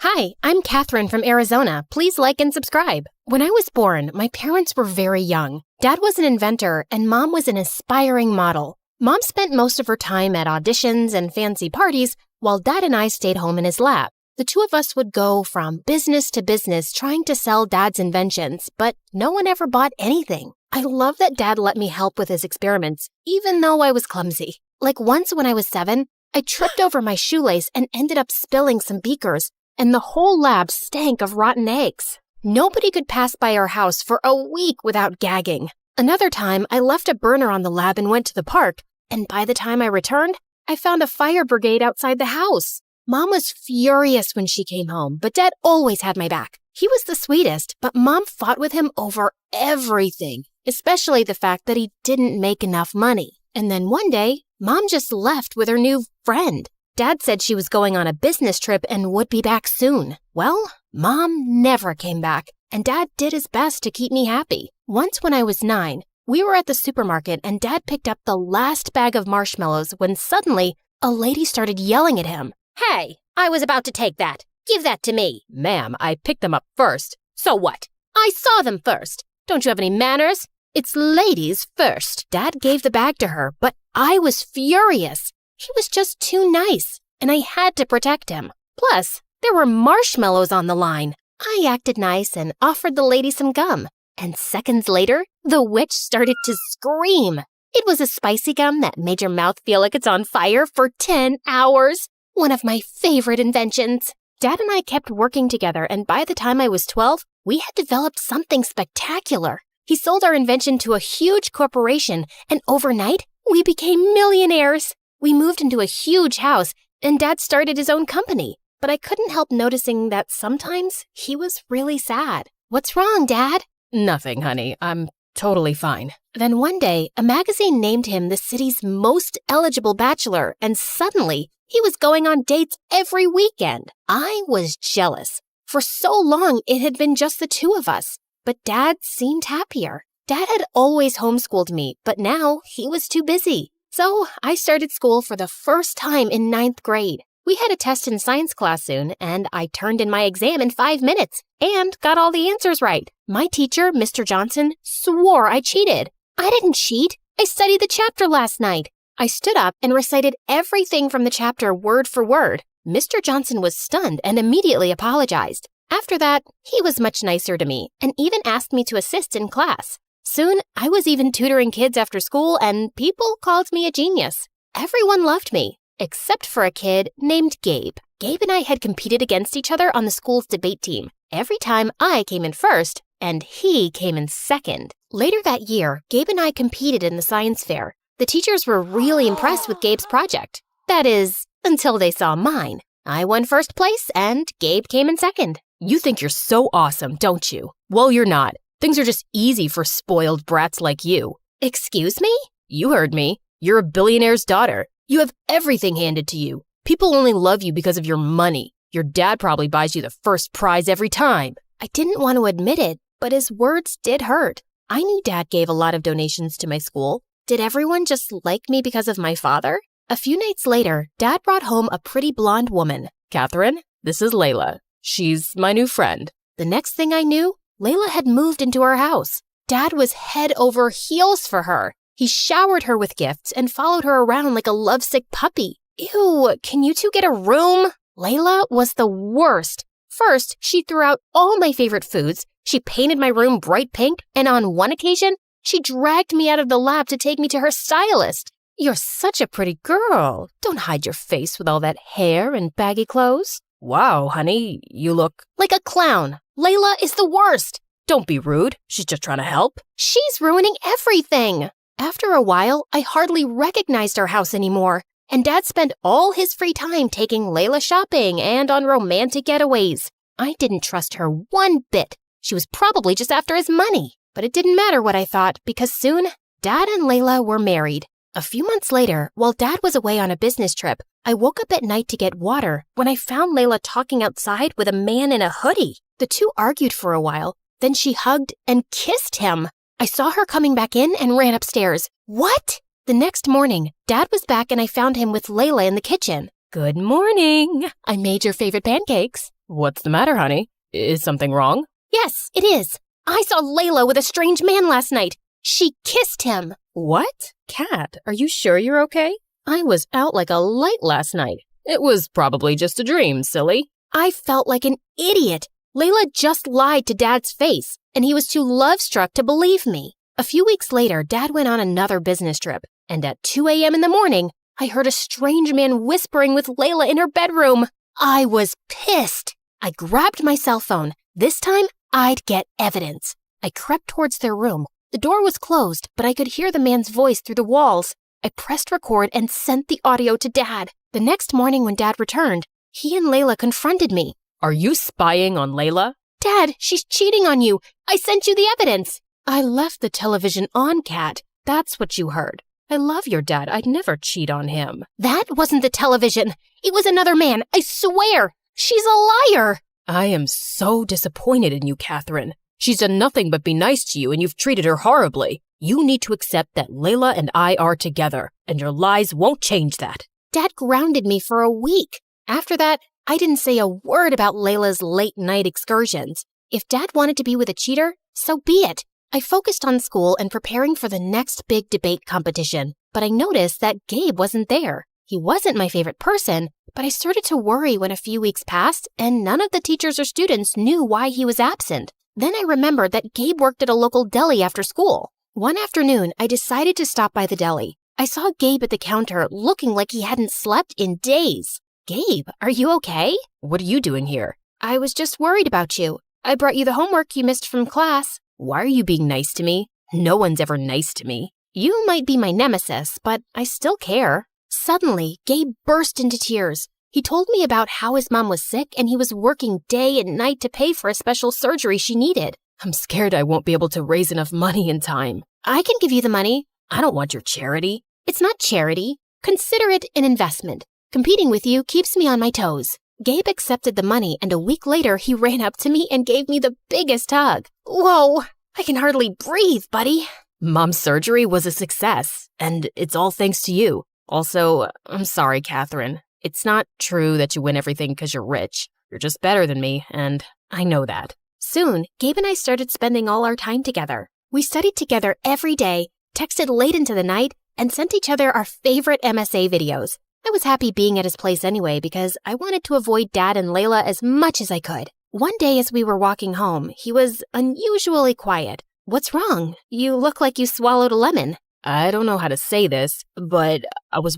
Hi, I'm Catherine from Arizona. Please like and subscribe. When I was born, my parents were very young. Dad was an inventor and Mom was an aspiring model. Mom spent most of her time at auditions and fancy parties, while Dad and I stayed home in his lap. The two of us would go from business to business trying to sell Dad's inventions, but no one ever bought anything. I love that Dad let me help with his experiments, even though I was clumsy. Like once when I was 7, I tripped over my shoelace and ended up spilling some beakers, and the whole lab stank of rotten eggs. Nobody could pass by our house for a week without gagging. Another time, I left a burner on the lab and went to the park, and by the time I returned, I found a fire brigade outside the house. Mom was furious when she came home, but Dad always had my back. He was the sweetest, but Mom fought with him over everything, especially the fact that he didn't make enough money. And then one day, Mom just left with her new friend. Dad said she was going on a business trip and would be back soon. Well, Mom never came back, and Dad did his best to keep me happy. Once when I was 9, we were at the supermarket and Dad picked up the last bag of marshmallows when suddenly a lady started yelling at him. Hey, I was about to take that. Give that to me. Ma'am, I picked them up first. So what? I saw them first. Don't you have any manners? It's ladies first. Dad gave the bag to her, but I was furious. He was just too nice, and I had to protect him. Plus, there were marshmallows on the line. I acted nice and offered the lady some gum. And seconds later, the witch started to scream. It was a spicy gum that made your mouth feel like it's on fire for 10 hours. One of my favorite inventions. Dad and I kept working together, and by the time I was 12, we had developed something spectacular. He sold our invention to a huge corporation, and overnight, we became millionaires. We moved into a huge house, and Dad started his own company. But I couldn't help noticing that sometimes he was really sad. What's wrong, Dad? Nothing, honey. I'm totally fine. Then one day, a magazine named him the city's most eligible bachelor, and suddenly, he was going on dates every weekend. I was jealous. For so long, it had been just the two of us. But Dad seemed happier. Dad had always homeschooled me, but now he was too busy. So I started school for the first time in 9th grade. We had a test in science class soon, and I turned in my exam in 5 minutes and got all the answers right. My teacher, Mr. Johnson, swore I cheated. I didn't cheat. I studied the chapter last night. I stood up and recited everything from the chapter word for word. Mr. Johnson was stunned and immediately apologized. After that, he was much nicer to me and even asked me to assist in class. Soon, I was even tutoring kids after school, and people called me a genius. Everyone loved me, except for a kid named Gabe. Gabe and I had competed against each other on the school's debate team. Every time I came in first, and he came in second. Later that year, Gabe and I competed in the science fair. The teachers were really impressed with Gabe's project. That is, until they saw mine. I won first place, and Gabe came in second. You think you're so awesome, don't you? Well, you're not. Things are just easy for spoiled brats like you. Excuse me? You heard me. You're a billionaire's daughter. You have everything handed to you. People only love you because of your money. Your dad probably buys you the first prize every time. I didn't want to admit it, but his words did hurt. I knew Dad gave a lot of donations to my school. Did everyone just like me because of my father? A few nights later, Dad brought home a pretty blonde woman. Catherine, this is Layla. She's my new friend. The next thing I knew, Layla had moved into our house. Dad was head over heels for her. He showered her with gifts and followed her around like a lovesick puppy. Ew, can you two get a room? Layla was the worst. First, she threw out all my favorite foods. She painted my room bright pink, and on one occasion, she dragged me out of the lab to take me to her stylist. You're such a pretty girl. Don't hide your face with all that hair and baggy clothes. Wow, honey, you look like a clown. Layla is the worst. Don't be rude. She's just trying to help. She's ruining everything. After a while, I hardly recognized our house anymore, and Dad spent all his free time taking Layla shopping and on romantic getaways. I didn't trust her one bit. She was probably just after his money. But it didn't matter what I thought, because soon, Dad and Layla were married. A few months later, while Dad was away on a business trip, I woke up at night to get water when I found Layla talking outside with a man in a hoodie. The two argued for a while, then she hugged and kissed him. I saw her coming back in and ran upstairs. What? The next morning, Dad was back and I found him with Layla in the kitchen. Good morning. I made your favorite pancakes. What's the matter, honey? Is something wrong? Yes, it is. I saw Layla with a strange man last night. She kissed him. What? Kat, are you sure you're okay? I was out like a light last night. It was probably just a dream, silly. I felt like an idiot. Layla just lied to Dad's face, and he was too love-struck to believe me. A few weeks later, Dad went on another business trip, and at 2 a.m. in the morning, I heard a strange man whispering with Layla in her bedroom. I was pissed. I grabbed my cell phone. This time, I'd get evidence. I crept towards their room. The door was closed, but I could hear the man's voice through the walls. I pressed record and sent the audio to Dad. The next morning when Dad returned, he and Layla confronted me. Are you spying on Layla? Dad, she's cheating on you. I sent you the evidence. I left the television on, Kat. That's what you heard. I love your dad. I'd never cheat on him. That wasn't the television. It was another man. I swear. She's a liar. I am so disappointed in you, Catherine. She's done nothing but be nice to you, and you've treated her horribly. You need to accept that Layla and I are together, and your lies won't change that. Dad grounded me for a week. After that, I didn't say a word about Layla's late-night excursions. If Dad wanted to be with a cheater, so be it. I focused on school and preparing for the next big debate competition, but I noticed that Gabe wasn't there. He wasn't my favorite person, but I started to worry when a few weeks passed and none of the teachers or students knew why he was absent. Then I remembered that Gabe worked at a local deli after school. One afternoon, I decided to stop by the deli. I saw Gabe at the counter looking like he hadn't slept in days. Gabe, are you okay? What are you doing here? I was just worried about you. I brought you the homework you missed from class. Why are you being nice to me? No one's ever nice to me. You might be my nemesis, but I still care. Suddenly, Gabe burst into tears. He told me about how his mom was sick and he was working day and night to pay for a special surgery she needed. I'm scared I won't be able to raise enough money in time. I can give you the money. I don't want your charity. It's not charity. Consider it an investment. Competing with you keeps me on my toes. Gabe accepted the money, and a week later, he ran up to me and gave me the biggest hug. Whoa, I can hardly breathe, buddy. Mom's surgery was a success, and it's all thanks to you. Also, I'm sorry, Catherine. It's not true that you win everything because you're rich. You're just better than me, and I know that. Soon, Gabe and I started spending all our time together. We studied together every day, texted late into the night, and sent each other our favorite MSA videos. I was happy being at his place anyway because I wanted to avoid Dad and Layla as much as I could. One day as we were walking home, he was unusually quiet. What's wrong? You look like you swallowed a lemon. I don't know how to say this, but I was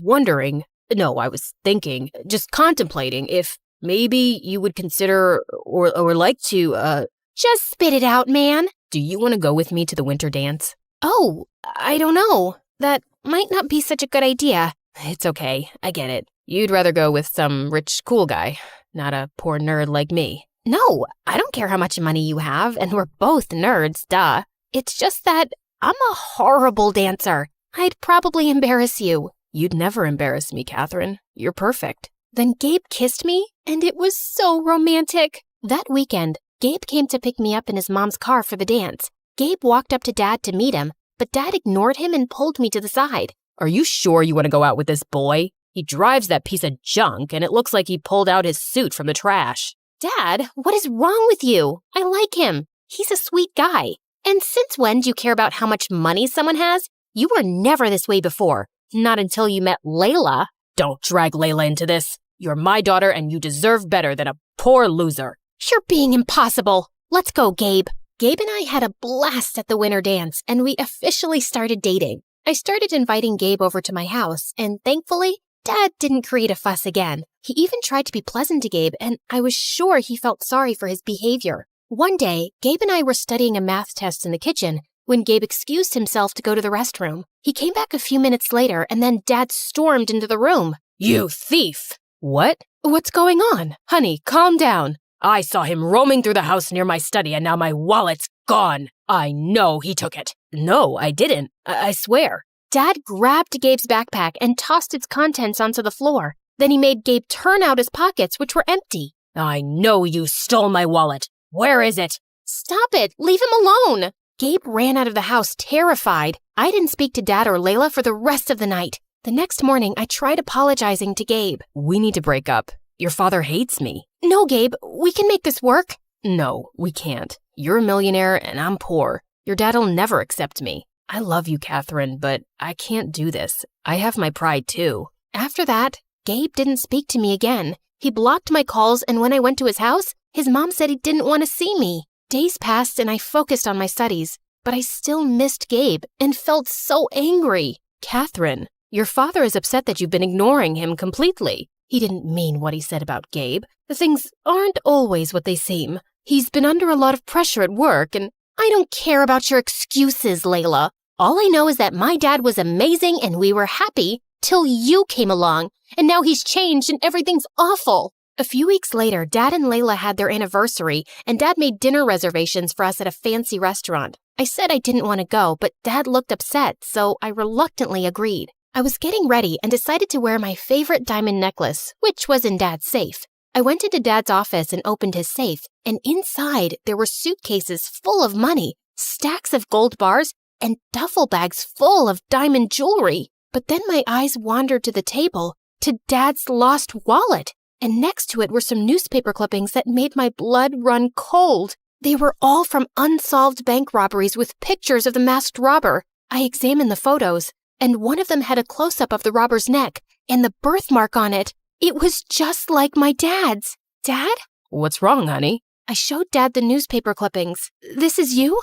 thinking, just contemplating if maybe you would consider or like to, Just spit it out, man. Do you want to go with me to the winter dance? Oh, I don't know. That might not be such a good idea. It's okay, I get it. You'd rather go with some rich, cool guy, not a poor nerd like me. No, I don't care how much money you have, and we're both nerds, duh. It's just that I'm a horrible dancer. I'd probably embarrass you. You'd never embarrass me, Catherine. You're perfect. Then Gabe kissed me, and it was so romantic. That weekend, Gabe came to pick me up in his mom's car for the dance. Gabe walked up to Dad to meet him, but Dad ignored him and pulled me to the side. Are you sure you want to go out with this boy? He drives that piece of junk, and it looks like he pulled out his suit from the trash. Dad, what is wrong with you? I like him. He's a sweet guy. And since when do you care about how much money someone has? You were never this way before. Not until you met Layla. Don't drag Layla into this. You're my daughter, and you deserve better than a poor loser. You're being impossible. Let's go, Gabe. Gabe and I had a blast at the winter dance, and we officially started dating. I started inviting Gabe over to my house, and thankfully, Dad didn't create a fuss again. He even tried to be pleasant to Gabe, and I was sure he felt sorry for his behavior. One day, Gabe and I were studying a math test in the kitchen when Gabe excused himself to go to the restroom. He came back a few minutes later, and then Dad stormed into the room. You thief! What? What's going on? Honey, calm down. I saw him roaming through the house near my study, and now my wallet's gone. I know he took it. No, I didn't. I swear. Dad grabbed Gabe's backpack and tossed its contents onto the floor. Then he made Gabe turn out his pockets, which were empty. I know you stole my wallet. Where is it? Stop it. Leave him alone. Gabe ran out of the house terrified. I didn't speak to Dad or Layla for the rest of the night. The next morning, I tried apologizing to Gabe. We need to break up. Your father hates me. No, Gabe, we can make this work. No, we can't. You're a millionaire and I'm poor. Your dad'll never accept me. I love you, Catherine, but I can't do this. I have my pride too. After that, Gabe didn't speak to me again. He blocked my calls, and when I went to his house, his mom said he didn't want to see me. Days passed and I focused on my studies, but I still missed Gabe and felt so angry. Catherine, your father is upset that you've been ignoring him completely. He didn't mean what he said about Gabe. Things aren't always what they seem. He's been under a lot of pressure at work, and I don't care about your excuses, Layla. All I know is that my dad was amazing and we were happy till you came along, and now he's changed and everything's awful. A few weeks later, Dad and Layla had their anniversary, and Dad made dinner reservations for us at a fancy restaurant. I said I didn't want to go, but Dad looked upset, so I reluctantly agreed. I was getting ready and decided to wear my favorite diamond necklace, which was in Dad's safe. I went into Dad's office and opened his safe, and inside there were suitcases full of money, stacks of gold bars, and duffel bags full of diamond jewelry. But then my eyes wandered to the table, to Dad's lost wallet, and next to it were some newspaper clippings that made my blood run cold. They were all from unsolved bank robberies with pictures of the masked robber. I examined the photos, and one of them had a close-up of the robber's neck and the birthmark on it. It was just like my dad's. Dad? What's wrong, honey? I showed Dad the newspaper clippings. This is you?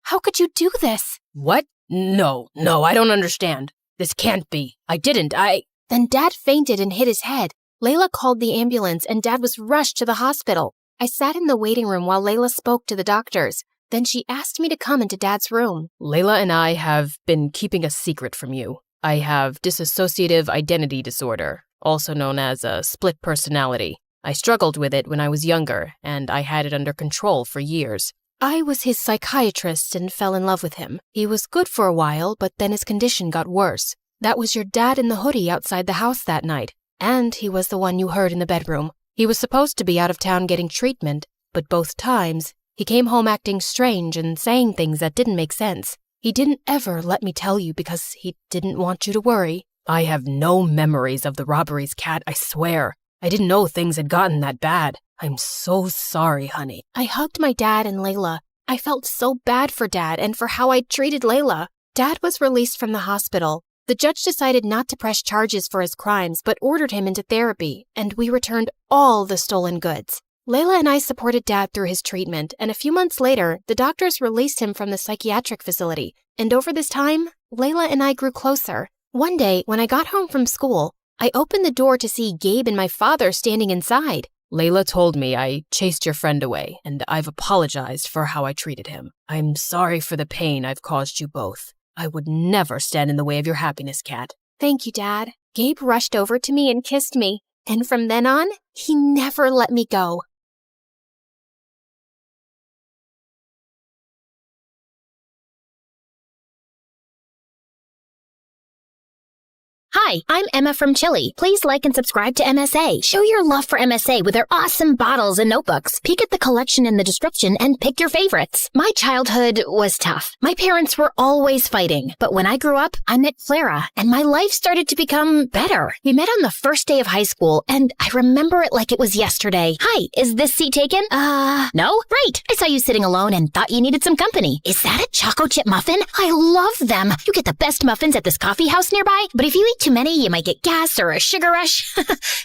How could you do this? What? No, I don't understand. This can't be. I didn't. Then Dad fainted and hit his head. Layla called the ambulance and Dad was rushed to the hospital. I sat in the waiting room while Layla spoke to the doctors. Then she asked me to come into Dad's room. Layla and I have been keeping a secret from you. I have dissociative identity disorder, also known as a split personality. I struggled with it when I was younger, and I had it under control for years. I was his psychiatrist and fell in love with him. He was good for a while, but then his condition got worse. That was your dad in the hoodie outside the house that night, and he was the one you heard in the bedroom. He was supposed to be out of town getting treatment, but both times, he came home acting strange and saying things that didn't make sense. He didn't ever let me tell you because he didn't want you to worry. I have no memories of the robberies, Kat, I swear. I didn't know things had gotten that bad. I'm so sorry, honey. I hugged my dad and Layla. I felt so bad for Dad and for how I'd treated Layla. Dad was released from the hospital. The judge decided not to press charges for his crimes, but ordered him into therapy, and we returned all the stolen goods. Layla and I supported Dad through his treatment, and a few months later, the doctors released him from the psychiatric facility. And over this time, Layla and I grew closer. One day, when I got home from school, I opened the door to see Gabe and my father standing inside. Layla told me I chased your friend away, and I've apologized for how I treated him. I'm sorry for the pain I've caused you both. I would never stand in the way of your happiness, Kat. Thank you, Dad. Gabe rushed over to me and kissed me, and from then on, he never let me go. Hi, I'm Emma from Chile. Please like and subscribe to MSA. Show your love for MSA with their awesome bottles and notebooks. Peek at the collection in the description and pick your favorites. My childhood was tough. My parents were always fighting. But when I grew up, I met Clara, and my life started to become better. We met on the first day of high school, and I remember it like it was yesterday. Hi, is this seat taken? No? Great. I saw you sitting alone and thought you needed some company. Is that a choco chip muffin? I love them. You get the best muffins at this coffee house nearby, but if you eat too many, you might get gas or a sugar rush.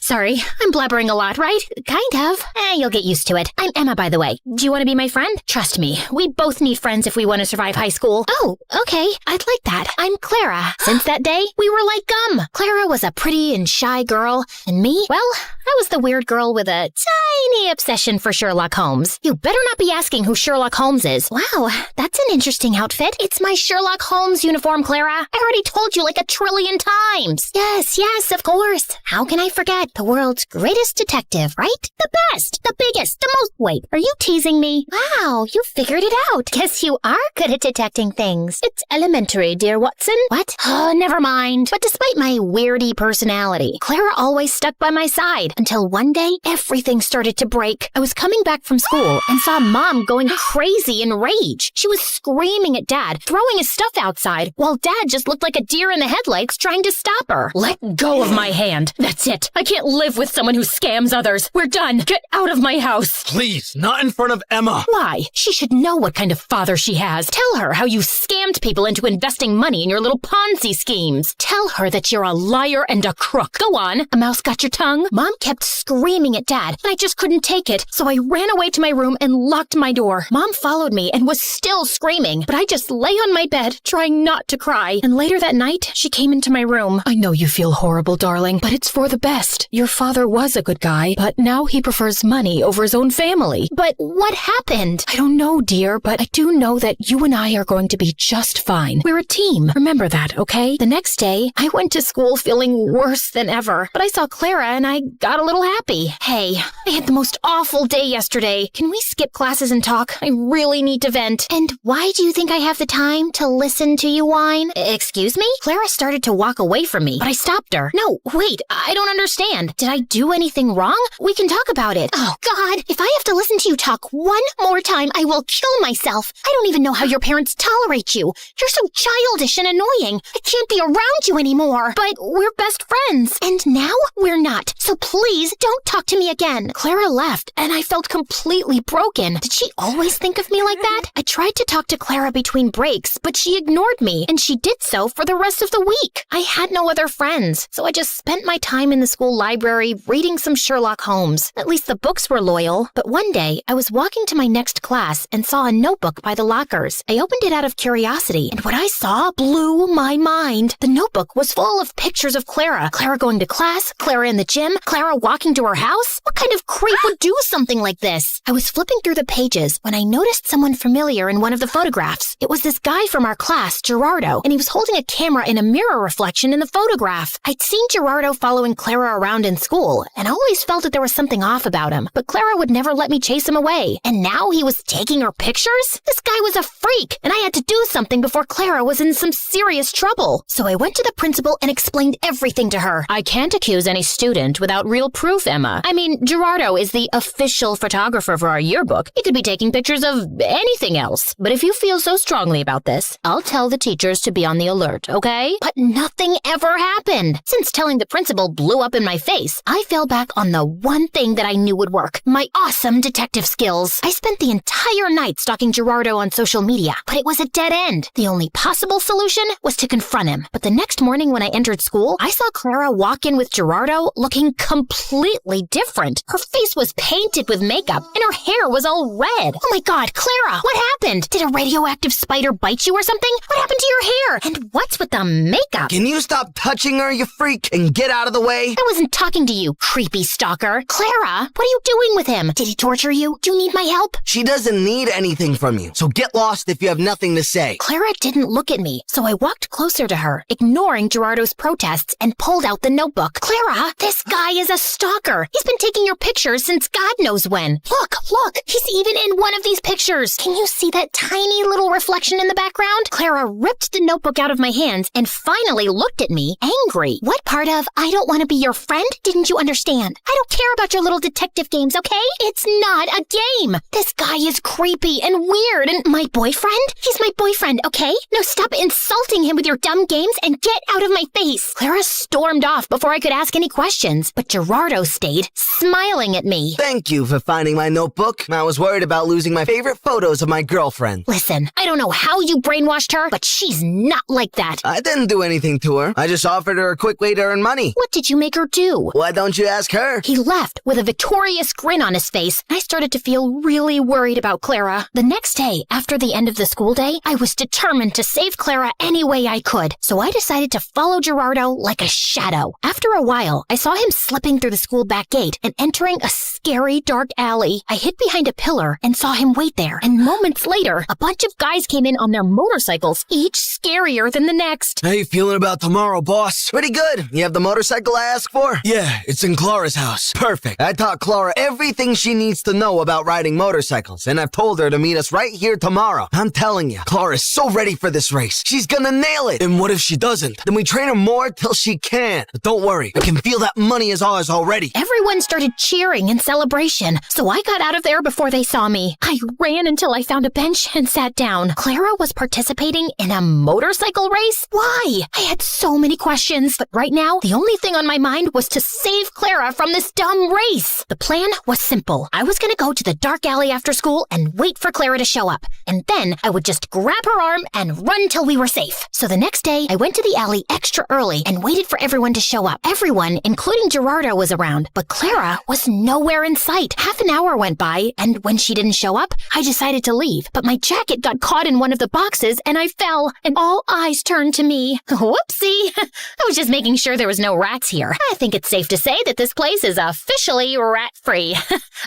Sorry, I'm blabbering a lot, right? Kind of. You'll get used to it. I'm Emma, by the way. Do you want to be my friend? Trust me, we both need friends if we want to survive high school. Oh, okay. I'd like that. I'm Clara. Since that day, we were like gum. Clara was a pretty and shy girl, and me, well, I was the weird girl with a tiny obsession for Sherlock Holmes. You better not be asking who Sherlock Holmes is. Wow, that's an interesting outfit. It's my Sherlock Holmes uniform, Clara. I already told you like 1 trillion times. Yes, of course. How can I forget? The world's greatest detective, right? The best, the biggest, the most... Wait, are you teasing me? Wow, you figured it out. Guess you are good at detecting things. It's elementary, dear Watson. What? Oh, never mind. But despite my weirdy personality, Clara always stuck by my side until one day, everything started to break. I was coming back from school and saw Mom going crazy in rage. She was screaming at Dad, throwing his stuff outside, while Dad just looked like a deer in the headlights trying to stop her. Let go of my hand. That's it. I can't live with someone who scams others. We're done. Get out of my house. Please, not in front of Emma. Why? She should know what kind of father she has. Tell her how you scammed people into investing money in your little Ponzi schemes. Tell her that you're a liar and a crook. Go on. A mouse got your tongue? Mom kept kept screaming at Dad, and I just couldn't take it, so I ran away to my room and locked my door. Mom followed me and was still screaming, but I just lay on my bed, trying not to cry. And later that night, she came into my room. I know you feel horrible, darling, but it's for the best. Your father was a good guy, but now he prefers money over his own family. But what happened? I don't know, dear, but I do know that you and I are going to be just fine. We're a team. Remember that, okay? The next day, I went to school feeling worse than ever, but I saw Clara and I got a little happy. Hey, I had the most awful day yesterday. Can we skip classes and talk? I really need to vent. And why do you think I have the time to listen to you whine? Excuse me? Clara started to walk away from me, but I stopped her. No, wait, I don't understand. Did I do anything wrong? We can talk about it. Oh, God, if I have to listen to you talk one more time, I will kill myself. I don't even know how your parents tolerate you. You're so childish and annoying. I can't be around you anymore. But we're best friends. And now we're not. So please don't talk to me again. Clara left, and I felt completely broken. Did she always think of me like that? I tried to talk to Clara between breaks, but she ignored me, and she did so for the rest of the week. I had no other friends, so I just spent my time in the school library reading some Sherlock Holmes. At least the books were loyal. But one day, I was walking to my next class and saw a notebook by the lockers. I opened it out of curiosity, and what I saw blew my mind. The notebook was full of pictures of Clara. Clara going to class, Clara in the gym, Clara walking to her house. What kind of creep would do something like this? I was flipping through the pages when I noticed someone familiar in one of the photographs. It was this guy from our class, Gerardo, and he was holding a camera in a mirror reflection in the photograph. I'd seen Gerardo following Clara around in school, and I always felt that there was something off about him, but Clara would never let me chase him away. And now he was taking her pictures? This guy was a freak, and I had to do something before Clara was in some serious trouble. So I went to the principal and explained everything to her. I can't accuse any student without real proof, Emma. I mean, Gerardo is the official photographer for our yearbook. He could be taking pictures of anything else. But if you feel so strongly about this, I'll tell the teachers to be on the alert, okay? But nothing ever happened. Since telling the principal blew up in my face, I fell back on the one thing that I knew would work. My awesome detective skills. I spent the entire night stalking Gerardo on social media, but it was a dead end. The only possible solution was to confront him. But the next morning when I entered school, I saw Clara walk in with Gerardo looking completely different. Her face was painted with makeup, and her hair was all red. Oh my God, Clara, what happened? Did a radioactive spider bite you or something? What happened to your hair? And what's with the makeup? Can you stop touching her, you freak, and get out of the way? I wasn't talking to you, creepy stalker. Clara, what are you doing with him? Did he torture you? Do you need my help? She doesn't need anything from you, so get lost if you have nothing to say. Clara didn't look at me, so I walked closer to her, ignoring Gerardo's protests, and pulled out the notebook. Clara, this guy is a stalker. He's been taking your pictures since God knows when. Look, he's even in one of these pictures. Can you see that tiny little reflection in the background? Clara ripped the notebook out of my hands and finally looked at me, angry. What part of I don't want to be your friend didn't you understand? I don't care about your little detective games, okay? It's not a game. This guy is creepy and weird, and my boyfriend? He's my boyfriend, okay? Now stop insulting him with your dumb games and get out of my face. Clara stormed off before I could ask any questions, but Gerardo stayed, smiling at me. Thank you for finding my notebook. I was worried about losing my favorite photos of my girlfriend. Listen, I don't know how you brainwashed her, but she's not like that. I didn't do anything to her. I just offered her a quick way to earn money. What did you make her do? Why don't you ask her? He left with a victorious grin on his face, and I started to feel really worried about Clara. The next day, after the end of the school day, I was determined to save Clara any way I could, so I decided to follow Gerardo like a shadow. After a while, I saw him slipping through the school back gate and entering a scary dark alley. I hid behind a pillar and saw him wait there, and moments later, a bunch of guys came in on their motorcycles, each scarier than the next. How you feeling about tomorrow, boss? Pretty good. You have the motorcycle I asked for? Yeah, it's in Clara's house. Perfect. I taught Clara everything she needs to know about riding motorcycles, and I've told her to meet us right here tomorrow. I'm telling you, Clara's so ready for this race. She's gonna nail it. And what if she doesn't? Then we train her more till she can. But don't worry, I can feel that money is ours already. Everyone started cheering in celebration, so I got out of there before they saw me. I ran until I found a bench and sat down. Clara was participating in a motorcycle race? Why? I had so many questions, but right now, the only thing on my mind was to save Clara from this dumb race. The plan was simple. I was gonna go to the dark alley after school and wait for Clara to show up, and then I would just grab her arm and run till we were safe. So the next day, I went to the alley extra early and waited for everyone to show up. Everyone, including Gerardo was around, but Clara was nowhere in sight. Half an hour went by, and when she didn't show up, I decided to leave. But my jacket got caught in one of the boxes, and I fell, and all eyes turned to me. Whoopsie! I was just making sure there was no rats here. I think it's safe to say that this place is officially rat-free.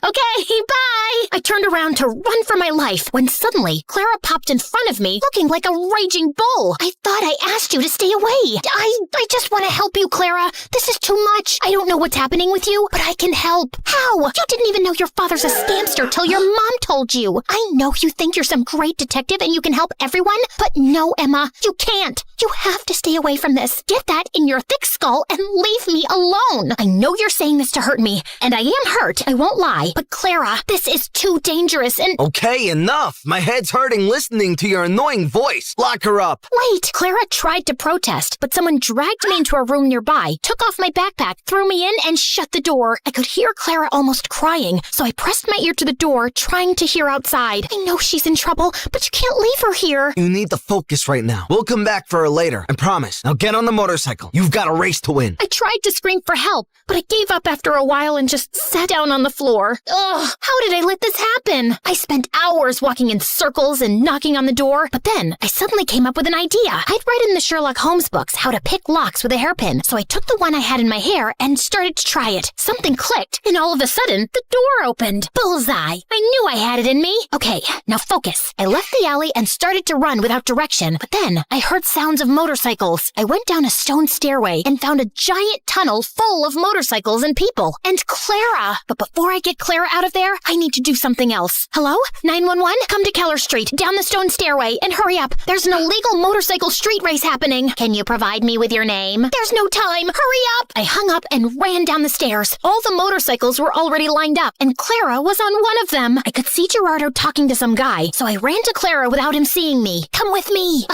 Okay, bye! I turned around to run for my life when suddenly Clara popped in front of me, looking like a raging bull. I thought I asked you to stay away. I just want to help you, Clara. This is too much. I don't know what's happening with you, but I can help. How? You didn't even know your father's a scamster till your mom told you. I know you think you're some great detective and you can help everyone, but no, Emma, you can't. You have to stay away from this. Get that in your thick skull and leave me alone. I know you're saying this to hurt me, and I am hurt, I won't lie. But Clara, this is too dangerous and— Okay, enough. My head's hurting listening to your annoying voice. Lock her up. Wait, Clara tried to protest, but someone dragged me into a room nearby, took off my backpack, threw me in, and shut the door. I could hear Clara almost crying, so I pressed my ear to the door, trying to hear outside. I know she's in trouble, but you can't leave her here. You need to focus right now. We'll come back for her later, I promise. Now get on the motorcycle. You've got a race to win. I tried to scream for help, but I gave up after a while and just sat down on the floor. Ugh, how did I let this happen? I spent hours walking in circles and knocking on the door, but then I suddenly came up with an idea. I'd read in the Sherlock Holmes books how to pick locks with a hairpin, so I took the one I had in my hair and started to try it. Something clicked, and all of a sudden, the door opened. Bullseye! I knew I had it in me. Okay, now focus. I left the alley and started to run without direction, but then I heard sounds of motorcycles. I went down a stone stairway and found a giant tunnel full of motorcycles and people. And Clara! But before I get Clara out of there, I need to do something else. Hello? 911? Come to Keller Street, down the stone stairway, and hurry up. There's an illegal motorcycle street race happening. Can you provide me with your name? There's no time. Hurry up! I hung up and ran down the stairs. All the motorcycles were already lined up, and Clara was on one of them. I could see Gerardo talking to some guy, so I ran to Clara without him seeing me. Come with me.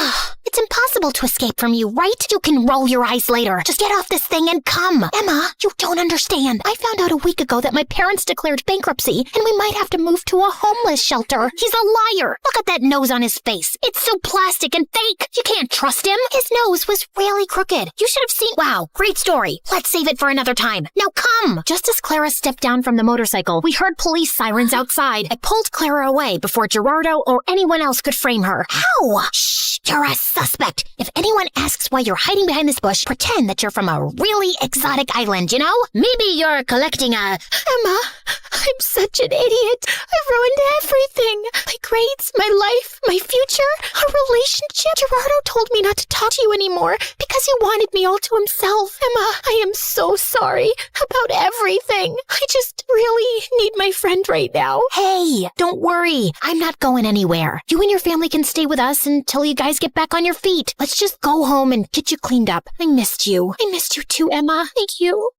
It's impossible to escape from you, right? You can roll your eyes later. Just get off this thing and come. Emma, you don't understand. I found out a week ago that my parents declared bankruptcy, and we might have to move to a homeless shelter. He's a liar. Look at that nose on his face. It's so plastic and fake. You can't trust him. His nose was really crooked. You should have seen— Wow, great story. Let's save it for another time. Now come. Just as Clara stepped down from the motorcycle, we heard police sirens outside. I pulled Clara away before Gerardo or anyone else could frame her. How? Shh, you're a suspect. If anyone asks why you're hiding behind this bush, pretend that you're from a really exotic island, you know? Maybe you're collecting a— Emma, I'm such an idiot. I ruined everything. My grades, my life, my future, our relationship. Gerardo told me not to talk to you anymore because he wanted me all to himself. Emma, I am so sorry about everything. I just really need my friend right now. Hey, don't worry. I'm not going anywhere. You and your family can stay with us until you guys get back on your feet. Let's just go home and get you cleaned up. I missed you. I missed you too, Emma. Thank you.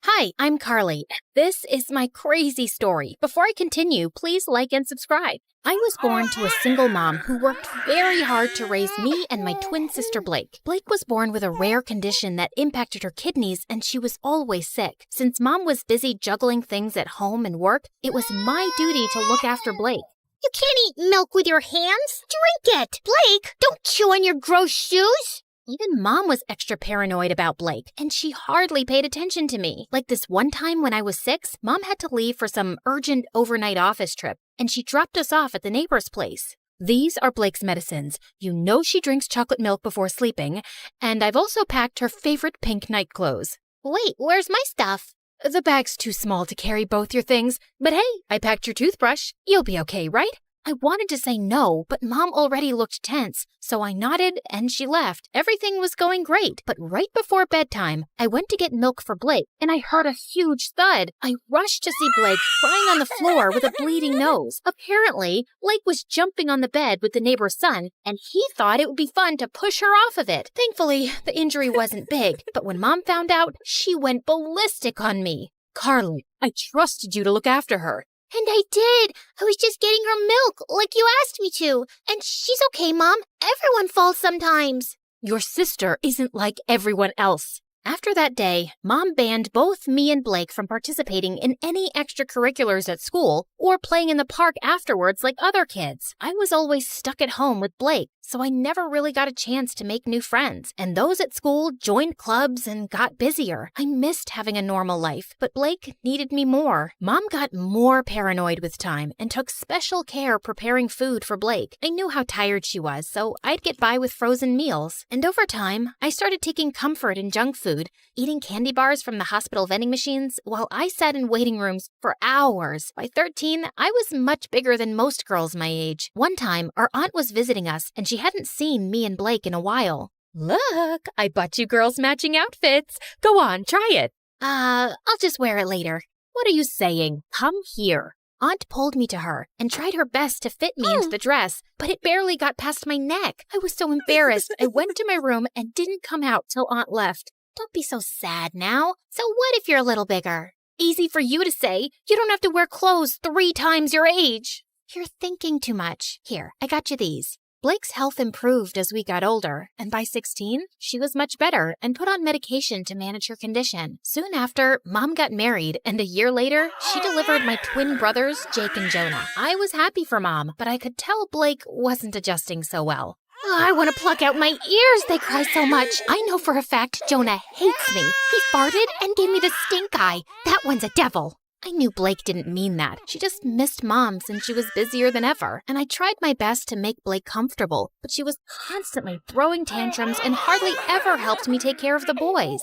Hi, I'm Carly. This is my crazy story. Before I continue, please like and subscribe. I was born to a single mom who worked very hard to raise me and my twin sister Blake. Blake was born with a rare condition that impacted her kidneys, and she was always sick. Since Mom was busy juggling things at home and work, it was my duty to look after Blake. You can't eat milk with your hands. Drink it. Blake, don't chew on your gross shoes. Even Mom was extra paranoid about Blake, and she hardly paid attention to me. Like this one time when I was 6, Mom had to leave for some urgent overnight office trip, and she dropped us off at the neighbor's place. These are Blake's medicines. You know she drinks chocolate milk before sleeping, and I've also packed her favorite pink night clothes. Wait, where's my stuff? The bag's too small to carry both your things, but hey, I packed your toothbrush. You'll be okay, right? I wanted to say no, but Mom already looked tense, so I nodded and she left. Everything was going great, but right before bedtime, I went to get milk for Blake, and I heard a huge thud. I rushed to see Blake crying on the floor with a bleeding nose. Apparently, Blake was jumping on the bed with the neighbor's son, and he thought it would be fun to push her off of it. Thankfully, the injury wasn't big, but when Mom found out, she went ballistic on me. Carly, I trusted you to look after her. And I did. I was just getting her milk, like you asked me to. And she's okay, Mom. Everyone falls sometimes. Your sister isn't like everyone else. After that day, Mom banned both me and Blake from participating in any extracurriculars at school or playing in the park afterwards like other kids. I was always stuck at home with Blake, so I never really got a chance to make new friends. And those at school joined clubs and got busier. I missed having a normal life, but Blake needed me more. Mom got more paranoid with time and took special care preparing food for Blake. I knew how tired she was, so I'd get by with frozen meals. And over time, I started taking comfort in junk food, eating candy bars from the hospital vending machines while I sat in waiting rooms for hours. By 13, I was much bigger than most girls my age. One time, our aunt was visiting us and she hadn't seen me and Blake in a while. Look, I bought you girls matching outfits. Go on, try it. I'll just wear it later. What are you saying? Come here. Aunt pulled me to her and tried her best to fit me into the dress, but it barely got past my neck. I was so embarrassed. I went to my room and didn't come out till Aunt left. Don't be so sad now. So what if you're a little bigger? Easy for you to say. You don't have to wear clothes 3 times your age. You're thinking too much. Here, I got you these. Blake's health improved as we got older, and by 16, she was much better and put on medication to manage her condition. Soon after, Mom got married, and a year later, she delivered my twin brothers, Jake and Jonah. I was happy for Mom, but I could tell Blake wasn't adjusting so well. Oh, I want to pluck out my ears. They cry so much. I know for a fact Jonah hates me. He farted and gave me the stink eye. That one's a devil. I knew Blake didn't mean that. She just missed Mom since she was busier than ever. And I tried my best to make Blake comfortable, but she was constantly throwing tantrums and hardly ever helped me take care of the boys.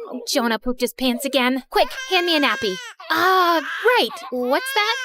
Oh, Jonah pooped his pants again. Quick, hand me a nappy. Right. What's that?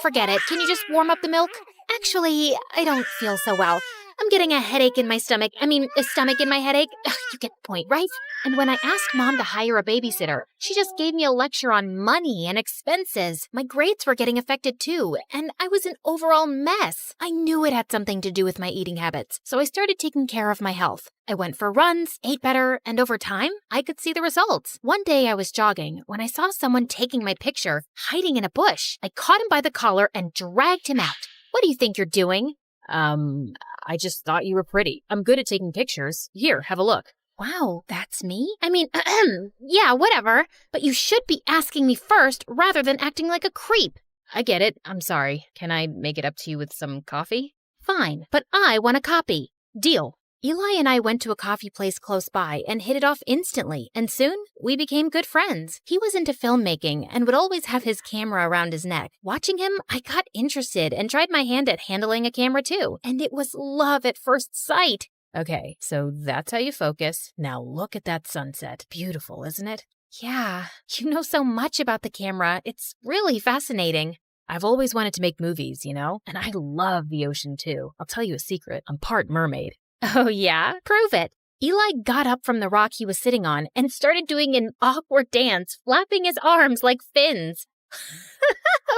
Forget it. Can you just warm up the milk? Actually, I don't feel so well. I'm getting a headache in my stomach. A stomach in my headache. You get the point, right? And when I asked Mom to hire a babysitter, she just gave me a lecture on money and expenses. My grades were getting affected too, and I was an overall mess. I knew it had something to do with my eating habits, so I started taking care of my health. I went for runs, ate better, and over time, I could see the results. One day I was jogging when I saw someone taking my picture, hiding in a bush. I caught him by the collar and dragged him out. What do you think you're doing? I just thought you were pretty. I'm good at taking pictures. Here, have a look. Wow, that's me? Yeah, whatever. But you should be asking me first rather than acting like a creep. I get it. I'm sorry. Can I make it up to you with some coffee? Fine, but I want a copy. Deal. Eli and I went to a coffee place close by and hit it off instantly, and soon we became good friends. He was into filmmaking and would always have his camera around his neck. Watching him, I got interested and tried my hand at handling a camera too, and it was love at first sight. Okay, so that's how you focus. Now look at that sunset. Beautiful, isn't it? Yeah, you know so much about the camera. It's really fascinating. I've always wanted to make movies, you know? And I love the ocean too. I'll tell you a secret. I'm part mermaid. Oh yeah? Prove it. Eli got up from the rock he was sitting on and started doing an awkward dance, flapping his arms like fins.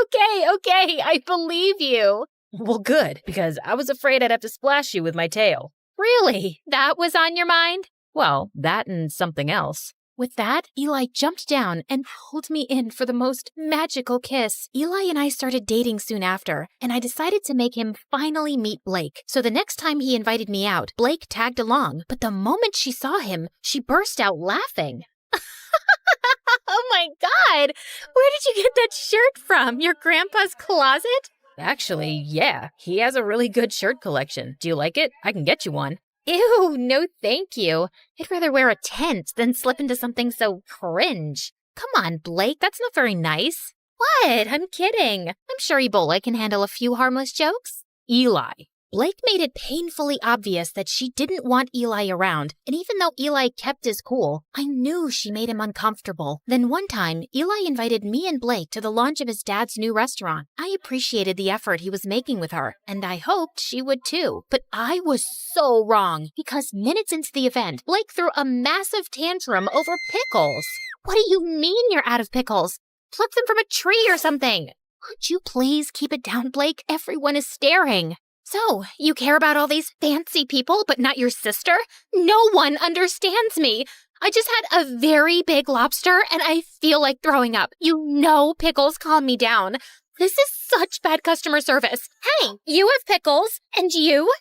Okay, I believe you. Well, good, because I was afraid I'd have to splash you with my tail. Really? That was on your mind? Well, that and something else. With that, Eli jumped down and pulled me in for the most magical kiss. Eli and I started dating soon after, and I decided to make him finally meet Blake. So the next time he invited me out, Blake tagged along. But the moment she saw him, she burst out laughing. Oh my God! Where did you get that shirt from? Your grandpa's closet? Actually, yeah. He has a really good shirt collection. Do you like it? I can get you one. Ew, no thank you. I'd rather wear a tent than slip into something so cringe. Come on, Blake, that's not very nice. What? I'm kidding. I'm sure Ebola can handle a few harmless jokes. Eli. Blake made it painfully obvious that she didn't want Eli around, and even though Eli kept his cool, I knew she made him uncomfortable. Then one time, Eli invited me and Blake to the launch of his dad's new restaurant. I appreciated the effort he was making with her, and I hoped she would too. But I was so wrong, because minutes into the event, Blake threw a massive tantrum over pickles. What do you mean you're out of pickles? Pluck them from a tree or something. Could you please keep it down, Blake? Everyone is staring. So, you care about all these fancy people, but not your sister? No one understands me. I just had a very big lobster, and I feel like throwing up. You know pickles calm me down. This is such bad customer service. Hey, you have pickles, and you,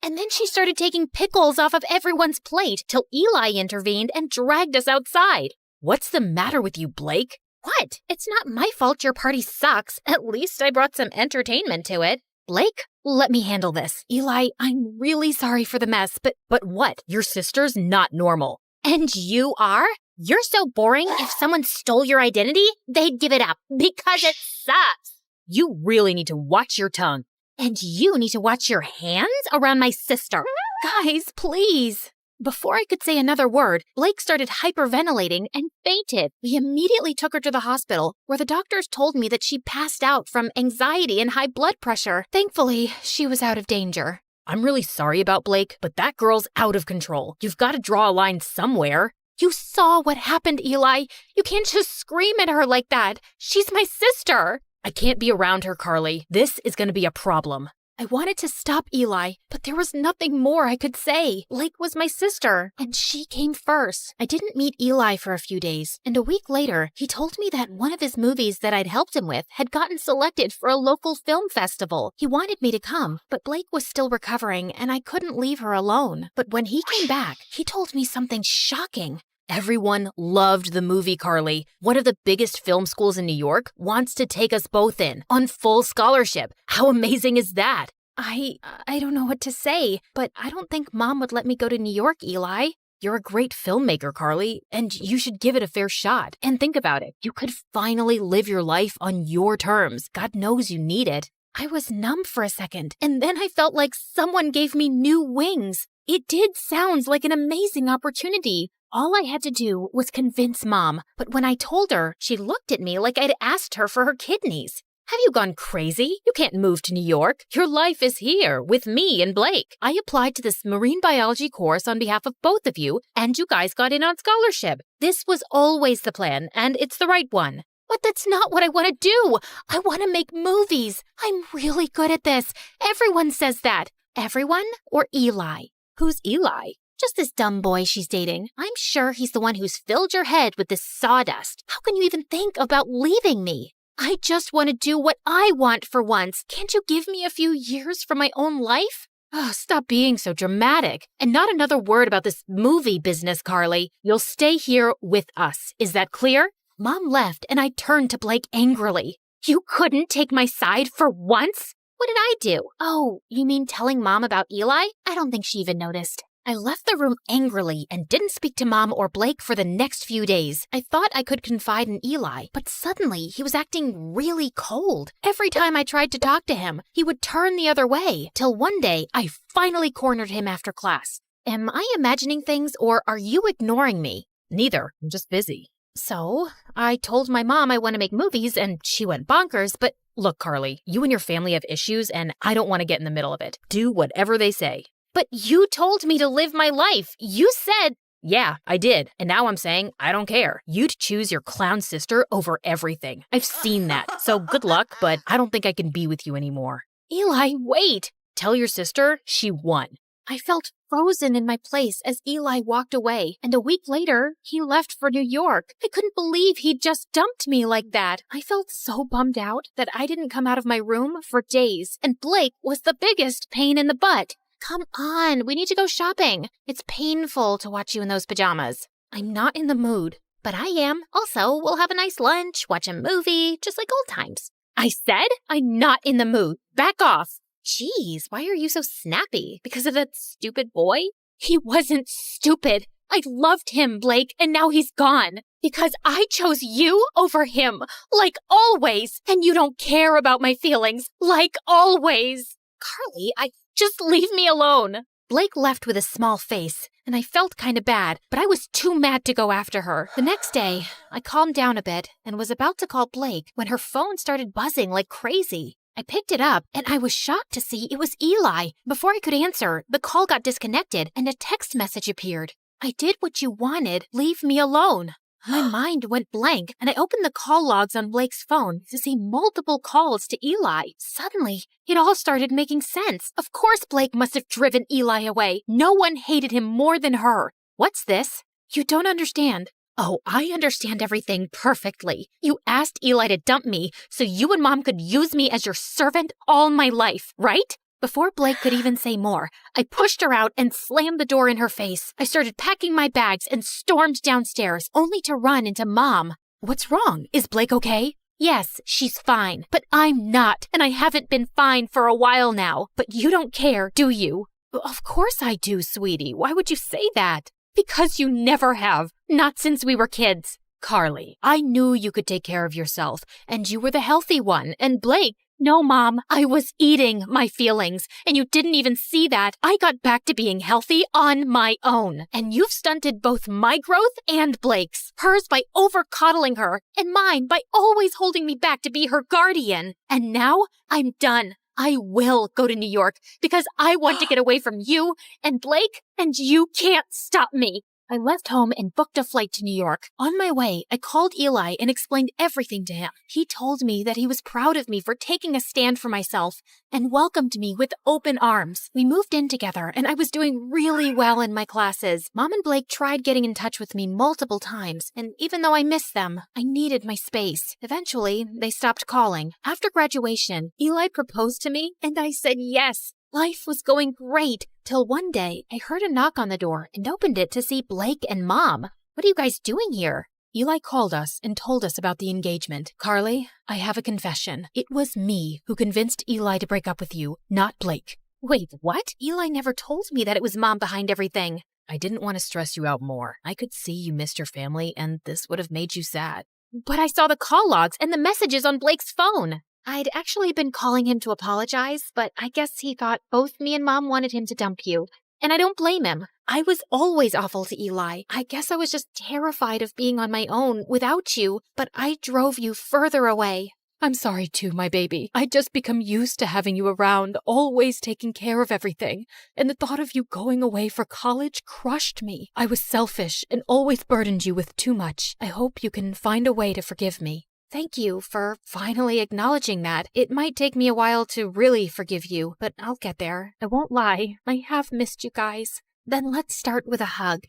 And then she started taking pickles off of everyone's plate till Eli intervened and dragged us outside. What's the matter with you, Blake? What? It's not my fault your party sucks. At least I brought some entertainment to it. Blake, let me handle this. Eli, I'm really sorry for the mess, but what? Your sister's not normal. And you are? You're so boring, if someone stole your identity, they'd give it up because it sucks. You really need to watch your tongue. And you need to watch your hands around my sister. Guys, please. Before I could say another word, Blake started hyperventilating and fainted. We immediately took her to the hospital, where the doctors told me that she passed out from anxiety and high blood pressure. Thankfully, she was out of danger. I'm really sorry about Blake, but that girl's out of control. You've got to draw a line somewhere. You saw what happened, Eli. You can't just scream at her like that. She's my sister. I can't be around her, Carly. This is going to be a problem. I wanted to stop Eli, but there was nothing more I could say. Blake was my sister, and she came first. I didn't meet Eli for a few days, and a week later, he told me that one of his movies that I'd helped him with had gotten selected for a local film festival. He wanted me to come, but Blake was still recovering, and I couldn't leave her alone. But when he came back, he told me something shocking. Everyone loved the movie, Carly. One of the biggest film schools in New York wants to take us both in on full scholarship. How amazing is that? I don't know what to say, but I don't think Mom would let me go to New York, Eli. You're a great filmmaker, Carly, and you should give it a fair shot. And think about it. You could finally live your life on your terms. God knows you need it. I was numb for a second, and then I felt like someone gave me new wings. It did sound like an amazing opportunity. All I had to do was convince Mom, but when I told her, she looked at me like I'd asked her for her kidneys. Have you gone crazy? You can't move to New York. Your life is here with me and Blake. I applied to this marine biology course on behalf of both of you, and you guys got in on scholarship. This was always the plan, and it's the right one. But that's not what I want to do. I want to make movies. I'm really good at this. Everyone says that. Everyone or Eli? Who's Eli? Just this dumb boy she's dating. I'm sure he's the one who's filled your head with this sawdust. How can you even think about leaving me? I just want to do what I want for once. Can't you give me a few years for my own life? Oh, stop being so dramatic. And not another word about this movie business, Carly. You'll stay here with us. Is that clear? Mom left and I turned to Blake angrily. You couldn't take my side for once? What did I do? Oh, you mean telling Mom about Eli? I don't think she even noticed. I left the room angrily and didn't speak to Mom or Blake for the next few days. I thought I could confide in Eli, but suddenly he was acting really cold. Every time I tried to talk to him, he would turn the other way, till one day I finally cornered him after class. Am I imagining things or are you ignoring me? Neither. I'm just busy. So, I told my mom I want to make movies and she went bonkers, but look, Carly, you and your family have issues and I don't want to get in the middle of it. Do whatever they say. But you told me to live my life. You said... Yeah, I did. And now I'm saying I don't care. You'd choose your clown sister over everything. I've seen that. So good luck, but I don't think I can be with you anymore. Eli, wait. Tell your sister she won. I felt frozen in my place as Eli walked away. And a week later, he left for New York. I couldn't believe he'd just dumped me like that. I felt so bummed out that I didn't come out of my room for days. And Blake was the biggest pain in the butt. Come on, we need to go shopping. It's painful to watch you in those pajamas. I'm not in the mood. But I am. Also, we'll have a nice lunch, watch a movie, just like old times. I said I'm not in the mood. Back off. Jeez, why are you so snappy? Because of that stupid boy? He wasn't stupid. I loved him, Blake, and now he's gone. Because I chose you over him, like always. And you don't care about my feelings, like always. Carly, just leave me alone. Blake left with a small face, and I felt kind of bad, but I was too mad to go after her. The next day, I calmed down a bit and was about to call Blake when her phone started buzzing like crazy. I picked it up, and I was shocked to see it was Eli. Before I could answer, the call got disconnected, and a text message appeared. I did what you wanted. Leave me alone. My mind went blank, and I opened the call logs on Blake's phone to see multiple calls to Eli. Suddenly, it all started making sense. Of course Blake must have driven Eli away. No one hated him more than her. What's this? You don't understand. Oh, I understand everything perfectly. You asked Eli to dump me so you and Mom could use me as your servant all my life, right? Before Blake could even say more, I pushed her out and slammed the door in her face. I started packing my bags and stormed downstairs, only to run into Mom. What's wrong? Is Blake okay? Yes, she's fine, but I'm not, and I haven't been fine for a while now. But you don't care, do you? Of course I do, sweetie. Why would you say that? Because you never have. Not since we were kids. Carly, I knew you could take care of yourself, and you were the healthy one, and Blake... No, Mom, I was eating my feelings, and you didn't even see that. I got back to being healthy on my own, and you've stunted both my growth and Blake's. Hers by over-coddling her, and mine by always holding me back to be her guardian. And now I'm done. I will go to New York because I want to get away from you and Blake, and you can't stop me. I left home and booked a flight to New York. On my way, I called Eli and explained everything to him. He told me that he was proud of me for taking a stand for myself and welcomed me with open arms. We moved in together and I was doing really well in my classes. Mom and Blake tried getting in touch with me multiple times, and even though I missed them, I needed my space. Eventually, they stopped calling. After graduation, Eli proposed to me and I said yes. Life was going great, till one day I heard a knock on the door and opened it to see Blake and Mom. What are you guys doing here? Eli called us and told us about the engagement. Carly, I have a confession. It was me who convinced Eli to break up with you, not Blake. Wait, what? Eli never told me that it was Mom behind everything. I didn't want to stress you out more. I could see you missed your family, and this would have made you sad. But I saw the call logs and the messages on Blake's phone. I'd actually been calling him to apologize, but I guess he thought both me and Mom wanted him to dump you. And I don't blame him. I was always awful to Eli. I guess I was just terrified of being on my own without you, but I drove you further away. I'm sorry too, my baby. I'd just become used to having you around, always taking care of everything. And the thought of you going away for college crushed me. I was selfish and always burdened you with too much. I hope you can find a way to forgive me. Thank you for finally acknowledging that. It might take me a while to really forgive you, but I'll get there. I won't lie. I have missed you guys. Then let's start with a hug.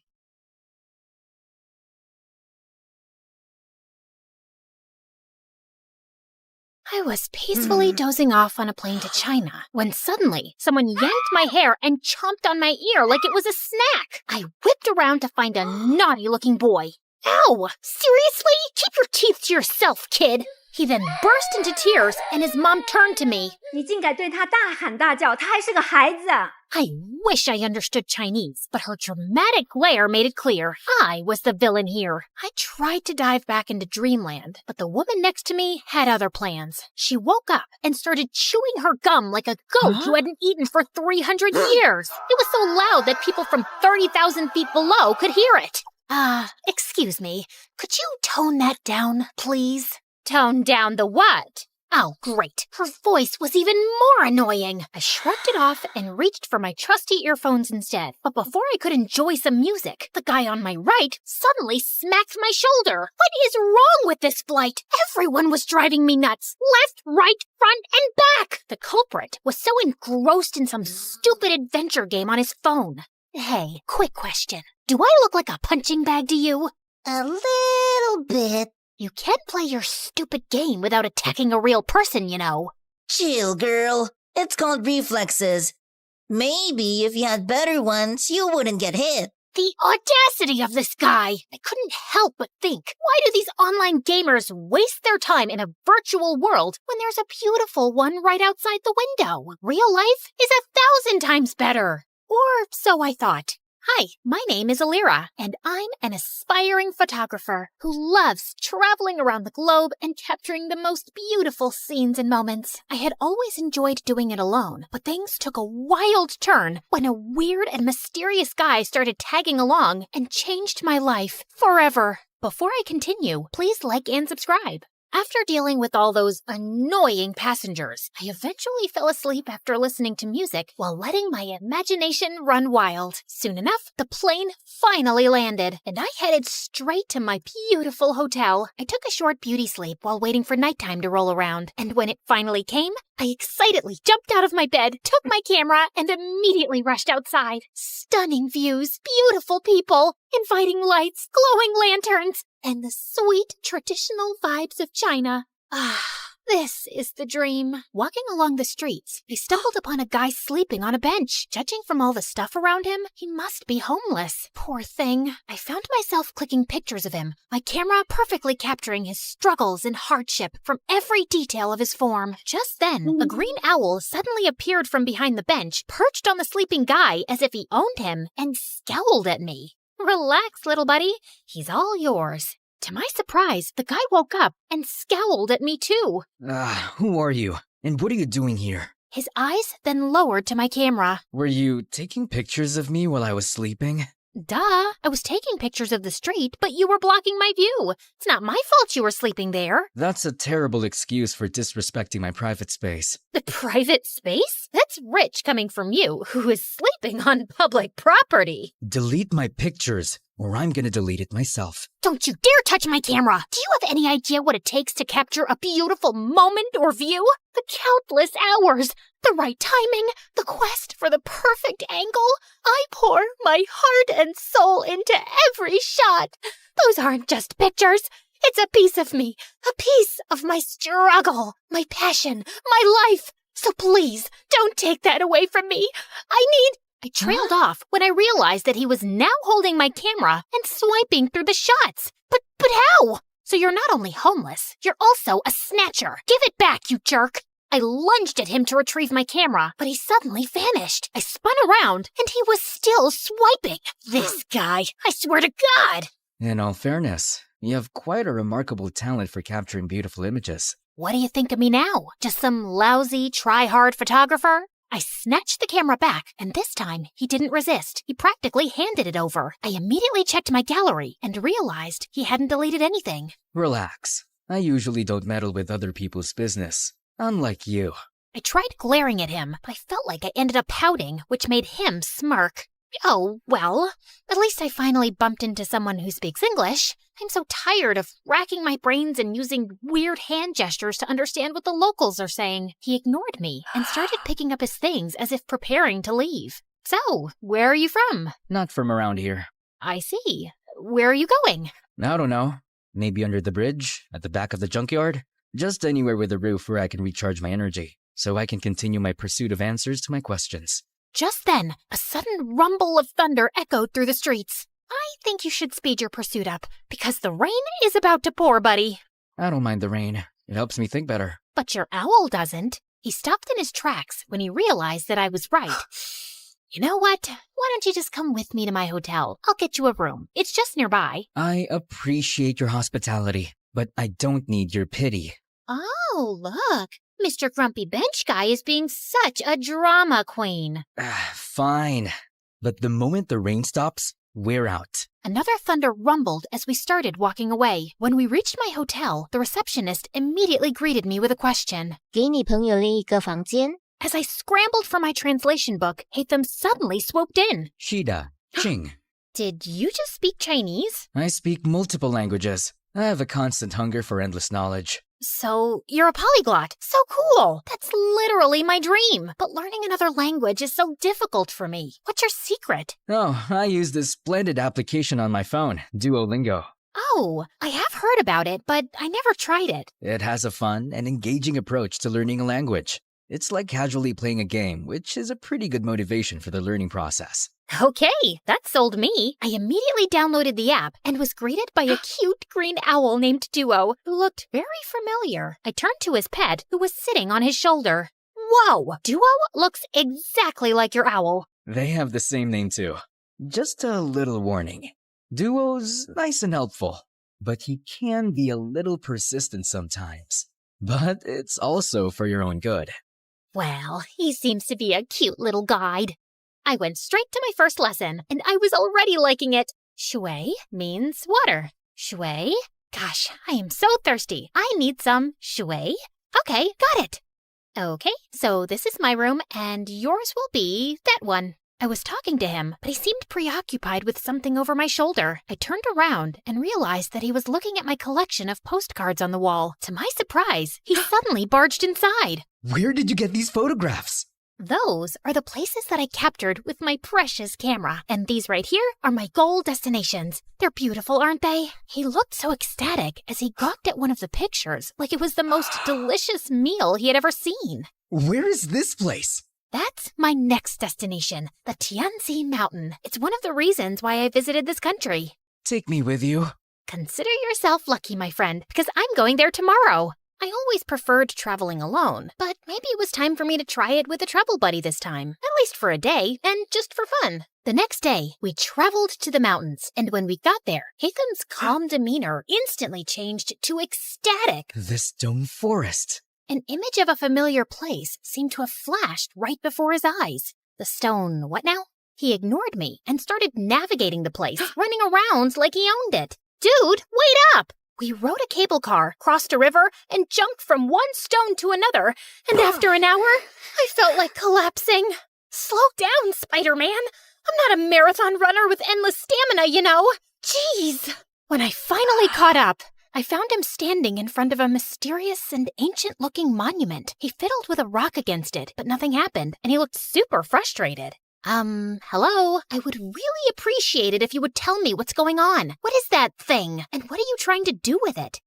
I was peacefully dozing off on a plane to China when suddenly someone yanked my hair and chomped on my ear like it was a snack. I whipped around to find a naughty-looking boy. Ow! Seriously? Keep your teeth to yourself, kid! He then burst into tears and his mom turned to me. 你竟敢对他大喊大叫，他还是个孩子。 I wish I understood Chinese, but her dramatic glare made it clear I was the villain here. I tried to dive back into dreamland, but the woman next to me had other plans. She woke up and started chewing her gum like a goat who hadn't eaten for 300 years. It was so loud that people from 30,000 feet below could hear it. Excuse me, could you tone that down, please? Tone down the what? Oh, great. Her voice was even more annoying. I shrugged it off and reached for my trusty earphones instead. But before I could enjoy some music, the guy on my right suddenly smacked my shoulder. What is wrong with this flight? Everyone was driving me nuts. Left, right, front, and back. The culprit was so engrossed in some stupid adventure game on his phone. Hey, quick question. Do I look like a punching bag to you? A little bit. You can't play your stupid game without attacking a real person, you know. Chill, girl. It's called reflexes. Maybe if you had better ones, you wouldn't get hit. The audacity of this guy! I couldn't help but think, why do these online gamers waste their time in a virtual world when there's a beautiful one right outside the window? Real life is 1,000 times better. Or so I thought. Hi, my name is Alira, and I'm an aspiring photographer who loves traveling around the globe and capturing the most beautiful scenes and moments. I had always enjoyed doing it alone, but things took a wild turn when a weird and mysterious guy started tagging along and changed my life forever. Before I continue, please like and subscribe. After dealing with all those annoying passengers, I eventually fell asleep after listening to music while letting my imagination run wild. Soon enough, the plane finally landed, and I headed straight to my beautiful hotel. I took a short beauty sleep while waiting for nighttime to roll around, and when it finally came, I excitedly jumped out of my bed, took my camera, and immediately rushed outside. Stunning views, beautiful people, inviting lights, glowing lanterns, and the sweet traditional vibes of China. This is the dream. Walking along the streets, I stumbled upon a guy sleeping on a bench. Judging from all the stuff around him, he must be homeless. Poor thing. I found myself clicking pictures of him, my camera perfectly capturing his struggles and hardship from every detail of his form. Just then, a green owl suddenly appeared from behind the bench, perched on the sleeping guy as if he owned him, and scowled at me. Relax, little buddy. He's all yours. To my surprise, the guy woke up and scowled at me too. Who are you? And what are you doing here? His eyes then lowered to my camera. Were you taking pictures of me while I was sleeping? Duh, I was taking pictures of the street, but you were blocking my view. It's not my fault you were sleeping there. That's a terrible excuse for disrespecting my private space. The private space? That's rich coming from you, who is sleeping on public property. Delete my pictures, or I'm gonna delete it myself. Don't you dare touch my camera! Do you have any idea what it takes to capture a beautiful moment or view? The countless hours, the right timing, the quest for the perfect angle. I pour my heart and soul into every shot. Those aren't just pictures. It's a piece of me, a piece of my struggle, my passion, my life. So please, don't take that away from me. I trailed off when I realized that he was now holding my camera and swiping through the shots. But how? So you're not only homeless, you're also a snatcher. Give it back, you jerk. I lunged at him to retrieve my camera, but he suddenly vanished. I spun around, and he was still swiping. This guy, I swear to God. In all fairness, you have quite a remarkable talent for capturing beautiful images. What do you think of me now? Just some lousy, try-hard photographer? I snatched the camera back, and this time he didn't resist. He practically handed it over. I immediately checked my gallery and realized he hadn't deleted anything. Relax. I usually don't meddle with other people's business. Unlike you. I tried glaring at him, but I felt like I ended up pouting, which made him smirk. Oh, well, at least I finally bumped into someone who speaks English. I'm so tired of racking my brains and using weird hand gestures to understand what the locals are saying. He ignored me and started picking up his things as if preparing to leave. So, where are you from? Not from around here. I see. Where are you going? I don't know. Maybe under the bridge, at the back of the junkyard? Just anywhere with a roof where I can recharge my energy, so I can continue my pursuit of answers to my questions. Just then, a sudden rumble of thunder echoed through the streets. I think you should speed your pursuit up, because the rain is about to pour, buddy. I don't mind the rain. It helps me think better. But your owl doesn't. He stopped in his tracks when he realized that I was right. You know what? Why don't you just come with me to my hotel? I'll get you a room. It's just nearby. I appreciate your hospitality, but I don't need your pity. Oh, look. Mr. Grumpy Bench Guy is being such a drama queen. Fine. But the moment the rain stops, we're out. Another thunder rumbled as we started walking away. When we reached my hotel, the receptionist immediately greeted me with a question. 给你朋友另一个房间? As I scrambled for my translation book, Hatham suddenly swooped in. Shida, Ching. Did you just speak Chinese? I speak multiple languages. I have a constant hunger for endless knowledge. So, you're a polyglot. So cool. That's literally my dream. But learning another language is so difficult for me. What's your secret? Oh, I use this splendid application on my phone, Duolingo. Oh, I have heard about it, but I never tried it. It has a fun and engaging approach to learning a language. It's like casually playing a game, which is a pretty good motivation for the learning process. Okay, that sold me. I immediately downloaded the app and was greeted by a cute green owl named Duo, who looked very familiar. I turned to his pet, who was sitting on his shoulder. Whoa, Duo looks exactly like your owl. They have the same name too. Just a little warning. Duo's nice and helpful, but he can be a little persistent sometimes. But it's also for your own good. Well, he seems to be a cute little guide. I went straight to my first lesson, and I was already liking it. Shui means water. Shui? Gosh, I am so thirsty. I need some shui. Okay, got it. Okay, so this is my room, and yours will be that one. I was talking to him, but he seemed preoccupied with something over my shoulder. I turned around and realized that he was looking at my collection of postcards on the wall. To my surprise, he suddenly barged inside. Where did you get these photographs? Those are the places that I captured with my precious camera. And these right here are my goal destinations. They're beautiful, aren't they? He looked so ecstatic as he gawked at one of the pictures like it was the most delicious meal he had ever seen. Where is this place? That's my next destination, the Tianzi Mountain. It's one of the reasons why I visited this country. Take me with you. Consider yourself lucky, my friend, because I'm going there tomorrow. I always preferred traveling alone, but maybe it was time for me to try it with a travel buddy this time, at least for a day, and just for fun. The next day, we traveled to the mountains, and when we got there, Hatham's calm demeanor instantly changed to ecstatic. The stone forest. An image of a familiar place seemed to have flashed right before his eyes. The stone, what now? He ignored me and started navigating the place, running around like he owned it. Dude, wait up! We rode a cable car, crossed a river, and jumped from one stone to another, and after an hour, I felt like collapsing. Slow down, Spider-Man. I'm not a marathon runner with endless stamina, you know. Jeez. When I finally caught up, I found him standing in front of a mysterious and ancient-looking monument. He fiddled with a rock against it, but nothing happened, and he looked super frustrated. Hello? I would really appreciate it if you would tell me what's going on. What is that thing? And what are you trying to do with it?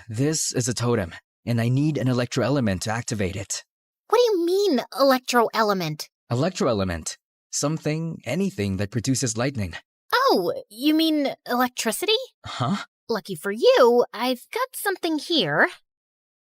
This is a totem, and I need an electro-element to activate it. What do you mean, electro-element? Electro-element. Something, anything that produces lightning. Oh, you mean electricity? Huh? Lucky for you, I've got something here.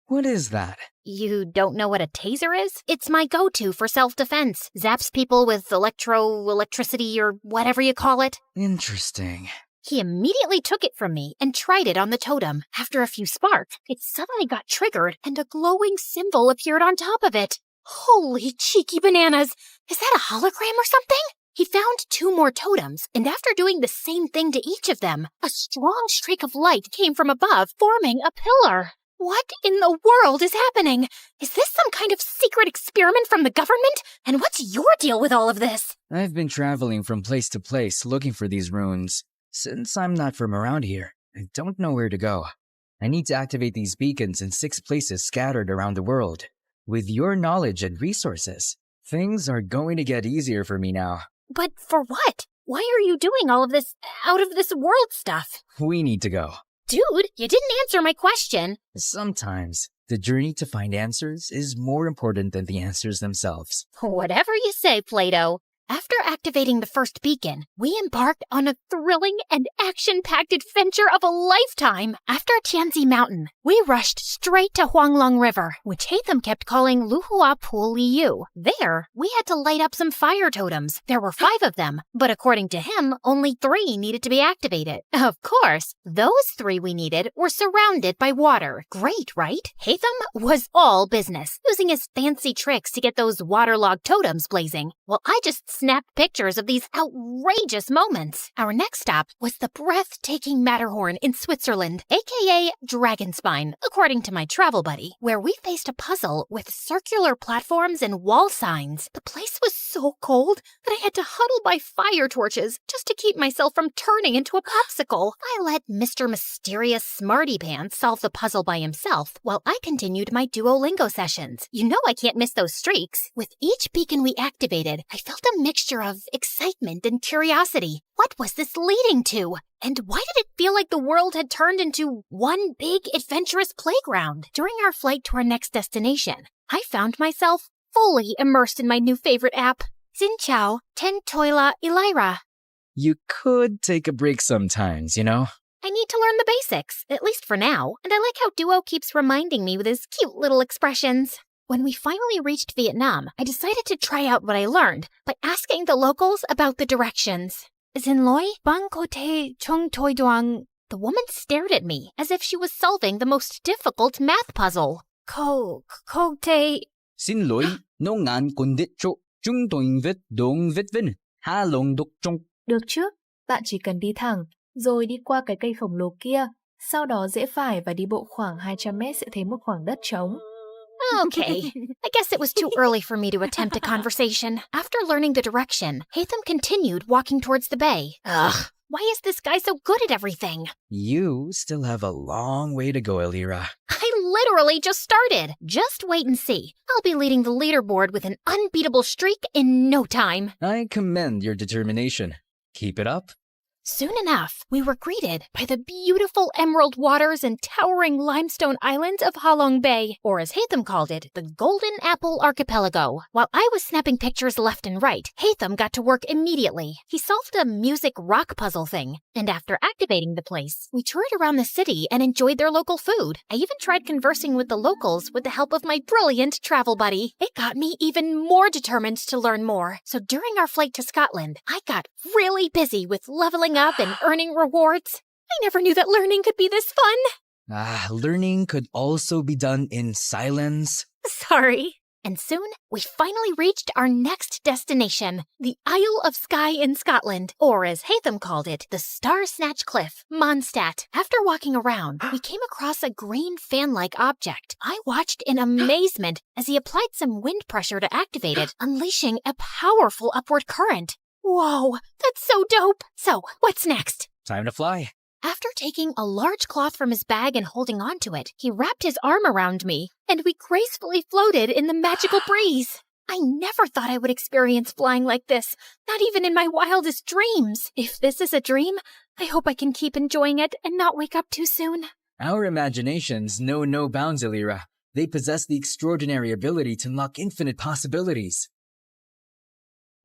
What is that? You don't know what a taser is? It's my go-to for self-defense. Zaps people with electricity or whatever you call it. Interesting. He immediately took it from me and tried it on the totem. After a few sparks, it suddenly got triggered and a glowing symbol appeared on top of it. Holy cheeky bananas! Is that a hologram or something? He found 2 more totems, and after doing the same thing to each of them, a strong streak of light came from above, forming a pillar. What in the world is happening? Is this some kind of secret experiment from the government? And what's your deal with all of this? I've been traveling from place to place looking for these runes. Since I'm not from around here, I don't know where to go. I need to activate these beacons in 6 places scattered around the world. With your knowledge and resources, things are going to get easier for me now. But for what? Why are you doing all of this out-of-this-world stuff? We need to go. Dude, you didn't answer my question. Sometimes, the journey to find answers is more important than the answers themselves. Whatever you say, Plato. After activating the first beacon, we embarked on a thrilling and action-packed adventure of a lifetime. After Tianzi Mountain, we rushed straight to Huanglong River, which Hatham kept calling Luhua Pool Liu. There, we had to light up some fire totems. There were 5 of them, but according to him, only 3 needed to be activated. Of course, those 3 we needed were surrounded by water. Great, right? Hatham was all business, using his fancy tricks to get those waterlogged totems blazing, while I just snapped pictures of these outrageous moments. Our next stop was the breathtaking Matterhorn in Switzerland, aka Dragonspine, according to my travel buddy, where we faced a puzzle with circular platforms and wall signs. The place was so cold that I had to huddle by fire torches just to keep myself from turning into a popsicle. I let Mr. Mysterious Smarty Pants solve the puzzle by himself, while I continued my Duolingo sessions. You know I can't miss those streaks. With each beacon we activated, I felt a mixture of excitement and curiosity. What was this leading to? And why did it feel like the world had turned into one big adventurous playground? During our flight to our next destination, I found myself fully immersed in my new favorite app, Xin Ten Toila Elira. You could take a break sometimes, you know? I need to learn the basics, at least for now, and I like how Duo keeps reminding me with his cute little expressions. When we finally reached Vietnam, I decided to try out what I learned by asking the locals about the directions. Xin Loi, Bang Ko Te Chung Toi Duang. The woman stared at me as if she was solving the most difficult math puzzle. Ko Te... Xin lỗi, nó ngàn con đít chỗ, chúng tôi viết đúng viết vinh, ha lồng đục trong. Được chứ, bạn chỉ cần đi thẳng, rồi đi qua cái cây khổng lồ kia, sau đó rẽ phải và đi bộ khoảng 200 mét sẽ thấy một khoảng đất trống. Okay, I guess it was too early for me to attempt a conversation. After learning the direction, Hatham continued walking towards the bay. Ugh, Why is this guy so good at everything? You still have a long way to go, Elira. I literally just started. Just wait and see. I'll be leading the leaderboard with an unbeatable streak in no time. I commend your determination. Keep it up. Soon enough, we were greeted by the beautiful emerald waters and towering limestone islands of Halong Bay, or as Hatham called it, the Golden Apple Archipelago. While I was snapping pictures left and right, Hatham got to work immediately. He solved a music rock puzzle thing, and after activating the place, we toured around the city and enjoyed their local food. I even tried conversing with the locals with the help of my brilliant travel buddy. It got me even more determined to learn more. So during our flight to Scotland, I got really busy with leveling up and earning rewards. I never knew that learning could be this fun. Learning could also be done in silence. Sorry. And soon, we finally reached our next destination, the Isle of Skye in Scotland, or as Hatham called it, the Star Snatch Cliff, Mondstadt. After walking around, we came across a green fan-like object. I watched in amazement as he applied some wind pressure to activate it, unleashing a powerful upward current. Whoa, that's so dope! So, what's next? Time to fly. After taking a large cloth from his bag and holding onto it, he wrapped his arm around me, and we gracefully floated in the magical breeze. I never thought I would experience flying like this, not even in my wildest dreams. If this is a dream, I hope I can keep enjoying it and not wake up too soon. Our imaginations know no bounds, Elira. They possess the extraordinary ability to unlock infinite possibilities.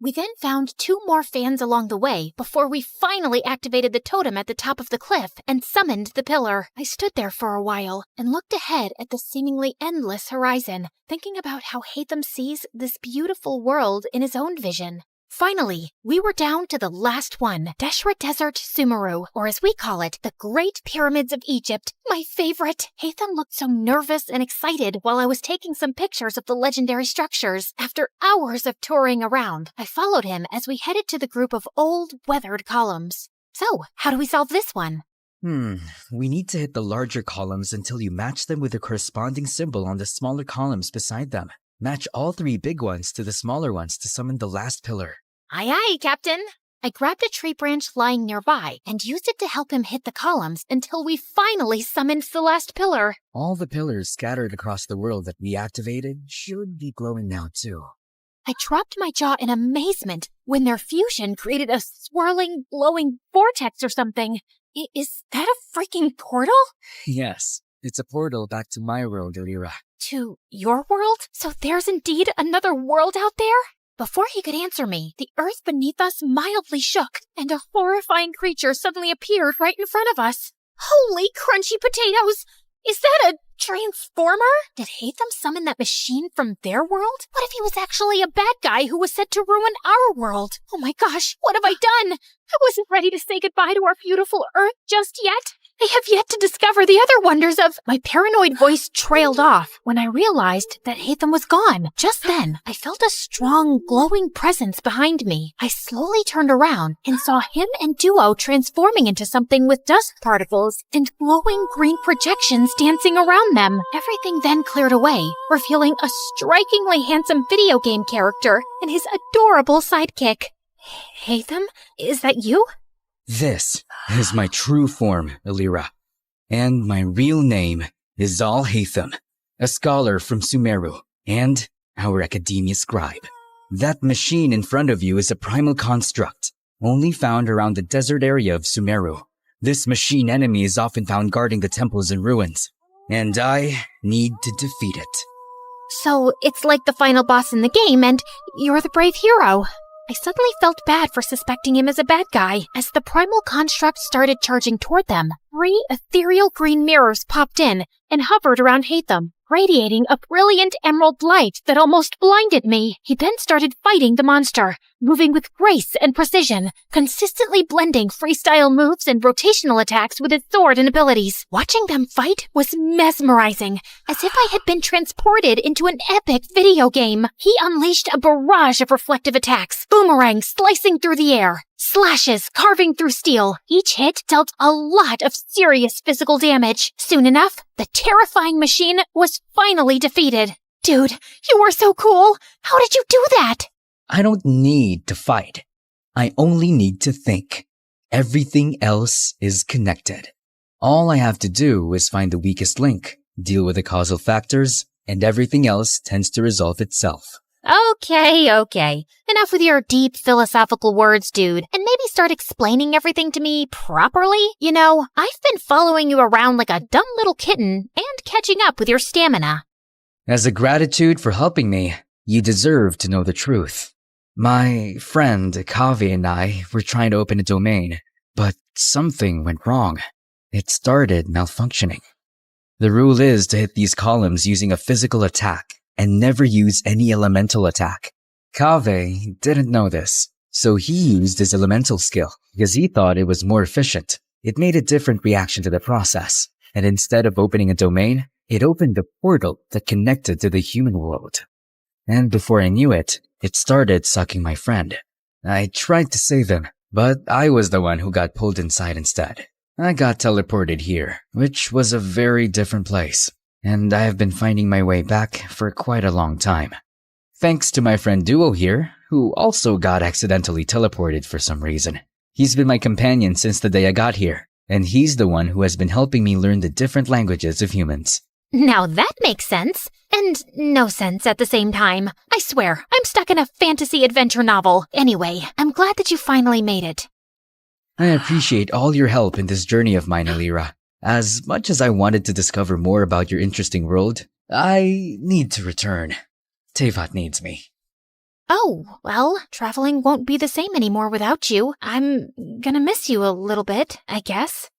We then found 2 more fans along the way before we finally activated the totem at the top of the cliff and summoned the pillar. I stood there for a while and looked ahead at the seemingly endless horizon, thinking about how Hatham sees this beautiful world in his own vision. Finally, we were down to the last one, Deshra Desert Sumeru, or as we call it, the Great Pyramids of Egypt, my favorite. Hatham looked so nervous and excited while I was taking some pictures of the legendary structures. After hours of touring around, I followed him as we headed to the group of old, weathered columns. So, how do we solve this one? We need to hit the larger columns until you match them with the corresponding symbol on the smaller columns beside them. Match all 3 big ones to the smaller ones to summon the last pillar. Aye, aye, Captain. I grabbed a tree branch lying nearby and used it to help him hit the columns until we finally summoned the last pillar. All the pillars scattered across the world that we activated should be glowing now too. I dropped my jaw in amazement when their fusion created a swirling, glowing vortex or something. Is that a freaking portal? Yes, it's a portal back to my world, Elira. To your world? So there's indeed another world out there? Before he could answer me, the earth beneath us mildly shook, and a horrifying creature suddenly appeared right in front of us. Holy crunchy potatoes! Is that a transformer? Did Hatham summon that machine from their world? What if he was actually a bad guy who was set to ruin our world? Oh my gosh, what have I done? I wasn't ready to say goodbye to our beautiful earth just yet. I have yet to discover the other wonders of... My paranoid voice trailed off when I realized that Hatham was gone. Just then, I felt a strong, glowing presence behind me. I slowly turned around and saw him and Duo transforming into something with dust particles and glowing green projections dancing around them. Everything then cleared away, revealing a strikingly handsome video game character and his adorable sidekick. Hatham, is that you? This is my true form, Elira. And my real name is Zal Hatham, a scholar from Sumeru, and our academia scribe. That machine in front of you is a primal construct, only found around the desert area of Sumeru. This machine enemy is often found guarding the temples and ruins, and I need to defeat it. So it's like the final boss in the game, and you're the brave hero. I suddenly felt bad for suspecting him as a bad guy. As the primal construct started charging toward them, 3 ethereal green mirrors popped in and hovered around Hatham, radiating a brilliant emerald light that almost blinded me. He then started fighting the monster, moving with grace and precision, consistently blending freestyle moves and rotational attacks with his sword and abilities. Watching them fight was mesmerizing, as if I had been transported into an epic video game. He unleashed a barrage of reflective attacks, boomerangs slicing through the air, slashes carving through steel. Each hit dealt a lot of serious physical damage. Soon enough, the terrifying machine was finally defeated. Dude, you were so cool! How did you do that? I don't need to fight. I only need to think. Everything else is connected. All I have to do is find the weakest link, deal with the causal factors, and everything else tends to resolve itself. Okay. Enough with your deep philosophical words, dude, and maybe start explaining everything to me properly. You know, I've been following you around like a dumb little kitten and catching up with your stamina. As a gratitude for helping me, you deserve to know the truth. My friend Kaveh and I were trying to open a domain, but something went wrong. It started malfunctioning. The rule is to hit these columns using a physical attack and never use any elemental attack. Kaveh didn't know this, so he used his elemental skill because he thought it was more efficient. It made a different reaction to the process, and instead of opening a domain, it opened a portal that connected to the human world. And before I knew it, it started sucking my friend. I tried to save him, but I was the one who got pulled inside instead. I got teleported here, which was a very different place, and I have been finding my way back for quite a long time. Thanks to my friend Duo here, who also got accidentally teleported for some reason. He's been my companion since the day I got here, and he's the one who has been helping me learn the different languages of humans. Now that makes sense, and no sense at the same time. I swear, I'm stuck in a fantasy adventure novel. Anyway, I'm glad that you finally made it. I appreciate all your help in this journey of mine, Alira. As much as I wanted to discover more about your interesting world, I need to return. Tevat needs me. Oh, well, traveling won't be the same anymore without you. I'm gonna miss you a little bit, I guess.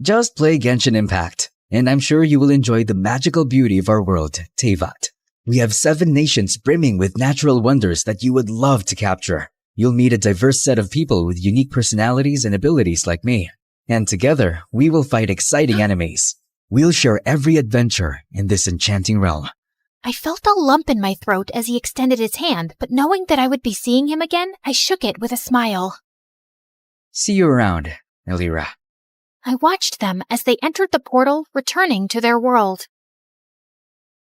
Just play Genshin Impact, and I'm sure you will enjoy the magical beauty of our world, Tevat. We have 7 nations brimming with natural wonders that you would love to capture. You'll meet a diverse set of people with unique personalities and abilities like me. And together, we will fight exciting enemies. We'll share every adventure in this enchanting realm. I felt a lump in my throat as he extended his hand, but knowing that I would be seeing him again, I shook it with a smile. See you around, Alira. I watched them as they entered the portal, returning to their world.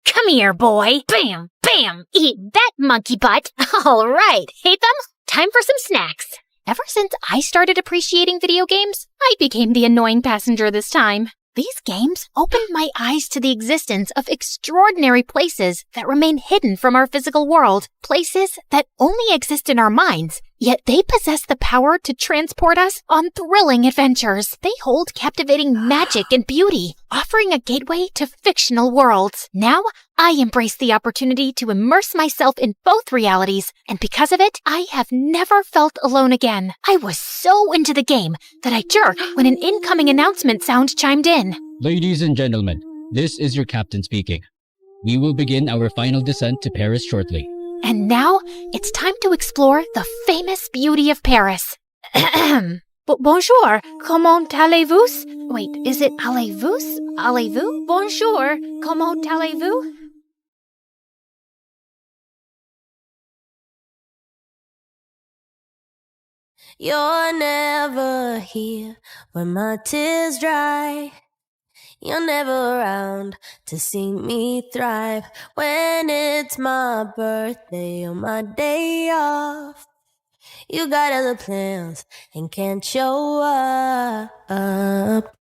Come here, boy. Bam, bam. Eat that, monkey butt. All right, hate them? Time for some snacks. Ever since I started appreciating video games, I became the annoying passenger this time. These games opened my eyes to the existence of extraordinary places that remain hidden from our physical world, places that only exist in our minds, yet they possess the power to transport us on thrilling adventures. They hold captivating magic and beauty, offering a gateway to fictional worlds. Now, I embrace the opportunity to immerse myself in both realities, and because of it, I have never felt alone again. I was so into the game that I jerked when an incoming announcement sound chimed in. Ladies and gentlemen, this is your captain speaking. We will begin our final descent to Paris shortly. And now, it's time to explore the famous beauty of Paris. Bonjour, comment allez-vous? Wait, is it allez-vous? Allez-vous? Bonjour, comment allez-vous? You're never here when my tears dry. You're never around to see me thrive. When it's my birthday or my day off, you got other plans and can't show up.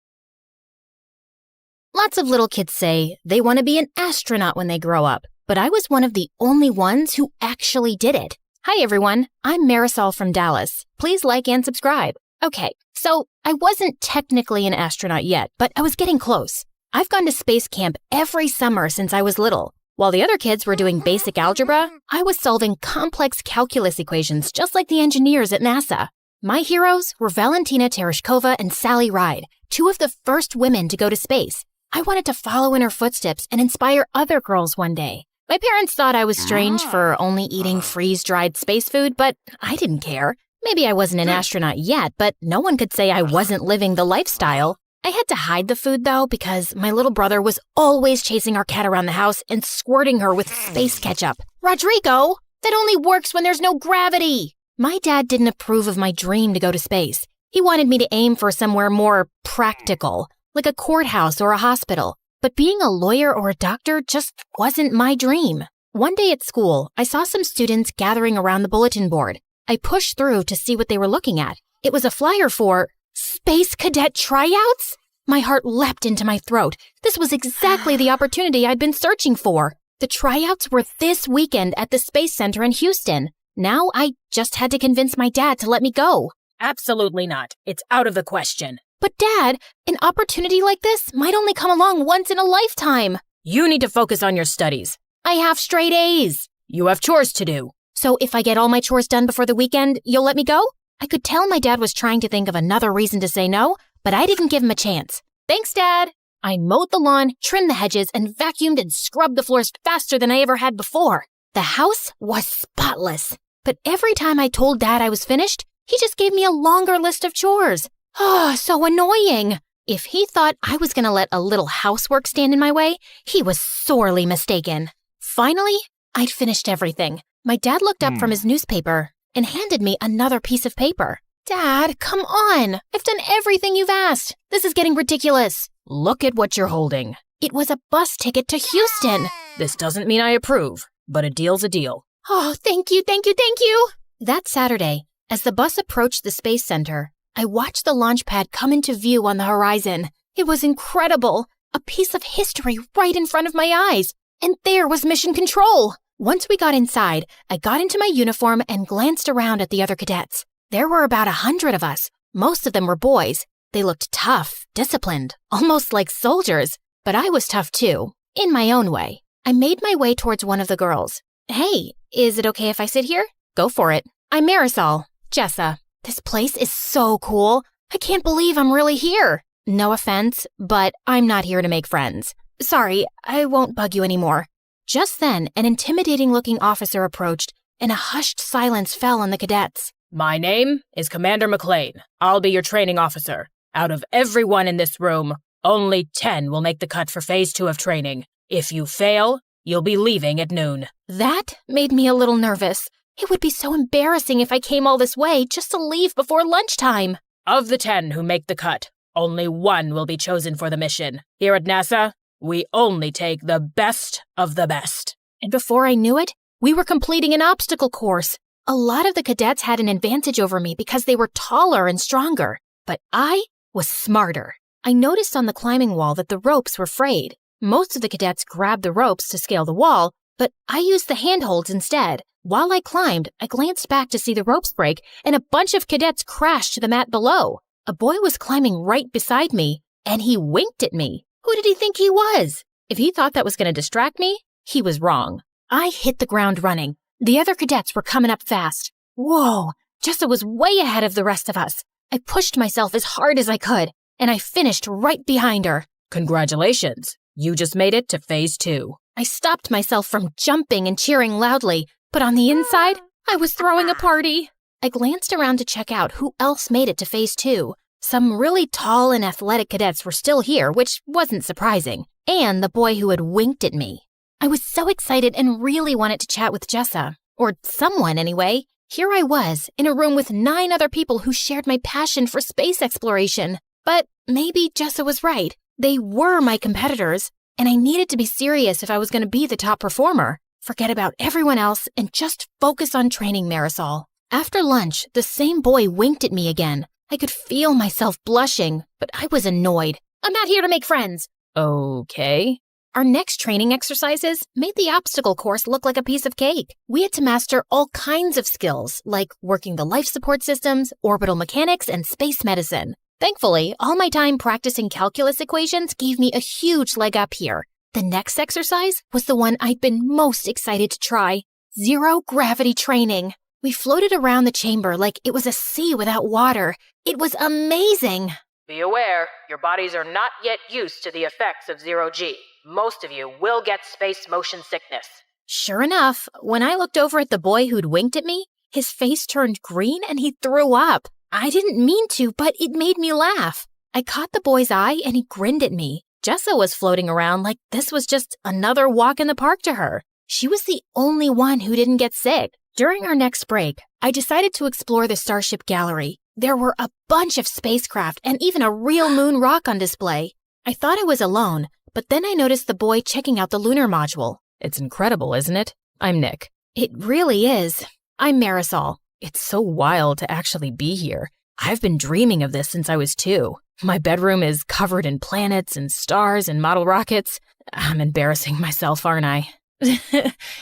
Lots of little kids say they want to be an astronaut when they grow up, but I was one of the only ones who actually did it. Hi everyone, I'm Marisol from Dallas. Please like and subscribe. Okay, so I wasn't technically an astronaut yet, but I was getting close. I've gone to space camp every summer since I was little. While the other kids were doing basic algebra, I was solving complex calculus equations just like the engineers at NASA. My heroes were Valentina Tereshkova and Sally Ride, 2 of the first women to go to space. I wanted to follow in her footsteps and inspire other girls one day. My parents thought I was strange for only eating freeze-dried space food, but I didn't care. Maybe I wasn't an astronaut yet, but no one could say I wasn't living the lifestyle. I had to hide the food, though, because my little brother was always chasing our cat around the house and squirting her with space ketchup. Rodrigo, that only works when there's no gravity. My dad didn't approve of my dream to go to space. He wanted me to aim for somewhere more practical, like a courthouse or a hospital. But being a lawyer or a doctor just wasn't my dream. One day at school, I saw some students gathering around the bulletin board. I pushed through to see what they were looking at. It was a flyer for Space cadet tryouts? My heart leapt into my throat. This was exactly the opportunity I'd been searching for. The tryouts were this weekend at the Space Center in Houston. Now I just had to convince my dad to let me go. Absolutely not. It's out of the question. But Dad, an opportunity like this might only come along once in a lifetime. You need to focus on your studies. I have straight A's. You have chores to do. So if I get all my chores done before the weekend, you'll let me go? I could tell my dad was trying to think of another reason to say no, but I didn't give him a chance. Thanks, Dad. I mowed the lawn, trimmed the hedges, and vacuumed and scrubbed the floors faster than I ever had before. The house was spotless. But every time I told Dad I was finished, he just gave me a longer list of chores. Oh, so annoying. If he thought I was going to let a little housework stand in my way, he was sorely mistaken. Finally, I'd finished everything. My dad looked up from his newspaper and handed me another piece of paper. Dad, come on. I've done everything you've asked. This is getting ridiculous. Look at what you're holding. It was a bus ticket to Houston. This doesn't mean I approve, but a deal's a deal. Oh, thank you, thank you, thank you. That Saturday, as the bus approached the Space Center, I watched the launch pad come into view on the horizon. It was incredible. A piece of history right in front of my eyes. And there was Mission Control. Once we got inside, I got into my uniform and glanced around at the other cadets. There were about 100 of us. Most of them were boys. They looked tough, disciplined, almost like soldiers. But I was tough too, in my own way. I made my way towards one of the girls. Hey, is it okay if I sit here? Go for it. I'm Marisol, Jessa. This place is so cool. I can't believe I'm really here. No offense, but I'm not here to make friends. Sorry, I won't bug you anymore. Just then, an intimidating-looking officer approached, and a hushed silence fell on the cadets. My name is Commander McLean. I'll be your training officer. Out of everyone in this room, only 10 will make the cut for Phase 2 of training. If you fail, you'll be leaving at noon. That made me a little nervous. It would be so embarrassing if I came all this way just to leave before lunchtime. Of the 10 who make the cut, only 1 will be chosen for the mission. Here at NASA, we only take the best of the best. And before I knew it, we were completing an obstacle course. A lot of the cadets had an advantage over me because they were taller and stronger. But I was smarter. I noticed on the climbing wall that the ropes were frayed. Most of the cadets grabbed the ropes to scale the wall, but I used the handholds instead. While I climbed, I glanced back to see the ropes break, and a bunch of cadets crashed to the mat below. A boy was climbing right beside me, and he winked at me. Who did he think he was? If he thought that was going to distract me, he was wrong. I hit the ground running. The other cadets were coming up fast. Whoa, Jessa was way ahead of the rest of us. I pushed myself as hard as I could, and I finished right behind her. Congratulations. You just made it to Phase 2. I stopped myself from jumping and cheering loudly, but on the inside, I was throwing a party. I glanced around to check out who else made it to Phase 2. Some really tall and athletic cadets were still here, which wasn't surprising, and the boy who had winked at me. I was so excited and really wanted to chat with Jessa, or someone anyway. Here I was, in a room with 9 other people who shared my passion for space exploration. But maybe Jessa was right. They were my competitors, and I needed to be serious if I was going to be the top performer. Forget about everyone else and just focus on training Marisol. After lunch, the same boy winked at me again. I could feel myself blushing, but I was annoyed. I'm not here to make friends. Okay. Our next training exercises made the obstacle course look like a piece of cake. We had to master all kinds of skills, like working the life support systems, orbital mechanics, and space medicine. Thankfully, all my time practicing calculus equations gave me a huge leg up here. The next exercise was the one I'd been most excited to try. Zero gravity training. We floated around the chamber like it was a sea without water. It was amazing. Be aware, your bodies are not yet used to the effects of zero-G. Most of you will get space motion sickness. Sure enough, when I looked over at the boy who'd winked at me, his face turned green and he threw up. I didn't mean to, but it made me laugh. I caught the boy's eye and he grinned at me. Jessa was floating around like this was just another walk in the park to her. She was the only one who didn't get sick. During our next break, I decided to explore the Starship Gallery. There were a bunch of spacecraft and even a real moon rock on display. I thought I was alone, but then I noticed the boy checking out the lunar module. It's incredible, isn't it? I'm Nick. It really is. I'm Marisol. It's so wild to actually be here. I've been dreaming of this since I was 2. My bedroom is covered in planets and stars and model rockets. I'm embarrassing myself, aren't I?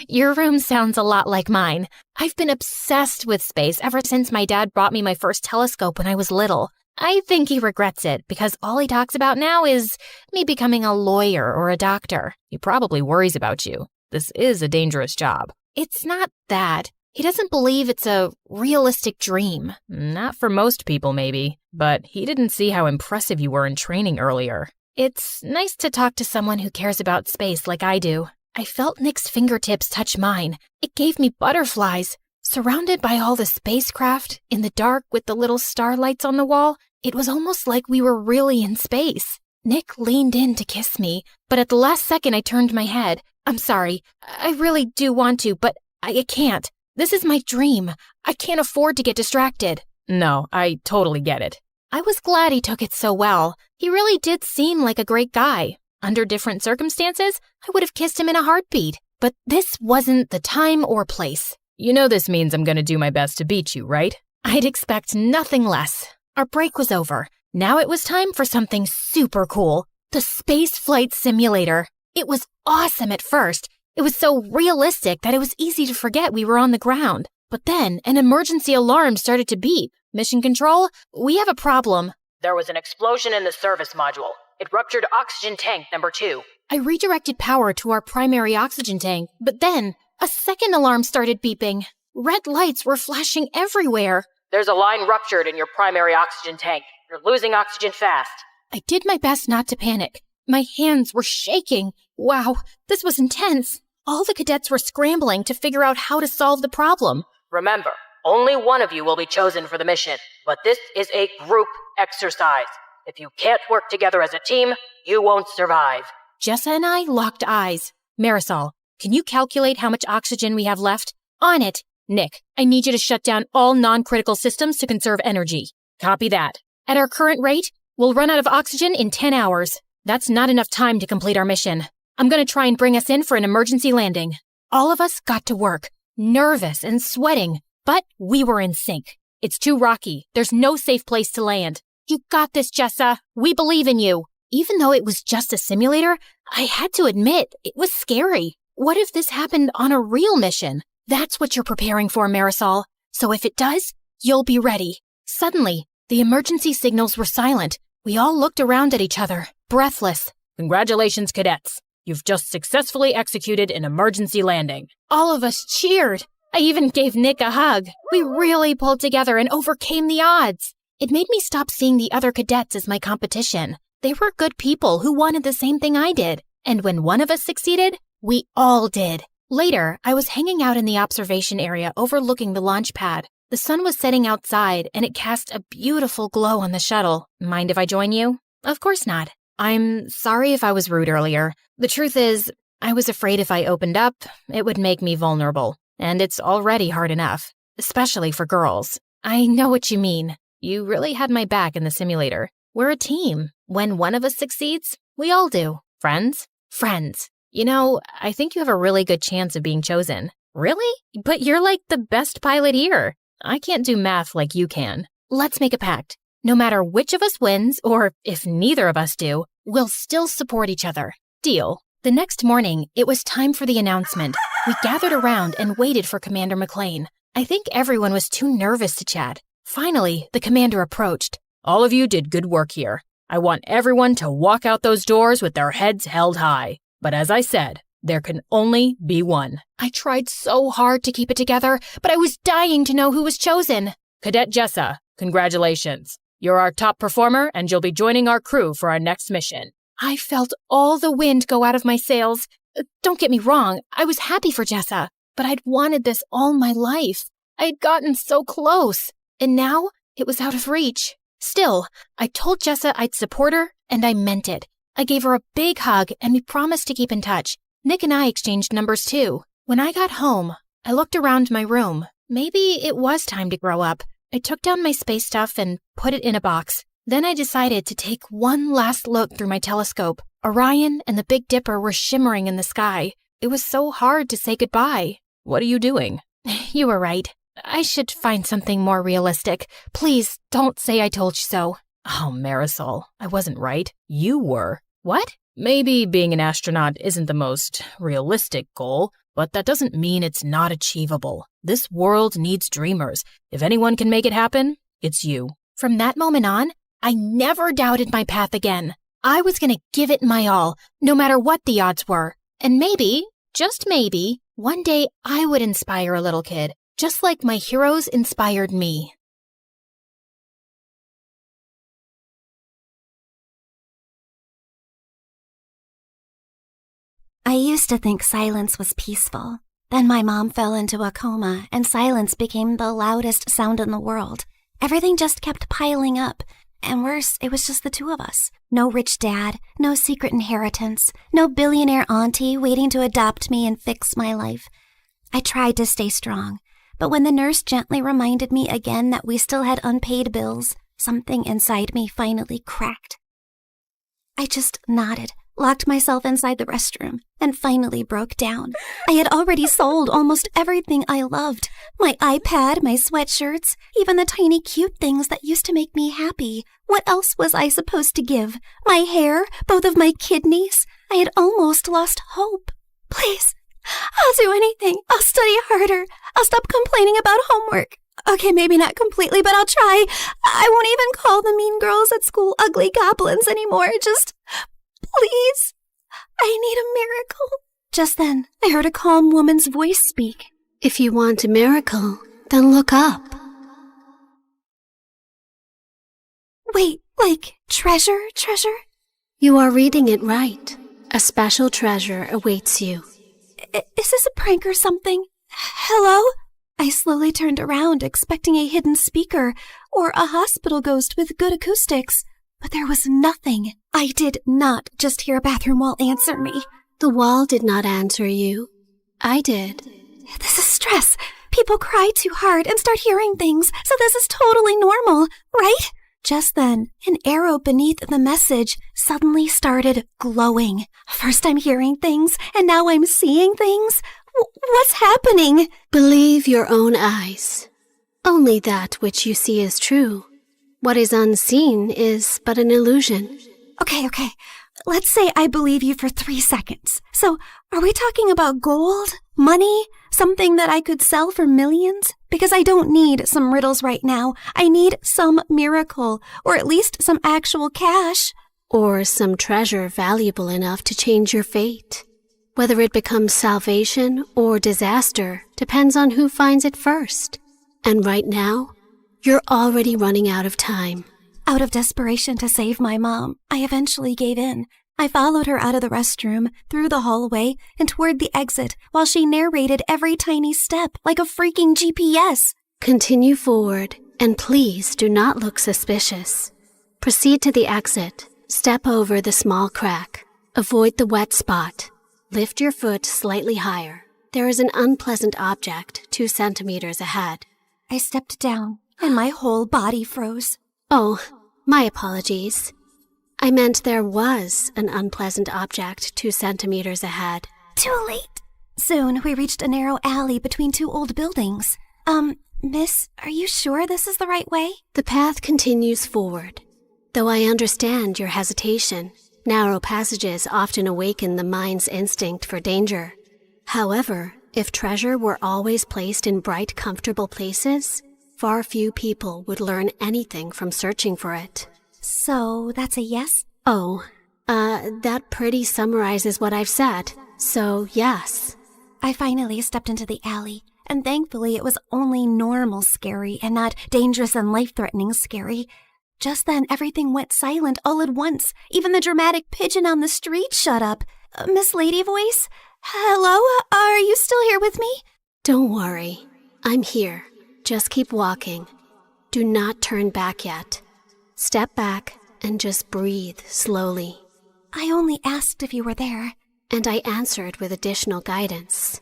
Your room sounds a lot like mine. I've been obsessed with space ever since my dad bought me my first telescope when I was little. I think he regrets it because all he talks about now is me becoming a lawyer or a doctor. He probably worries about you. This is a dangerous job. It's not that. He doesn't believe it's a realistic dream. Not for most people, maybe. But he didn't see how impressive you were in training earlier. It's nice to talk to someone who cares about space like I do. I felt Nick's fingertips touch mine. It gave me butterflies. Surrounded by all the spacecraft, in the dark with the little starlights on the wall, it was almost like we were really in space. Nick leaned in to kiss me, but at the last second I turned my head. I'm sorry. I really do want to, but I can't. This is my dream. I can't afford to get distracted. No, I totally get it. I was glad he took it so well. He really did seem like a great guy. Under different circumstances, I would have kissed him in a heartbeat. But this wasn't the time or place. You know this means I'm gonna do my best to beat you, right? I'd expect nothing less. Our break was over. Now it was time for something super cool. The space flight simulator. It was awesome at first. It was so realistic that it was easy to forget we were on the ground. But then an emergency alarm started to beep. Mission Control, we have a problem. There was an explosion in the service module. It ruptured oxygen tank number 2. I redirected power to our primary oxygen tank, but then a second alarm started beeping. Red lights were flashing everywhere. There's a line ruptured in your primary oxygen tank. You're losing oxygen fast. I did my best not to panic. My hands were shaking. Wow, this was intense. All the cadets were scrambling to figure out how to solve the problem. Remember, only one of you will be chosen for the mission, but this is a group exercise. If you can't work together as a team, you won't survive. Jessa and I locked eyes. Marisol, can you calculate how much oxygen we have left? On it. Nick, I need you to shut down all non-critical systems to conserve energy. Copy that. At our current rate, we'll run out of oxygen in 10 hours. That's not enough time to complete our mission. I'm going to try and bring us in for an emergency landing. All of us got to work, nervous and sweating, but we were in sync. It's too rocky. There's no safe place to land. You got this, Jessa. We believe in you. Even though it was just a simulator, I had to admit, it was scary. What if this happened on a real mission? That's what you're preparing for, Marisol. So if it does, you'll be ready. Suddenly, the emergency signals were silent. We all looked around at each other, breathless. Congratulations, cadets. You've just successfully executed an emergency landing. All of us cheered. I even gave Nick a hug. We really pulled together and overcame the odds. It made me stop seeing the other cadets as my competition. They were good people who wanted the same thing I did. And when one of us succeeded, we all did. Later, I was hanging out in the observation area overlooking the launch pad. The sun was setting outside, and it cast a beautiful glow on the shuttle. Mind if I join you? Of course not. I'm sorry if I was rude earlier. The truth is, I was afraid if I opened up, it would make me vulnerable. And it's already hard enough, especially for girls. I know what you mean. You really had my back in the simulator. We're a team. When one of us succeeds, we all do. Friends? Friends. You know, I think you have a really good chance of being chosen. Really? But you're like the best pilot here. I can't do math like you can. Let's make a pact. No matter which of us wins, or if neither of us do, we'll still support each other. Deal. The next morning, it was time for the announcement. We gathered around and waited for Commander McLean. I think everyone was too nervous to chat. Finally, the commander approached. All of you did good work here. I want everyone to walk out those doors with their heads held high. But as I said, there can only be one. I tried so hard to keep it together, but I was dying to know who was chosen. Cadet Jessa, congratulations. You're our top performer, and you'll be joining our crew for our next mission. I felt all the wind go out of my sails. Don't get me wrong, I was happy for Jessa, but I'd wanted this all my life. I'd gotten so close, and now it was out of reach. Still, I told Jessa I'd support her, and I meant it. I gave her a big hug, and we promised to keep in touch. Nick and I exchanged numbers too. When I got home, I looked around my room. Maybe it was time to grow up. I took down my space stuff and put it in a box. Then I decided to take one last look through my telescope. Orion and the Big Dipper were shimmering in the sky. It was so hard to say goodbye. What are you doing? You were right. I should find something more realistic. Please, don't say I told you so. Oh, Marisol, I wasn't right. You were. What? Maybe being an astronaut isn't the most realistic goal, but that doesn't mean it's not achievable. This world needs dreamers. If anyone can make it happen, it's you. From that moment on, I never doubted my path again. I was going to give it my all, no matter what the odds were. And maybe, just maybe, one day I would inspire a little kid, just like my heroes inspired me. I used to think silence was peaceful. Then my mom fell into a coma, and silence became the loudest sound in the world. Everything just kept piling up. And worse, it was just the two of us. No rich dad, no secret inheritance, no billionaire auntie waiting to adopt me and fix my life. I tried to stay strong, but when the nurse gently reminded me again that we still had unpaid bills, something inside me finally cracked. I just nodded, locked myself inside the restroom, and finally broke down. I had already sold almost everything I loved. My iPad, my sweatshirts, even the tiny cute things that used to make me happy. What else was I supposed to give? My hair, both of my kidneys? I had almost lost hope. Please, I'll do anything. I'll study harder. I'll stop complaining about homework. Okay, maybe not completely, but I'll try. I won't even call the mean girls at school ugly goblins anymore. Just, please, I need a miracle. Just then, I heard a calm woman's voice speak. If you want a miracle, then look up. Wait, like treasure? You are reading it right. A special treasure awaits you. Is this a prank or something? Hello? I slowly turned around, expecting a hidden speaker or a hospital ghost with good acoustics. But there was nothing. I did not just hear a bathroom wall answer me. The wall did not answer you. I did. This is stress. People cry too hard and start hearing things, so this is totally normal, right? Just then, an arrow beneath the message suddenly started glowing. First I'm hearing things, and now I'm seeing things. What's happening? Believe your own eyes. Only that which you see is true. What is unseen is but an illusion. Okay. Let's say I believe you for 3 seconds. So, are we talking about gold? Money? Something that I could sell for millions? Because I don't need some riddles right now. I need some miracle, or at least some actual cash. Or some treasure valuable enough to change your fate. Whether it becomes salvation or disaster depends on who finds it first. And right now, you're already running out of time. Out of desperation to save my mom, I eventually gave in. I followed her out of the restroom, through the hallway, and toward the exit while she narrated every tiny step like a freaking GPS. Continue forward, and please do not look suspicious. Proceed to the exit. Step over the small crack. Avoid the wet spot. Lift your foot slightly higher. There is an unpleasant object 2 centimeters ahead. I stepped down, and my whole body froze. Oh, my apologies. I meant there was an unpleasant object 2 centimeters ahead. Too late. Soon, we reached a narrow alley between 2 old buildings. Miss, are you sure this is the right way? The path continues forward. Though I understand your hesitation, narrow passages often awaken the mind's instinct for danger. However, if treasure were always placed in bright, comfortable places, far few people would learn anything from searching for it. So, that's a yes? Oh, that pretty summarizes what I've said. So, yes. I finally stepped into the alley, and thankfully it was only normal scary and not dangerous and life-threatening scary. Just then, everything went silent all at once. Even the dramatic pigeon on the street shut up. Miss Lady Voice? Hello? Are you still here with me? Don't worry. I'm here. Just keep walking. Do not turn back yet. Step back and just breathe slowly. I only asked if you were there. And I answered with additional guidance.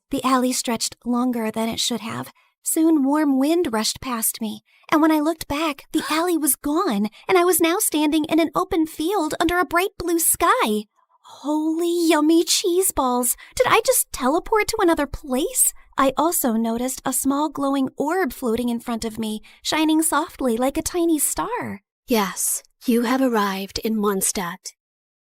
The alley stretched longer than it should have. Soon warm wind rushed past me, and when I looked back, the alley was gone, and I was now standing in an open field under a bright blue sky. Holy yummy cheese balls! Did I just teleport to another place? I also noticed a small glowing orb floating in front of me, shining softly like a tiny star. Yes, you have arrived in Mondstadt,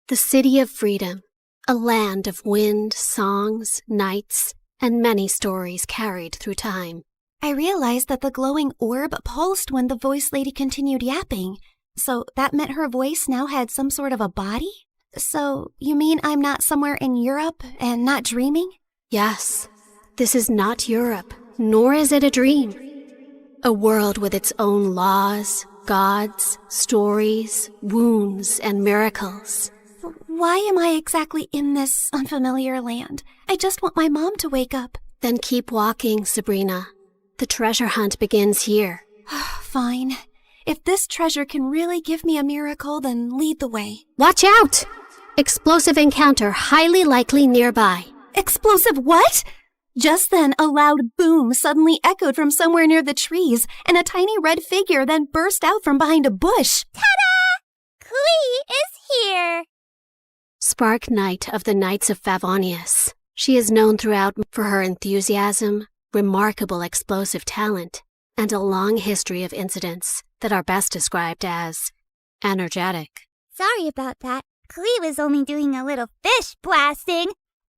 the city of freedom, a land of wind, songs, nights, and many stories carried through time. I realized that the glowing orb pulsed when the voice lady continued yapping. So that meant her voice now had some sort of a body? So you mean I'm not somewhere in Europe and not dreaming? Yes, this is not Europe, nor is it a dream. A world with its own laws, gods, stories, wounds, and miracles. Why am I exactly in this unfamiliar land? I just want my mom to wake up. Then keep walking, Sabrina. The treasure hunt begins here. Fine. If this treasure can really give me a miracle, then lead the way. Watch out! Explosive encounter highly likely nearby. Explosive what? Just then, a loud boom suddenly echoed from somewhere near the trees, and a tiny red figure then burst out from behind a bush. Ta-da! Clee is here! Spark Knight of the Knights of Favonius. She is known throughout for her enthusiasm, remarkable explosive talent, and a long history of incidents that are best described as energetic. Sorry about that. Clee was only doing a little fish blasting.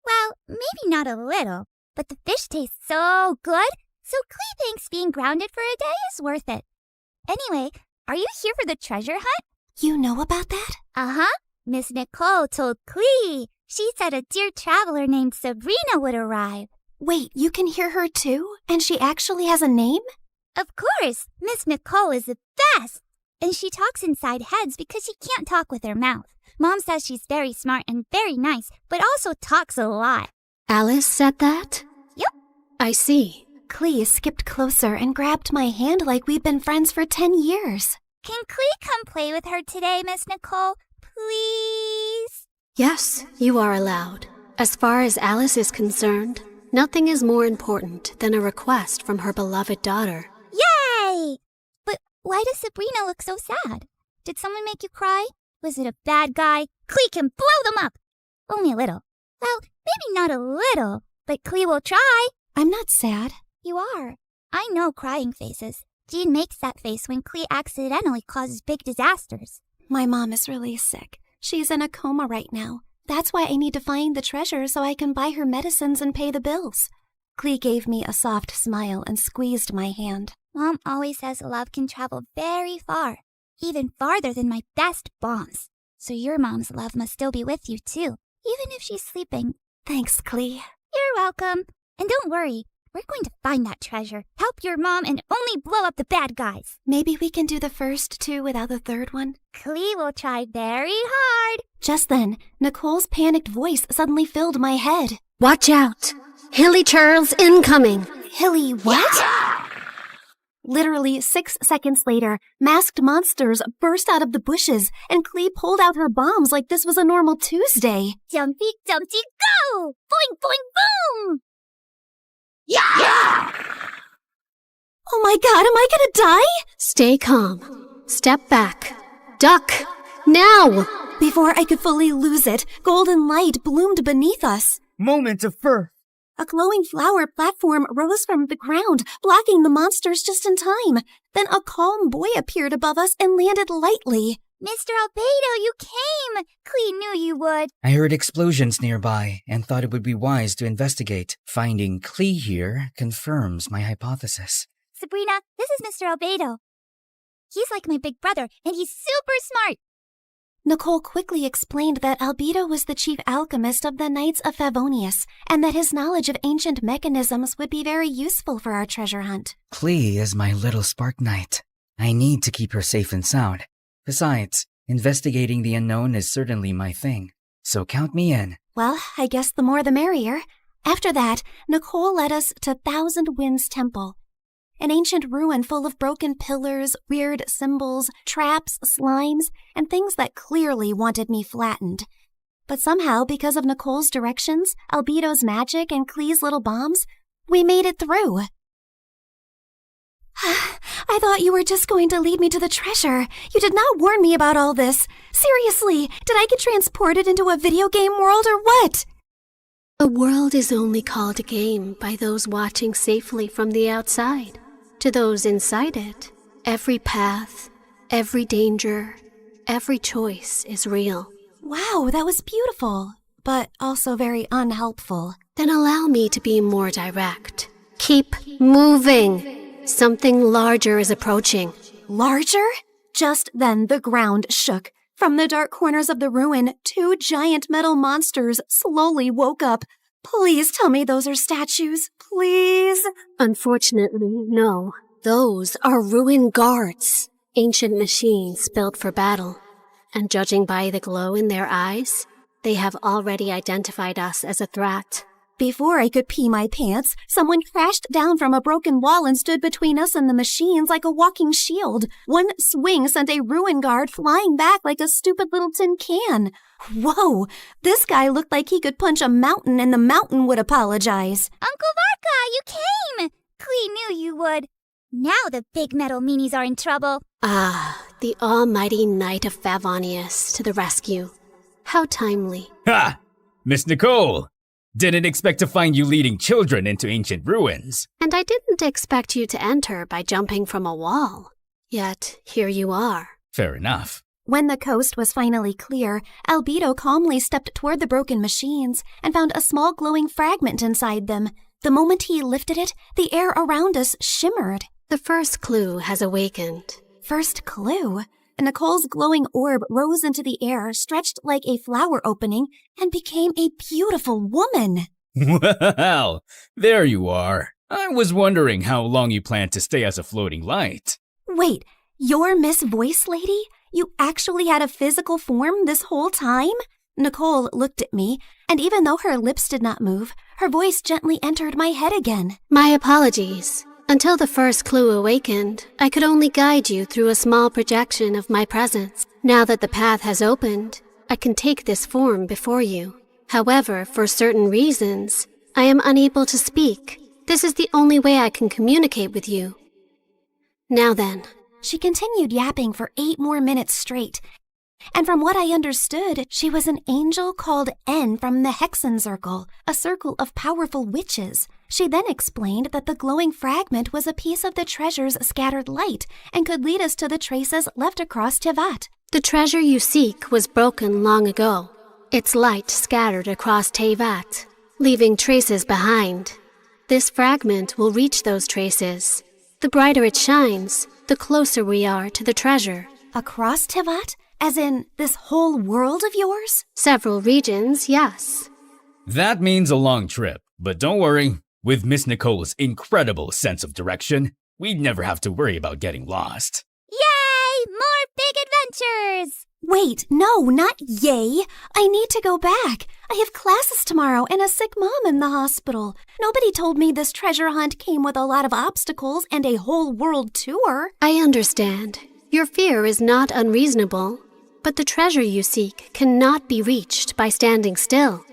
Well, maybe not a little, but the fish tastes so good, so Clee thinks being grounded for a day is worth it. Anyway, are you here for the treasure hunt? You know about that? Uh-huh. Miss Nicole told Clee. She said a dear traveler named Sabrina would arrive. Wait, you can hear her too? And she actually has a name? Of course. Miss Nicole is the best. And she talks inside heads because she can't talk with her mouth. Mom says she's very smart and very nice, but also talks a lot. Alice said that? Yep. I see. Clee skipped closer and grabbed my hand like we'd been friends for 10 years. Can Clee come play with her today, Miss Nicole? Please? Yes, you are allowed. As far as Alice is concerned, nothing is more important than a request from her beloved daughter. Yay! But why does Sabrina look so sad? Did someone make you cry? Was it a bad guy? Clee can blow them up! Only a little. Well, maybe not a little, but Clee will try. I'm not sad. You are. I know crying faces. Jean makes that face when Clee accidentally causes big disasters. My mom is really sick. She's in a coma right now. That's why I need to find the treasure so I can buy her medicines and pay the bills. Clee gave me a soft smile and squeezed my hand. Mom always says love can travel very far, even farther than my best bombs. So your mom's love must still be with you too, even if she's sleeping. Thanks, Clee. You're welcome. And don't worry, we're going to find that treasure, help your mom, and only blow up the bad guys. Maybe we can do the first two without the third one? Clee will try very hard. Just then, Nicole's panicked voice suddenly filled my head. Watch out! Hilly Churls incoming! Hilly what? Literally 6 seconds later, masked monsters burst out of the bushes, and Clee pulled out her bombs like this was a normal Tuesday. Jumpy, jumpy, go! Boing, boing, boom! Yeah! Oh my god, am I gonna die? Stay calm. Step back. Duck! Now! Before I could fully lose it, golden light bloomed beneath us. Moment of birth. A glowing flower platform rose from the ground, blocking the monsters just in time. Then a calm boy appeared above us and landed lightly. Mr. Albedo, you came! Clee knew you would. I heard explosions nearby and thought it would be wise to investigate. Finding Clee here confirms my hypothesis. Sabrina, this is Mr. Albedo. He's like my big brother, and he's super smart. Nicole quickly explained that Albedo was the chief alchemist of the Knights of Favonius, and that his knowledge of ancient mechanisms would be very useful for our treasure hunt. Clee is my little spark knight. I need to keep her safe and sound. Besides, investigating the unknown is certainly my thing, so count me in. Well, I guess the more the merrier. After that, Nicole led us to Thousand Winds Temple, an ancient ruin full of broken pillars, weird symbols, traps, slimes, and things that clearly wanted me flattened. But somehow, because of Nicole's directions, Albedo's magic, and Clee's little bombs, we made it through. I thought you were just going to lead me to the treasure. You did not warn me about all this. Seriously, did I get transported into a video game world or what? A world is only called a game by those watching safely from the outside. To those inside it, every path, every danger, every choice is real. Wow, that was beautiful, but also very unhelpful. Then allow me to be more direct. Keep moving. Something larger is approaching. Larger? Just then the ground shook. From the dark corners of the ruin, 2 giant metal monsters slowly woke up. Please tell me those are statues. Please? Unfortunately, no. Those are ruin guards. Ancient machines built for battle. And judging by the glow in their eyes, they have already identified us as a threat. Before I could pee my pants, someone crashed down from a broken wall and stood between us and the machines like a walking shield. One swing sent a ruin guard flying back like a stupid little tin can. Whoa, this guy looked like he could punch a mountain and the mountain would apologize. Uncle Varka, you came! Klee knew you would. Now the big metal meanies are in trouble. Ah, the almighty Knight of Favonius to the rescue. How timely. Ha! Miss Nicole! Didn't expect to find you leading children into ancient ruins. And I didn't expect you to enter by jumping from a wall. Yet, here you are. Fair enough. When the coast was finally clear, Albedo calmly stepped toward the broken machines and found a small glowing fragment inside them. The moment he lifted it, the air around us shimmered. The first clue has awakened. First clue? Nicole's glowing orb rose into the air, stretched like a flower opening, and became a beautiful woman. Well, there you are. I was wondering how long you planned to stay as a floating light. Wait, you're Miss Voice Lady? You actually had a physical form this whole time? Nicole looked at me, and even though her lips did not move, her voice gently entered my head again. My apologies. Until the first clue awakened, I could only guide you through a small projection of my presence. Now that the path has opened, I can take this form before you. However, for certain reasons, I am unable to speak. This is the only way I can communicate with you. Now then. She continued yapping for 8 more minutes straight. And from what I understood, she was an angel called N from the Hexen Circle, a circle of powerful witches. She then explained that the glowing fragment was a piece of the treasure's scattered light and could lead us to the traces left across Tevat. The treasure you seek was broken long ago. Its light scattered across Tevat, leaving traces behind. This fragment will reach those traces. The brighter it shines, the closer we are to the treasure. Across Tevat? As in, this whole world of yours? Several regions, yes. That means a long trip, but don't worry. With Miss Nicole's incredible sense of direction, we'd never have to worry about getting lost. Yay! More big adventures! Wait, no, not yay. I need to go back. I have classes tomorrow and a sick mom in the hospital. Nobody told me this treasure hunt came with a lot of obstacles and a whole world tour. I understand. Your fear is not unreasonable. But the treasure you seek cannot be reached by standing still.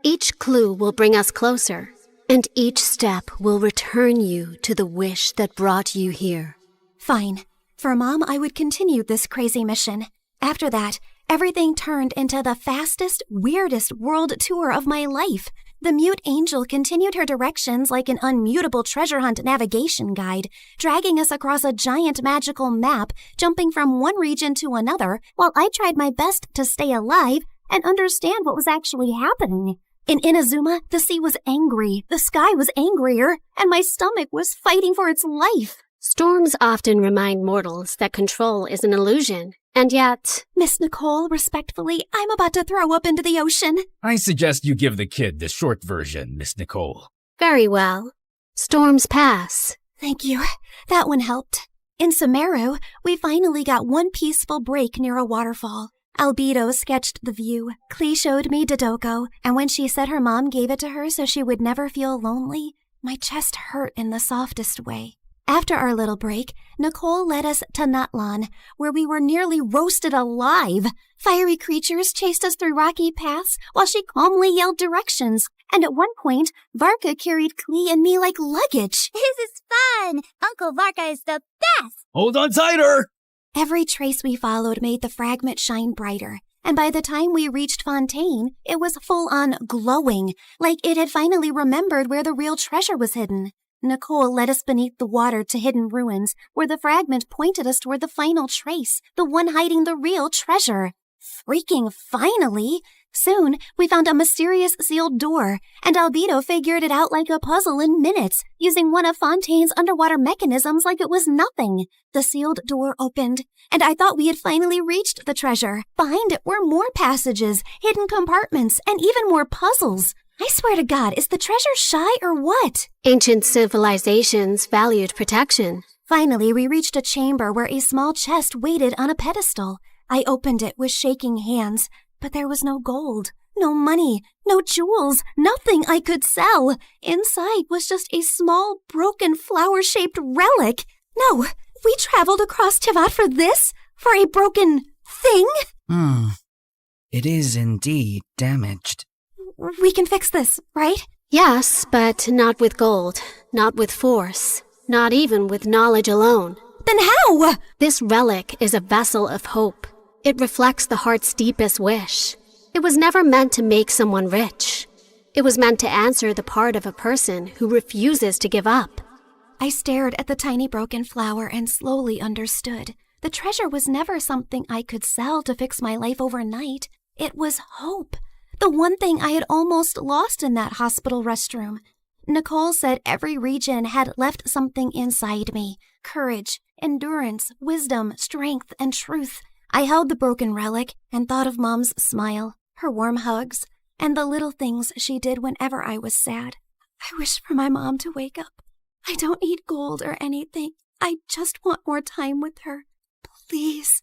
Each clue will bring us closer, and each step will return you to the wish that brought you here. Fine. For Mom, I would continue this crazy mission. After that, everything turned into the fastest, weirdest world tour of my life. The mute angel continued her directions like an unmutable treasure hunt navigation guide, dragging us across a giant magical map, jumping from one region to another, while I tried my best to stay alive and understand what was actually happening. In Inazuma, the sea was angry, the sky was angrier, and my stomach was fighting for its life. Storms often remind mortals that control is an illusion, and yet... Miss Nicole, respectfully, I'm about to throw up into the ocean. I suggest you give the kid the short version, Miss Nicole. Very well. Storms pass. Thank you. That one helped. In Sumeru, we finally got one peaceful break near a waterfall. Albedo sketched the view. Klee showed me Dodoko, and when she said her mom gave it to her so she would never feel lonely, my chest hurt in the softest way. After our little break, Nicole led us to Natlan, where we were nearly roasted alive. Fiery creatures chased us through rocky paths while she calmly yelled directions. And at one point, Varka carried Klee and me like luggage. This is fun! Uncle Varka is the best! Hold on tighter! Every trace we followed made the fragment shine brighter. And by the time we reached Fontaine, it was full on glowing, like it had finally remembered where the real treasure was hidden. Nicole led us beneath the water to hidden ruins, where the fragment pointed us toward the final trace, the one hiding the real treasure. Freaking finally! Soon, we found a mysterious sealed door, and Albedo figured it out like a puzzle in minutes, using one of Fontaine's underwater mechanisms like it was nothing. The sealed door opened, and I thought we had finally reached the treasure. Behind it were more passages, hidden compartments, and even more puzzles. I swear to God, is the treasure shy or what? Ancient civilizations valued protection. Finally, we reached a chamber where a small chest waited on a pedestal. I opened it with shaking hands, but there was no gold, no money, no jewels, nothing I could sell. Inside was just a small, broken, flower-shaped relic. No, we traveled across Tivat for this? For a broken thing? It is indeed damaged. We can fix this, right? Yes, but not with gold, not with force, not even with knowledge alone. Then how? This relic is a vessel of hope. It reflects the heart's deepest wish. It was never meant to make someone rich. It was meant to answer the part of a person who refuses to give up. I stared at the tiny broken flower and slowly understood. The treasure was never something I could sell to fix my life overnight. It was hope. The one thing I had almost lost in that hospital restroom. Nicole said every region had left something inside me. Courage, endurance, wisdom, strength, and truth. I held the broken relic and thought of Mom's smile, her warm hugs, and the little things she did whenever I was sad. I wish for my mom to wake up. I don't need gold or anything. I just want more time with her. Please.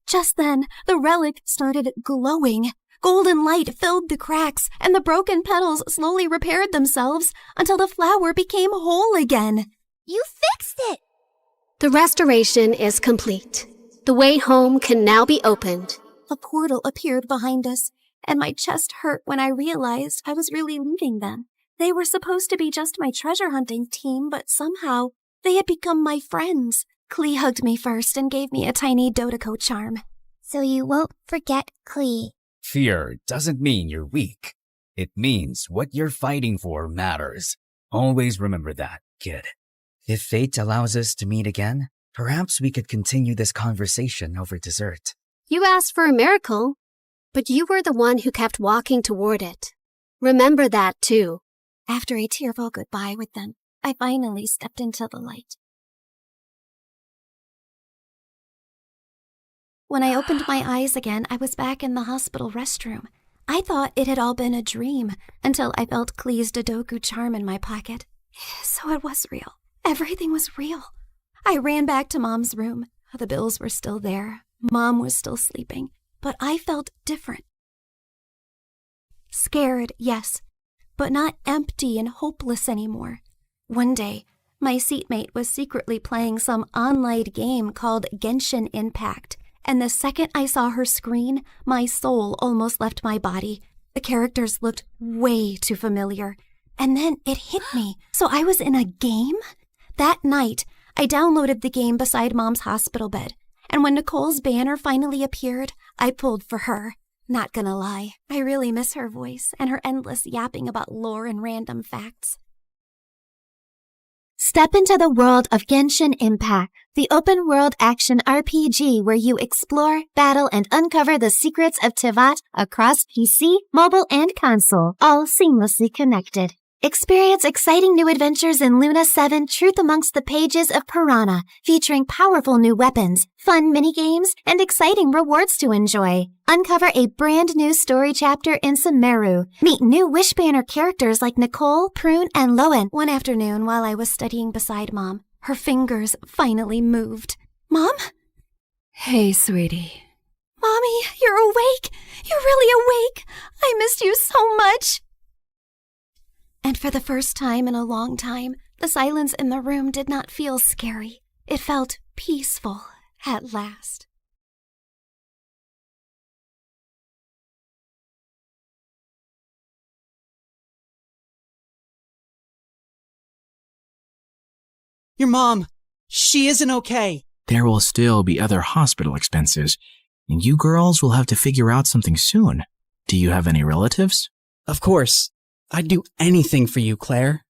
Just then, the relic started glowing. Golden light filled the cracks, and the broken petals slowly repaired themselves until the flower became whole again. You fixed it! The restoration is complete. The way home can now be opened. A portal appeared behind us, and my chest hurt when I realized I was really leaving them. They were supposed to be just my treasure hunting team, but somehow they had become my friends. Klee hugged me first and gave me a tiny Dodeko charm. So you won't forget Klee. Fear doesn't mean you're weak. It means what you're fighting for matters. Always remember that, kid. If fate allows us to meet again, perhaps we could continue this conversation over dessert. You asked for a miracle, but you were the one who kept walking toward it. Remember that, too. After a tearful goodbye with them, I finally stepped into the light. When I opened my eyes again, I was back in the hospital restroom. I thought it had all been a dream until I felt Klee's Dodoku charm in my pocket. So it was real. Everything was real. I ran back to Mom's room. The bills were still there. Mom was still sleeping. But I felt different. Scared, yes, but not empty and hopeless anymore. One day, my seatmate was secretly playing some online game called Genshin Impact. And the second I saw her screen, my soul almost left my body. The characters looked way too familiar. And then it hit me. So I was in a game? That night, I downloaded the game beside Mom's hospital bed. And when Nicole's banner finally appeared, I pulled for her. Not gonna lie, I really miss her voice and her endless yapping about lore and random facts. Step into the world of Genshin Impact, the open-world action RPG where you explore, battle, and uncover the secrets of Tivat across PC, mobile, and console, all seamlessly connected. Experience exciting new adventures in Luna 7 Truth Amongst the Pages of Piranha, featuring powerful new weapons, fun minigames, and exciting rewards to enjoy. Uncover a brand new story chapter in Sumeru. Meet new Wishbanner characters like Nicole, Prune, and Lowen. One afternoon while I was studying beside Mom, her fingers finally moved. Mom? Hey, sweetie. Mommy, you're awake. You're really awake. I missed you so much. And for the first time in a long time, the silence in the room did not feel scary. It felt peaceful at last. Your mom, she isn't okay. There will still be other hospital expenses. and you girls will have to figure out something soon. Do you have any relatives? Of course. I'd do anything for you, Claire.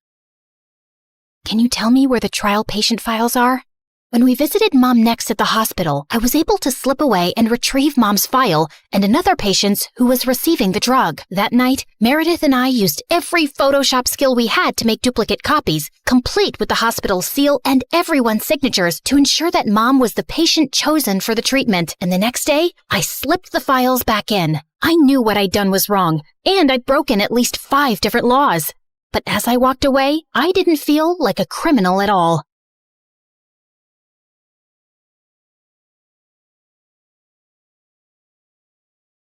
Can you tell me where the trial patient files are? When we visited Mom next at the hospital, I was able to slip away and retrieve Mom's file and another patient's who was receiving the drug. That night, Meredith and I used every Photoshop skill we had to make duplicate copies, complete with the hospital seal and everyone's signatures to ensure that Mom was the patient chosen for the treatment. And the next day, I slipped the files back in. I knew what I'd done was wrong, and I'd broken at least 5 different laws. But as I walked away, I didn't feel like a criminal at all.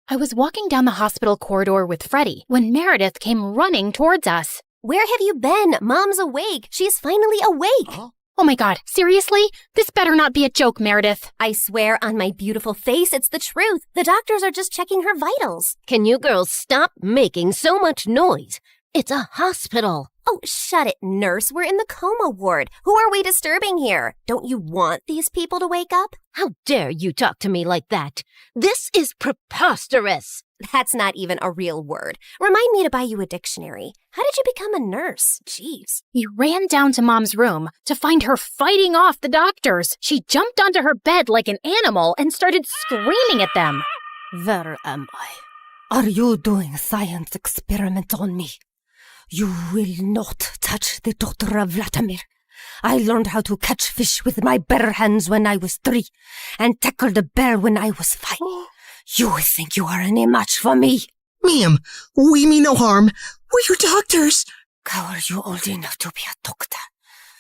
I was walking down the hospital corridor with Freddie when Meredith came running towards us. Where have you been? Mom's awake. She's finally awake. Oh my God, seriously? This better not be a joke, Meredith. I swear on my beautiful face, it's the truth. The doctors are just checking her vitals. Can you girls stop making so much noise? It's a hospital. Oh, shut it, nurse. We're in the coma ward. Who are we disturbing here? Don't you want these people to wake up? How dare you talk to me like that? This is preposterous. That's not even a real word. Remind me to buy you a dictionary. How did you become a nurse? Jeez. We ran down to Mom's room to find her fighting off the doctors. She jumped onto her bed like an animal and started screaming at them. Where am I? Are you doing science experiments on me? You will not touch the daughter of Vladimir. I learned how to catch fish with my bare hands when I was 3 and tackled a bear when I was 5. You think you are any match for me? Ma'am, we mean no harm. We're your doctors. How are you old enough to be a doctor?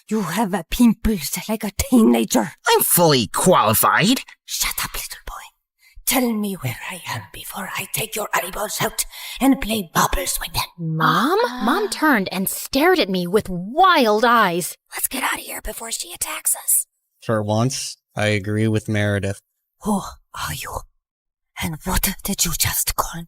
You have a pimples like a teenager. I'm fully qualified. Shut up, little boy. Tell me where I am before I take your eyeballs out and play bubbles with them. Mom? Mom turned and stared at me with wild eyes. Let's get out of here before she attacks us. For once, I agree with Meredith. Who are you? And what did you just call me?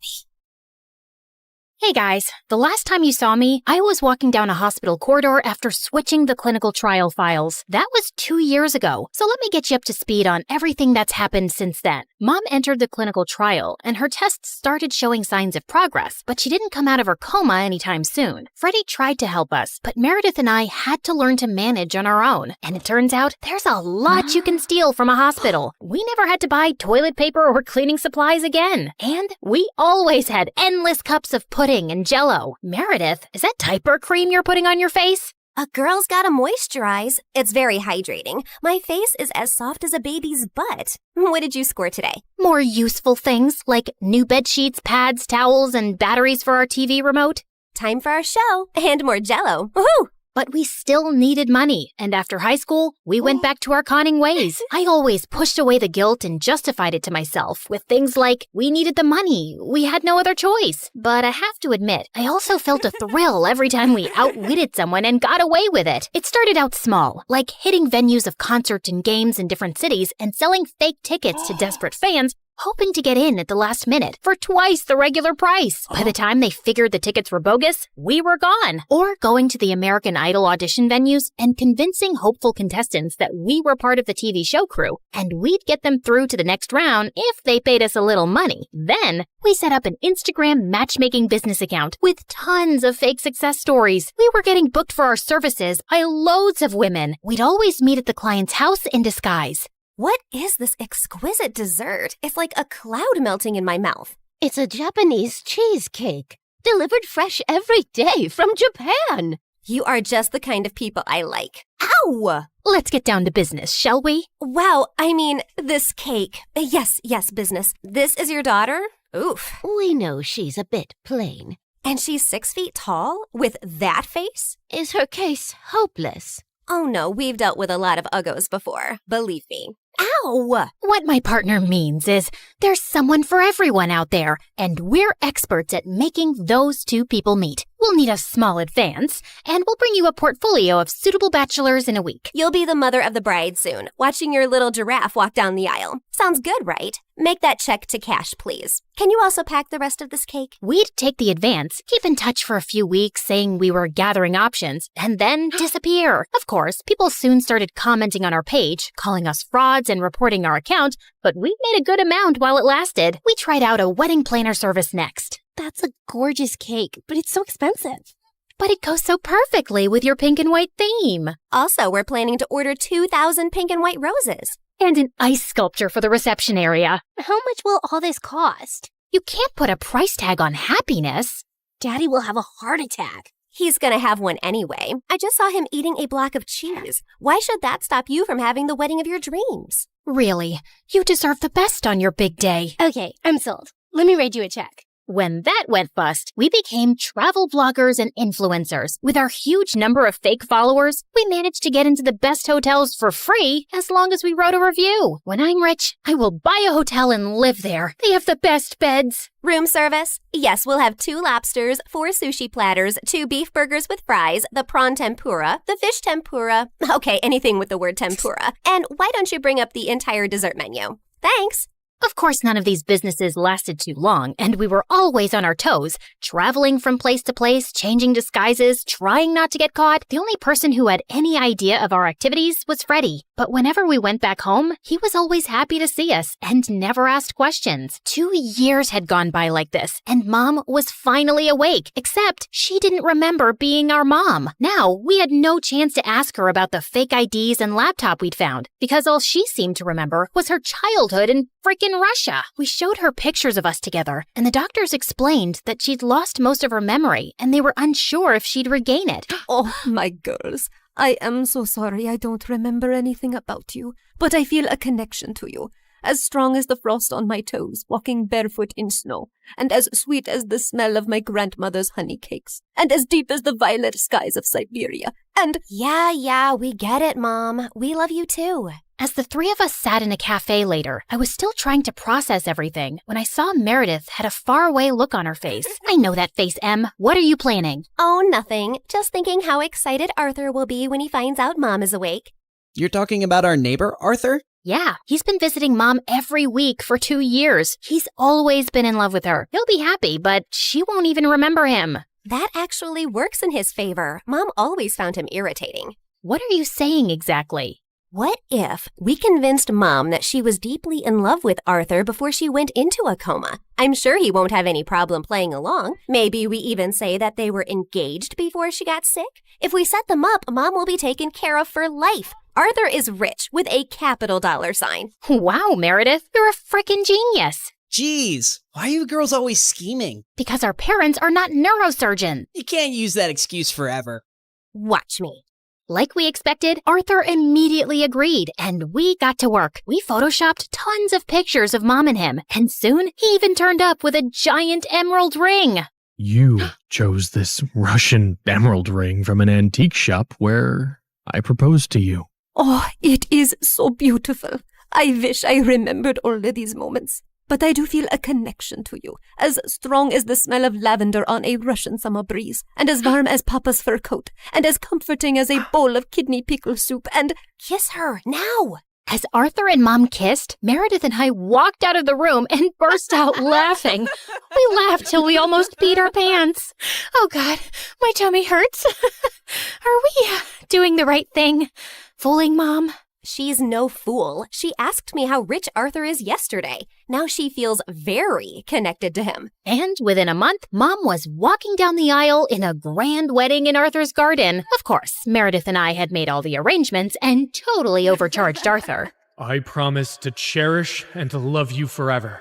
Hey guys, the last time you saw me, I was walking down a hospital corridor after switching the clinical trial files. That was 2 years ago, so let me get you up to speed on everything that's happened since then. Mom entered the clinical trial, and her tests started showing signs of progress, but she didn't come out of her coma anytime soon. Freddie tried to help us, but Meredith and I had to learn to manage on our own. And it turns out, there's a lot you can steal from a hospital. We never had to buy toilet paper or cleaning supplies again. And we always had endless cups of pudding and Jell-O. Meredith, is that diaper cream you're putting on your face? A girl's gotta moisturize. It's very hydrating. My face is as soft as a baby's butt. What did you score today? More useful things like new bed sheets, pads, towels, and batteries for our TV remote. Time for our show and more Jell-O. Woohoo! But we still needed money, and after high school, we went back to our conning ways. I always pushed away the guilt and justified it to myself with things like, we needed the money, we had no other choice. But I have to admit, I also felt a thrill every time we outwitted someone and got away with it. It started out small, like hitting venues of concerts and games in different cities and selling fake tickets to desperate fans, hoping to get in at the last minute for twice the regular price. By the time they figured the tickets were bogus, we were gone. Or going to the American Idol audition venues and convincing hopeful contestants that we were part of the TV show crew, and we'd get them through to the next round if they paid us a little money. Then, we set up an Instagram matchmaking business account with tons of fake success stories. We were getting booked for our services by loads of women. We'd always meet at the client's house in disguise. What is this exquisite dessert? It's like a cloud melting in my mouth. It's a Japanese cheesecake, delivered fresh every day from Japan. You are just the kind of people I like. Ow! Let's get down to business, shall we? Wow, I mean, this cake. Yes, business. This is your daughter? Oof. We know she's a bit plain. And she's 6 feet tall? With that face? Is her case hopeless? Oh no, we've dealt with a lot of uggos before. Believe me. Ow! What my partner means is there's someone for everyone out there, and we're experts at making those two people meet. We'll need a small advance, and we'll bring you a portfolio of suitable bachelors in a week. You'll be the mother of the bride soon, watching your little giraffe walk down the aisle. Sounds good, right? Make that check to cash, please. Can you also pack the rest of this cake? We'd take the advance, keep in touch for a few weeks saying we were gathering options, and then disappear. Of course, people soon started commenting on our page, calling us frauds and reporting our account, but we made a good amount while it lasted. We tried out a wedding planner service next. That's a gorgeous cake, but it's so expensive. But it goes so perfectly with your pink and white theme. Also, we're planning to order 2,000 pink and white roses. And an ice sculpture for the reception area. How much will all this cost? You can't put a price tag on happiness. Daddy will have a heart attack. He's gonna have one anyway. I just saw him eating a block of cheese. Why should that stop you from having the wedding of your dreams? Really, you deserve the best on your big day. Okay, I'm sold. Let me write you a check. When that went bust, we became travel bloggers and influencers. With our huge number of fake followers, we managed to get into the best hotels for free as long as we wrote a review. When I'm rich, I will buy a hotel and live there. They have the best beds. Room service? Yes, we'll have 2 lobsters, 4 sushi platters, 2 beef burgers with fries, the prawn tempura, the fish tempura. Okay, anything with the word tempura. And why don't you bring up the entire dessert menu? Thanks. Of course, none of these businesses lasted too long, and we were always on our toes, traveling from place to place, changing disguises, trying not to get caught. The only person who had any idea of our activities was Freddie. But whenever we went back home, he was always happy to see us and never asked questions. 2 years had gone by like this, and Mom was finally awake, except she didn't remember being our mom. Now, we had no chance to ask her about the fake IDs and laptop we'd found, because all she seemed to remember was her childhood in frickin' Russia. We showed her pictures of us together, and the doctors explained that she'd lost most of her memory, and they were unsure if she'd regain it. Oh, my girls. I am so sorry I don't remember anything about you, but I feel a connection to you, as strong as the frost on my toes, walking barefoot in snow, and as sweet as the smell of my grandmother's honey cakes, and as deep as the violet skies of Siberia, and— Yeah, we get it, Mom. We love you too. As the 3 of us sat in a cafe later, I was still trying to process everything when I saw Meredith had a faraway look on her face. I know that face, Em. What are you planning? Oh, nothing. Just thinking how excited Arthur will be when he finds out Mom is awake. You're talking about our neighbor, Arthur? Yeah, he's been visiting Mom every week for 2 years. He's always been in love with her. He'll be happy, but she won't even remember him. That actually works in his favor. Mom always found him irritating. What are you saying exactly? What if we convinced Mom that she was deeply in love with Arthur before she went into a coma? I'm sure he won't have any problem playing along. Maybe we even say that they were engaged before she got sick. If we set them up, Mom will be taken care of for life. Arthur is rich with a capital $sign. Wow, Meredith, you're a frickin' genius. Jeez, why are you girls always scheming? Because our parents are not neurosurgeons. You can't use that excuse forever. Watch me. Like we expected, Arthur immediately agreed, and we got to work. We photoshopped tons of pictures of Mom and him, and soon he even turned up with a giant emerald ring. You chose this Russian emerald ring from an antique shop where I proposed to you. Oh, it is so beautiful. I wish I remembered all of these moments. But I do feel a connection to you, as strong as the smell of lavender on a Russian summer breeze, and as warm as Papa's fur coat, and as comforting as a bowl of kidney pickle soup, and— Kiss her, now! As Arthur and Mom kissed, Meredith and I walked out of the room and burst out laughing. We laughed till we almost peed our pants. Oh God, my tummy hurts. Are we doing the right thing? Fooling Mom? She's no fool. She asked me how rich Arthur is yesterday. Now she feels very connected to him. And within a month, Mom was walking down the aisle in a grand wedding in Arthur's garden. Of course, Meredith and I had made all the arrangements and totally overcharged Arthur. I promise to cherish and to love you forever,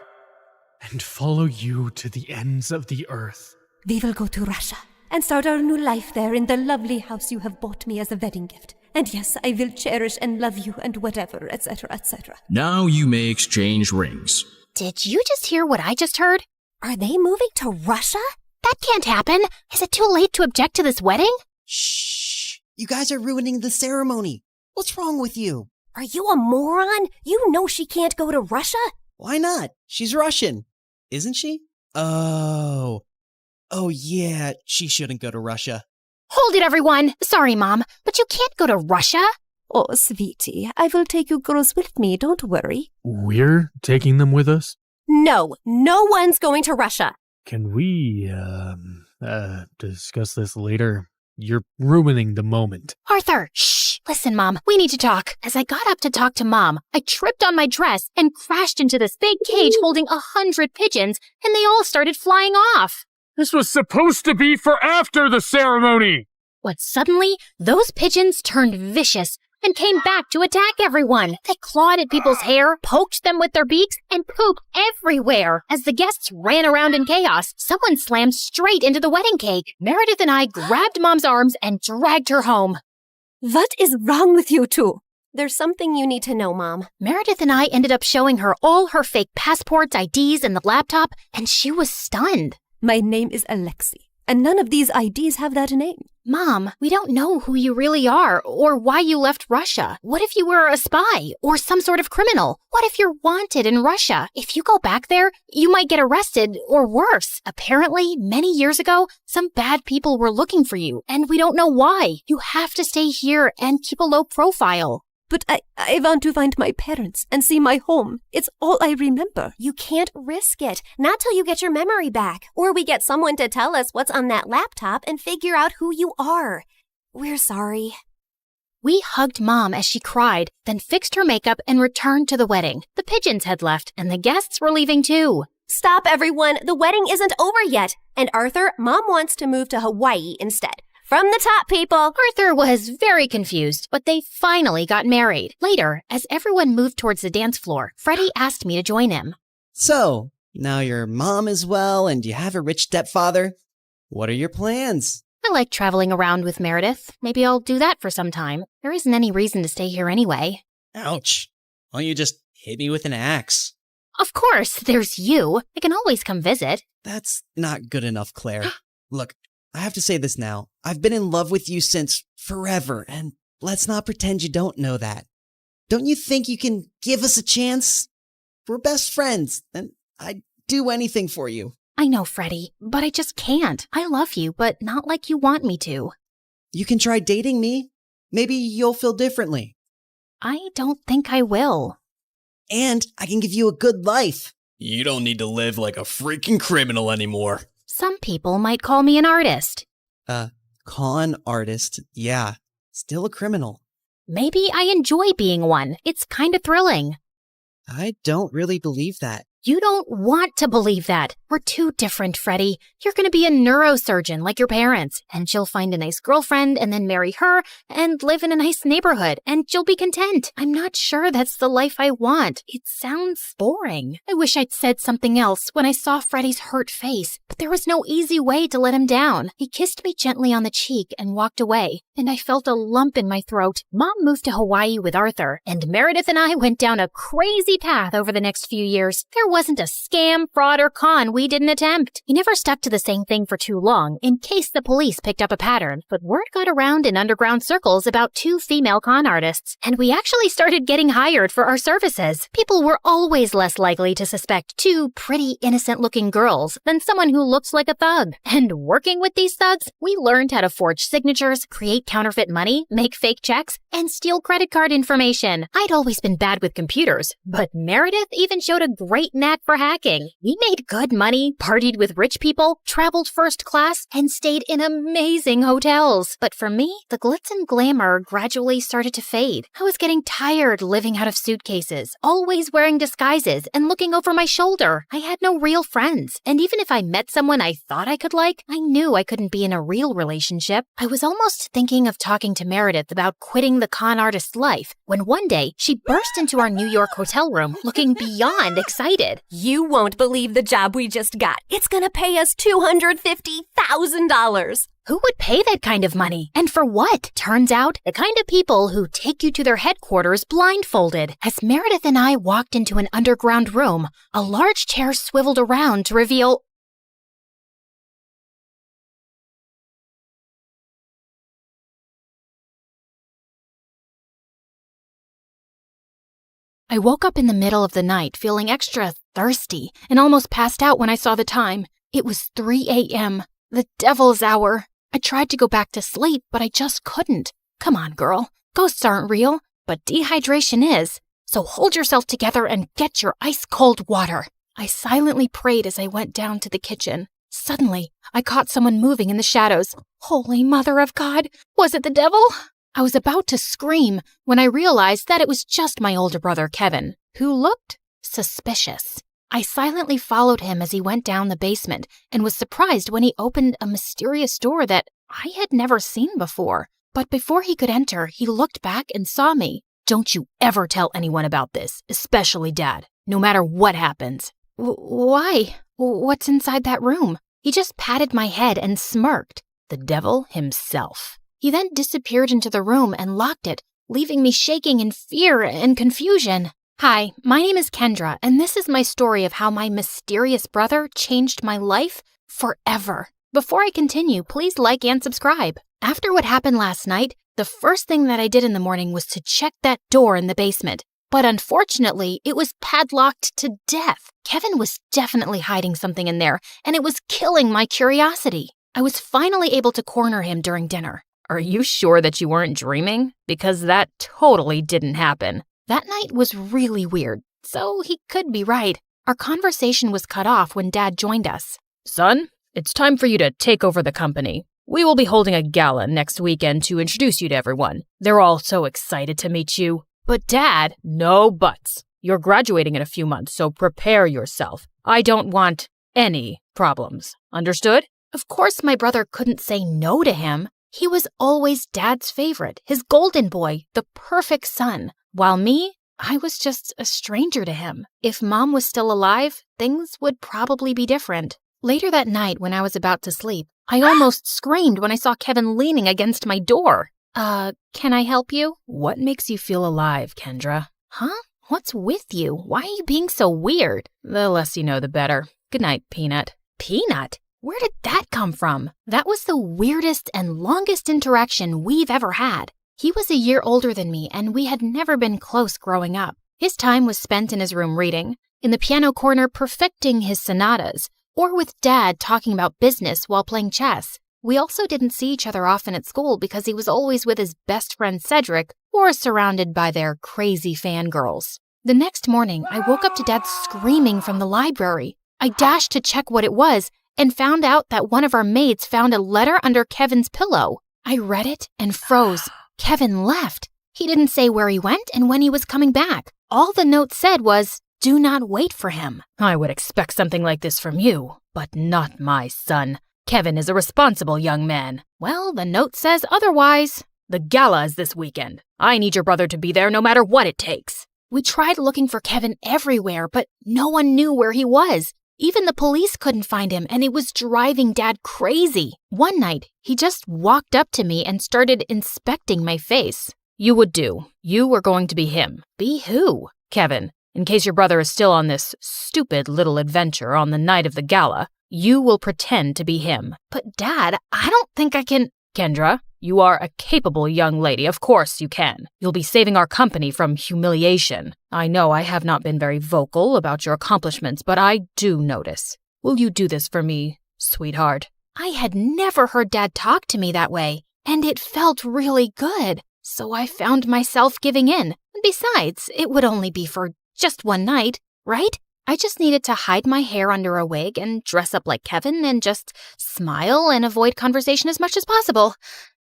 and follow you to the ends of the earth. We will go to Russia and start our new life there in the lovely house you have bought me as a wedding gift. And yes, I will cherish and love you and whatever, etc., etc. Now you may exchange rings. Did you just hear what I just heard? Are they moving to Russia? That can't happen. Is it too late to object to this wedding? Shh! You guys are ruining the ceremony. What's wrong with you? Are you a moron? You know she can't go to Russia. Why not? She's Russian. Isn't she? Oh, yeah, she shouldn't go to Russia. Hold it, everyone! Sorry, Mom, but you can't go to Russia. Oh, sweetie, I will take you girls with me, don't worry. We're taking them with us? No one's going to Russia. Can we, discuss this later? You're ruining the moment. Arthur, shh! Listen, Mom, we need to talk. As I got up to talk to Mom, I tripped on my dress and crashed into this big cage holding 100 pigeons, and they all started flying off. This was supposed to be for after the ceremony! But suddenly, those pigeons turned vicious and came back to attack everyone. They clawed at people's hair, poked them with their beaks, and pooped everywhere. As the guests ran around in chaos, someone slammed straight into the wedding cake. Meredith and I grabbed Mom's arms and dragged her home. What is wrong with you two? There's something you need to know, Mom. Meredith and I ended up showing her all her fake passports, IDs, and the laptop, and she was stunned. My name is Alexi, and none of these IDs have that name. Mom, we don't know who you really are or why you left Russia. What if you were a spy or some sort of criminal? What if you're wanted in Russia? If you go back there, you might get arrested or worse. Apparently, many years ago, some bad people were looking for you, and we don't know why. You have to stay here and keep a low profile. But I want to find my parents and see my home. It's all I remember. You can't risk it. Not till you get your memory back. Or we get someone to tell us what's on that laptop and figure out who you are. We're sorry. We hugged Mom as she cried, then fixed her makeup and returned to the wedding. The pigeons had left, and the guests were leaving too. Stop, everyone. The wedding isn't over yet. And Arthur, Mom wants to move to Hawaii instead. From the top, people! Arthur was very confused, but they finally got married. Later, as everyone moved towards the dance floor, Freddie asked me to join him. So, now your mom is well and you have a rich stepfather. What are your plans? I like traveling around with Meredith. Maybe I'll do that for some time. There isn't any reason to stay here anyway. Ouch. Why don't you just hit me with an axe? Of course, there's you. I can always come visit. That's not good enough, Claire. Look, I have to say this now. I've been in love with you since forever, and let's not pretend you don't know that. Don't you think you can give us a chance? We're best friends, and I'd do anything for you. I know, Freddie, but I just can't. I love you, but not like you want me to. You can try dating me. Maybe you'll feel differently. I don't think I will. And I can give you a good life. You don't need to live like a freaking criminal anymore. Some people might call me an artist. Con artist, yeah. Still a criminal. Maybe I enjoy being one. It's kind of thrilling. I don't really believe that. You don't want to believe that. We're too different, Freddie. You're going to be a neurosurgeon like your parents, and you'll find a nice girlfriend and then marry her and live in a nice neighborhood, and you'll be content. I'm not sure that's the life I want. It sounds boring. I wish I'd said something else when I saw Freddie's hurt face, but there was no easy way to let him down. He kissed me gently on the cheek and walked away, and I felt a lump in my throat. Mom moved to Hawaii with Arthur, and Meredith and I went down a crazy path over the next few years. There wasn't a scam, fraud, or con we didn't attempt. We never stuck to the same thing for too long, in case the police picked up a pattern, but word got around in underground circles about 2 female con artists, and we actually started getting hired for our services. People were always less likely to suspect 2 pretty, innocent-looking girls than someone who looks like a thug. And working with these thugs, we learned how to forge signatures, create counterfeit money, make fake checks, and steal credit card information. I'd always been bad with computers, but Meredith even showed a great knack for hacking. We made good money, partied with rich people, traveled first class, and stayed in amazing hotels. But for me, the glitz and glamour gradually started to fade. I was getting tired living out of suitcases, always wearing disguises and looking over my shoulder. I had no real friends, and even if I met someone I thought I could like, I knew I couldn't be in a real relationship. I was almost thinking of talking to Meredith about quitting the con artist life when one day she burst into our New York hotel room looking beyond excited. You won't believe the job we just got. It's gonna pay us $250,000. Who would pay that kind of money? And for what? Turns out, the kind of people who take you to their headquarters blindfolded. As Meredith and I walked into an underground room, a large chair swiveled around to reveal... I woke up in the middle of the night feeling extra thirsty and almost passed out when I saw the time. It was 3 a.m., the devil's hour. I tried to go back to sleep, but I just couldn't. Come on, girl. Ghosts aren't real, but dehydration is. So hold yourself together and get your ice-cold water. I silently prayed as I went down to the kitchen. Suddenly, I caught someone moving in the shadows. Holy Mother of God! Was it the devil? I was about to scream when I realized that it was just my older brother, Kevin, who looked suspicious. I silently followed him as he went down the basement and was surprised when he opened a mysterious door that I had never seen before. But before he could enter, he looked back and saw me. Don't you ever tell anyone about this, especially Dad, no matter what happens. Why? What's inside that room? He just patted my head and smirked. The devil himself. He then disappeared into the room and locked it, leaving me shaking in fear and confusion. Hi, my name is Kendra, and this is my story of how my mysterious brother changed my life forever. Before I continue, please like and subscribe. After what happened last night, the first thing that I did in the morning was to check that door in the basement. But unfortunately, it was padlocked to death. Kevin was definitely hiding something in there, and it was killing my curiosity. I was finally able to corner him during dinner. Are you sure that you weren't dreaming? Because that totally didn't happen. That night was really weird, so he could be right. Our conversation was cut off when Dad joined us. Son, it's time for you to take over the company. We will be holding a gala next weekend to introduce you to everyone. They're all so excited to meet you. But Dad, no buts. You're graduating in a few months, so prepare yourself. I don't want any problems. Understood? Of course, my brother couldn't say no to him. He was always Dad's favorite, his golden boy, the perfect son. While me, I was just a stranger to him. If Mom was still alive, things would probably be different. Later that night, when I was about to sleep, I almost screamed when I saw Kevin leaning against my door. Can I help you? What makes you feel alive, Kendra? Huh? What's with you? Why are you being so weird? The less you know, the better. Good night, Peanut. Peanut? Where did that come from? That was the weirdest and longest interaction we've ever had. He was a year older than me, and we had never been close growing up. His time was spent in his room reading, in the piano corner perfecting his sonatas, or with Dad talking about business while playing chess. We also didn't see each other often at school because he was always with his best friend Cedric or surrounded by their crazy fangirls. The next morning, I woke up to Dad screaming from the library. I dashed to check what it was and found out that one of our maids found a letter under Kevin's pillow. I read it and froze. Kevin left. He didn't say where he went and when he was coming back. All the note said was, "Do not wait for him." I would expect something like this from you, but not my son. Kevin is a responsible young man. Well, the note says otherwise. The gala is this weekend. I need your brother to be there no matter what it takes. We tried looking for Kevin everywhere, but no one knew where he was. Even the police couldn't find him, and it was driving Dad crazy. One night, he just walked up to me and started inspecting my face. You would do. You were going to be him. Be who? Kevin. In case your brother is still on this stupid little adventure on the night of the gala, you will pretend to be him. But Dad, I don't think I can... Kendra, you are a capable young lady. Of course you can. You'll be saving our company from humiliation. I know I have not been very vocal about your accomplishments, but I do notice. Will you do this for me, sweetheart? I had never heard Dad talk to me that way, and it felt really good. So I found myself giving in. Besides, it would only be for just one night, right? I just needed to hide my hair under a wig and dress up like Kevin and just smile and avoid conversation as much as possible.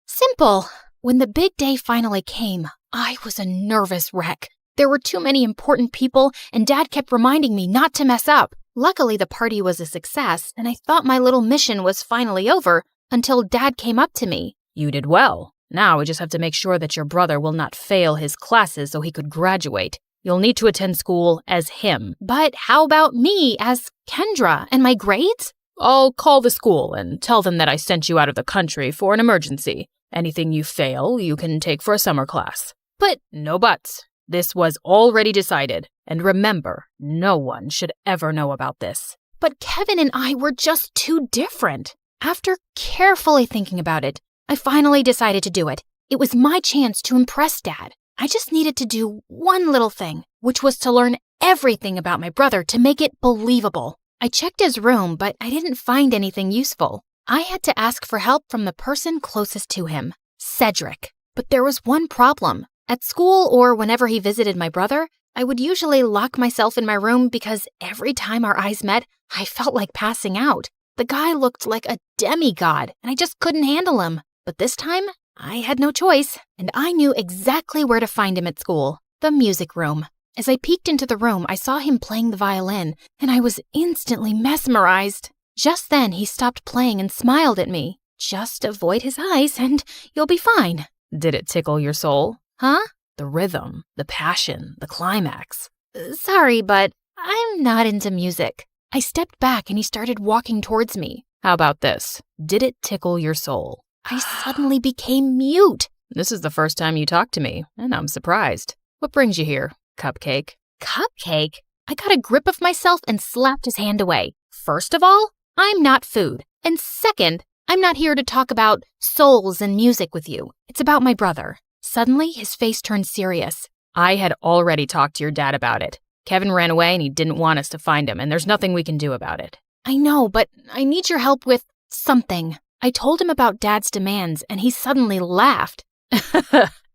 Simple. When the big day finally came, I was a nervous wreck. There were too many important people, and Dad kept reminding me not to mess up. Luckily, the party was a success, and I thought my little mission was finally over until Dad came up to me. You did well. Now we just have to make sure that your brother will not fail his classes so he could graduate. You'll need to attend school as him. But how about me as Kendra and my grades? I'll call the school and tell them that I sent you out of the country for an emergency. Anything you fail, you can take for a summer class. But no buts. This was already decided. And remember, no one should ever know about this. But Kevin and I were just too different. After carefully thinking about it, I finally decided to do it. It was my chance to impress Dad. I just needed to do one little thing, which was to learn everything about my brother to make it believable. I checked his room, but I didn't find anything useful. I had to ask for help from the person closest to him, Cedric. But there was one problem. At school or whenever he visited my brother, I would usually lock myself in my room because every time our eyes met, I felt like passing out. The guy looked like a demigod, and I just couldn't handle him. But this time, I had no choice, and I knew exactly where to find him at school, the music room. As I peeked into the room, I saw him playing the violin, and I was instantly mesmerized. Just then, he stopped playing and smiled at me. Just avoid his eyes, and you'll be fine. Did it tickle your soul? Huh? The rhythm, the passion, the climax. Sorry, but I'm not into music. I stepped back and he started walking towards me. How about this? Did it tickle your soul? I suddenly became mute. This is the first time you talked to me, and I'm surprised. What brings you here, Cupcake? Cupcake? I got a grip of myself and slapped his hand away. First of all, I'm not food. And second, I'm not here to talk about souls and music with you. It's about my brother. Suddenly, his face turned serious. I had already talked to your dad about it. Kevin ran away and he didn't want us to find him, and there's nothing we can do about it. I know, but I need your help with something. I told him about Dad's demands, and he suddenly laughed.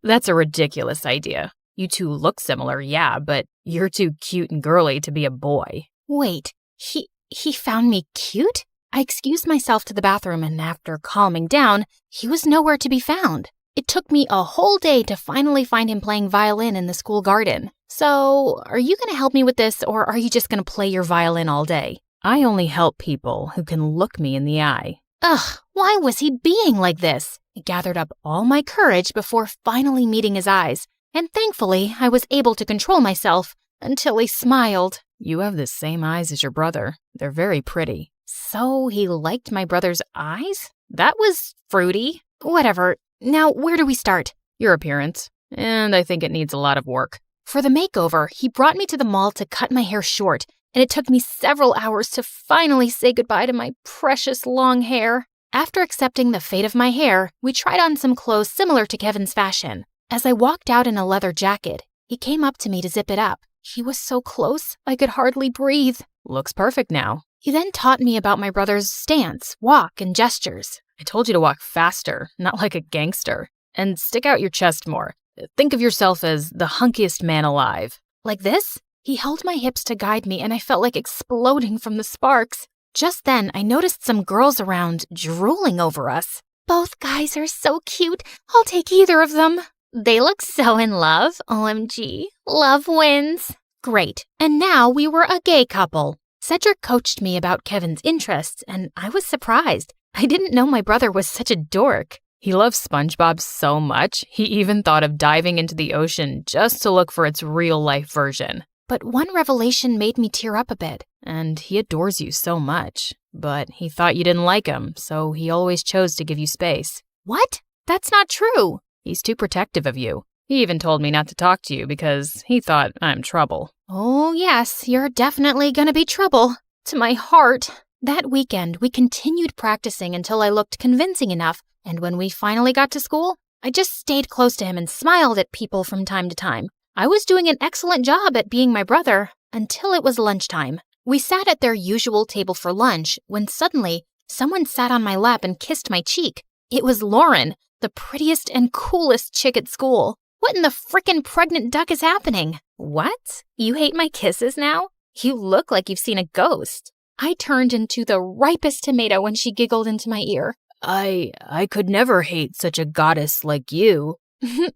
That's a ridiculous idea. You two look similar, yeah, but you're too cute and girly to be a boy. Wait, he found me cute? I excused myself to the bathroom, and after calming down, he was nowhere to be found. It took me a whole day to finally find him playing violin in the school garden. So, are you going to help me with this, or are you just going to play your violin all day? I only help people who can look me in the eye. Ugh, why was he being like this? I gathered up all my courage before finally meeting his eyes, and thankfully I was able to control myself until he smiled. You have the same eyes as your brother. They're very pretty. So he liked my brother's eyes? That was fruity. Whatever. Now, where do we start? Your appearance. And I think it needs a lot of work. For the makeover, he brought me to the mall to cut my hair short, and it took me several hours to finally say goodbye to my precious long hair. After accepting the fate of my hair, we tried on some clothes similar to Kevin's fashion. As I walked out in a leather jacket, he came up to me to zip it up. He was so close, I could hardly breathe. Looks perfect now. He then taught me about my brother's stance, walk, and gestures. I told you to walk faster, not like a gangster. And stick out your chest more. Think of yourself as the hunkiest man alive. Like this? He held my hips to guide me, and I felt like exploding from the sparks. Just then, I noticed some girls around drooling over us. Both guys are so cute. I'll take either of them. They look so in love. OMG. Love wins. Great. And now we were a gay couple. Cedric coached me about Kevin's interests, and I was surprised. I didn't know my brother was such a dork. He loves SpongeBob so much, he even thought of diving into the ocean just to look for its real-life version. But one revelation made me tear up a bit. And he adores you so much. But he thought you didn't like him, so he always chose to give you space. What? That's not true. He's too protective of you. He even told me not to talk to you because he thought I'm trouble. Oh, yes, you're definitely gonna be trouble. To my heart. That weekend, we continued practicing until I looked convincing enough, and when we finally got to school, I just stayed close to him and smiled at people from time to time. I was doing an excellent job at being my brother until it was lunchtime. We sat at their usual table for lunch when suddenly someone sat on my lap and kissed my cheek. It was Lauren, the prettiest and coolest chick at school. What in the frickin' pregnant duck is happening? What? You hate my kisses now? You look like you've seen a ghost. I turned into the ripest tomato when she giggled into my ear. I could never hate such a goddess like you.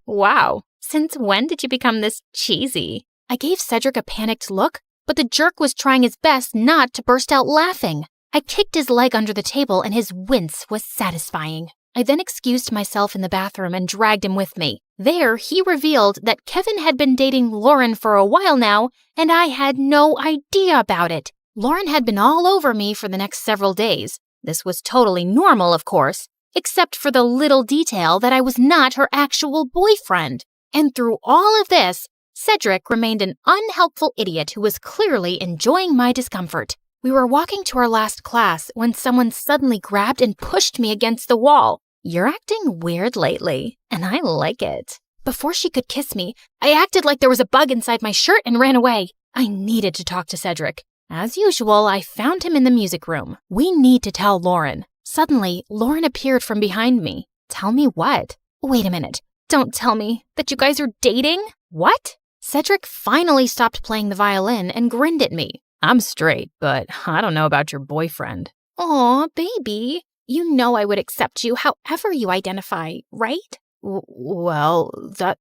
Wow. Since when did you become this cheesy? I gave Cedric a panicked look, but the jerk was trying his best not to burst out laughing. I kicked his leg under the table and his wince was satisfying. I then excused myself in the bathroom and dragged him with me. There, he revealed that Kevin had been dating Lauren for a while now, and I had no idea about it. Lauren had been all over me for the next several days. This was totally normal, of course, except for the little detail that I was not her actual boyfriend. And through all of this, Cedric remained an unhelpful idiot who was clearly enjoying my discomfort. We were walking to our last class when someone suddenly grabbed and pushed me against the wall. You're acting weird lately, and I like it. Before she could kiss me, I acted like there was a bug inside my shirt and ran away. I needed to talk to Cedric. As usual, I found him in the music room. We need to tell Lauren. Suddenly, Lauren appeared from behind me. Tell me what? Wait a minute. Don't tell me that you guys are dating? What? Cedric finally stopped playing the violin and grinned at me. I'm straight, but I don't know about your boyfriend. Aw, baby. You know I would accept you however you identify, right? Well,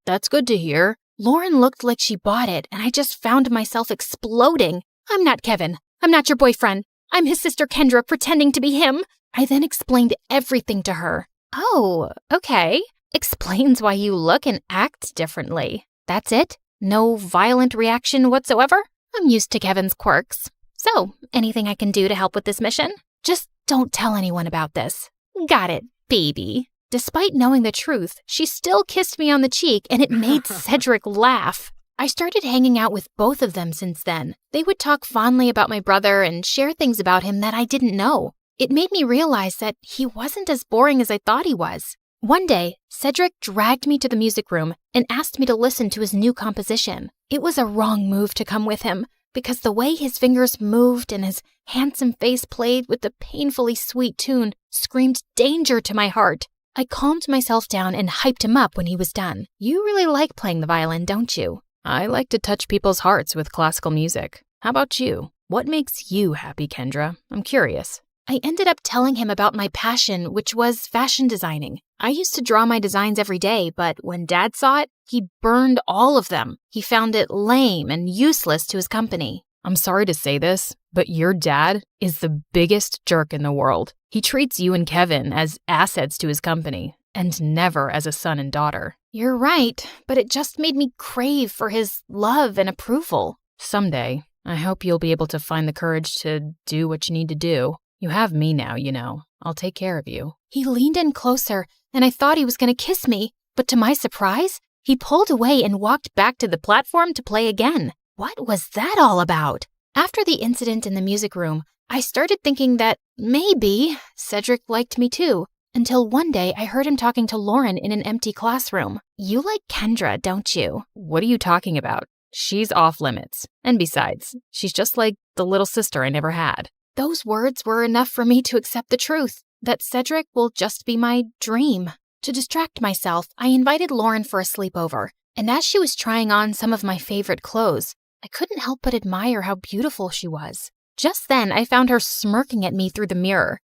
that's good to hear. Lauren looked like she bought it, and I just found myself exploding. I'm not Kevin. I'm not your boyfriend. I'm his sister Kendra pretending to be him. I then explained everything to her. Oh, okay. Explains why you look and act differently. That's it? No violent reaction whatsoever? I'm used to Kevin's quirks. So, anything I can do to help with this mission? Just don't tell anyone about this. Got it, baby. Despite knowing the truth, she still kissed me on the cheek, and it made Cedric laugh. I started hanging out with both of them since then. They would talk fondly about my brother and share things about him that I didn't know. It made me realize that he wasn't as boring as I thought he was. One day, Cedric dragged me to the music room and asked me to listen to his new composition. It was a wrong move to come with him, because the way his fingers moved and his handsome face played with the painfully sweet tune screamed danger to my heart. I calmed myself down and hyped him up when he was done. You really like playing the violin, don't you? I like to touch people's hearts with classical music. How about you? What makes you happy, Kendra? I'm curious. I ended up telling him about my passion, which was fashion designing. I used to draw my designs every day, but when Dad saw it, he burned all of them. He found it lame and useless to his company. I'm sorry to say this, but your dad is the biggest jerk in the world. He treats you and Kevin as assets to his company, and never as a son and daughter. You're right, but it just made me crave for his love and approval. Someday, I hope you'll be able to find the courage to do what you need to do. You have me now, you know. I'll take care of you. He leaned in closer, and I thought he was going to kiss me, but to my surprise, he pulled away and walked back to the platform to play again. What was that all about? After the incident in the music room, I started thinking that maybe Cedric liked me too, until one day I heard him talking to Lauren in an empty classroom. You like Kendra, don't you? What are you talking about? She's off limits. And besides, she's just like the little sister I never had. Those words were enough for me to accept the truth, that Cedric will just be my dream. To distract myself, I invited Lauren for a sleepover, and as she was trying on some of my favorite clothes, I couldn't help but admire how beautiful she was. Just then, I found her smirking at me through the mirror.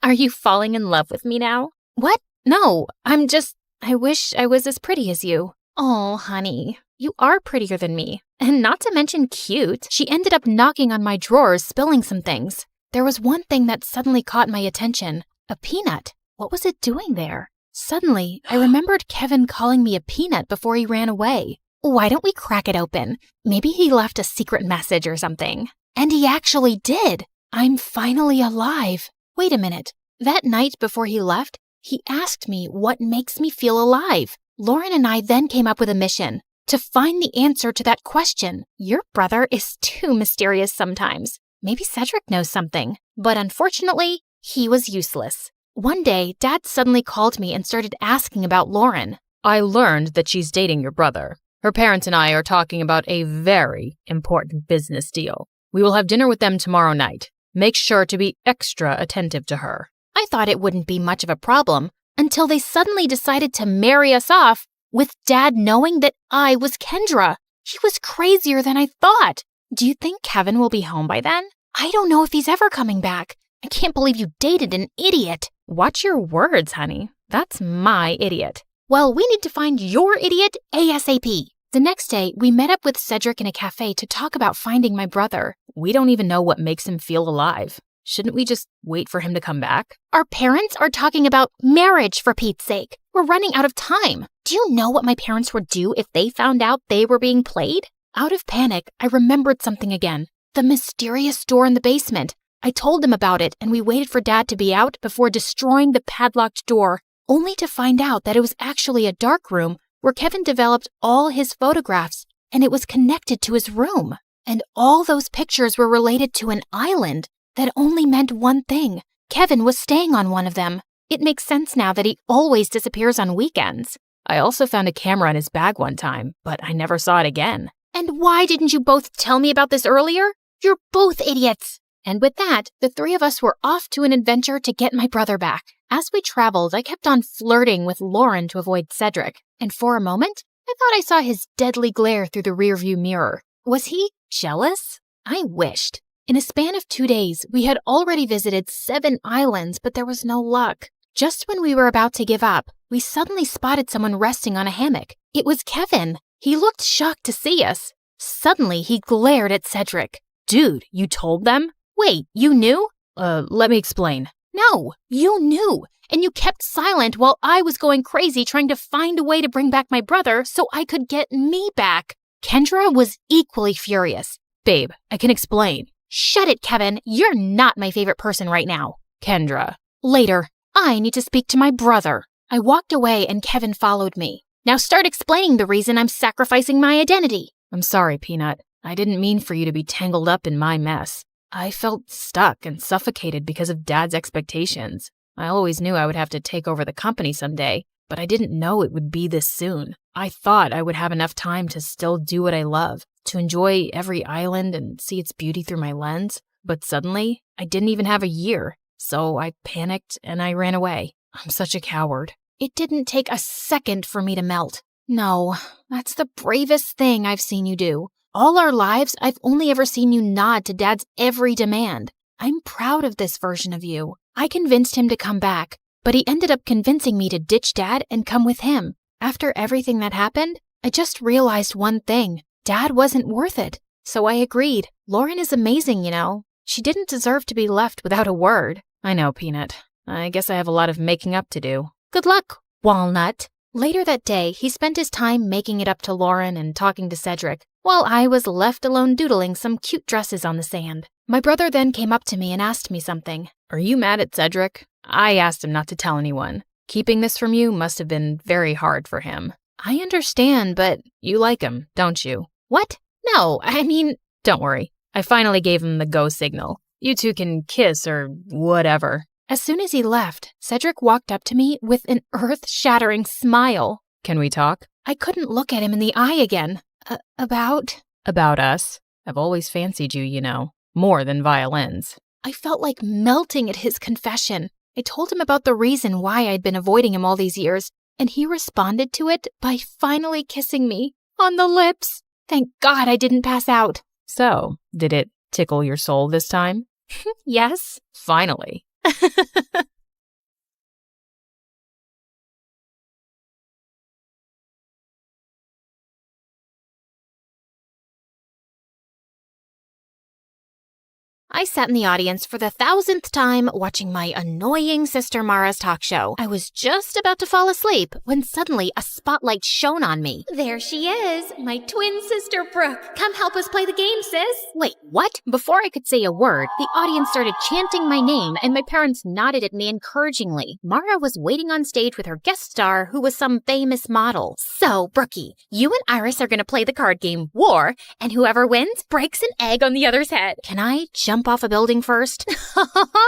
Are you falling in love with me now? What? No, I wish I was as pretty as you. Oh, honey, you are prettier than me. And not to mention cute. She ended up knocking on my drawers, spilling some things. There was one thing that suddenly caught my attention. A peanut. What was it doing there? Suddenly, I remembered Kevin calling me a peanut before he ran away. Why don't we crack it open? Maybe he left a secret message or something. And he actually did. I'm finally alive. Wait a minute. That night before he left, he asked me what makes me feel alive. Lauren and I then came up with a mission to find the answer to that question. Your brother is too mysterious sometimes. Maybe Cedric knows something. But unfortunately, he was useless. One day, Dad suddenly called me and started asking about Lauren. I learned that she's dating your brother. Her parents and I are talking about a very important business deal. We will have dinner with them tomorrow night. Make sure to be extra attentive to her. I thought it wouldn't be much of a problem until they suddenly decided to marry us off with Dad knowing that I was Kendra. He was crazier than I thought. Do you think Kevin will be home by then? I don't know if he's ever coming back. I can't believe you dated an idiot. Watch your words, honey. That's my idiot. Well, we need to find your idiot ASAP. The next day, we met up with Cedric in a cafe to talk about finding my brother. We don't even know what makes him feel alive. Shouldn't we just wait for him to come back? Our parents are talking about marriage, for Pete's sake. We're running out of time. Do you know what my parents would do if they found out they were being played? Out of panic, I remembered something again. The mysterious door in the basement. I told them about it, and we waited for Dad to be out before destroying the padlocked door, only to find out that it was actually a dark room where Kevin developed all his photographs, and it was connected to his room. And all those pictures were related to an island that only meant one thing. Kevin was staying on one of them. It makes sense now that he always disappears on weekends. I also found a camera in his bag one time, but I never saw it again. And why didn't you both tell me about this earlier? You're both idiots. And with that, the three of us were off to an adventure to get my brother back. As we traveled, I kept on flirting with Lauren to avoid Cedric. And for a moment, I thought I saw his deadly glare through the rearview mirror. Was he jealous? I wished. In a span of 2 days, we had already visited 7 islands, but there was no luck. Just when we were about to give up, we suddenly spotted someone resting on a hammock. It was Kevin. He looked shocked to see us. Suddenly, he glared at Cedric. Dude, you told them? Wait, you knew? Let me explain. No, you knew. And you kept silent while I was going crazy trying to find a way to bring back my brother so I could get me back. Kendra was equally furious. Babe, I can explain. Shut it, Kevin. You're not my favorite person right now. Kendra. Later. I need to speak to my brother. I walked away and Kevin followed me. Now start explaining the reason I'm sacrificing my identity. I'm sorry, Peanut. I didn't mean for you to be tangled up in my mess. I felt stuck and suffocated because of Dad's expectations. I always knew I would have to take over the company someday, but I didn't know it would be this soon. I thought I would have enough time to still do what I love, to enjoy every island and see its beauty through my lens. But suddenly, I didn't even have a year, so I panicked and I ran away. I'm such a coward. It didn't take a second for me to melt. No, that's the bravest thing I've seen you do. All our lives, I've only ever seen you nod to Dad's every demand. I'm proud of this version of you. I convinced him to come back, but he ended up convincing me to ditch Dad and come with him. After everything that happened, I just realized one thing. Dad wasn't worth it. So I agreed. Lauren is amazing, you know. She didn't deserve to be left without a word. I know, Peanut. I guess I have a lot of making up to do. Good luck, Walnut. Later that day, he spent his time making it up to Lauren and talking to Cedric, while I was left alone doodling some cute dresses on the sand. My brother then came up to me and asked me something. Are you mad at Cedric? I asked him not to tell anyone. Keeping this from you must have been very hard for him. I understand, but you like him, don't you? What? No, I mean... Don't worry. I finally gave him the go signal. You two can kiss or whatever. As soon as he left, Cedric walked up to me with an earth-shattering smile. Can we talk? I couldn't look at him in the eye again. About? About us. I've always fancied you, you know. More than violins. I felt like melting at his confession. I told him about the reason why I'd been avoiding him all these years, and he responded to it by finally kissing me on the lips. Thank God I didn't pass out. So, did it tickle your soul this time? Yes. Finally. I sat in the audience for the 1,000th time watching my annoying sister Mara's talk show. I was just about to fall asleep when suddenly a spotlight shone on me. There she is, my twin sister Brooke. Come help us play the game, sis. Wait, what? Before I could say a word, the audience started chanting my name and my parents nodded at me encouragingly. Mara was waiting on stage with her guest star, who was some famous model. So, Brookie, you and Iris are going to play the card game War, and whoever wins breaks an egg on the other's head. Can I jump off a building first?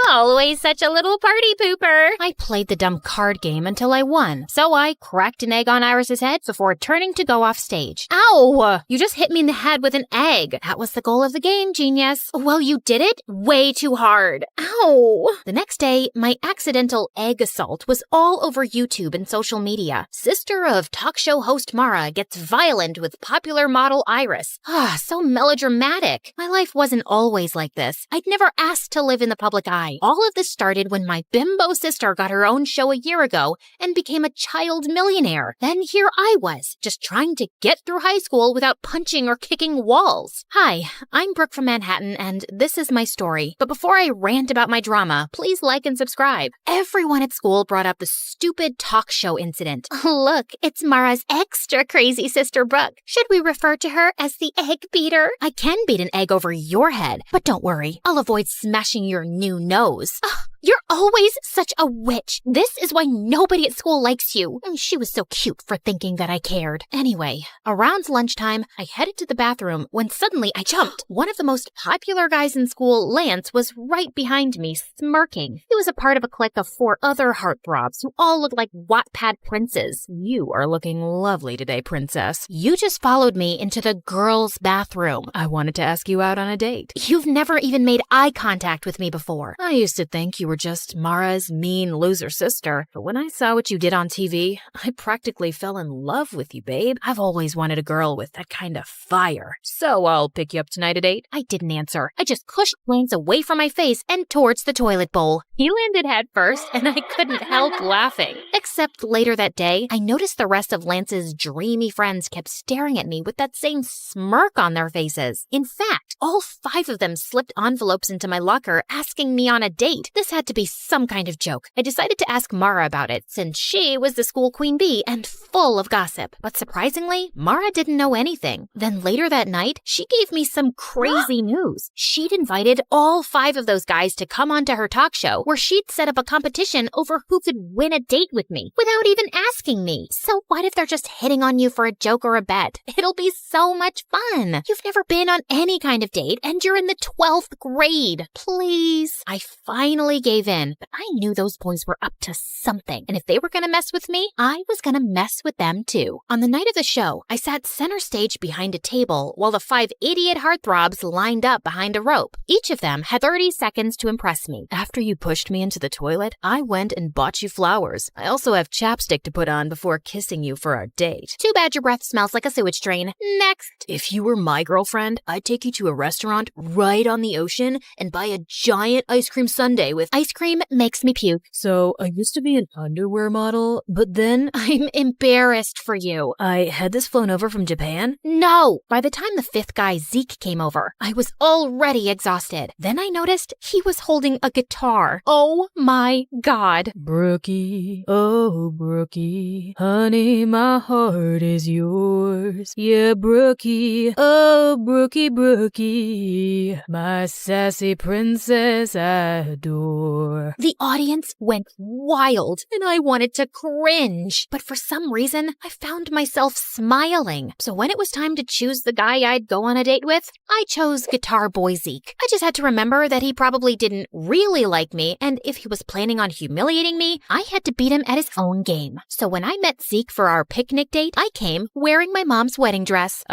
Always such a little party pooper. I played the dumb card game until I won, so I cracked an egg on Iris's head before turning to go off stage. Ow! You just hit me in the head with an egg. That was the goal of the game, genius. Well, you did it way too hard. Ow! The next day, my accidental egg assault was all over YouTube and social media. Sister of talk show host Mara gets violent with popular model Iris. So melodramatic. My life wasn't always like this. I'd never asked to live in the public eye. All of this started when my bimbo sister got her own show a year ago and became a child millionaire. Then here I was, just trying to get through high school without punching or kicking walls. Hi, I'm Brooke from Manhattan, and this is my story. But before I rant about my drama, please like and subscribe. Everyone at school brought up the stupid talk show incident. Look, it's Mara's extra crazy sister Brooke. Should we refer to her as the egg beater? I can beat an egg over your head, but don't worry. I'll avoid smashing your new nose. You're always such a witch. This is why nobody at school likes you. She was so cute for thinking that I cared. Anyway, around lunchtime, I headed to the bathroom when suddenly I jumped. One of the most popular guys in school, Lance, was right behind me, smirking. He was a part of a clique of 4 other heartthrobs who all looked like Wattpad princes. You are looking lovely today, princess. You just followed me into the girls' bathroom. I wanted to ask you out on a date. You've never even made eye contact with me before. I used to think you were were just Mara's mean loser sister. But when I saw what you did on TV, I practically fell in love with you, babe. I've always wanted a girl with that kind of fire. So I'll pick you up tonight at 8. I didn't answer. I just pushed Lance away from my face and towards the toilet bowl. He landed head first, and I couldn't help laughing. Except later that day, I noticed the rest of Lance's dreamy friends kept staring at me with that same smirk on their faces. In fact, all 5 of them slipped envelopes into my locker asking me on a date. This had to be some kind of joke. I decided to ask Mara about it, since she was the school queen bee and full of gossip. But surprisingly, Mara didn't know anything. Then later that night, she gave me some crazy news. She'd invited all 5 of those guys to come onto her talk show, where she'd set up a competition over who could win a date with me without even asking me. So what if they're just hitting on you for a joke or a bet? It'll be so much fun. You've never been on any kind of date, and you're in the 12th grade. Please. I finally gave in, but I knew those boys were up to something, and if they were gonna mess with me, I was gonna mess with them too. On the night of the show, I sat center stage behind a table while the 5 idiot heartthrobs lined up behind a rope. Each of them had 30 seconds to impress me. After you pushed me into the toilet, I went and bought you flowers. I also have chapstick to put on before kissing you for our date. Too bad your breath smells like a sewage drain. Next. If you were my girlfriend, I'd take you to a restaurant right on the ocean and buy a giant ice cream sundae with ice cream makes me puke. So I used to be an underwear model, but then I'm embarrassed for you. I had this flown over from Japan. No! By the time the 5th guy, Zeke, came over, I was already exhausted. Then I noticed he was holding a guitar. Oh my God. Brookie, oh Brookie, honey, my heart is yours. Yeah, Brookie, oh Brookie, Brookie, my sassy princess I adore. The audience went wild, and I wanted to cringe. But for some reason, I found myself smiling. So when it was time to choose the guy I'd go on a date with, I chose Guitar Boy Zeke. I just had to remember that he probably didn't really like me, and if he was planning on humiliating me, I had to beat him at his own game. So when I met Zeke for our picnic date, I came wearing my mom's wedding dress.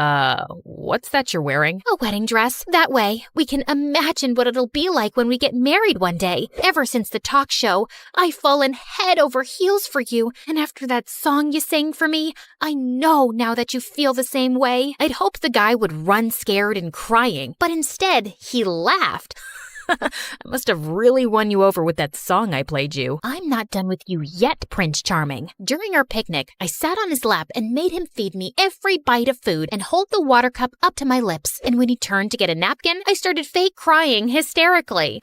What's that you're wearing? A wedding dress. That way, we can imagine what it'll be like when we get married one day. Ever since the talk show, I've fallen head over heels for you, and after that song you sang for me, I know now that you feel the same way. I'd hoped the guy would run scared and crying, but instead, he laughed. I must have really won you over with that song I played you. I'm not done with you yet, Prince Charming. During our picnic, I sat on his lap and made him feed me every bite of food and hold the water cup up to my lips. And when he turned to get a napkin, I started fake crying hysterically.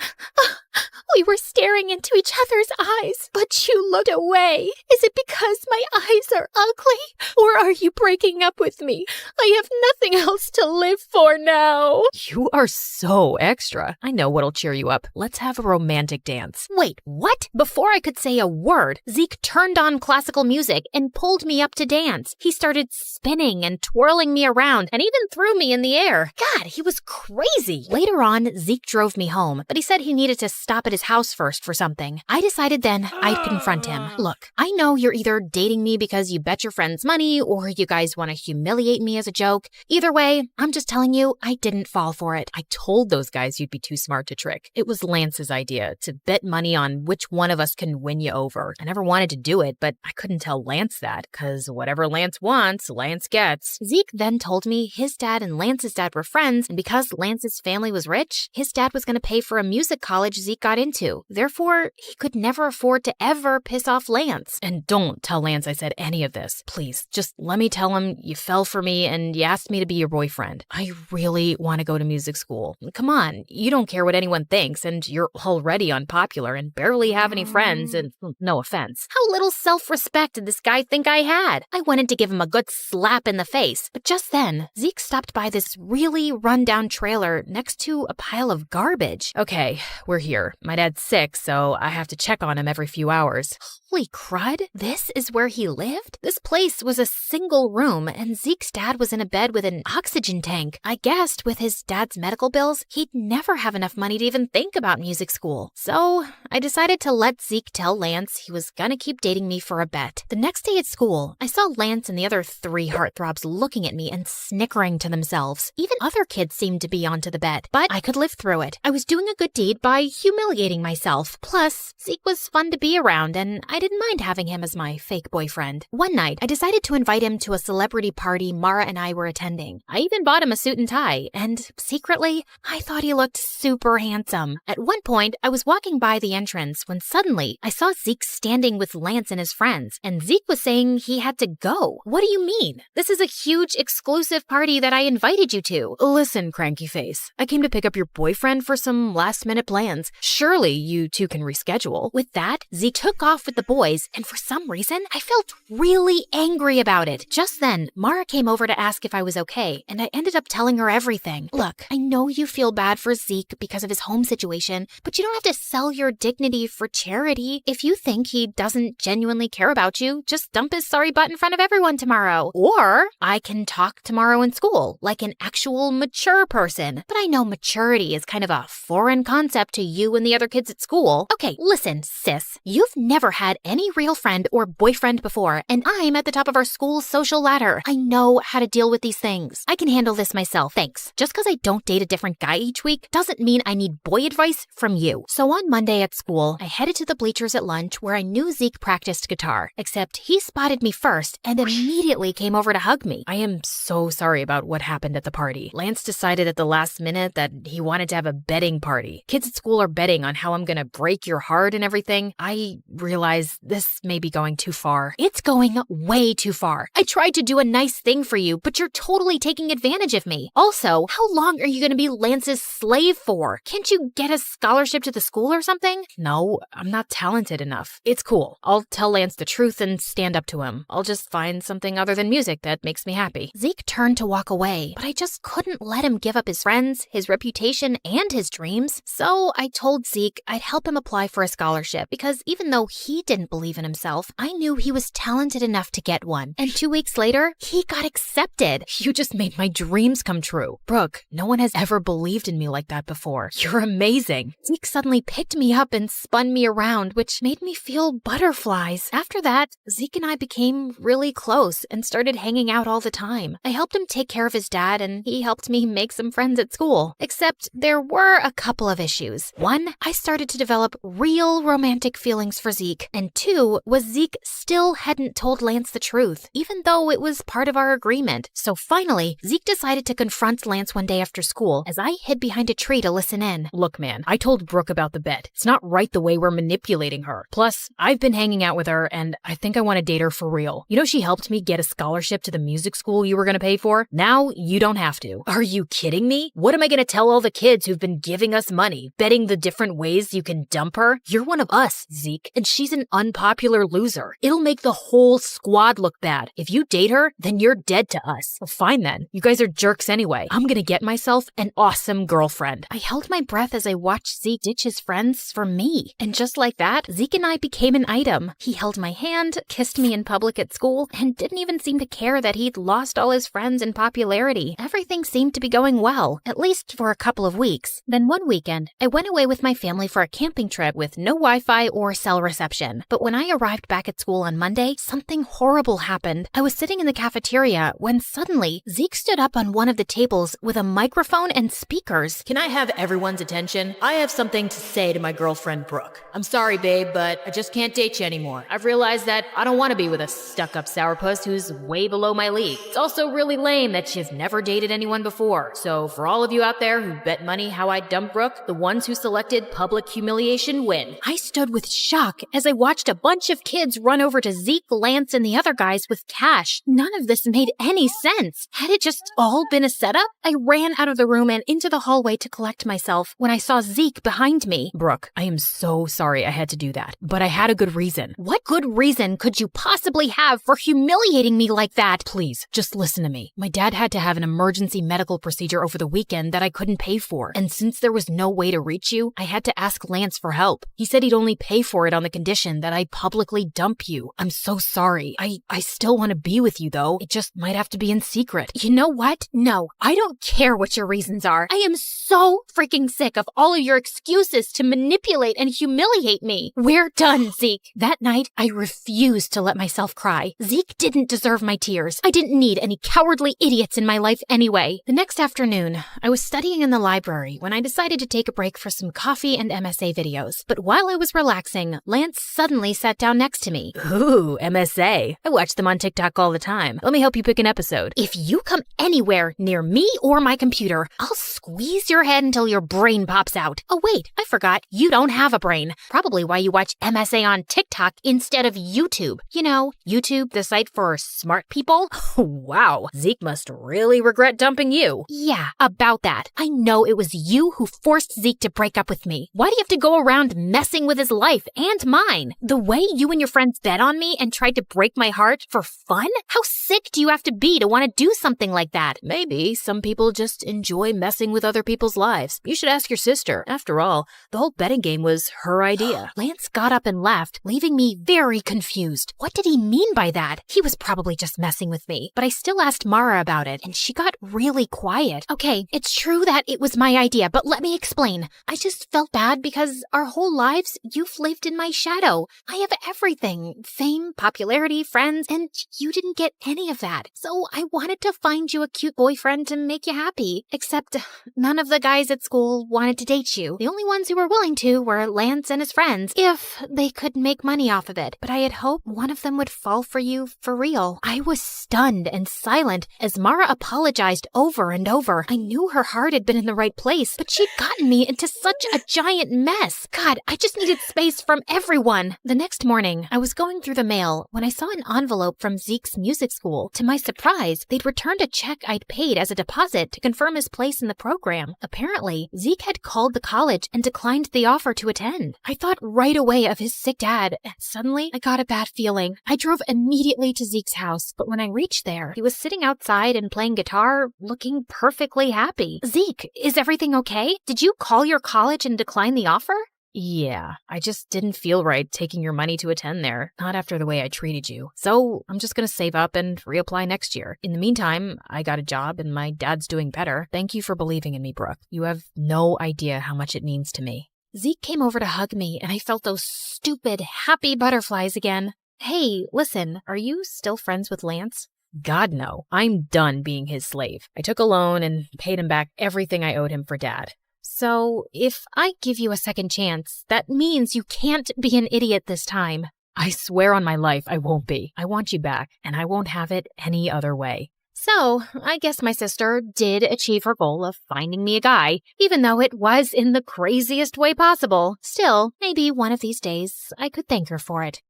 We were staring into each other's eyes, but you looked away. Is it because my eyes are ugly? Or are you breaking up with me? I have nothing else to live for now. You are so extra. I know what'll cheer you up. Let's have a romantic dance. Wait, what? Before I could say a word, Zeke turned on classical music and pulled me up to dance. He started spinning and twirling me around and even threw me in the air. God, he was crazy. Later on, Zeke drove me home, but he said he needed to stop at his house first for something. I decided then I'd confront him. Look, I know you're either dating me because you bet your friends money or you guys want to humiliate me as a joke. Either way, I'm just telling you, I didn't fall for it. I told those guys you'd be too smart to trick. It was Lance's idea to bet money on which one of us can win you over. I never wanted to do it, but I couldn't tell Lance that, because whatever Lance wants, Lance gets. Zeke then told me his dad and Lance's dad were friends, and because Lance's family was rich, his dad was going to pay for a music college Zeke got into. Therefore, he could never afford to ever piss off Lance. And don't tell Lance I said any of this. Please, just let me tell him you fell for me and you asked me to be your boyfriend. I really want to go to music school. Come on, you don't care what anyone thinks, and you're already unpopular and barely have any friends, and no offense. How little self-respect did this guy think I had? I wanted to give him a good slap in the face, but just then, Zeke stopped by this really run-down trailer next to a pile of garbage. Okay, we're here. My dad's sick, so I have to check on him every few hours. Holy crud, this is where he lived? This place was a single room, and Zeke's dad was in a bed with an oxygen tank. I guessed with his dad's medical bills, he'd never have enough money to even think about music school. So I decided to let Zeke tell Lance he was gonna keep dating me for a bet. The next day at school, I saw Lance and the other 3 heartthrobs looking at me and snickering to themselves. Even other kids seemed to be onto the bet, but I could live through it. I was doing a good deed by humiliating myself. Plus, Zeke was fun to be around, and I didn't mind having him as my fake boyfriend. One night, I decided to invite him to a celebrity party Mara and I were attending. I even bought him a suit and tie, and secretly, I thought he looked super handsome. At one point, I was walking by the entrance when suddenly I saw Zeke standing with Lance and his friends, and Zeke was saying he had to go. What do you mean? This is a huge exclusive party that I invited you to. Listen, cranky face, I came to pick up your boyfriend for some last-minute plans. Surely you two can reschedule. With that, Zeke took off with the boys, and for some reason, I felt really angry about it. Just then, Mara came over to ask if I was okay, and I ended up telling her everything. Look, I know you feel bad for Zeke because of his home situation, but you don't have to sell your dignity for charity. If you think he doesn't genuinely care about you, just dump his sorry butt in front of everyone tomorrow. Or I can talk tomorrow in school, like an actual mature person. But I know maturity is kind of a foreign concept to you and the other kids at school. Okay, listen, sis. You've never had any real friend or boyfriend before, and I'm at the top of our school's social ladder. I know how to deal with these things. I can handle this myself, thanks. Just because I don't date a different guy each week doesn't mean I need boy advice from you. So on Monday at school, I headed to the bleachers at lunch where I knew Zeke practiced guitar, except he spotted me first and immediately came over to hug me. I am so sorry about what happened at the party. Lance decided at the last minute that he wanted to have a betting party. Kids at school are betting on how I'm gonna break your heart and everything. I realize this may be going too far. It's going way too far. I tried to do a nice thing for you, but you're totally taking advantage of me. Also, how long are you gonna be Lance's slave for? Can't you get a scholarship to the school or something? No, I'm not talented enough. It's cool. I'll tell Lance the truth and stand up to him. I'll just find something other than music that makes me happy. Zeke turned to walk away, but I just couldn't let him give up his friends, his reputation, and his dreams. So I told Zeke I'd help him apply for a scholarship because even though he didn't believe in himself, I knew he was talented enough to get one. And 2 weeks later, he got accepted. You just made my dreams come true. Brooke, no one has ever believed in me like that before. You're amazing. Zeke suddenly picked me up and spun me around, which made me feel butterflies. After that, Zeke and I became really close and started hanging out all the time. I helped him take care of his dad, and he helped me make some friends at school. Except there were a couple of issues. One, I started to develop real romantic feelings for Zeke. And 2 was Zeke still hadn't told Lance the truth, even though it was part of our agreement. So finally, Zeke decided to confront Lance one day after school as I hid behind a tree to listen in. Look, man, I told Brooke about the bet. It's not right the way we're manipulating her. Plus, I've been hanging out with her, and I think I want to date her for real. You know, she helped me get a scholarship to the music school you were going to pay for. Now, you don't have to. Are you kidding me? What am I going to tell all the kids who've been giving us money, betting the different ways you can dump her? You're one of us, Zeke, and she's an unpopular loser. It'll make the whole squad look bad. If you date her, then you're dead to us. Well, fine then. You guys are jerks anyway. I'm going to get myself an awesome girlfriend. I held my breath as I watched Zeke ditch his friends for me. And just like that, Zeke and I became an item. He held my hand, kissed me in public at school, and didn't even seem to care that he'd lost all his friends and popularity. Everything seemed to be going well, at least for a couple of weeks. Then one weekend, I went away with my family for a camping trip with no Wi-Fi or cell reception. But when I arrived back at school on Monday, something horrible happened. I was sitting in the cafeteria when suddenly Zeke stood up on one of the tables with a microphone and speakers. Can I have everyone's attention? I have something to say to my girlfriend, Brooke. I'm sorry, babe, but I just can't date you anymore. I've realized that I don't want to be with a stuck-up sourpuss who's way below my league. It's also really lame that you've never dated anyone before. So for all of you out there who bet money how I dump Brooke, the ones who selected public humiliation win. I stood with shock as I watched a bunch of kids run over to Zeke, Lance, and the other guys with cash. None of this made any sense. Had it just all been a setup? I ran out of the room and into the hallway to collect myself when I saw Zeke behind me. Brooke, I am so sorry I had to do that, but I had a good reason. What good reason could you possibly have for humiliating me like that? Please, just listen to me. My dad had to have an emergency medical procedure over the weekend that I couldn't pay for, and since there was no way to reach you, I had to ask Lance for help. He said he'd only pay for it on the condition that that I publicly dump you. I'm so sorry. I still want to be with you, though. It just might have to be in secret. You know what? No, I don't care what your reasons are. I am so freaking sick of all of your excuses to manipulate and humiliate me. We're done, Zeke. That night, I refused to let myself cry. Zeke didn't deserve my tears. I didn't need any cowardly idiots in my life anyway. The next afternoon, I was studying in the library when I decided to take a break for some coffee and MSA videos. But while I was relaxing, Lance suddenly sat down next to me. Ooh, MSA. I watch them on TikTok all the time. Let me help you pick an episode. If you come anywhere near me or my computer, I'll squeeze your head until your brain pops out. Oh wait, I forgot. You don't have a brain. Probably why you watch MSA on TikTok instead of YouTube. You know, YouTube, the site for smart people. Wow, Zeke must really regret dumping you. Yeah, about that. I know it was you who forced Zeke to break up with me. Why do you have to go around messing with his life and mine? The way you and your friends bet on me and tried to break my heart for fun? How sick do you have to be to want to do something like that? Maybe some people just enjoy messing with other people's lives. You should ask your sister. After all, the whole betting game was her idea. Lance got up and left, leaving me very confused. What did he mean by that? He was probably just messing with me, but I still asked Mara about it, and she got really quiet. Okay, it's true that it was my idea, but let me explain. I just felt bad because our whole lives, you've lived in my shadow. I have everything. Fame, popularity, friends, and you didn't get any of that. So I wanted to find you a cute boyfriend to make you happy. Except none of the guys at school wanted to date you. The only ones who were willing to were Lance and his friends, if they could make money off of it. But I had hoped one of them would fall for you for real. I was stunned and silent as Mara apologized over and over. I knew her heart had been in the right place, but she'd gotten me into such a giant mess. God, I just needed space from everyone. The next morning, I was going through the mail when I saw an envelope from Zeke's music school. To my surprise, they'd returned a check I'd paid as a deposit to confirm his place in the program. Apparently, Zeke had called the college and declined the offer to attend. I thought right away of his sick dad, and suddenly I got a bad feeling. I drove immediately to Zeke's house, but when I reached there, he was sitting outside and playing guitar, looking perfectly happy. Zeke, is everything okay? Did you call your college and decline the offer? Yeah, I just didn't feel right taking your money to attend there, not after the way I treated you. So I'm just gonna save up and reapply next year. In the meantime, I got a job and my dad's doing better. Thank you for believing in me, Brooke. You have no idea how much it means to me. Zeke came over to hug me, and I felt those stupid, happy butterflies again. Hey, listen, are you still friends with Lance? God, no. I'm done being his slave. I took a loan and paid him back everything I owed him for Dad. So, if I give you a second chance, that means you can't be an idiot this time. I swear on my life I won't be. I want you back, and I won't have it any other way. So, I guess my sister did achieve her goal of finding me a guy, even though it was in the craziest way possible. Still, maybe one of these days I could thank her for it.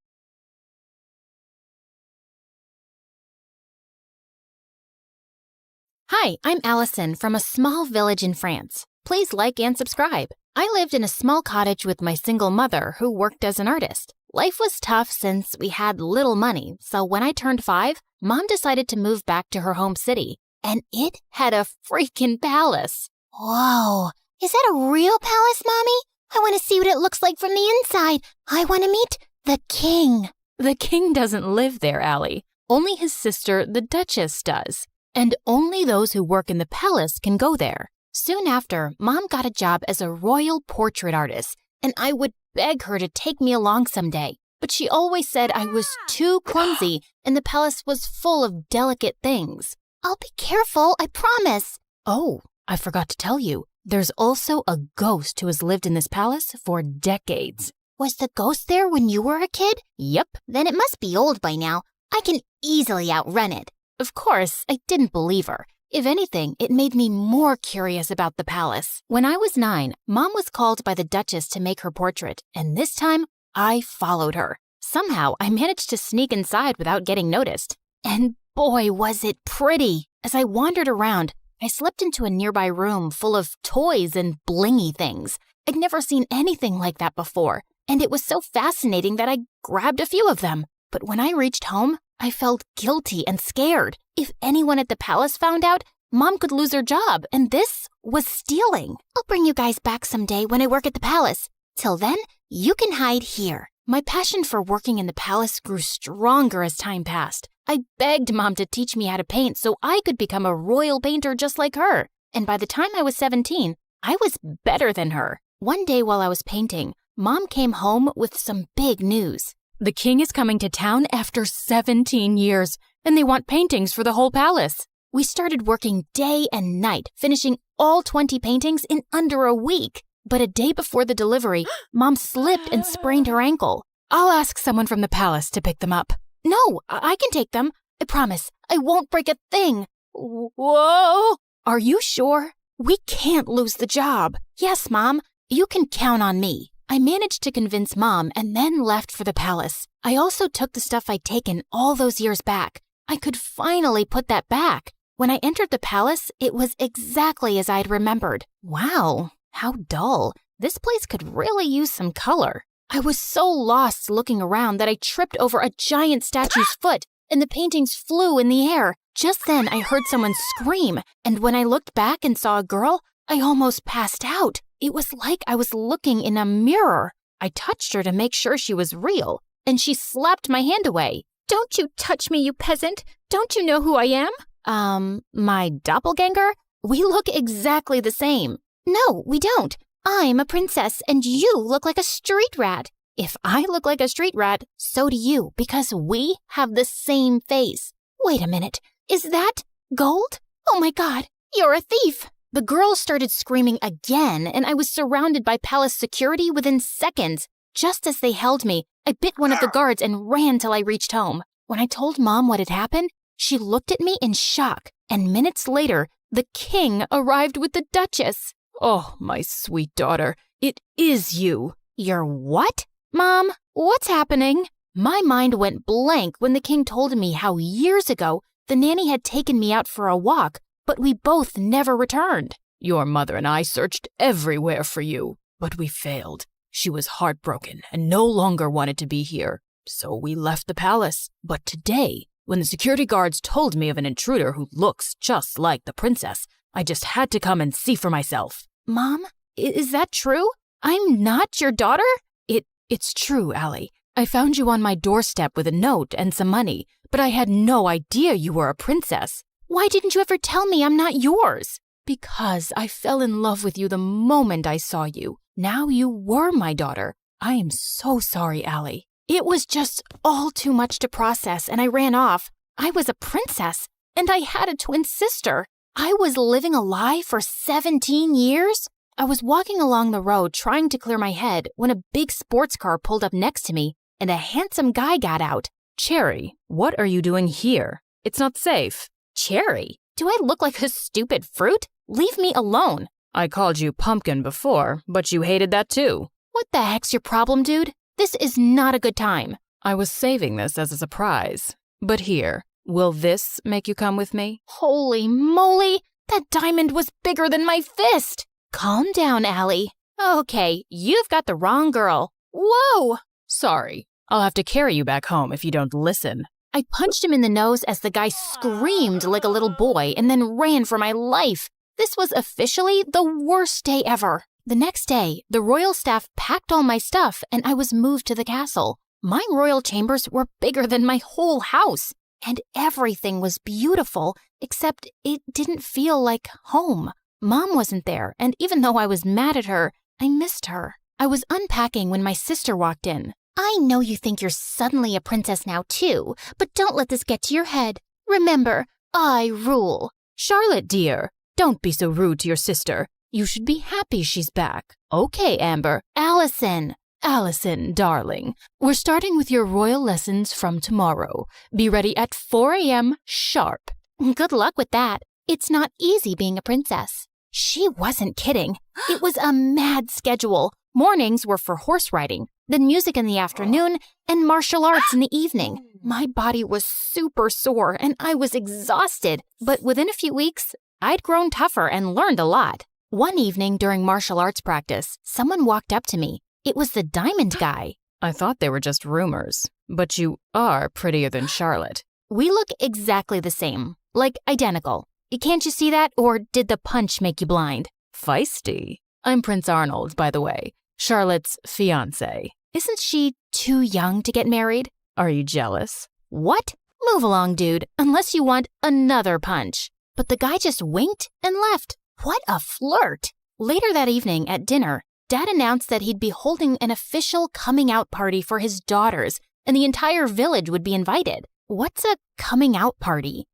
Hi, I'm Allison from a small village in France. Please like and subscribe. I lived in a small cottage with my single mother who worked as an artist. Life was tough since we had little money, so when I turned 5, Mom decided to move back to her home city, and it had a freaking palace. Whoa, is that a real palace, Mommy? I want to see what it looks like from the inside. I want to meet the king. The king doesn't live there, Allie. Only his sister, the Duchess, does. And only those who work in the palace can go there. Soon after, Mom got a job as a royal portrait artist, and I would beg her to take me along someday. But she always said I was too clumsy, and the palace was full of delicate things. I'll be careful, I promise. Oh, I forgot to tell you. There's also a ghost who has lived in this palace for decades. Was the ghost there when you were a kid? Yep. Then it must be old by now. I can easily outrun it. Of course, I didn't believe her. If anything, it made me more curious about the palace. When I was 9, Mom was called by the Duchess to make her portrait, and this time, I followed her. Somehow, I managed to sneak inside without getting noticed. And boy, was it pretty! As I wandered around, I slipped into a nearby room full of toys and blingy things. I'd never seen anything like that before, and it was so fascinating that I grabbed a few of them. But when I reached home, I felt guilty and scared. If anyone at the palace found out, Mom could lose her job, and this was stealing. I'll bring you guys back someday when I work at the palace. Till then, you can hide here. My passion for working in the palace grew stronger as time passed. I begged Mom to teach me how to paint so I could become a royal painter just like her. And by the time I was 17, I was better than her. One day while I was painting, Mom came home with some big news. The king is coming to town after 17 years, and they want paintings for the whole palace. We started working day and night, finishing all 20 paintings in under a week. But a day before the delivery, Mom slipped and sprained her ankle. I'll ask someone from the palace to pick them up. No, I can take them. I promise. I won't break a thing. Whoa! Are you sure? We can't lose the job. Yes, Mom. You can count on me. I managed to convince Mom and then left for the palace. I also took the stuff I'd taken all those years back. I could finally put that back. When I entered the palace, it was exactly as I'd remembered. Wow. How dull. This place could really use some color. I was so lost looking around that I tripped over a giant statue's foot, and the paintings flew in the air. Just then, I heard someone scream, and when I looked back and saw a girl, I almost passed out. It was like I was looking in a mirror. I touched her to make sure she was real, and she slapped my hand away. Don't you touch me, you peasant. Don't you know who I am? My doppelganger? We look exactly the same. No, we don't. I'm a princess, and you look like a street rat. If I look like a street rat, so do you, because we have the same face. Wait a minute. Is that gold? Oh my God, you're a thief. The girl started screaming again, and I was surrounded by palace security within seconds. Just as they held me, I bit one of the guards and ran till I reached home. When I told Mom what had happened, she looked at me in shock, and minutes later, the king arrived with the Duchess. Oh, my sweet daughter, it is you. You're what? Mom, what's happening? My mind went blank when the king told me how years ago the nanny had taken me out for a walk, but we both never returned. Your mother and I searched everywhere for you, but we failed. She was heartbroken and no longer wanted to be here, so we left the palace. But today, when the security guards told me of an intruder who looks just like the princess, I just had to come and see for myself. Mom, is that true? I'm not your daughter? It's true, Allie. I found you on my doorstep with a note and some money, but I had no idea you were a princess. Why didn't you ever tell me I'm not yours? Because I fell in love with you the moment I saw you. Now you were my daughter. I am so sorry, Allie. It was just all too much to process, and I ran off. I was a princess, and I had a twin sister. I was living a lie for 17 years? I was walking along the road trying to clear my head when a big sports car pulled up next to me, and a handsome guy got out. Cherry, what are you doing here? It's not safe. Cherry? Do I look like a stupid fruit? Leave me alone. I called you pumpkin before, but you hated that too. What the heck's your problem, dude? This is not a good time. I was saving this as a surprise. But here, will this make you come with me? Holy moly! That diamond was bigger than my fist! Calm down, Allie. Okay, you've got the wrong girl. Whoa! Sorry. I'll have to carry you back home if you don't listen. I punched him in the nose as the guy screamed like a little boy and then ran for my life. This was officially the worst day ever. The next day, the royal staff packed all my stuff and I was moved to the castle. My royal chambers were bigger than my whole house, and everything was beautiful, except it didn't feel like home. Mom wasn't there, and even though I was mad at her, I missed her. I was unpacking when my sister walked in. I know you think you're suddenly a princess now too, but don't let this get to your head. Remember, I rule. Charlotte, dear, don't be so rude to your sister. You should be happy she's back. Okay, Amber. Allison. Allison, darling, we're starting with your royal lessons from tomorrow. Be ready at 4 a.m. sharp. Good luck with that. It's not easy being a princess. She wasn't kidding. It was a mad schedule. Mornings were for horse riding, then music in the afternoon, and martial arts in the evening. My body was super sore, and I was exhausted. But within a few weeks, I'd grown tougher and learned a lot. One evening during martial arts practice, someone walked up to me. It was the diamond guy. I thought they were just rumors, but you are prettier than Charlotte. We look exactly the same, like identical. Can't you see that, or did the punch make you blind? Feisty. I'm Prince Arnold, by the way, Charlotte's fiancé. Isn't she too young to get married? Are you jealous? What? Move along, dude, unless you want another punch. But the guy just winked and left. What a flirt! Later that evening at dinner, Dad announced that he'd be holding an official coming out party for his daughters, and the entire village would be invited. What's a coming out party?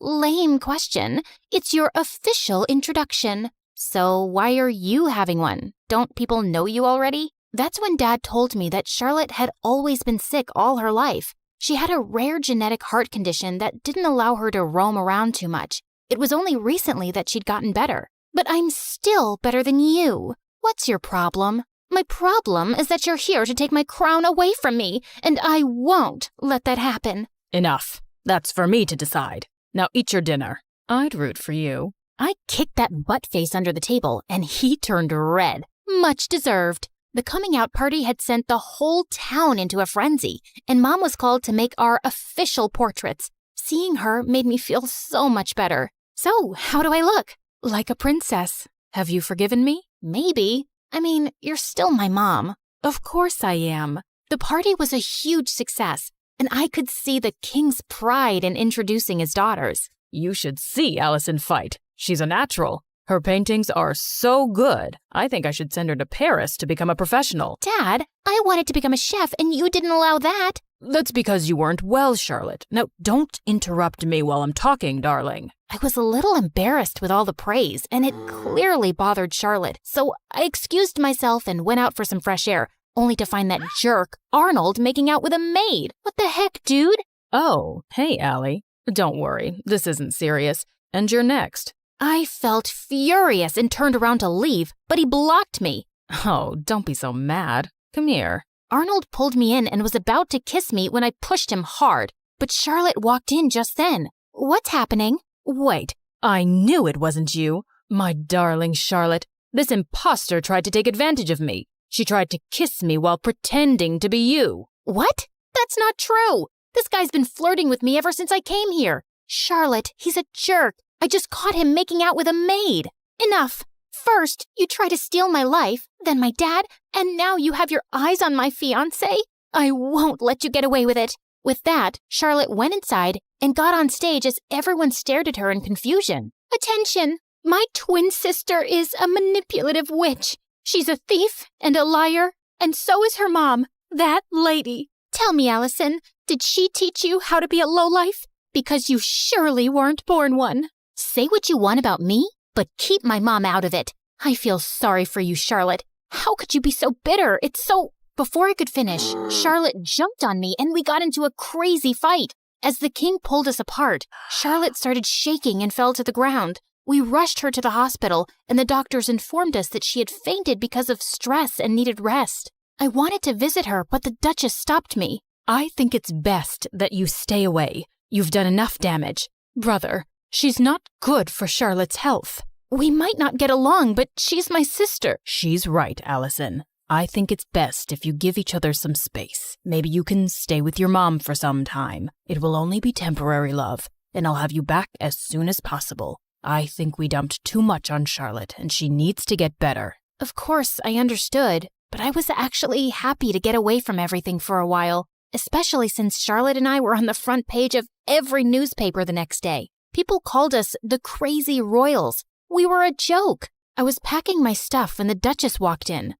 Lame question. It's your official introduction. So why are you having one? Don't people know you already? That's when Dad told me that Charlotte had always been sick all her life. She had a rare genetic heart condition that didn't allow her to roam around too much. It was only recently that she'd gotten better. But I'm still better than you. What's your problem? My problem is that you're here to take my crown away from me, and I won't let that happen. Enough. That's for me to decide. Now eat your dinner. I'd root for you. I kicked that butt face under the table, and he turned red. Much deserved. The coming out party had sent the whole town into a frenzy, and Mom was called to make our official portraits. Seeing her made me feel so much better. So, how do I look? Like a princess. Have you forgiven me? Maybe. I mean, you're still my mom. Of course I am. The party was a huge success, and I could see the king's pride in introducing his daughters. You should see Allison fight. She's a natural. Her paintings are so good. I think I should send her to Paris to become a professional. Dad, I wanted to become a chef, and you didn't allow that. That's because you weren't well, Charlotte. Now, don't interrupt me while I'm talking, darling. I was a little embarrassed with all the praise, and it clearly bothered Charlotte, so I excused myself and went out for some fresh air, only to find that jerk, Arnold, making out with a maid. What the heck, dude? Oh, hey, Allie. Don't worry, this isn't serious. And you're next. I felt furious and turned around to leave, but he blocked me. Oh, don't be so mad. Come here. Arnold pulled me in and was about to kiss me when I pushed him hard, but Charlotte walked in just then. What's happening? Wait, I knew it wasn't you. My darling Charlotte, this imposter tried to take advantage of me. She tried to kiss me while pretending to be you. What? That's not true. This guy's been flirting with me ever since I came here. Charlotte, he's a jerk. I just caught him making out with a maid. Enough. First, you try to steal my life, then my dad, and now you have your eyes on my fiancé? I won't let you get away with it. With that, Charlotte went inside and got on stage as everyone stared at her in confusion. Attention! My twin sister is a manipulative witch. She's a thief and a liar, and so is her mom, that lady. Tell me, Allison, did she teach you how to be a lowlife? Because you surely weren't born one. Say what you want about me, but keep my mom out of it. I feel sorry for you, Charlotte. How could you be so bitter? It's so... Before I could finish, Charlotte jumped on me and we got into a crazy fight. As the king pulled us apart, Charlotte started shaking and fell to the ground. We rushed her to the hospital, and the doctors informed us that she had fainted because of stress and needed rest. I wanted to visit her, but the Duchess stopped me. I think it's best that you stay away. You've done enough damage. Brother, she's not good for Charlotte's health. We might not get along, but she's my sister. She's right, Allison. I think it's best if you give each other some space. Maybe you can stay with your mom for some time. It will only be temporary, love, and I'll have you back as soon as possible. I think we dumped too much on Charlotte, and she needs to get better. Of course, I understood, but I was actually happy to get away from everything for a while, especially since Charlotte and I were on the front page of every newspaper the next day. People called us the Crazy Royals. We were a joke. I was packing my stuff when the Duchess walked in.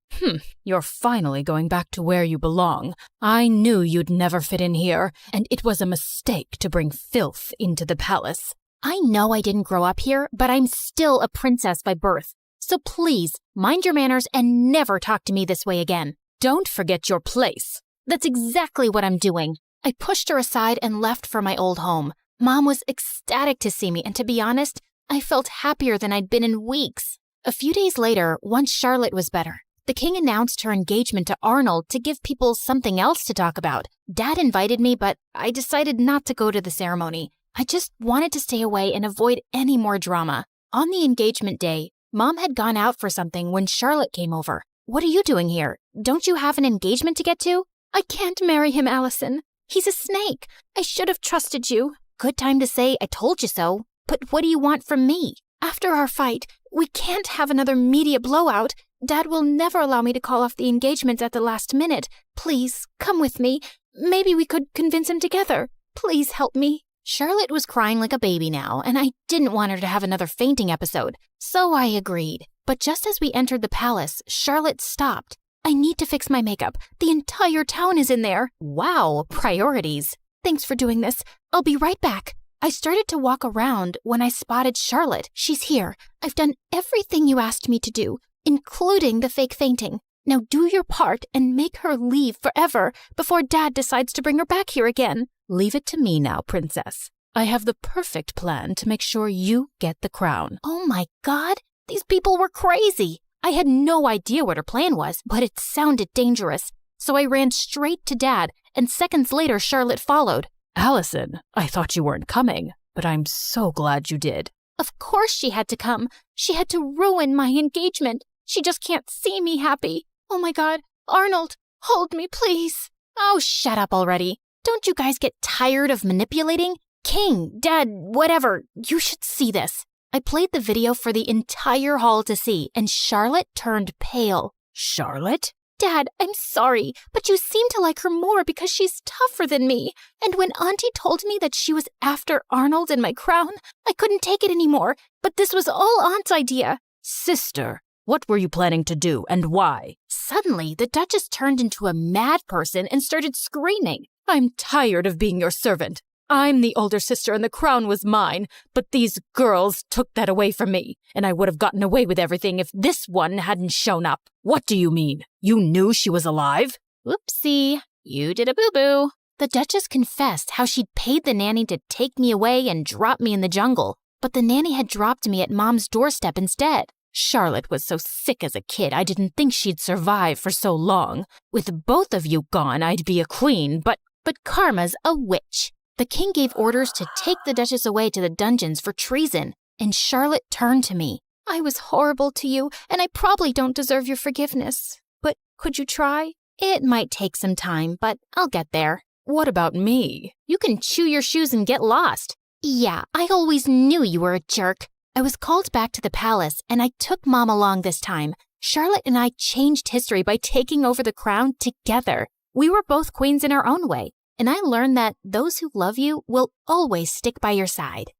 You're finally going back to where you belong. I knew you'd never fit in here, and it was a mistake to bring filth into the palace. I know I didn't grow up here, but I'm still a princess by birth. So please, mind your manners and never talk to me this way again. Don't forget your place. That's exactly what I'm doing. I pushed her aside and left for my old home. Mom was ecstatic to see me, and to be honest, I felt happier than I'd been in weeks. A few days later, once Charlotte was better, the king announced her engagement to Arnold to give people something else to talk about. Dad invited me, but I decided not to go to the ceremony. I just wanted to stay away and avoid any more drama. On the engagement day, Mom had gone out for something when Charlotte came over. What are you doing here? Don't you have an engagement to get to? I can't marry him, Allison. He's a snake. I should have trusted you. Good time to say I told you so. But what do you want from me? After our fight, We can't have another media blowout. Dad will never allow me to call off the engagement at the last minute. Please, come with me. Maybe we could convince him together. Please help me. Charlotte was crying like a baby now, and I didn't want her to have another fainting episode, so I agreed. But just as we entered the palace, Charlotte stopped. I need to fix my makeup. The entire town is in there. Wow, priorities. Thanks for doing this. I'll be right back. I started to walk around when I spotted Charlotte. She's here. I've done everything you asked me to do, including the fake fainting. Now do your part and make her leave forever before Dad decides to bring her back here again. Leave it to me now, princess. I have the perfect plan to make sure you get the crown. Oh my God, these people were crazy. I had no idea what her plan was, but it sounded dangerous. So I ran straight to Dad, and seconds later Charlotte followed. Allison, I thought you weren't coming, but I'm so glad you did. Of course she had to come. She had to ruin my engagement. She just can't see me happy. Oh my God, Arnold, hold me, please. Oh, shut up already. Don't you guys get tired of manipulating? King, Dad, whatever, you should see this. I played the video for the entire hall to see, and Charlotte turned pale. Charlotte? Dad, I'm sorry, but you seem to like her more because she's tougher than me. And when Auntie told me that she was after Arnold and my crown, I couldn't take it anymore. But this was all Aunt's idea. Sister, what were you planning to do and why? Suddenly, the Duchess turned into a mad person and started screaming. I'm tired of being your servant. I'm the older sister and the crown was mine, but these girls took that away from me, and I would have gotten away with everything if this one hadn't shown up. What do you mean? You knew she was alive? Whoopsie, you did a boo-boo. The Duchess confessed how she'd paid the nanny to take me away and drop me in the jungle, but the nanny had dropped me at Mom's doorstep instead. Charlotte was so sick as a kid, I didn't think she'd survive for so long. With both of you gone, I'd be a queen, but Karma's a witch. The king gave orders to take the Duchess away to the dungeons for treason, and Charlotte turned to me. I was horrible to you, and I probably don't deserve your forgiveness. But could you try? It might take some time, but I'll get there. What about me? You can chew your shoes and get lost. Yeah, I always knew you were a jerk. I was called back to the palace, and I took Mom along this time. Charlotte and I changed history by taking over the crown together. We were both queens in our own way, and I learned that those who love you will always stick by your side.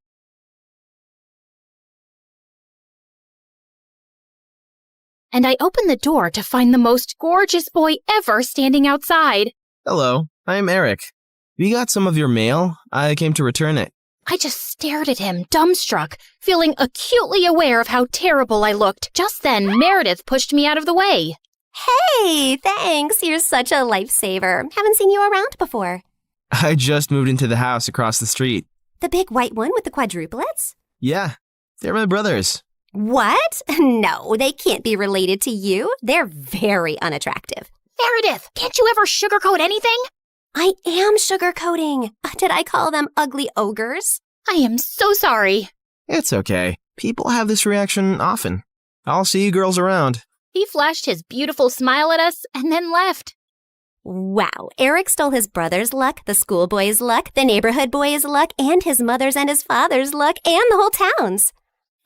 And I opened the door to find the most gorgeous boy ever standing outside. Hello, I'm Eric. We got some of your mail. I came to return it. I just stared at him, dumbstruck, feeling acutely aware of how terrible I looked. Just then, Meredith pushed me out of the way. Hey, thanks. You're such a lifesaver. Haven't seen you around before. I just moved into the house across the street. The big white one with the quadruplets? Yeah, they're my brothers. What? No, they can't be related to you. They're very unattractive. Meredith, can't you ever sugarcoat anything? I am sugarcoating. Did I call them ugly ogres? I am so sorry. It's okay. People have this reaction often. I'll see you girls around. He flashed his beautiful smile at us and then left. Wow, Eric stole his brother's luck, the schoolboy's luck, the neighborhood boy's luck, and his mother's and his father's luck, and the whole town's.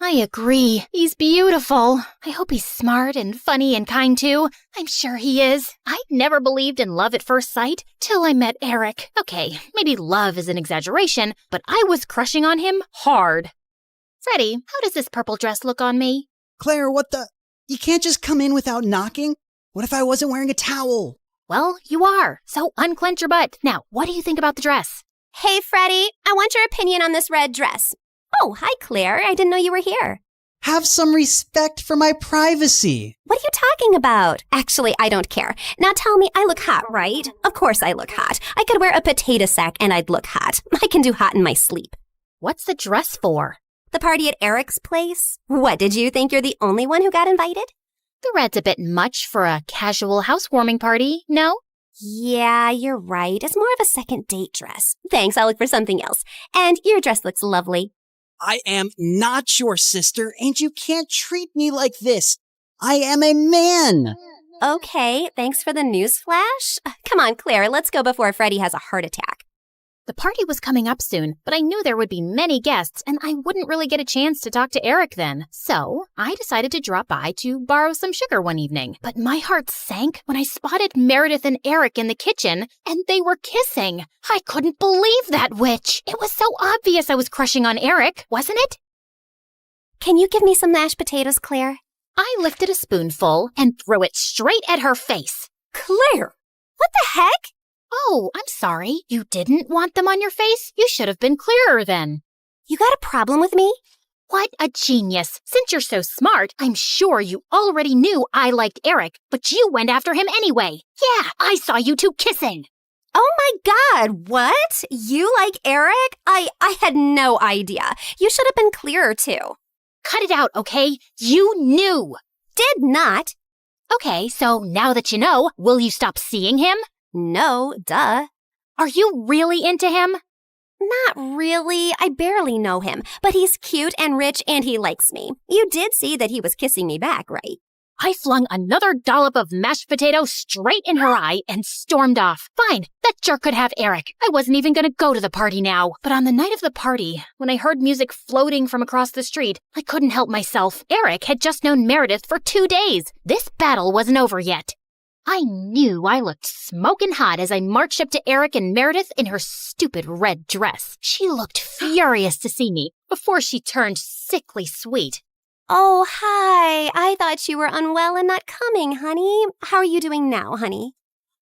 I agree. He's beautiful. I hope he's smart and funny and kind too. I'm sure he is. I never believed in love at first sight till I met Eric. Okay, maybe love is an exaggeration, but I was crushing on him hard. Freddie, how does this purple dress look on me? Claire, what the? You can't just come in without knocking? What if I wasn't wearing a towel? Well, you are, so unclench your butt. Now, what do you think about the dress? Hey, Freddie, I want your opinion on this red dress. Oh, hi, Claire. I didn't know you were here. Have some respect for my privacy. What are you talking about? Actually, I don't care. Now tell me, I look hot, right? Of course I look hot. I could wear a potato sack and I'd look hot. I can do hot in my sleep. What's the dress for? The party at Eric's place? What, did you think you're the only one who got invited? The red's a bit much for a casual housewarming party, no? Yeah, you're right. It's more of a second date dress. Thanks, I'll look for something else. And your dress looks lovely. I am not your sister, and you can't treat me like this. I am a man. Okay, thanks for the newsflash. Come on, Claire, let's go before Freddie has a heart attack. The party was coming up soon, but I knew there would be many guests and I wouldn't really get a chance to talk to Eric then. So I decided to drop by to borrow some sugar one evening. But my heart sank when I spotted Meredith and Eric in the kitchen and they were kissing. I couldn't believe that witch. It was so obvious I was crushing on Eric, wasn't it? Can you give me some mashed potatoes, Claire? I lifted a spoonful and threw it straight at her face. Claire! What the heck? Oh, I'm sorry. You didn't want them on your face? You should have been clearer then. You got a problem with me? What a genius. Since you're so smart, I'm sure you already knew I liked Eric, but you went after him anyway. Yeah, I saw you two kissing. Oh my God, what? You like Eric? I had no idea. You should have been clearer too. Cut it out, okay? You knew. Did not. Okay, so now that you know, will you stop seeing him? No, duh. Are you really into him? Not really. I barely know him, but he's cute and rich and he likes me. You did see that he was kissing me back, right? I flung another dollop of mashed potato straight in her eye and stormed off. Fine, that jerk could have Eric. I wasn't even going to go to the party now. But on the night of the party, when I heard music floating from across the street, I couldn't help myself. Eric had just known Meredith for 2 days. This battle wasn't over yet. I knew I looked smoking hot as I marched up to Eric and Meredith in her stupid red dress. She looked furious to see me before she turned sickly sweet. Oh, hi. I thought you were unwell and not coming, honey. How are you doing now, honey?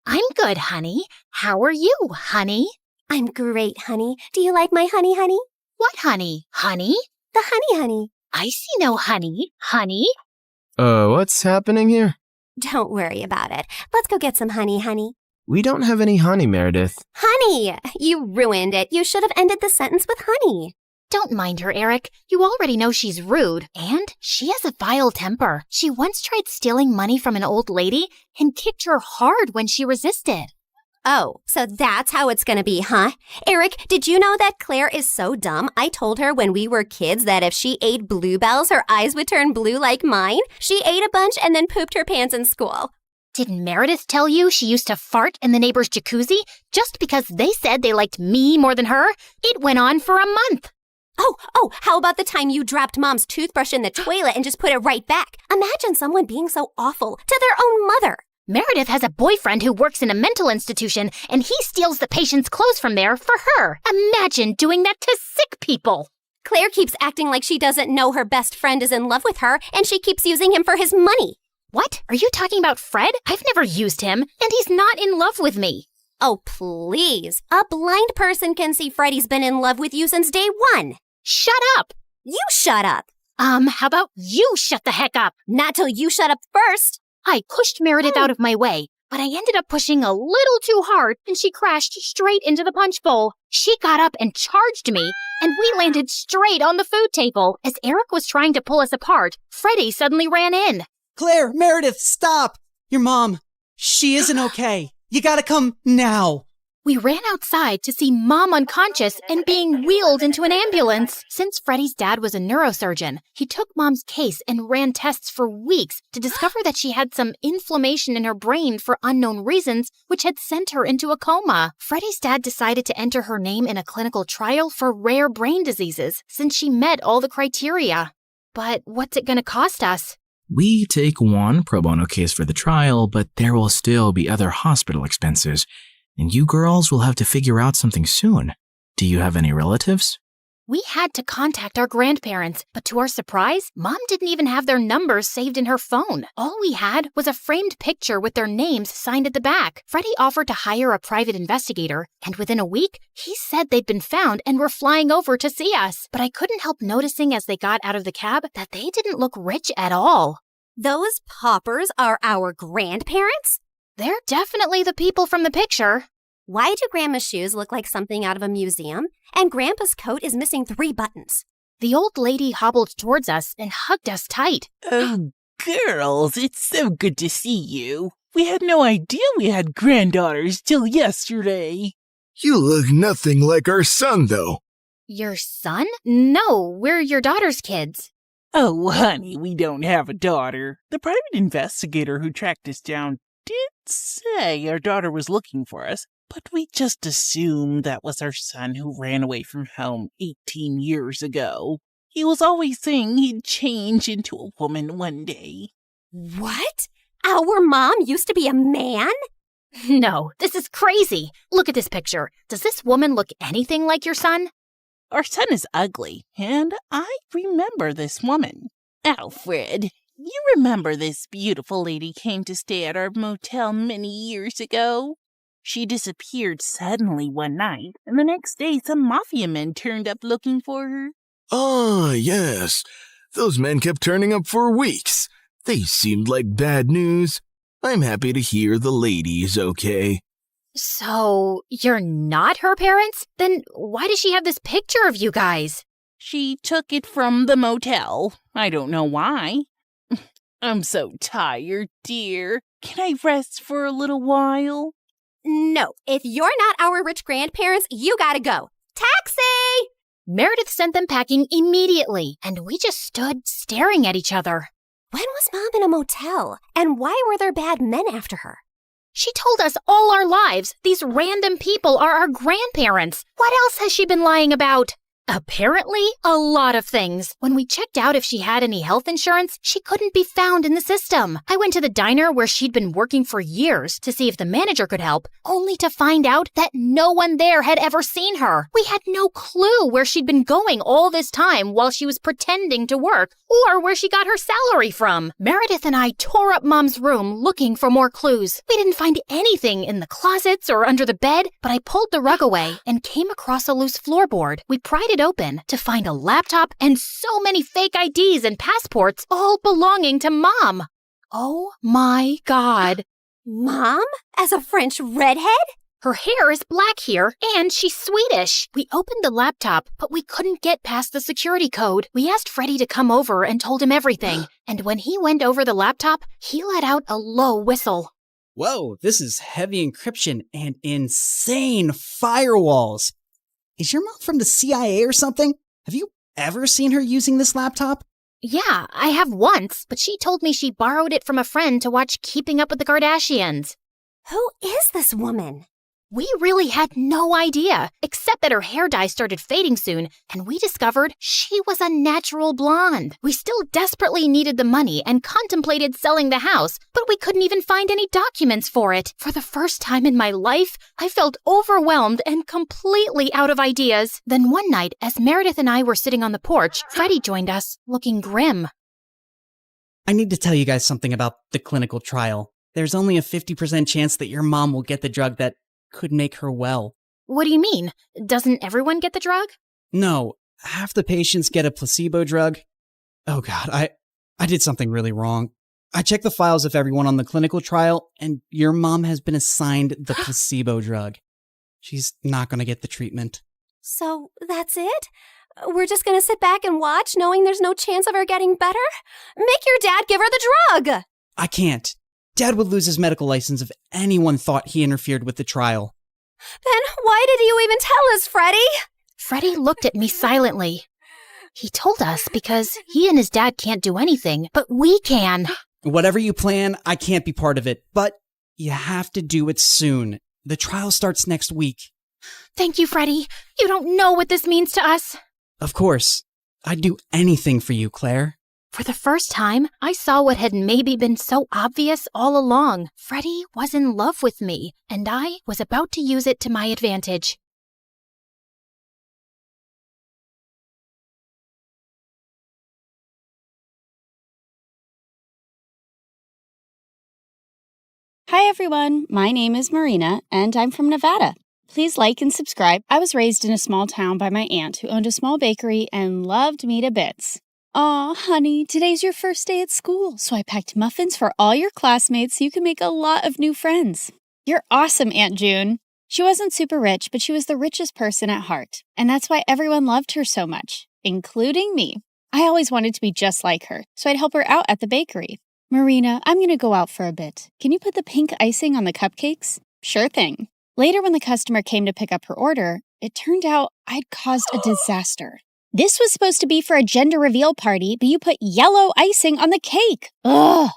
I'm good, honey. How are you, honey? I'm great, honey. Do you like my honey, honey? What honey? Honey? The honey. I see no honey. Honey? What's happening here? Don't worry about it. Let's go get some honey. We don't have any honey, Meredith. Honey! You ruined it. You should have ended the sentence with honey. Don't mind her, Eric. You already know she's rude. And she has a vile temper. She once tried stealing money from an old lady and kicked her hard when she resisted. Oh, so that's how it's gonna be, huh? Eric, did you know that Claire is so dumb? I told her when we were kids that if she ate bluebells, her eyes would turn blue like mine. She ate a bunch and then pooped her pants in school. Didn't Meredith tell you she used to fart in the neighbor's jacuzzi just because they said they liked me more than her? It went on for a month. Oh, how about the time you dropped Mom's toothbrush in the toilet and just put it right back? Imagine someone being so awful to their own mother. Meredith has a boyfriend who works in a mental institution, and he steals the patient's clothes from there for her. Imagine doing that to sick people. Claire keeps acting like she doesn't know her best friend is in love with her, and she keeps using him for his money. What? Are you talking about Fred? I've never used him, and he's not in love with me. Oh, please. A blind person can see Freddie's been in love with you since day one. Shut up. You shut up. How about you shut the heck up? Not till you shut up first. I pushed Meredith out of my way, but I ended up pushing a little too hard and she crashed straight into the punch bowl. She got up and charged me, and we landed straight on the food table. As Eric was trying to pull us apart, Freddie suddenly ran in. Claire, Meredith, stop! Your mom, she isn't okay. You gotta come now. We ran outside to see Mom unconscious and being wheeled into an ambulance. Since Freddie's dad was a neurosurgeon, he took Mom's case and ran tests for weeks to discover that she had some inflammation in her brain for unknown reasons, which had sent her into a coma. Freddie's dad decided to enter her name in a clinical trial for rare brain diseases since she met all the criteria. But what's it going to cost us? We take one pro bono case for the trial, but there will still be other hospital expenses. And you girls will have to figure out something soon. Do you have any relatives? We had to contact our grandparents, but to our surprise, Mom didn't even have their numbers saved in her phone. All we had was a framed picture with their names signed at the back. Freddie offered to hire a private investigator, and within a week, he said they'd been found and were flying over to see us. But I couldn't help noticing as they got out of the cab that they didn't look rich at all. Those paupers are our grandparents? They're definitely the people from the picture. Why do Grandma's shoes look like something out of a museum? And Grandpa's coat is missing 3 buttons. The old lady hobbled towards us and hugged us tight. Oh, girls, it's so good to see you. We had no idea we had granddaughters till yesterday. You look nothing like our son, though. Your son? No, we're your daughter's kids. Oh, honey, we don't have a daughter. The private investigator who tracked us down did say our daughter was looking for us, but we just assumed that was our son who ran away from home 18 years ago. He was always saying he'd change into a woman one day. What? Our mom used to be a man? No, this is crazy. Look at this picture. Does this woman look anything like your son? Our son is ugly, and I remember this woman. Alfred, you remember this beautiful lady came to stay at our motel many years ago? She disappeared suddenly one night, and the next day some mafia men turned up looking for her. Ah, yes. Those men kept turning up for weeks. They seemed like bad news. I'm happy to hear the lady is okay. So, you're not her parents? Then why does she have this picture of you guys? She took it from the motel. I don't know why. I'm so tired, dear. Can I rest for a little while? No, if you're not our rich grandparents, you gotta go. Taxi! Meredith sent them packing immediately, and we just stood staring at each other. When was Mom in a motel? And why were there bad men after her? She told us all our lives these random people are our grandparents. What else has she been lying about? Apparently, a lot of things. When we checked out if she had any health insurance, she couldn't be found in the system. I went to the diner where she'd been working for years to see if the manager could help, only to find out that no one there had ever seen her. We had no clue where she'd been going all this time while she was pretending to work, or where she got her salary from. Meredith and I tore up Mom's room looking for more clues. We didn't find anything in the closets or under the bed, but I pulled the rug away and came across a loose floorboard. We pried it open to find a laptop and so many fake IDs and passports, all belonging to Mom. Oh my God. Mom? As a French redhead? Her hair is black here, and she's Swedish. We opened the laptop, but we couldn't get past the security code. We asked Freddie to come over and told him everything. And when he went over the laptop, he let out a low whistle. Whoa, this is heavy encryption and insane firewalls. Is your mom from the CIA or something? Have you ever seen her using this laptop? Yeah, I have once, but she told me she borrowed it from a friend to watch Keeping Up with the Kardashians. Who is this woman? We really had no idea, except that her hair dye started fading soon, and we discovered she was a natural blonde. We still desperately needed the money and contemplated selling the house, but we couldn't even find any documents for it. For the first time in my life, I felt overwhelmed and completely out of ideas. Then one night, as Meredith and I were sitting on the porch, Freddie joined us, looking grim. I need to tell you guys something about the clinical trial. There's only a 50% chance that your mom will get the drug that could make her well. What do you mean? Doesn't everyone get the drug? No, half the patients get a placebo drug. Oh God, I did something really wrong. I checked the files of everyone on the clinical trial, and your mom has been assigned the placebo drug. She's not going to get the treatment. So that's it? We're just gonna sit back and watch, knowing there's no chance of her getting better? Make your dad give her the drug! I can't. Dad would lose his medical license if anyone thought he interfered with the trial. Then why did you even tell us, Freddie? Freddie looked at me silently. He told us because he and his dad can't do anything, but we can. Whatever you plan, I can't be part of it, but you have to do it soon. The trial starts next week. Thank you, Freddie. You don't know what this means to us. Of course. I'd do anything for you, Claire. For the first time, I saw what had maybe been so obvious all along. Freddie was in love with me, and I was about to use it to my advantage. Hi everyone, my name is Marina, and I'm from Nevada. Please like and subscribe. I was raised in a small town by my aunt who owned a small bakery and loved me to bits. Aw, honey, today's your first day at school, so I packed muffins for all your classmates so you can make a lot of new friends. You're awesome, Aunt June. She wasn't super rich, but she was the richest person at heart, and that's why everyone loved her so much, including me. I always wanted to be just like her, so I'd help her out at the bakery. Marina, I'm going to go out for a bit. Can you put the pink icing on the cupcakes? Sure thing. Later, when the customer came to pick up her order, it turned out I'd caused a disaster. This was supposed to be for a gender reveal party, but you put yellow icing on the cake. Ugh!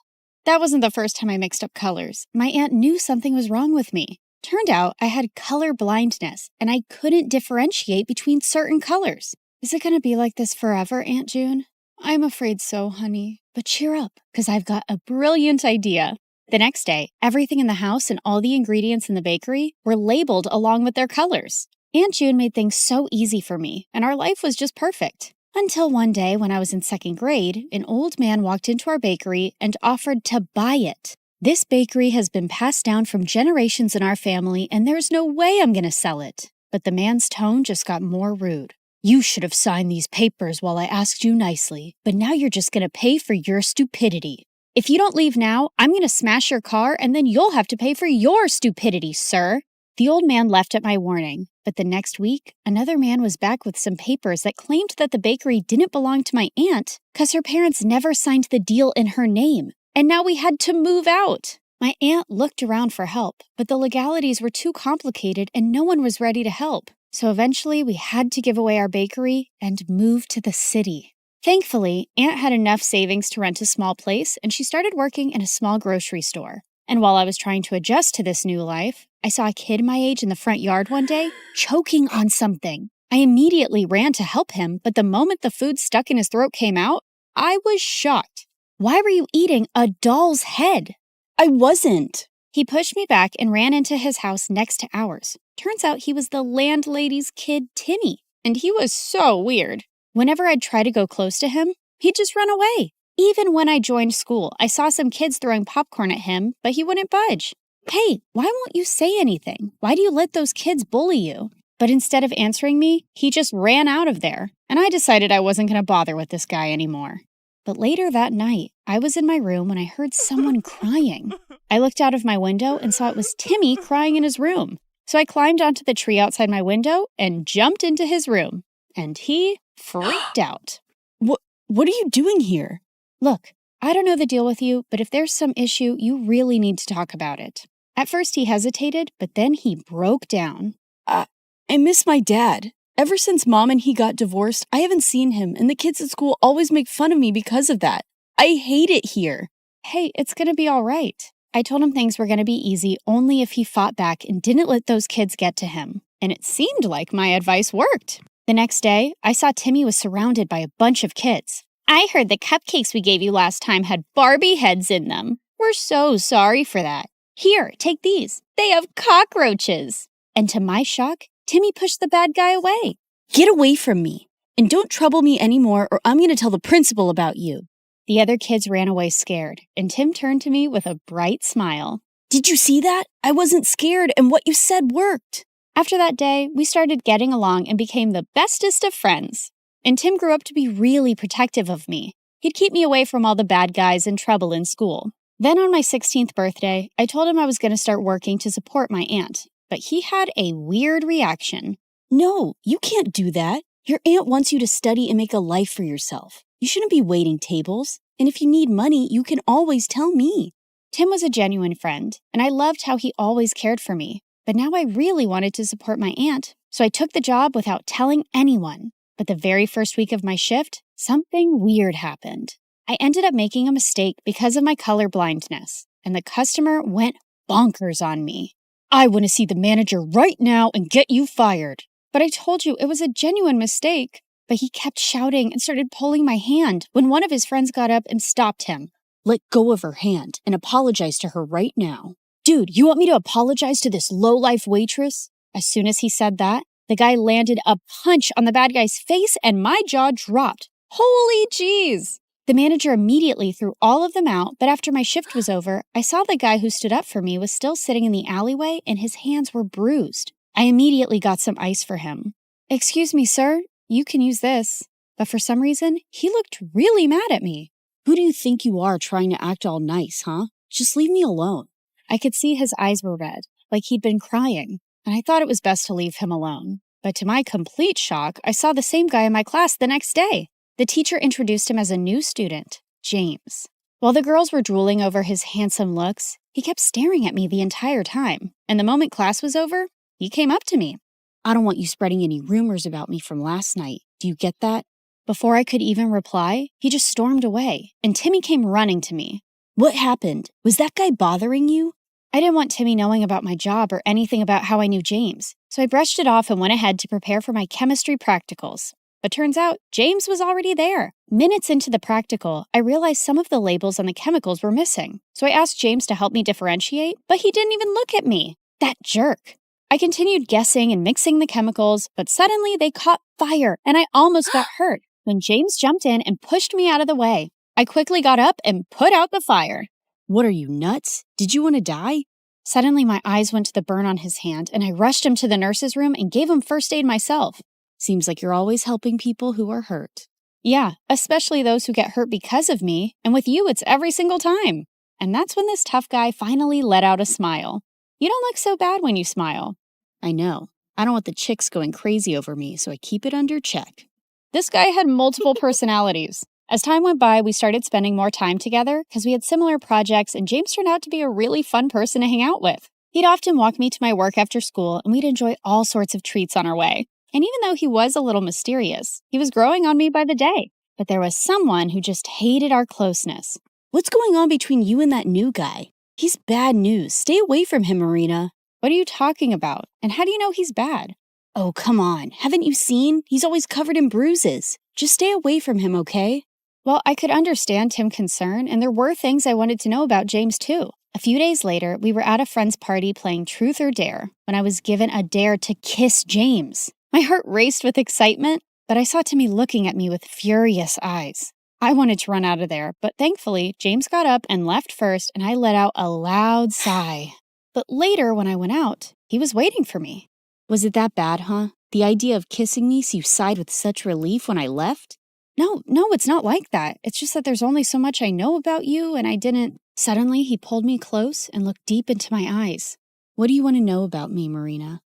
That wasn't the first time I mixed up colors. My aunt knew something was wrong with me. Turned out I had color blindness, and I couldn't differentiate between certain colors. Is it going to be like this forever, Aunt June? I'm afraid so, honey. But cheer up, because I've got a brilliant idea. The next day, everything in the house and all the ingredients in the bakery were labeled along with their colors. Aunt June made things so easy for me, and our life was just perfect. Until one day when I was in 2nd grade, an old man walked into our bakery and offered to buy it. This bakery has been passed down from generations in our family, and there's no way I'm going to sell it. But the man's tone just got more rude. You should have signed these papers while I asked you nicely, but now you're just going to pay for your stupidity. If you don't leave now, I'm going to smash your car, and then you'll have to pay for your stupidity, sir. The old man left at my warning, but the next week, another man was back with some papers that claimed that the bakery didn't belong to my aunt because her parents never signed the deal in her name. And now we had to move out. My aunt looked around for help, but the legalities were too complicated and no one was ready to help. So eventually we had to give away our bakery and move to the city. Thankfully, Aunt had enough savings to rent a small place and she started working in a small grocery store. And while I was trying to adjust to this new life, I saw a kid my age in the front yard one day choking on something. I immediately ran to help him, but the moment the food stuck in his throat came out, I was shocked. Why were you eating a doll's head? I wasn't. He pushed me back and ran into his house next to ours. Turns out he was the landlady's kid, Timmy, and he was so weird. Whenever I'd try to go close to him, he'd just run away. Even when I joined school, I saw some kids throwing popcorn at him, but he wouldn't budge. Hey, why won't you say anything? Why do you let those kids bully you? But instead of answering me, he just ran out of there, and I decided I wasn't going to bother with this guy anymore. But later that night, I was in my room when I heard someone crying. I looked out of my window and saw it was Timmy crying in his room. So I climbed onto the tree outside my window and jumped into his room. And he freaked out. What are you doing here? Look, I don't know the deal with you, but if there's some issue, you really need to talk about it. At first he hesitated, but then he broke down. I miss my dad. Ever since Mom and he got divorced, I haven't seen him, and the kids at school always make fun of me because of that. I hate it here. Hey, it's gonna be all right. I told him things were gonna be easy only if he fought back and didn't let those kids get to him. And it seemed like my advice worked. The next day, I saw Timmy was surrounded by a bunch of kids. I heard the cupcakes we gave you last time had Barbie heads in them. We're so sorry for that. Here, take these. They have cockroaches. And to my shock, Timmy pushed the bad guy away. Get away from me. And don't trouble me anymore or I'm going to tell the principal about you. The other kids ran away scared, and Tim turned to me with a bright smile. Did you see that? I wasn't scared, and what you said worked. After that day, we started getting along and became the bestest of friends. And Tim grew up to be really protective of me. He'd keep me away from all the bad guys and trouble in school. Then on my 16th birthday, I told him I was going to start working to support my aunt. But he had a weird reaction. No, you can't do that. Your aunt wants you to study and make a life for yourself. You shouldn't be waiting tables. And if you need money, you can always tell me. Tim was a genuine friend, and I loved how he always cared for me. But now I really wanted to support my aunt, so I took the job without telling anyone. But the very first week of my shift, something weird happened. I ended up making a mistake because of my color blindness, and the customer went bonkers on me. I want to see the manager right now and get you fired. But I told you it was a genuine mistake. But he kept shouting and started pulling my hand when one of his friends got up and stopped him. Let go of her hand and apologize to her right now. Dude, you want me to apologize to this low-life waitress? As soon as he said that, the guy landed a punch on the bad guy's face and my jaw dropped. Holy jeez! The manager immediately threw all of them out, but after my shift was over, I saw the guy who stood up for me was still sitting in the alleyway and his hands were bruised. I immediately got some ice for him. Excuse me, sir, you can use this. But for some reason, he looked really mad at me. Who do you think you are trying to act all nice, huh? Just leave me alone. I could see his eyes were red, like he'd been crying, and I thought it was best to leave him alone. But to my complete shock, I saw the same guy in my class the next day. The teacher introduced him as a new student, James. While the girls were drooling over his handsome looks, he kept staring at me the entire time, and the moment class was over, he came up to me. I don't want you spreading any rumors about me from last night. Do you get that? Before I could even reply, he just stormed away, and Timmy came running to me. What happened? Was that guy bothering you? I didn't want Timmy knowing about my job or anything about how I knew James, so I brushed it off and went ahead to prepare for my chemistry practicals. But turns out, James was already there. Minutes into the practical, I realized some of the labels on the chemicals were missing, so I asked James to help me differentiate, but he didn't even look at me. That jerk. I continued guessing and mixing the chemicals, but suddenly they caught fire, and I almost got hurt when James jumped in and pushed me out of the way. I quickly got up and put out the fire. What are you, nuts? Did you want to die? Suddenly, my eyes went to the burn on his hand, and I rushed him to the nurse's room and gave him first aid myself. Seems like you're always helping people who are hurt. Yeah, especially those who get hurt because of me, and with you, it's every single time. And that's when this tough guy finally let out a smile. You don't look so bad when you smile. I know. I don't want the chicks going crazy over me, so I keep it under check. This guy had multiple personalities. As time went by, we started spending more time together because we had similar projects, and James turned out to be a really fun person to hang out with. He'd often walk me to my work after school, and we'd enjoy all sorts of treats on our way. And even though he was a little mysterious, he was growing on me by the day. But there was someone who just hated our closeness. What's going on between you and that new guy? He's bad news. Stay away from him, Marina. What are you talking about? And how do you know he's bad? Oh, come on. Haven't you seen? He's always covered in bruises. Just stay away from him, okay? Well, I could understand Tim's concern, and there were things I wanted to know about James, too. A few days later, we were at a friend's party playing Truth or Dare when I was given a dare to kiss James. My heart raced with excitement, but I saw Timmy looking at me with furious eyes. I wanted to run out of there, but thankfully, James got up and left first, and I let out a loud sigh. But later, when I went out, he was waiting for me. Was it that bad, huh? The idea of kissing me so you sighed with such relief when I left? No, it's not like that. It's just that there's only so much I know about you, and I didn't... Suddenly, he pulled me close and looked deep into my eyes. What do you want to know about me, Marina?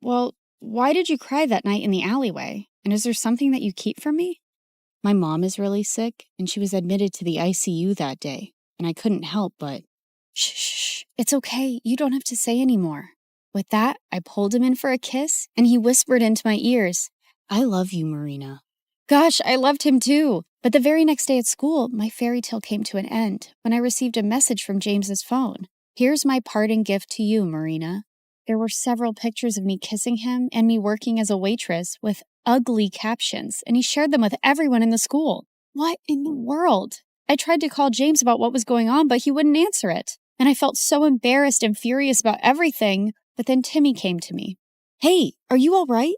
Well, why did you cry that night in the alleyway? And is there something that you keep from me? My mom is really sick, and she was admitted to the ICU that day, and I couldn't help but... Shh, it's okay. You don't have to say anymore. With that, I pulled him in for a kiss, and he whispered into my ears, I love you, Marina. Gosh, I loved him too. But the very next day at school, my fairy tale came to an end when I received a message from James's phone. Here's my parting gift to you, Marina. There were several pictures of me kissing him and me working as a waitress with ugly captions, and he shared them with everyone in the school. What in the world? I tried to call James about what was going on, but he wouldn't answer it. And I felt so embarrassed and furious about everything, but then Timmy came to me. Hey, are you all right?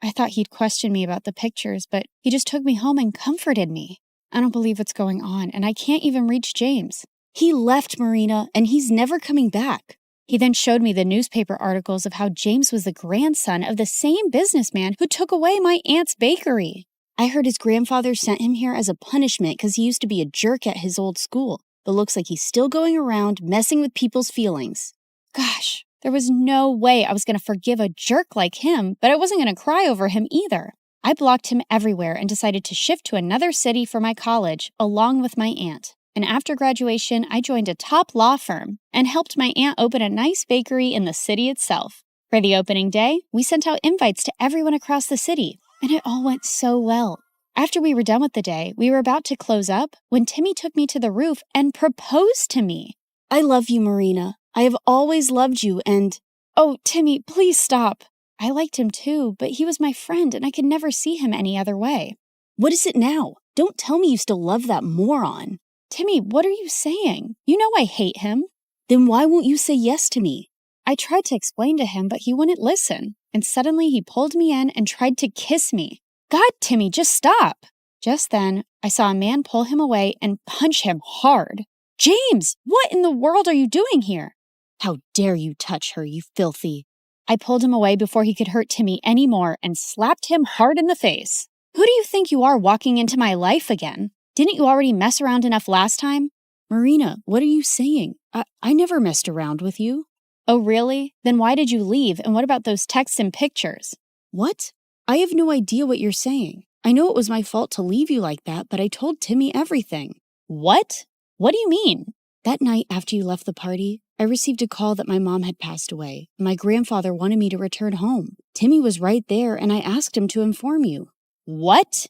I thought he'd question me about the pictures, but he just took me home and comforted me. I don't believe what's going on, and I can't even reach James. He left, Marina, and he's never coming back. He then showed me the newspaper articles of how James was the grandson of the same businessman who took away my aunt's bakery. I heard his grandfather sent him here as a punishment because he used to be a jerk at his old school, but looks like he's still going around messing with people's feelings. Gosh, there was no way I was going to forgive a jerk like him, but I wasn't going to cry over him either. I blocked him everywhere and decided to shift to another city for my college, along with my aunt. And after graduation, I joined a top law firm and helped my aunt open a nice bakery in the city itself. For the opening day, we sent out invites to everyone across the city, and it all went so well. After we were done with the day, we were about to close up when Timmy took me to the roof and proposed to me. I love you, Marina. I have always loved you and... Oh, Timmy, please stop. I liked him too, but he was my friend and I could never see him any other way. What is it now? Don't tell me you still love that moron. Timmy, what are you saying? You know I hate him. Then why won't you say yes to me? I tried to explain to him, but he wouldn't listen. And suddenly he pulled me in and tried to kiss me. God, Timmy, just stop. Just then, I saw a man pull him away and punch him hard. James, what in the world are you doing here? How dare you touch her, you filthy. I pulled him away before he could hurt Timmy anymore and slapped him hard in the face. Who do you think you are walking into my life again? Didn't you already mess around enough last time? Marina, what are you saying? I never messed around with you. Oh, really? Then why did you leave? And what about those texts and pictures? What? I have no idea what you're saying. I know it was my fault to leave you like that, but I told Timmy everything. What? What do you mean? That night after you left the party, I received a call that my mom had passed away. My grandfather wanted me to return home. Timmy was right there, and I asked him to inform you. What?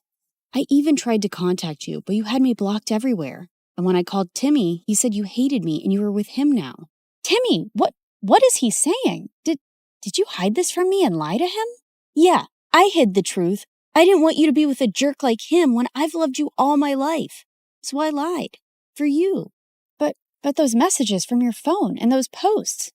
I even tried to contact you, but you had me blocked everywhere. And when I called Timmy, he said you hated me and you were with him now. Timmy, what is he saying? Did you hide this from me and lie to him? Yeah, I hid the truth. I didn't want you to be with a jerk like him when I've loved you all my life. So I lied. For you. But those messages from your phone and those posts.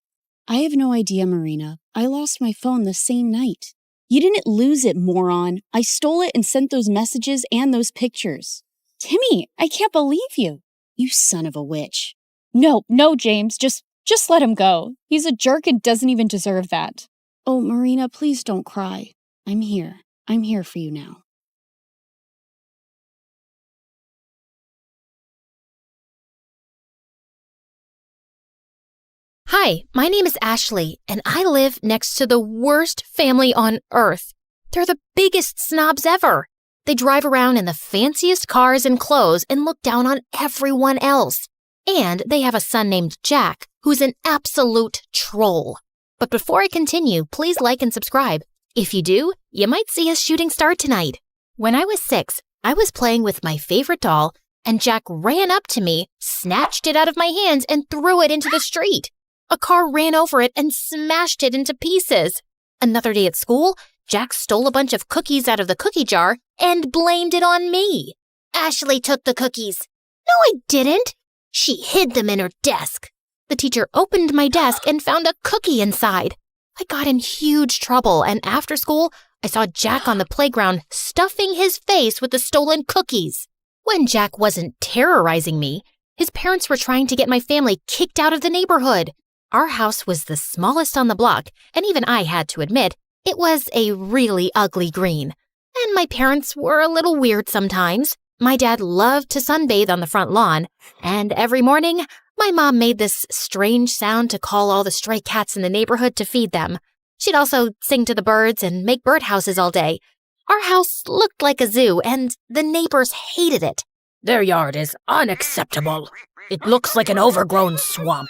I have no idea, Marina. I lost my phone the same night. You didn't lose it, moron. I stole it and sent those messages and those pictures. Timmy, I can't believe you. You son of a witch. No, James, just let him go. He's a jerk and doesn't even deserve that. Oh, Marina, please don't cry. I'm here. I'm here for you now. Hi, my name is Ashley, and I live next to the worst family on earth. They're the biggest snobs ever. They drive around in the fanciest cars and clothes and look down on everyone else. And they have a son named Jack, who's an absolute troll. But before I continue, please like and subscribe. If you do, you might see a shooting star tonight. When I was 6, I was playing with my favorite doll, and Jack ran up to me, snatched it out of my hands, and threw it into the street. A car ran over it and smashed it into pieces. Another day at school, Jack stole a bunch of cookies out of the cookie jar and blamed it on me. Ashley took the cookies. No, I didn't. She hid them in her desk. The teacher opened my desk and found a cookie inside. I got in huge trouble, and after school, I saw Jack on the playground stuffing his face with the stolen cookies. When Jack wasn't terrorizing me, his parents were trying to get my family kicked out of the neighborhood. Our house was the smallest on the block, and even I had to admit, it was a really ugly green. And my parents were a little weird sometimes. My dad loved to sunbathe on the front lawn, and every morning, my mom made this strange sound to call all the stray cats in the neighborhood to feed them. She'd also sing to the birds and make birdhouses all day. Our house looked like a zoo, and the neighbors hated it. Their yard is unacceptable. It looks like an overgrown swamp.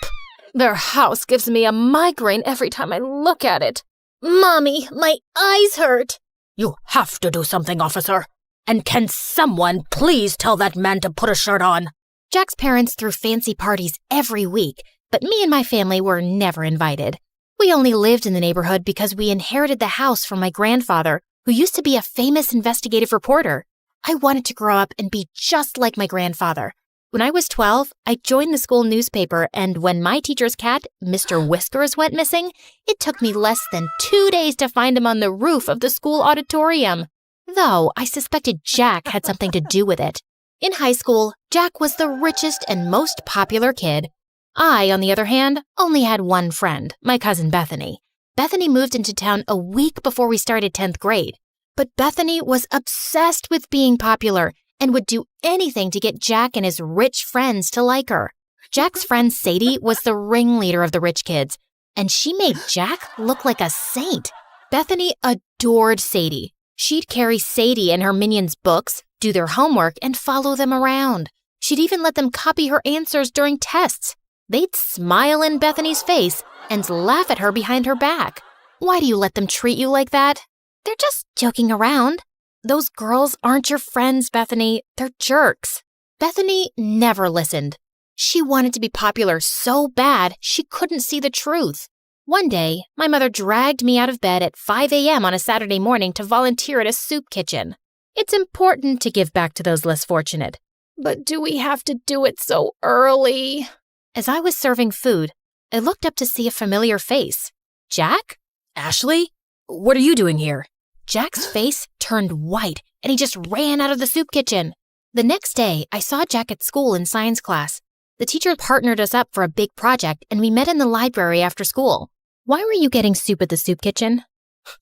Their house gives me a migraine every time I look at it. Mommy, my eyes hurt. You have to do something, officer. And can someone please tell that man to put a shirt on? Jack's parents threw fancy parties every week, but me and my family were never invited. We only lived in the neighborhood because we inherited the house from my grandfather, who used to be a famous investigative reporter. I wanted to grow up and be just like my grandfather. When I was 12, I joined the school newspaper, and when my teacher's cat, Mr. Whiskers, went missing, it took me less than 2 days to find him on the roof of the school auditorium. Though I suspected Jack had something to do with it. In high school, Jack was the richest and most popular kid. I, on the other hand, only had one friend, my cousin Bethany. Bethany moved into town a week before we started 10th grade. But Bethany was obsessed with being popular and would do anything to get Jack and his rich friends to like her. Jack's friend Sadie was the ringleader of the rich kids, and she made Jack look like a saint. Bethany adored Sadie. She'd carry Sadie and her minions' books, do their homework, and follow them around. She'd even let them copy her answers during tests. They'd smile in Bethany's face and laugh at her behind her back. Why do you let them treat you like that? They're just joking around. Those girls aren't your friends, Bethany. They're jerks. Bethany never listened. She wanted to be popular so bad she couldn't see the truth. One day, my mother dragged me out of bed at 5 a.m. on a Saturday morning to volunteer at a soup kitchen. It's important to give back to those less fortunate. But do we have to do it so early? As I was serving food, I looked up to see a familiar face. Jack? Ashley? What are you doing here? Jack's face turned white, and he just ran out of the soup kitchen. The next day, I saw Jack at school in science class. The teacher partnered us up for a big project, and we met in the library after school. Why were you getting soup at the soup kitchen?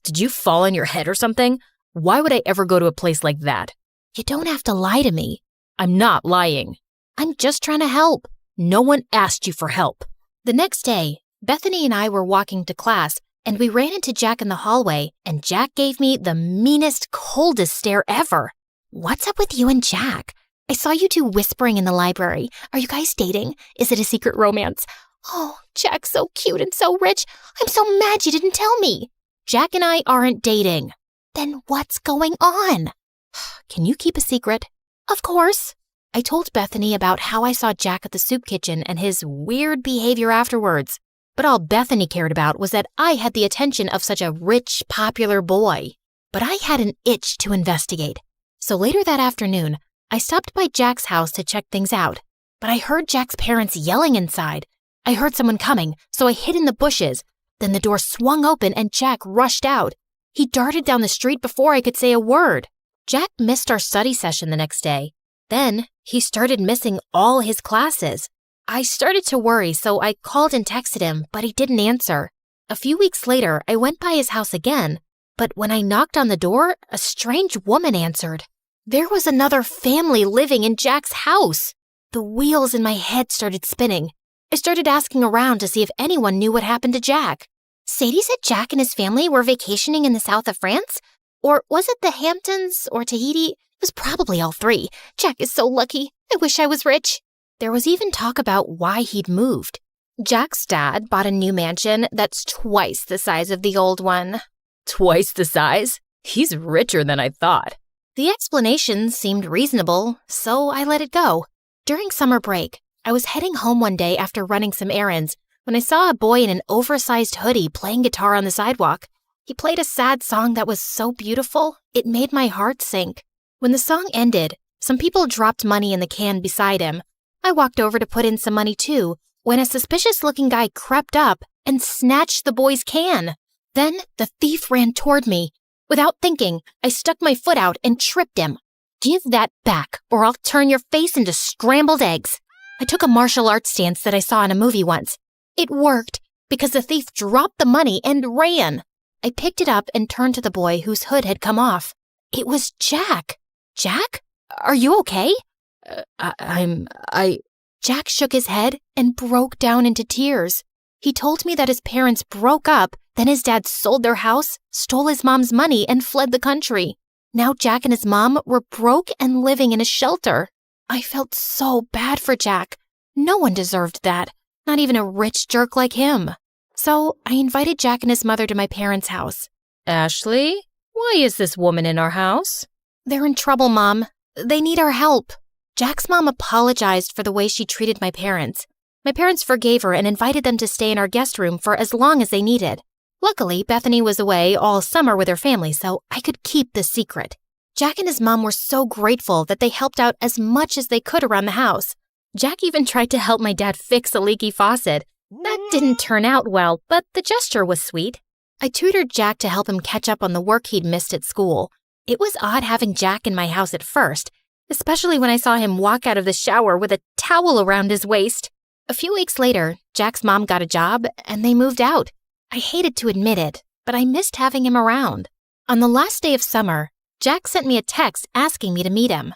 Did you fall on your head or something? Why would I ever go to a place like that? You don't have to lie to me. I'm not lying. I'm just trying to help. No one asked you for help. The next day, Bethany and I were walking to class, and we ran into Jack in the hallway, and Jack gave me the meanest, coldest stare ever. What's up with you and Jack? I saw you two whispering in the library. Are you guys dating? Is it a secret romance? Oh, Jack's so cute and so rich. I'm so mad you didn't tell me. Jack and I aren't dating. Then what's going on? Can you keep a secret? Of course. I told Bethany about how I saw Jack at the soup kitchen and his weird behavior afterwards. But all Bethany cared about was that I had the attention of such a rich, popular boy. But I had an itch to investigate. So later that afternoon, I stopped by Jack's house to check things out. But I heard Jack's parents yelling inside. I heard someone coming, so I hid in the bushes. Then the door swung open and Jack rushed out. He darted down the street before I could say a word. Jack missed our study session the next day. Then he started missing all his classes. I started to worry, so I called and texted him, but he didn't answer. A few weeks later, I went by his house again, but when I knocked on the door, a strange woman answered. There was another family living in Jack's house. The wheels in my head started spinning. I started asking around to see if anyone knew what happened to Jack. Sadie said Jack and his family were vacationing in the south of France? Or was it the Hamptons or Tahiti? It was probably all three. Jack is so lucky. I wish I was rich. There was even talk about why he'd moved. Jack's dad bought a new mansion that's twice the size of the old one. Twice the size? He's richer than I thought. The explanation seemed reasonable, so I let it go. During summer break, I was heading home one day after running some errands when I saw a boy in an oversized hoodie playing guitar on the sidewalk. He played a sad song that was so beautiful, it made my heart sink. When the song ended, some people dropped money in the can beside him. I walked over to put in some money too, when a suspicious-looking guy crept up and snatched the boy's can. Then the thief ran toward me. Without thinking, I stuck my foot out and tripped him. Give that back, or I'll turn your face into scrambled eggs. I took a martial arts stance that I saw in a movie once. It worked, because the thief dropped the money and ran. I picked it up and turned to the boy whose hood had come off. It was Jack. Jack? Are you okay? Jack shook his head and broke down into tears. He told me that his parents broke up, then his dad sold their house, stole his mom's money, and fled the country. Now Jack and his mom were broke and living in a shelter. I felt so bad for Jack. No one deserved that, not even a rich jerk like him. So I invited Jack and his mother to my parents' house. Ashley, why is this woman in our house? They're in trouble, Mom. They need our help. Jack's mom apologized for the way she treated my parents. My parents forgave her and invited them to stay in our guest room for as long as they needed. Luckily, Bethany was away all summer with her family, so I could keep the secret. Jack and his mom were so grateful that they helped out as much as they could around the house. Jack even tried to help my dad fix a leaky faucet. That didn't turn out well, but the gesture was sweet. I tutored Jack to help him catch up on the work he'd missed at school. It was odd having Jack in my house at first, especially when I saw him walk out of the shower with a towel around his waist. A few weeks later, Jack's mom got a job and they moved out. I hated to admit it, but I missed having him around. On the last day of summer, Jack sent me a text asking me to meet him.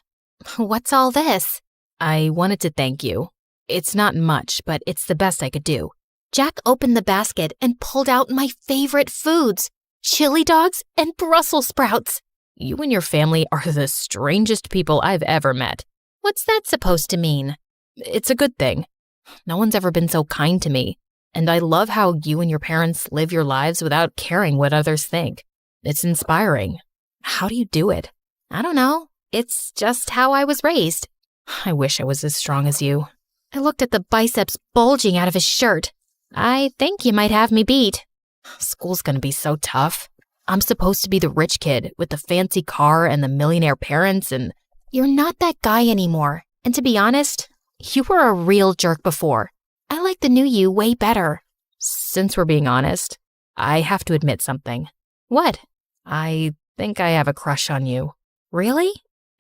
What's all this? I wanted to thank you. It's not much, but it's the best I could do. Jack opened the basket and pulled out my favorite foods, chili dogs and Brussels sprouts. You and your family are the strangest people I've ever met. What's that supposed to mean? It's a good thing. No one's ever been so kind to me. And I love how you and your parents live your lives without caring what others think. It's inspiring. How do you do it? I don't know. It's just how I was raised. I wish I was as strong as you. I looked at the biceps bulging out of his shirt. I think you might have me beat. School's gonna be so tough. I'm supposed to be the rich kid with the fancy car and the millionaire parents and... You're not that guy anymore. And to be honest, you were a real jerk before. I like the new you way better. Since we're being honest, I have to admit something. What? I think I have a crush on you. Really?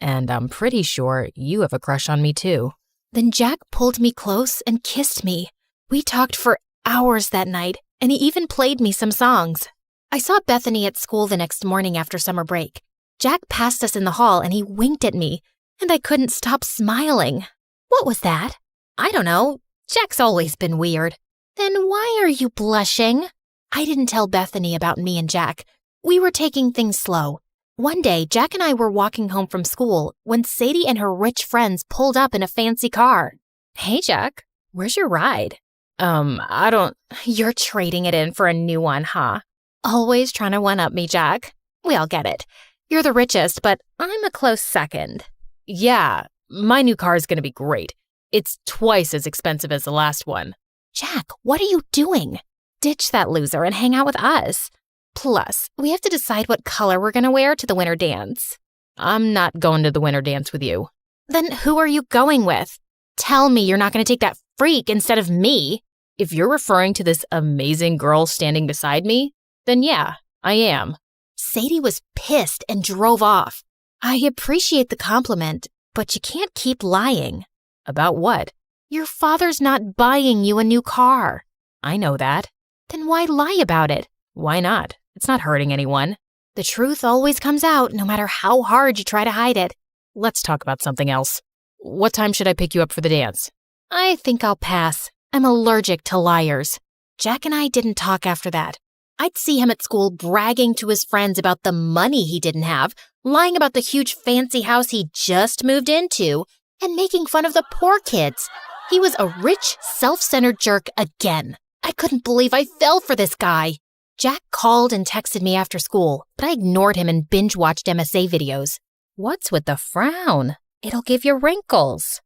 And I'm pretty sure you have a crush on me too. Then Jack pulled me close and kissed me. We talked for hours that night, and he even played me some songs. I saw Bethany at school the next morning after summer break. Jack passed us in the hall and he winked at me, and I couldn't stop smiling. What was that? I don't know. Jack's always been weird. Then why are you blushing? I didn't tell Bethany about me and Jack. We were taking things slow. One day, Jack and I were walking home from school when Sadie and her rich friends pulled up in a fancy car. Hey, Jack, where's your ride? I don't... You're trading it in for a new one, huh? Always trying to one-up me, Jack. We all get it. You're the richest, but I'm a close second. Yeah, my new car is going to be great. It's twice as expensive as the last one. Jack, what are you doing? Ditch that loser and hang out with us. Plus, we have to decide what color we're going to wear to the winter dance. I'm not going to the winter dance with you. Then who are you going with? Tell me you're not going to take that freak instead of me. If you're referring to this amazing girl standing beside me, then yeah, I am. Sadie was pissed and drove off. I appreciate the compliment, but you can't keep lying. About what? Your father's not buying you a new car. I know that. Then why lie about it? Why not? It's not hurting anyone. The truth always comes out, no matter how hard you try to hide it. Let's talk about something else. What time should I pick you up for the dance? I think I'll pass. I'm allergic to liars. Jack and I didn't talk after that. I'd see him at school bragging to his friends about the money he didn't have, lying about the huge fancy house he just moved into, and making fun of the poor kids. He was a rich, self-centered jerk again. I couldn't believe I fell for this guy. Jack called and texted me after school, but I ignored him and binge-watched MSA videos. What's with the frown? It'll give you wrinkles.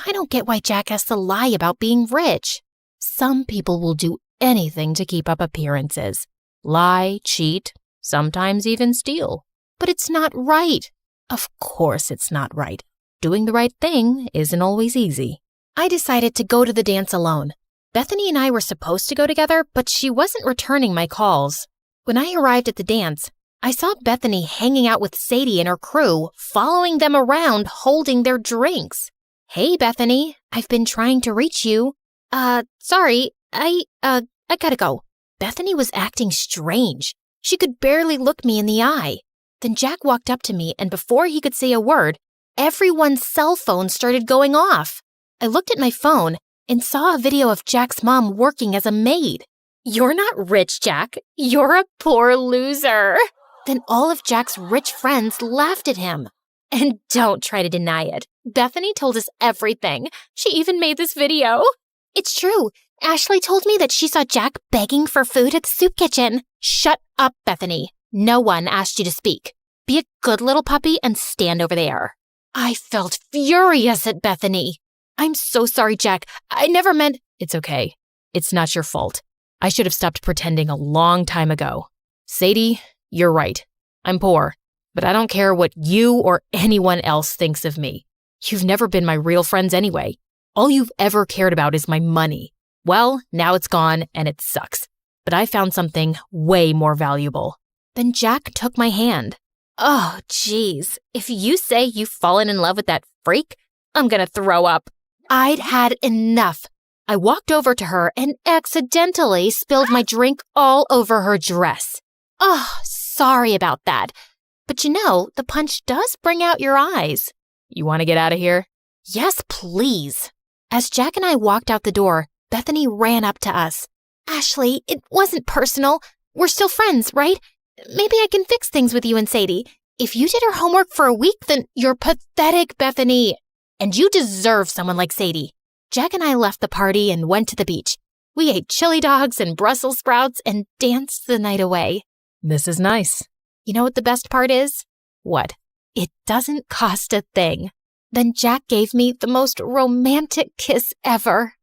I don't get why Jack has to lie about being rich. Some people will do anything to keep up appearances. Lie, cheat, sometimes even steal. But it's not right. Of course it's not right. Doing the right thing isn't always easy. I decided to go to the dance alone. Bethany and I were supposed to go together, but she wasn't returning my calls. When I arrived at the dance, I saw Bethany hanging out with Sadie and her crew, following them around, holding their drinks. Hey, Bethany, I've been trying to reach you. Sorry, I gotta go. Bethany was acting strange. She could barely look me in the eye. Then Jack walked up to me, and before he could say a word, everyone's cell phone started going off. I looked at my phone and saw a video of Jack's mom working as a maid. You're not rich, Jack. You're a poor loser. Then all of Jack's rich friends laughed at him. And don't try to deny it. Bethany told us everything. She even made this video. It's true. Ashley told me that she saw Jack begging for food at the soup kitchen. Shut up, Bethany. No one asked you to speak. Be a good little puppy and stand over there. I felt furious at Bethany. I'm so sorry, Jack. I never meant... It's okay. It's not your fault. I should have stopped pretending a long time ago. Sadie, you're right. I'm poor, but I don't care what you or anyone else thinks of me. You've never been my real friends anyway. All you've ever cared about is my money. Well, now it's gone and it sucks. But I found something way more valuable. Then Jack took my hand. Oh, geez. If you say you've fallen in love with that freak, I'm gonna throw up. I'd had enough. I walked over to her and accidentally spilled my drink all over her dress. Oh, sorry about that. But you know, the punch does bring out your eyes. You want to get out of here? Yes, please. As Jack and I walked out the door, Bethany ran up to us. Ashley, it wasn't personal. We're still friends, right? Maybe I can fix things with you and Sadie. If you did her homework for a week, then you're pathetic, Bethany. And you deserve someone like Sadie. Jack and I left the party and went to the beach. We ate chili dogs and Brussels sprouts and danced the night away. This is nice. You know what the best part is? What? It doesn't cost a thing. Then Jack gave me the most romantic kiss ever.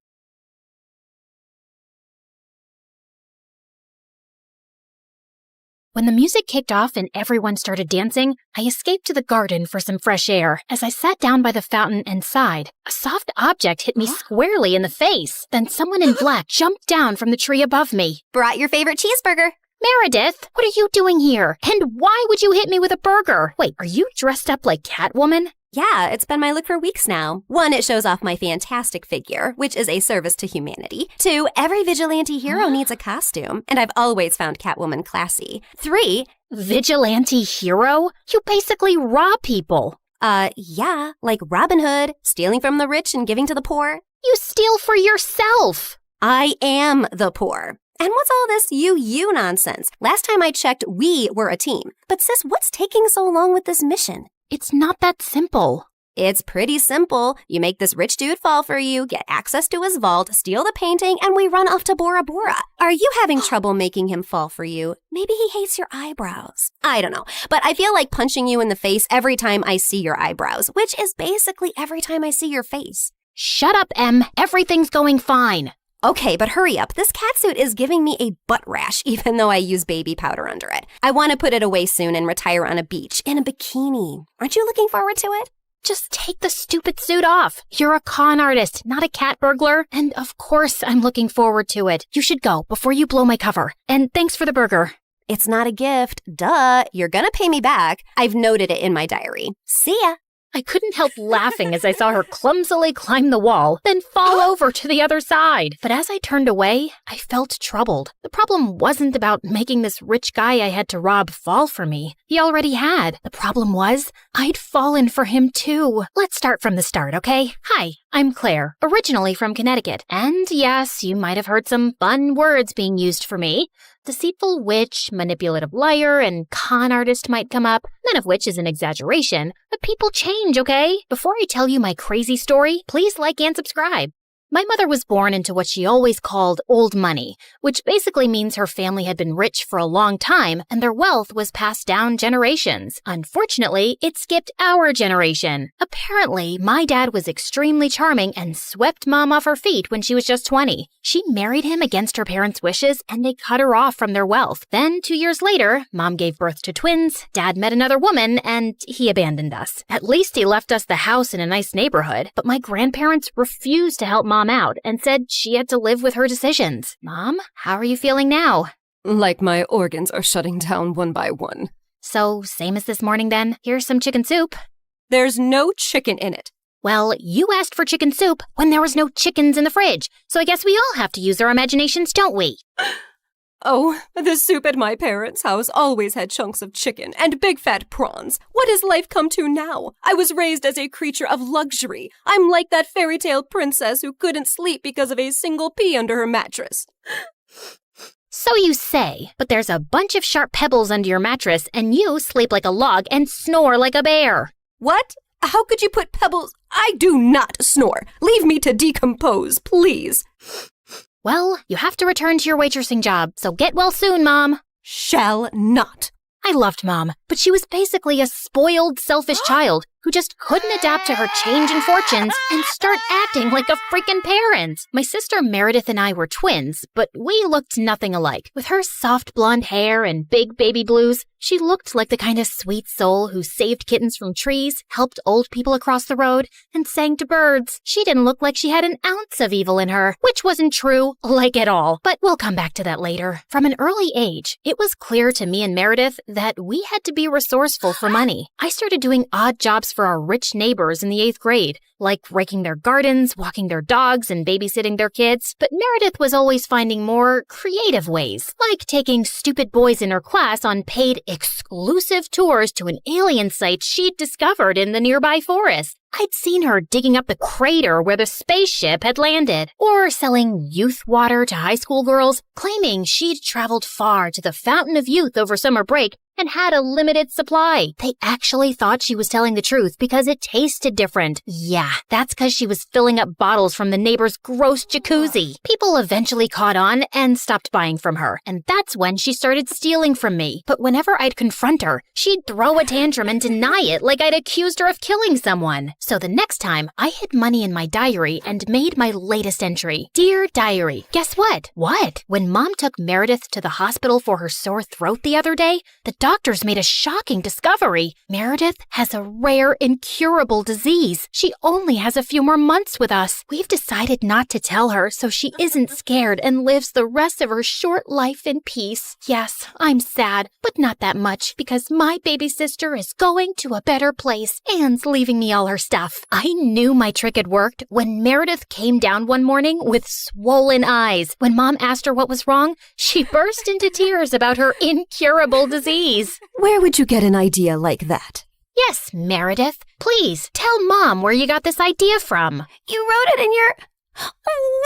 When the music kicked off and everyone started dancing, I escaped to the garden for some fresh air. As I sat down by the fountain and sighed, a soft object hit me squarely in the face. Then someone in black jumped down from the tree above me. Brought your favorite cheeseburger. Meredith, what are you doing here? And why would you hit me with a burger? Wait, are you dressed up like Catwoman? Yeah, it's been my look for weeks now. 1, it shows off my fantastic figure, which is a service to humanity. 2, every vigilante hero needs a costume, and I've always found Catwoman classy. 3, vigilante hero? You basically rob people. Yeah, like Robin Hood, stealing from the rich and giving to the poor. You steal for yourself. I am the poor. And what's all this you nonsense? Last time I checked, we were a team. But sis, what's taking so long with this mission? It's not that simple. It's pretty simple. You make this rich dude fall for you, get access to his vault, steal the painting, and we run off to Bora Bora. Are you having trouble making him fall for you? Maybe he hates your eyebrows. I don't know. But I feel like punching you in the face every time I see your eyebrows, which is basically every time I see your face. Shut up, Em. Everything's going fine. Okay, but hurry up. This catsuit is giving me a butt rash, even though I use baby powder under it. I want to put it away soon and retire on a beach in a bikini. Aren't you looking forward to it? Just take the stupid suit off. You're a con artist, not a cat burglar. And of course I'm looking forward to it. You should go before you blow my cover. And thanks for the burger. It's not a gift. Duh. You're gonna pay me back. I've noted it in my diary. See ya. I couldn't help laughing as I saw her clumsily climb the wall, then fall over to the other side. But as I turned away, I felt troubled. The problem wasn't about making this rich guy I had to rob fall for me. He already had. The problem was, I'd fallen for him too. Let's start from the start, okay? Hi, I'm Claire, originally from Connecticut. And yes, you might have heard some fun words being used for me. Deceitful witch, manipulative liar, and con artist might come up, none of which is an exaggeration. But people change, okay? Before I tell you my crazy story, please like and subscribe. My mother was born into what she always called old money, which basically means her family had been rich for a long time and their wealth was passed down generations. Unfortunately, it skipped our generation. Apparently, my dad was extremely charming and swept Mom off her feet when she was just 20. She married him against her parents' wishes and they cut her off from their wealth. Then, 2 years later, Mom gave birth to twins, Dad met another woman, and he abandoned us. At least he left us the house in a nice neighborhood, but my grandparents refused to help Mom out and said she had to live with her decisions. Mom, how are you feeling now? Like my organs are shutting down one by one. So, same as this morning then? Here's some chicken soup. There's no chicken in it. Well, you asked for chicken soup when there was no chickens in the fridge, so I guess we all have to use our imaginations, don't we? Oh, the soup at my parents' house always had chunks of chicken and big fat prawns. What has life come to now? I was raised as a creature of luxury. I'm like that fairy tale princess who couldn't sleep because of a single pea under her mattress. So you say, but there's a bunch of sharp pebbles under your mattress and you sleep like a log and snore like a bear. What? How could you put pebbles? I do not snore. Leave me to decompose, please. Well, you have to return to your waitressing job, so get well soon, Mom. Shall not. I loved Mom, but she was basically a spoiled, selfish child who just couldn't adapt to her changing fortunes and start acting like a freaking parent. My sister Meredith and I were twins, but we looked nothing alike. With her soft blonde hair and big baby blues, she looked like the kind of sweet soul who saved kittens from trees, helped old people across the road, and sang to birds. She didn't look like she had an ounce of evil in her, which wasn't true, like at all. But we'll come back to that later. From an early age, it was clear to me and Meredith that we had to be resourceful for money. I started doing odd jobs for our rich neighbors in the 8th grade, like raking their gardens, walking their dogs, and babysitting their kids. But Meredith was always finding more creative ways, like taking stupid boys in her class on paid exclusive tours to an alien site she'd discovered in the nearby forest. I'd seen her digging up the crater where the spaceship had landed, or selling youth water to high school girls, claiming she'd traveled far to the Fountain of Youth over summer break and had a limited supply. They actually thought she was telling the truth because it tasted different. Yeah, that's because she was filling up bottles from the neighbor's gross jacuzzi. People eventually caught on and stopped buying from her, and that's when she started stealing from me. But whenever I'd confront her, she'd throw a tantrum and deny it like I'd accused her of killing someone. So the next time, I hid money in my diary and made my latest entry. Dear Diary, guess what? What? When Mom took Meredith to the hospital for her sore throat the other day, the doctors made a shocking discovery. Meredith has a rare, incurable disease. She only has a few more months with us. We've decided not to tell her so she isn't scared and lives the rest of her short life in peace. Yes, I'm sad, but not that much because my baby sister is going to a better place and leaving me all her stuff. I knew my trick had worked when Meredith came down one morning with swollen eyes. When Mom asked her what was wrong, she burst into tears about her incurable disease. Where would you get an idea like that? Yes, Meredith. Please, tell Mom where you got this idea from. You wrote it in your...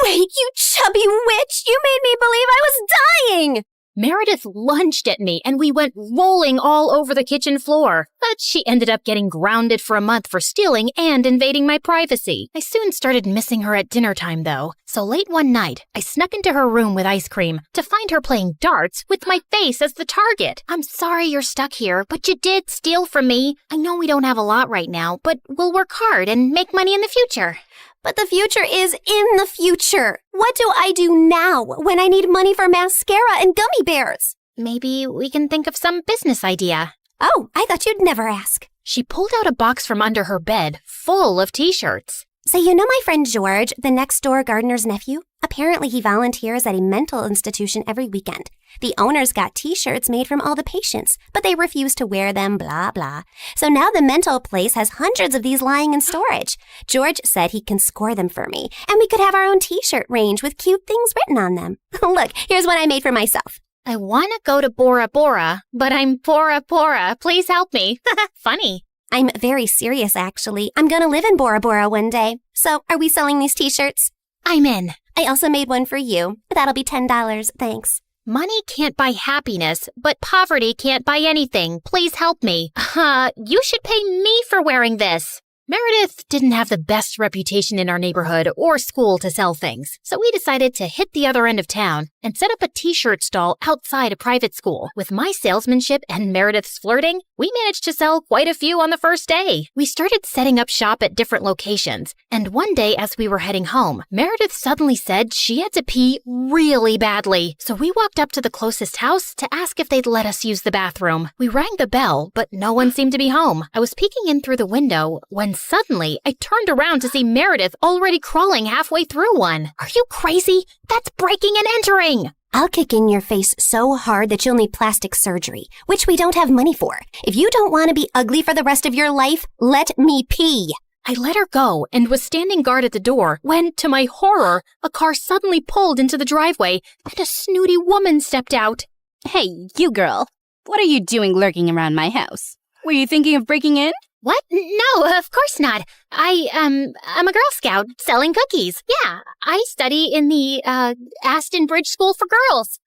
Wait, you chubby witch! You made me believe I was dying! Meredith lunged at me and we went rolling all over the kitchen floor. But she ended up getting grounded for a month for stealing and invading my privacy. I soon started missing her at dinner time though. So late one night, I snuck into her room with ice cream to find her playing darts with my face as the target. I'm sorry you're stuck here, but you did steal from me. I know we don't have a lot right now, but we'll work hard and make money in the future. But the future is in the future. What do I do now when I need money for mascara and gummy bears? Maybe we can think of some business idea. Oh, I thought you'd never ask. She pulled out a box from under her bed full of t-shirts. So you know my friend George, the next-door gardener's nephew? Apparently he volunteers at a mental institution every weekend. The owners got t-shirts made from all the patients, but they refuse to wear them, blah, blah. So now the mental place has hundreds of these lying in storage. George said he can score them for me, and we could have our own t-shirt range with cute things written on them. Look, here's one I made for myself. I want to go to Bora Bora, but I'm Bora Bora. Please help me. Funny. I'm very serious, actually. I'm gonna live in Bora Bora one day. So, are we selling these t-shirts? I'm in. I also made one for you. That'll be $10, thanks. Money can't buy happiness, but poverty can't buy anything. Please help me. You should pay me for wearing this. Meredith didn't have the best reputation in our neighborhood or school to sell things, so we decided to hit the other end of town and set up a t-shirt stall outside a private school. With my salesmanship and Meredith's flirting, we managed to sell quite a few on the first day. We started setting up shop at different locations, and one day as we were heading home, Meredith suddenly said she had to pee really badly. So we walked up to the closest house to ask if they'd let us use the bathroom. We rang the bell, but no one seemed to be home. I was peeking in through the window when suddenly I turned around to see Meredith already crawling halfway through one. Are you crazy? That's breaking and entering! I'll kick in your face so hard that you'll need plastic surgery, which we don't have money for. If you don't want to be ugly for the rest of your life, let me pee. I let her go and was standing guard at the door when, to my horror, a car suddenly pulled into the driveway and a snooty woman stepped out. Hey, you girl. What are you doing lurking around my house? Were you thinking of breaking in? What? No, of course not. I'm a Girl Scout selling cookies. Yeah, I study in the, Aston Bridge School for Girls.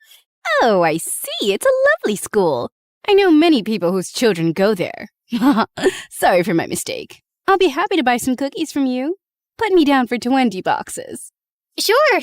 Oh, I see. It's a lovely school. I know many people whose children go there. Sorry for my mistake. I'll be happy to buy some cookies from you. Put me down for 20 boxes. Sure.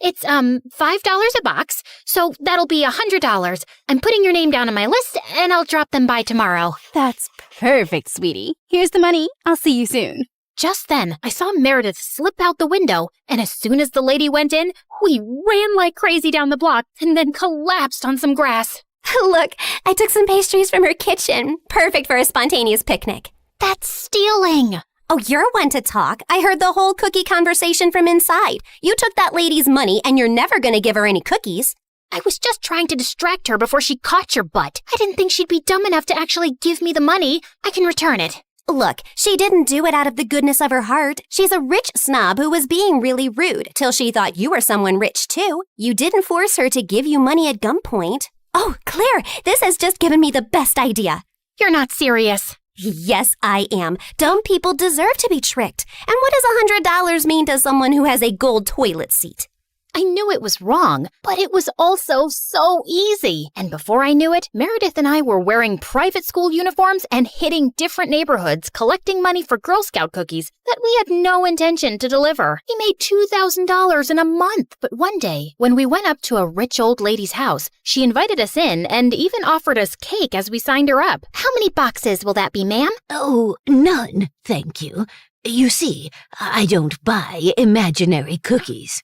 It's, $5 a box, so that'll be $100. I'm putting your name down on my list, and I'll drop them by tomorrow. That's perfect, sweetie. Here's the money. I'll see you soon. Just then, I saw Meredith slip out the window, and as soon as the lady went in, we ran like crazy down the block and then collapsed on some grass. Look, I took some pastries from her kitchen. Perfect for a spontaneous picnic. That's stealing. Oh, you're one to talk. I heard the whole cookie conversation from inside. You took that lady's money, and you're never going to give her any cookies. I was just trying to distract her before she caught your butt. I didn't think she'd be dumb enough to actually give me the money. I can return it. Look, she didn't do it out of the goodness of her heart. She's a rich snob who was being really rude till she thought you were someone rich, too. You didn't force her to give you money at gunpoint. Oh, Claire, this has just given me the best idea. You're not serious. Yes, I am. Dumb people deserve to be tricked. And what does $100 mean to someone who has a gold toilet seat? I knew it was wrong, but it was also so easy. And before I knew it, Meredith and I were wearing private school uniforms and hitting different neighborhoods, collecting money for Girl Scout cookies that we had no intention to deliver. We made $2,000 in a month. But one day, when we went up to a rich old lady's house, she invited us in and even offered us cake as we signed her up. How many boxes will that be, ma'am? Oh, none, thank you. You see, I don't buy imaginary cookies.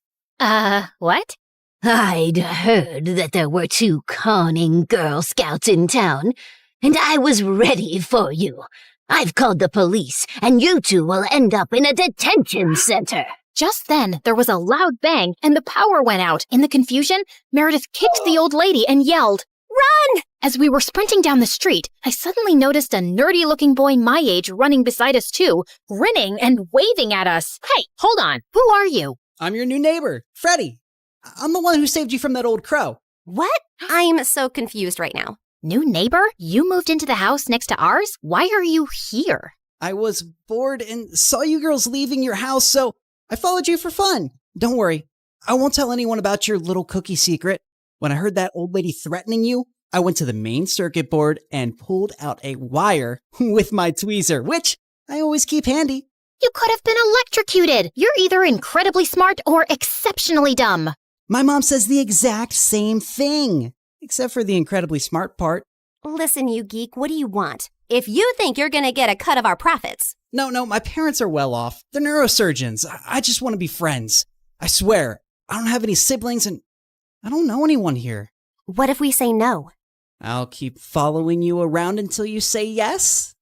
What? I'd heard that there were 2 conning Girl Scouts in town, and I was ready for you. I've called the police, and you 2 will end up in a detention center. Just then, there was a loud bang, and the power went out. In the confusion, Meredith kicked the old lady and yelled, "Run!" As we were sprinting down the street, I suddenly noticed a nerdy-looking boy my age running beside us too, grinning and waving at us. Hey, hold on. Who are you? I'm your new neighbor, Freddie. I'm the one who saved you from that old crow. What? I'm so confused right now. New neighbor? You moved into the house next to ours? Why are you here? I was bored and saw you girls leaving your house, so I followed you for fun. Don't worry, I won't tell anyone about your little cookie secret. When I heard that old lady threatening you, I went to the main circuit board and pulled out a wire with my tweezer, which I always keep handy. You could have been electrocuted. You're either incredibly smart or exceptionally dumb. My mom says the exact same thing, except for the incredibly smart part. Listen, you geek, what do you want? if you think you're gonna get a cut of our profits. No, my parents are well off. They're neurosurgeons. I just want to be friends. I swear, I don't have any siblings and I don't know anyone here. What if we say no? I'll keep following you around until you say yes?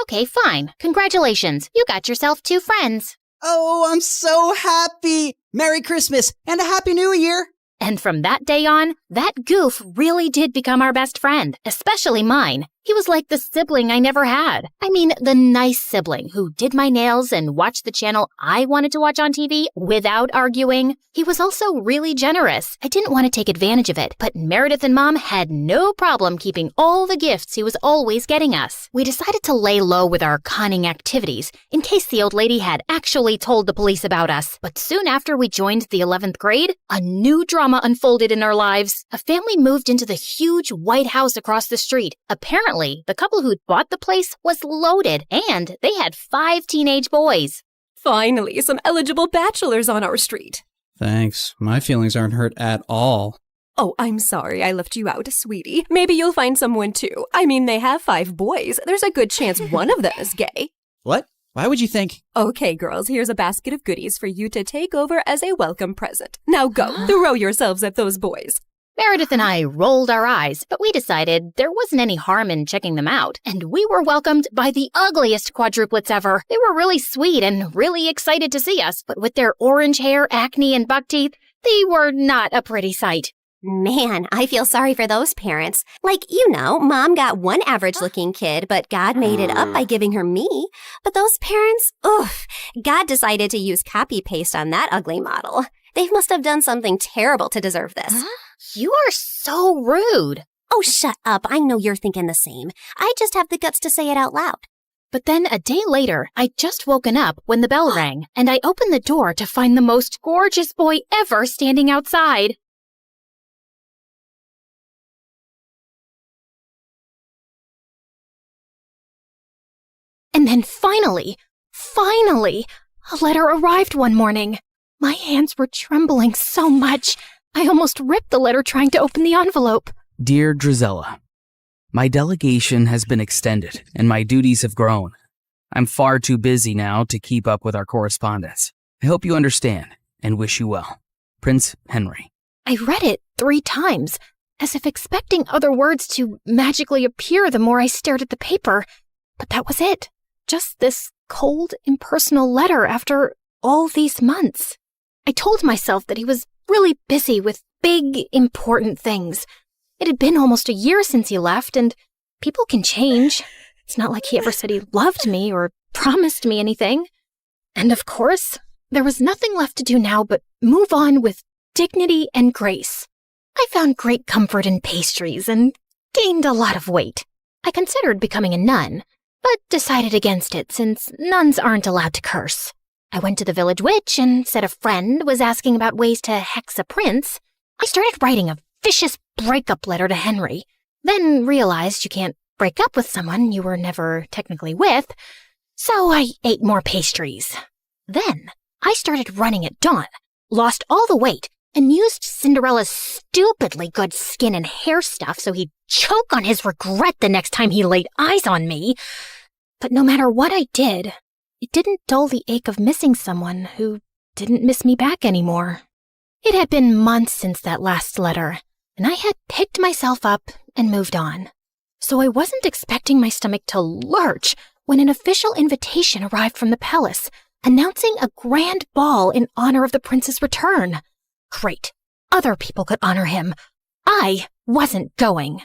Okay, fine. Congratulations. You got yourself 2 friends. Oh, I'm so happy! Merry Christmas and a Happy New Year! And from that day on, that goof really did become our best friend, especially mine. He was like the sibling I never had. I mean, the nice sibling who did my nails and watched the channel I wanted to watch on TV without arguing. He was also really generous. I didn't want to take advantage of it, but Meredith and Mom had no problem keeping all the gifts he was always getting us. We decided to lay low with our conning activities in case the old lady had actually told the police about us. But soon after we joined the 11th grade, a new drama unfolded in our lives. A family moved into the huge white house across the street. Apparently, the couple who'd bought the place was loaded, and they had 5 teenage boys. Finally, some eligible bachelors on our street. Thanks. My feelings aren't hurt at all. Oh, I'm sorry I left you out, sweetie. Maybe you'll find someone too. I mean, they have 5 boys. There's a good chance one of them is gay. What? Why would you think? Okay, girls, here's a basket of goodies for you to take over as a welcome present. Now go, throw yourselves at those boys. Meredith and I rolled our eyes, but we decided there wasn't any harm in checking them out, and we were welcomed by the ugliest quadruplets ever. They were really sweet and really excited to see us, but with their orange hair, acne, and buck teeth, they were not a pretty sight. Man, I feel sorry for those parents. Like, Mom got one average-looking kid, but God made it up by giving her me. But those parents, God decided to use copy-paste on that ugly model. They must have done something terrible to deserve this. Huh? You are so rude. Oh, shut up. I know you're thinking the same. I just have the guts to say it out loud. But then a day later, I'd just woken up when the bell rang, and I opened the door to find the most gorgeous boy ever standing outside. And then finally, a letter arrived one morning. My hands were trembling so much, I almost ripped the letter trying to open the envelope. Dear Drizella, my delegation has been extended and my duties have grown. I'm far too busy now to keep up with our correspondence. I hope you understand and wish you well. Prince Henry. I read it 3 times, as if expecting other words to magically appear the more I stared at the paper. But that was it. Just this cold, impersonal letter after all these months. I told myself that he was really busy with big, important things. It had been almost a year since he left, and people can change. It's not like he ever said he loved me or promised me anything. And of course, there was nothing left to do now but move on with dignity and grace. I found great comfort in pastries and gained a lot of weight. I considered becoming a nun, but decided against it since nuns aren't allowed to curse. I went to the village witch and said a friend was asking about ways to hex a prince. I started writing a vicious breakup letter to Henry, then realized you can't break up with someone you were never technically with, so I ate more pastries. Then I started running at dawn, lost all the weight, and used Cinderella's stupidly good skin and hair stuff so he'd choke on his regret the next time he laid eyes on me. But no matter what I did, it didn't dull the ache of missing someone who didn't miss me back anymore. It had been months since that last letter, and I had picked myself up and moved on. So I wasn't expecting my stomach to lurch when an official invitation arrived from the palace, announcing a grand ball in honor of the prince's return. Great. Other people could honor him. I wasn't going.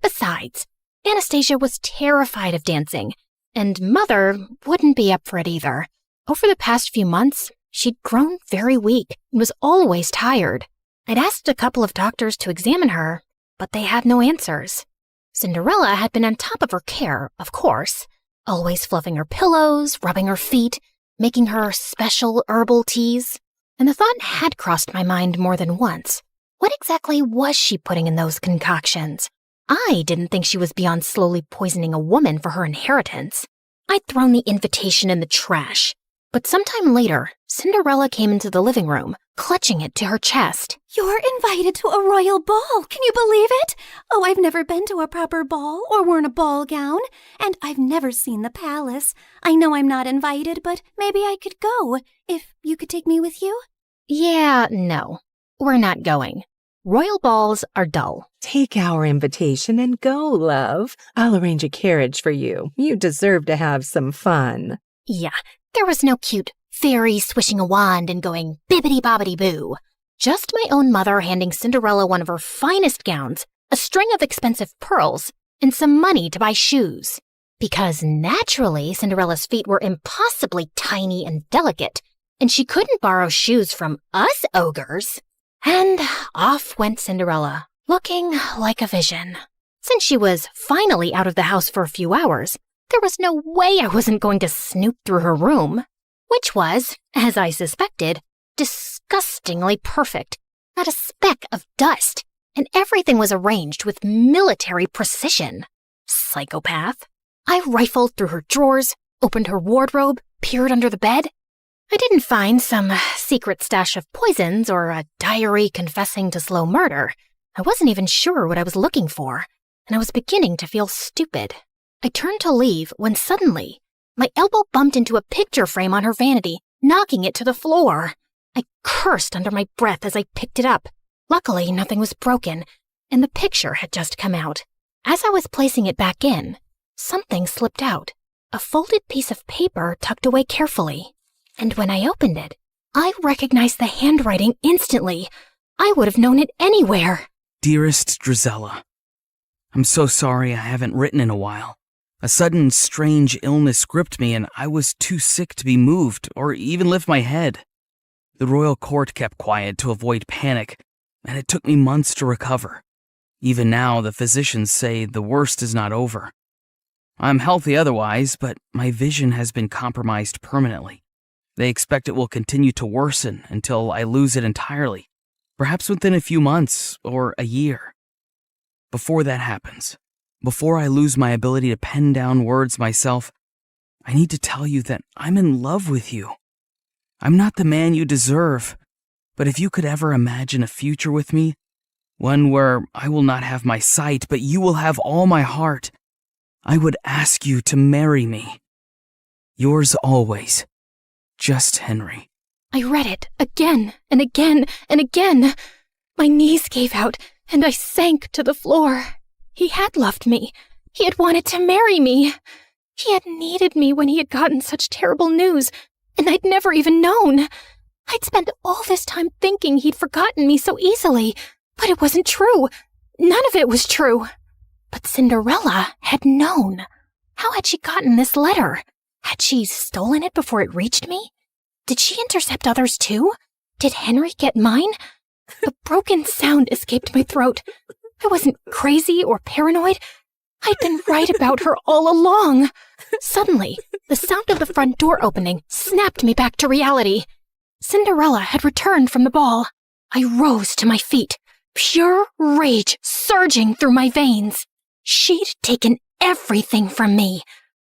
Besides, Anastasia was terrified of dancing, and Mother wouldn't be up for it either. Over the past few months, she'd grown very weak and was always tired. I'd asked a couple of doctors to examine her, but they had no answers. Cinderella had been on top of her care, of course, always fluffing her pillows, rubbing her feet, making her special herbal teas. And the thought had crossed my mind more than once. What exactly was she putting in those concoctions? I didn't think she was beyond slowly poisoning a woman for her inheritance. I'd thrown the invitation in the trash. But sometime later, Cinderella came into the living room, clutching it to her chest. You're invited to a royal ball. Can you believe it? Oh, I've never been to a proper ball or worn a ball gown, and I've never seen the palace. I know I'm not invited, but maybe I could go, if you could take me with you. Yeah, no. We're not going. Royal balls are dull. Take our invitation and go, love. I'll arrange a carriage for you. You deserve to have some fun. Yeah, there was no cute fairy swishing a wand and going bibbidi-bobbidi-boo. Just my own mother handing Cinderella one of her finest gowns, a string of expensive pearls, and some money to buy shoes. Because naturally, Cinderella's feet were impossibly tiny and delicate, and she couldn't borrow shoes from us ogres. And off went Cinderella, looking like a vision. Since she was finally out of the house for a few hours, there was no way I wasn't going to snoop through her room, which was, as I suspected, disgustingly perfect. Not a speck of dust, and everything was arranged with military precision. Psychopath. I rifled through her drawers, opened her wardrobe, peered under the bed. I didn't find some secret stash of poisons or a diary confessing to slow murder. I wasn't even sure what I was looking for, and I was beginning to feel stupid. I turned to leave when suddenly, my elbow bumped into a picture frame on her vanity, knocking it to the floor. I cursed under my breath as I picked it up. Luckily, nothing was broken, and the picture had just come out. As I was placing it back in, something slipped out, a folded piece of paper tucked away carefully. And when I opened it, I recognized the handwriting instantly. I would have known it anywhere. Dearest Drizella, I'm so sorry I haven't written in a while. A sudden, strange illness gripped me and I was too sick to be moved or even lift my head. The royal court kept quiet to avoid panic, and it took me months to recover. Even now, the physicians say the worst is not over. I'm healthy otherwise, but my vision has been compromised permanently. They expect it will continue to worsen until I lose it entirely, perhaps within a few months or a year. Before that happens, before I lose my ability to pen down words myself, I need to tell you that I'm in love with you. I'm not the man you deserve, but if you could ever imagine a future with me, one where I will not have my sight, but you will have all my heart, I would ask you to marry me. Yours always, Just Henry. I read it again and again and again. My knees gave out and I sank to the floor. He had loved me. He had wanted to marry me. He had needed me when he had gotten such terrible news, and I'd never even known. I'd spent all this time thinking he'd forgotten me so easily, but it wasn't true. None of it was true. But Cinderella had known. How had she gotten this letter? Had she stolen it before it reached me? Did she intercept others too? Did Henry get mine? A broken sound escaped my throat. I wasn't crazy or paranoid. I'd been right about her all along. Suddenly, the sound of the front door opening snapped me back to reality. Cinderella had returned from the ball. I rose to my feet, pure rage surging through my veins. She'd taken everything from me,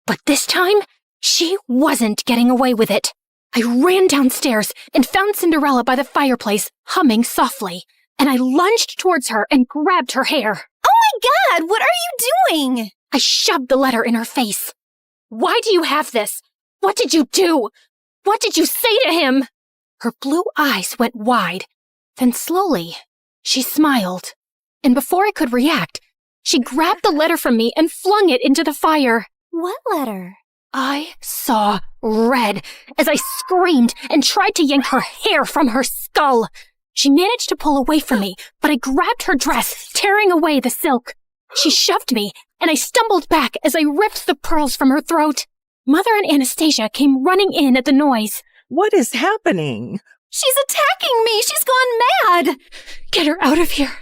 but this time, she wasn't getting away with it. I ran downstairs and found Cinderella by the fireplace, humming softly, and I lunged towards her and grabbed her hair. Oh my God, what are you doing? I shoved the letter in her face. Why do you have this? What did you do? What did you say to him? Her blue eyes went wide. Then slowly, she smiled. And before I could react, she grabbed the letter from me and flung it into the fire. What letter? I saw red as I screamed and tried to yank her hair from her skull. She managed to pull away from me, but I grabbed her dress, tearing away the silk. She shoved me, and I stumbled back as I ripped the pearls from her throat. Mother and Anastasia came running in at the noise. What is happening? She's attacking me! She's gone mad! Get her out of here.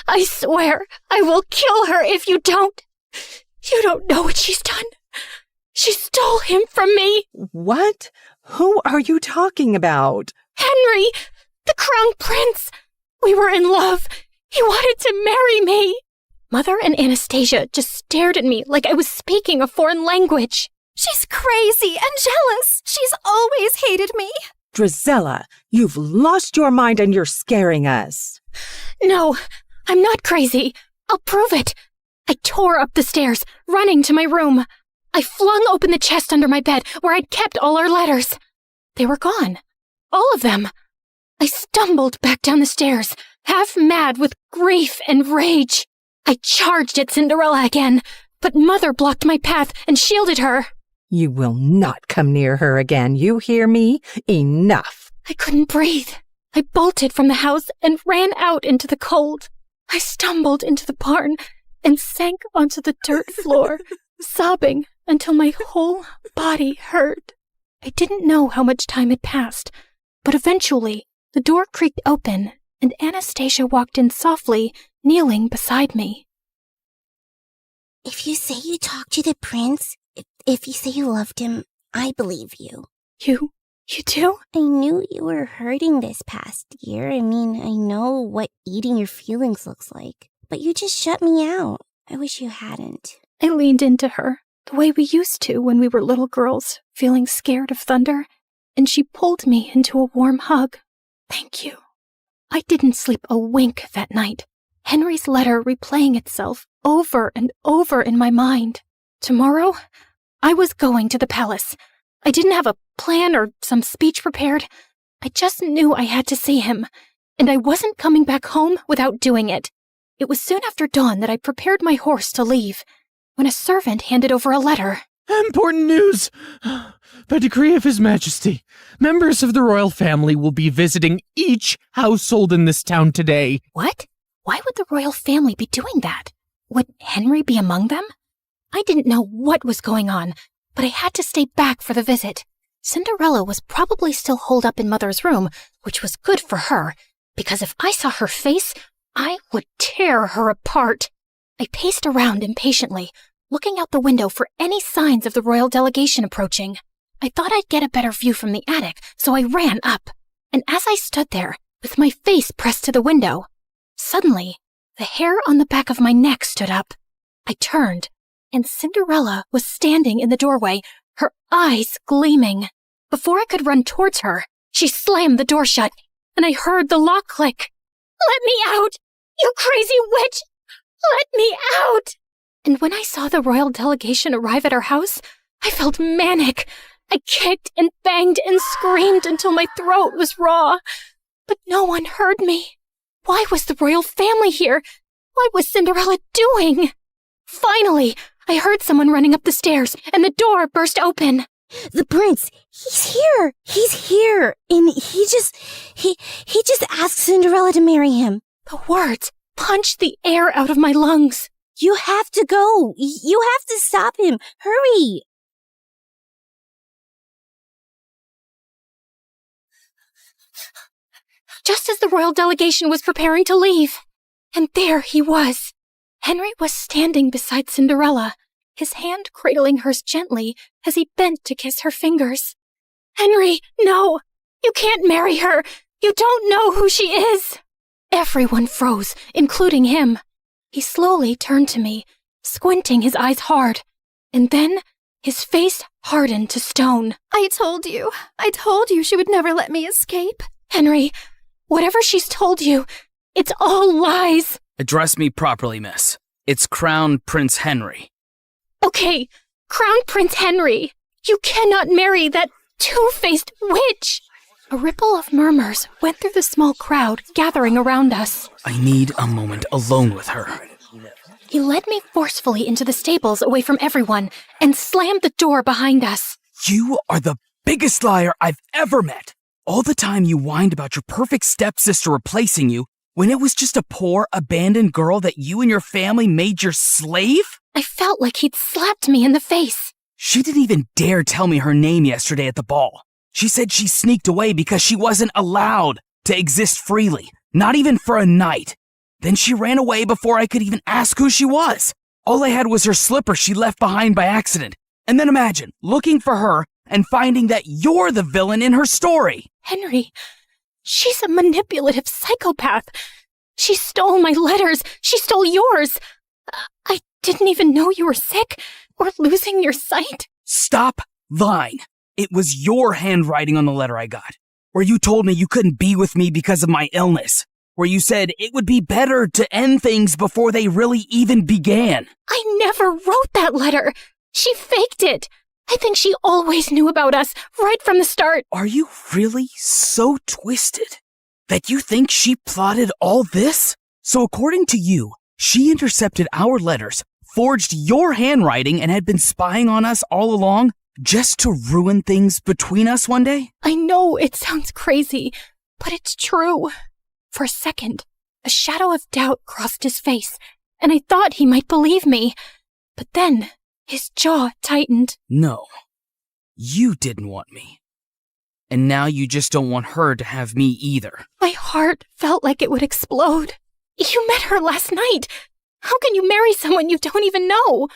I swear I will kill her if you don't. You don't know what she's done. She stole him from me. What? Who are you talking about? Henry, the crown prince. We were in love. He wanted to marry me. Mother and Anastasia just stared at me like I was speaking a foreign language. She's crazy and jealous. She's always hated me. Drizella, you've lost your mind and you're scaring us. No, I'm not crazy. I'll prove it. I tore up the stairs, running to my room. I flung open the chest under my bed where I'd kept all our letters. They were gone. All of them. I stumbled back down the stairs, half mad with grief and rage. I charged at Cinderella again, but Mother blocked my path and shielded her. You will not come near her again, you hear me? Enough. I couldn't breathe. I bolted from the house and ran out into the cold. I stumbled into the barn and sank onto the dirt floor, sobbing until my whole body hurt. I didn't know how much time had passed, but eventually the door creaked open and Anastasia walked in softly, kneeling beside me. If you say you talked to the prince, if you say you loved him, I believe you. You do? I knew you were hurting this past year. I mean, I know what eating your feelings looks like. But you just shut me out. I wish you hadn't. I leaned into her, the way we used to when we were little girls, feeling scared of thunder, and she pulled me into a warm hug. Thank you. I didn't sleep a wink that night. Henry's letter replaying itself over and over in my mind. Tomorrow, I was going to the palace. I didn't have a plan or some speech prepared. I just knew I had to see him, and I wasn't coming back home without doing it. It was soon after dawn that I prepared my horse to leave, when a servant handed over a letter. Important news! By decree of His Majesty, members of the royal family will be visiting each household in this town today. What? Why would the royal family be doing that? Would Henry be among them? I didn't know what was going on, but I had to stay back for the visit. Cinderella was probably still holed up in Mother's room, which was good for her, because if I saw her face, I would tear her apart. I paced around impatiently, looking out the window for any signs of the royal delegation approaching. I thought I'd get a better view from the attic, so I ran up. And as I stood there, with my face pressed to the window, suddenly, the hair on the back of my neck stood up. I turned, and Cinderella was standing in the doorway, her eyes gleaming. Before I could run towards her, she slammed the door shut, and I heard the lock click. "Let me out! You crazy witch! Let me out!" And when I saw the royal delegation arrive at our house, I felt manic. I kicked and banged and screamed until my throat was raw. But no one heard me. Why was the royal family here? What was Cinderella doing? Finally, I heard someone running up the stairs, and the door burst open. The prince, he's here. He's here. And he just asked Cinderella to marry him. The words punched the air out of my lungs. You have to go. You have to stop him. Hurry. Just as the royal delegation was preparing to leave. And there he was. Henry was standing beside Cinderella, his hand cradling hers gently as he bent to kiss her fingers. "Henry, no! You can't marry her! You don't know who she is!" Everyone froze, including him. He slowly turned to me, squinting his eyes hard, and then his face hardened to stone. I told you she would never let me escape. Henry, whatever she's told you, it's all lies. Address me properly, miss. It's Crown Prince Henry. Okay, Crown Prince Henry. You cannot marry that two-faced witch. A ripple of murmurs went through the small crowd gathering around us. I need a moment alone with her. He led me forcefully into the stables away from everyone and slammed the door behind us. You are the biggest liar I've ever met. All the time you whined about your perfect stepsister replacing you when it was just a poor, abandoned girl that you and your family made your slave? I felt like he'd slapped me in the face. She didn't even dare tell me her name yesterday at the ball. She said she sneaked away because she wasn't allowed to exist freely, not even for a night. Then she ran away before I could even ask who she was. All I had was her slipper she left behind by accident. And then imagine looking for her and finding that you're the villain in her story. Henry, she's a manipulative psychopath. She stole my letters. She stole yours. I didn't even know you were sick or losing your sight. Stop lying. It was your handwriting on the letter I got, where you told me you couldn't be with me because of my illness, where you said it would be better to end things before they really even began. I never wrote that letter. She faked it. I think she always knew about us right from the start. Are you really so twisted that you think she plotted all this? So according to you, she intercepted our letters, forged your handwriting, and had been spying on us all along just to ruin things between us one day? I know it sounds crazy, but it's true. For a second, a shadow of doubt crossed his face, and I thought he might believe me. But then his jaw tightened. No, you didn't want me. And now you just don't want her to have me either. My heart felt like it would explode. You met her last night. How can you marry someone you don't even know?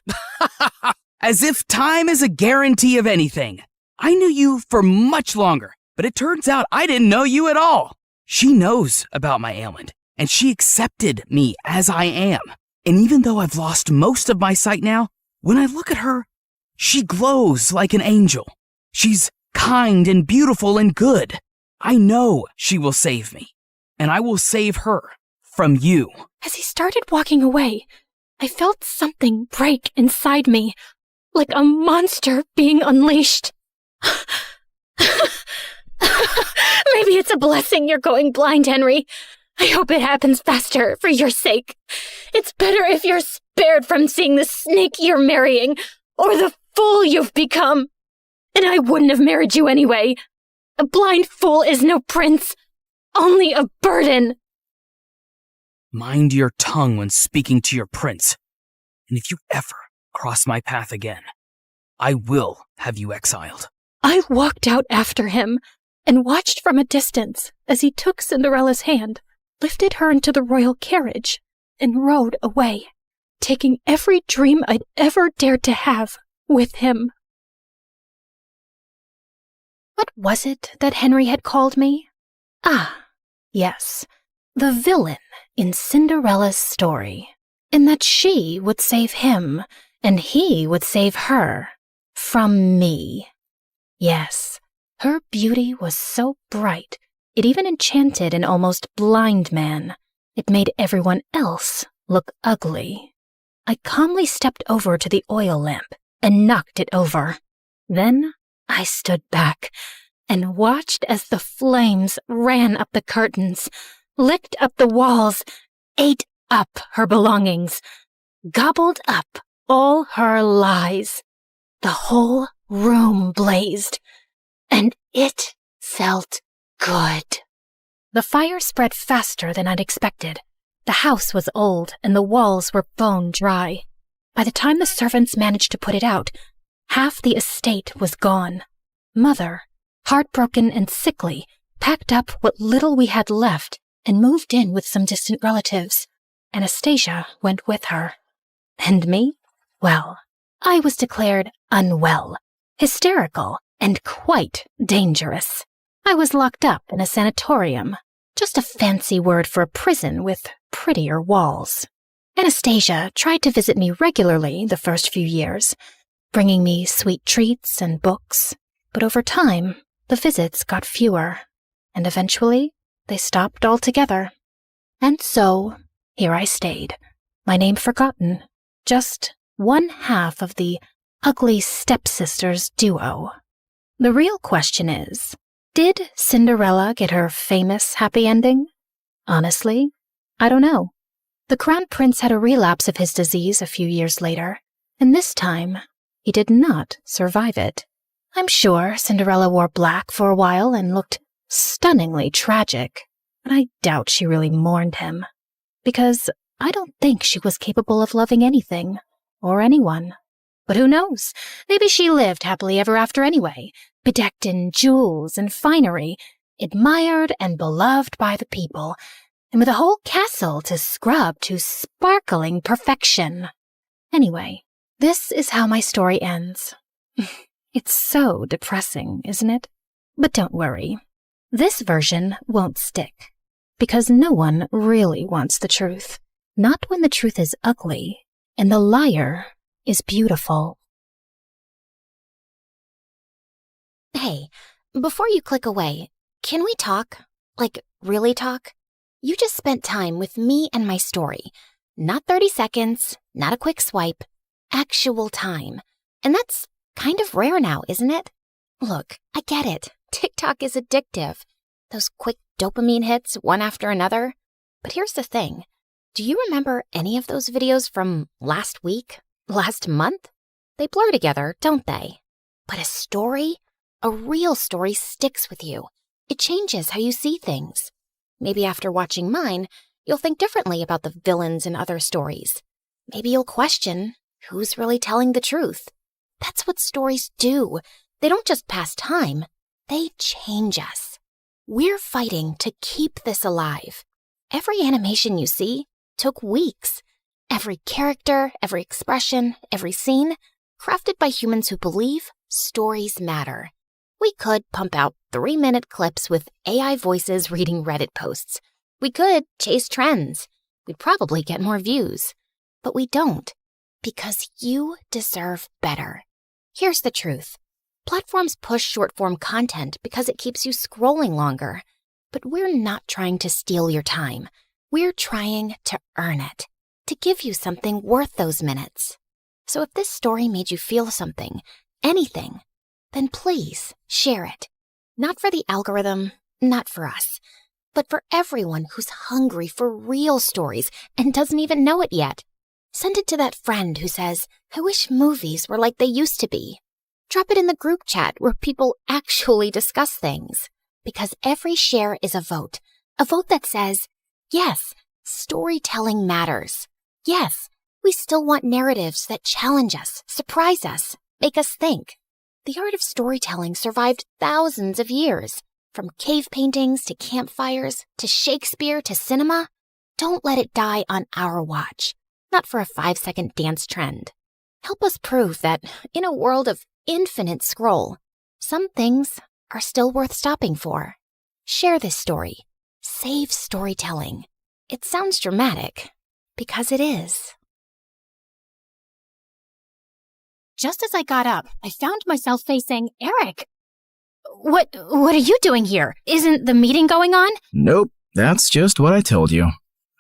As if time is a guarantee of anything. I knew you for much longer, but it turns out I didn't know you at all. She knows about my ailment, and she accepted me as I am. And even though I've lost most of my sight now, when I look at her, she glows like an angel. She's kind and beautiful and good. I know she will save me, and I will save her from you. As he started walking away, I felt something break inside me, like a monster being unleashed. Maybe it's a blessing you're going blind, Henry. I hope it happens faster for your sake. It's better if you're spared from seeing the snake you're marrying, or the fool you've become. And I wouldn't have married you anyway. A blind fool is no prince, only a burden. Mind your tongue when speaking to your prince. And if you ever cross my path again, I will have you exiled. I walked out after him and watched from a distance as he took Cinderella's hand, lifted her into the royal carriage, and rode away, taking every dream I'd ever dared to have with him. What was it that Henry had called me? Ah, yes, the villain in Cinderella's story, in that she would save him and he would save her from me. Yes, her beauty was so bright, it even enchanted an almost blind man. It made everyone else look ugly. I calmly stepped over to the oil lamp and knocked it over. Then I stood back and watched as the flames ran up the curtains, licked up the walls, ate up her belongings, gobbled up all her lies. The whole room blazed, and it felt good. The fire spread faster than I'd expected. The house was old, and the walls were bone dry. By the time the servants managed to put it out, half the estate was gone. Mother, heartbroken and sickly, packed up what little we had left and moved in with some distant relatives. Anastasia went with her. And me? Well, I was declared unwell, hysterical, and quite dangerous. I was locked up in a sanatorium, just a fancy word for a prison with prettier walls. Anastasia tried to visit me regularly the first few years, bringing me sweet treats and books, but over time, the visits got fewer, and eventually they stopped altogether. And so, here I stayed, my name forgotten, just one half of the ugly stepsisters duo. The real question is, did Cinderella get her famous happy ending? Honestly, I don't know. The Crown Prince had a relapse of his disease a few years later, and this time, he did not survive it. I'm sure Cinderella wore black for a while and looked stunningly tragic, but I doubt she really mourned him, because I don't think she was capable of loving anything or anyone. But who knows? Maybe she lived happily ever after anyway, bedecked in jewels and finery, admired and beloved by the people, and with a whole castle to scrub to sparkling perfection. Anyway, this is how my story ends. It's so depressing, isn't it? But don't worry. This version won't stick, because no one really wants the truth. Not when the truth is ugly and the liar is beautiful. Hey, before you click away, can we talk? Like, really talk? You just spent time with me and my story. Not 30 seconds, not a quick swipe. Actual time. And that's kind of rare now, isn't it? Look, I get it. TikTok is addictive. Those quick dopamine hits, one after another. But here's the thing. Do you remember any of those videos from last week? Last month? They blur together, don't they? But a story? A real story sticks with you. It changes how you see things. Maybe after watching mine, you'll think differently about the villains in other stories. Maybe you'll question who's really telling the truth. That's what stories do. They don't just pass time. They change us. We're fighting to keep this alive. Every animation you see took weeks. Every character, every expression, every scene, crafted by humans who believe stories matter. We could pump out 3-minute clips with AI voices reading Reddit posts. We could chase trends. We'd probably get more views. But we don't, because you deserve better. Here's the truth. Platforms push short-form content because it keeps you scrolling longer. But we're not trying to steal your time. We're trying to earn it, to give you something worth those minutes. So if this story made you feel something, anything, then please share it. Not for the algorithm, not for us, but for everyone who's hungry for real stories and doesn't even know it yet. Send it to that friend who says, I wish movies were like they used to be. Drop it in the group chat where people actually discuss things. Because every share is a vote that says, yes, storytelling matters. Yes, we still want narratives that challenge us, surprise us, make us think. The art of storytelling survived thousands of years. From cave paintings to campfires to Shakespeare to cinema. Don't let it die on our watch. Not for a 5-second dance trend. Help us prove that in a world of infinite scroll, some things are still worth stopping for. Share this story. Save storytelling. It sounds dramatic, because it is. Just as I got up, I found myself facing Eric. What are you doing here? Isn't the meeting going on? Nope, that's just what I told you.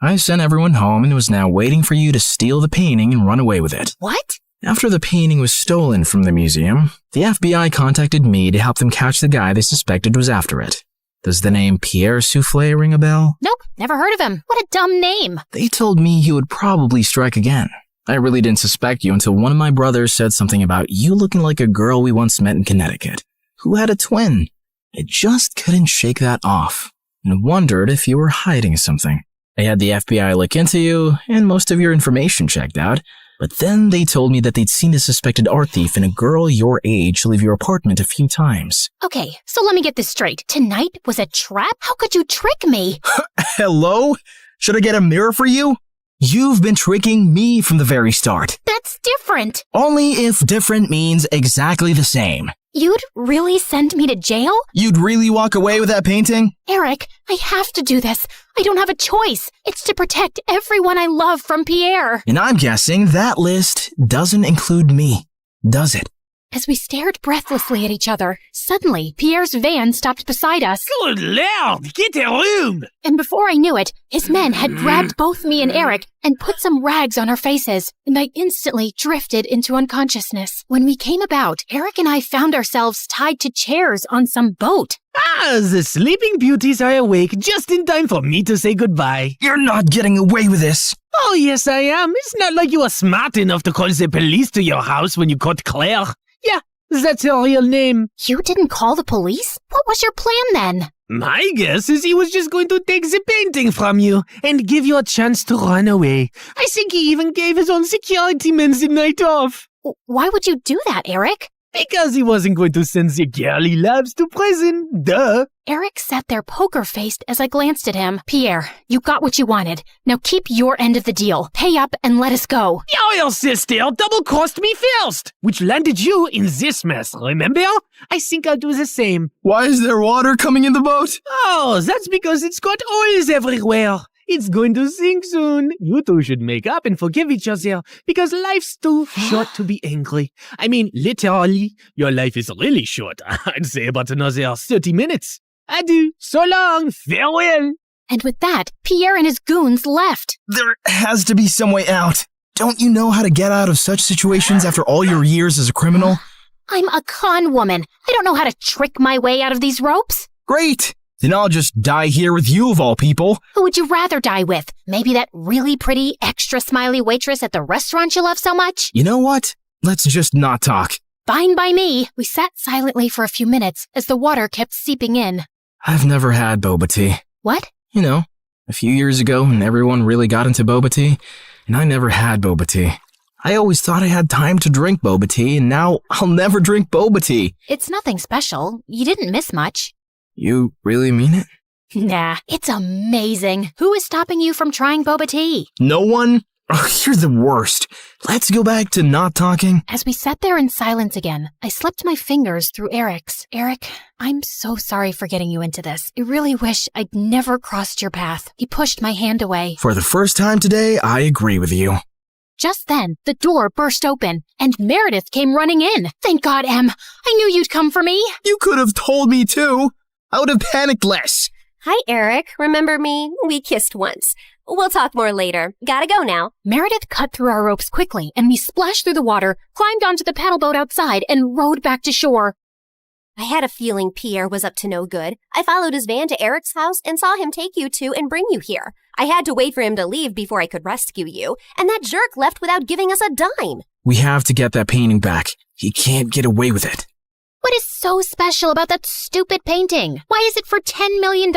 I sent everyone home and was now waiting for you to steal the painting and run away with it. What? After the painting was stolen from the museum, the FBI contacted me to help them catch the guy they suspected was after it. Does the name Pierre Souffle ring a bell? Nope, never heard of him. What a dumb name. They told me he would probably strike again. I really didn't suspect you until one of my brothers said something about you looking like a girl we once met in Connecticut, who had a twin. I just couldn't shake that off, and wondered if you were hiding something. I had the FBI look into you, and most of your information checked out, but then they told me that they'd seen a suspected art thief and a girl your age leave your apartment a few times. Okay, so let me get this straight. Tonight was a trap? How could you trick me? Hello? Should I get a mirror for you? You've been tricking me from the very start. That's different. Only if different means exactly the same. You'd really send me to jail? You'd really walk away with that painting? Eric, I have to do this. I don't have a choice. It's to protect everyone I love from Pierre. And I'm guessing that list doesn't include me, does it? As we stared breathlessly at each other, suddenly Pierre's van stopped beside us. Good Lord, get a room! And before I knew it, his men had grabbed both me and Eric and put some rags on our faces, and I instantly drifted into unconsciousness. When we came about, Eric and I found ourselves tied to chairs on some boat. Ah, the sleeping beauties are awake just in time for me to say goodbye. You're not getting away with this. Oh, yes, I am. It's not like you are smart enough to call the police to your house when you caught Claire. Yeah, that's her real name. You didn't call the police? What was your plan then? My guess is he was just going to take the painting from you and give you a chance to run away. I think he even gave his own security men the night off. Why would you do that, Eric? Because he wasn't going to send the girl he loves to prison. Duh. Eric sat there poker-faced as I glanced at him. Pierre, you got what you wanted. Now keep your end of the deal. Pay up and let us go. Your sister double-crossed me first, which landed you in this mess, remember? I think I'll do the same. Why is there water coming in the boat? Oh, that's because it's got oils everywhere. It's going to sink soon. You two should make up and forgive each other because life's too short to be angry. I mean, literally, your life is really short. I'd say about another 30 minutes. Adieu. So long. Farewell. And with that, Pierre and his goons left. There has to be some way out. Don't you know how to get out of such situations after all your years as a criminal? I'm a con woman. I don't know how to trick my way out of these ropes. Great. Then I'll just die here with you of all people. Who would you rather die with? Maybe that really pretty, extra smiley waitress at the restaurant you love so much? You know what? Let's just not talk. Fine by me. We sat silently for a few minutes as the water kept seeping in. I've never had boba tea. What? You know, a few years ago when everyone really got into boba tea, and I never had boba tea. I always thought I had time to drink boba tea, and now I'll never drink boba tea. It's nothing special. You didn't miss much. You really mean it? Nah, it's amazing. Who is stopping you from trying boba tea? No one? Oh, you're the worst. Let's go back to not talking. As we sat there in silence again, I slipped my fingers through Eric's. Eric, I'm so sorry for getting you into this. I really wish I'd never crossed your path. He pushed my hand away. For the first time today, I agree with you. Just then, the door burst open, and Meredith came running in. Thank God, Em. I knew you'd come for me. You could have told me too. I would have panicked less. Hi, Eric. Remember me? We kissed once. We'll talk more later. Gotta go now. Meredith cut through our ropes quickly, and we splashed through the water, climbed onto the paddle boat outside, and rowed back to shore. I had a feeling Pierre was up to no good. I followed his van to Eric's house and saw him take you two and bring you here. I had to wait for him to leave before I could rescue you, and that jerk left without giving us a dime. We have to get that painting back. He can't get away with it. What is so special about that stupid painting? Why is it for $10 million?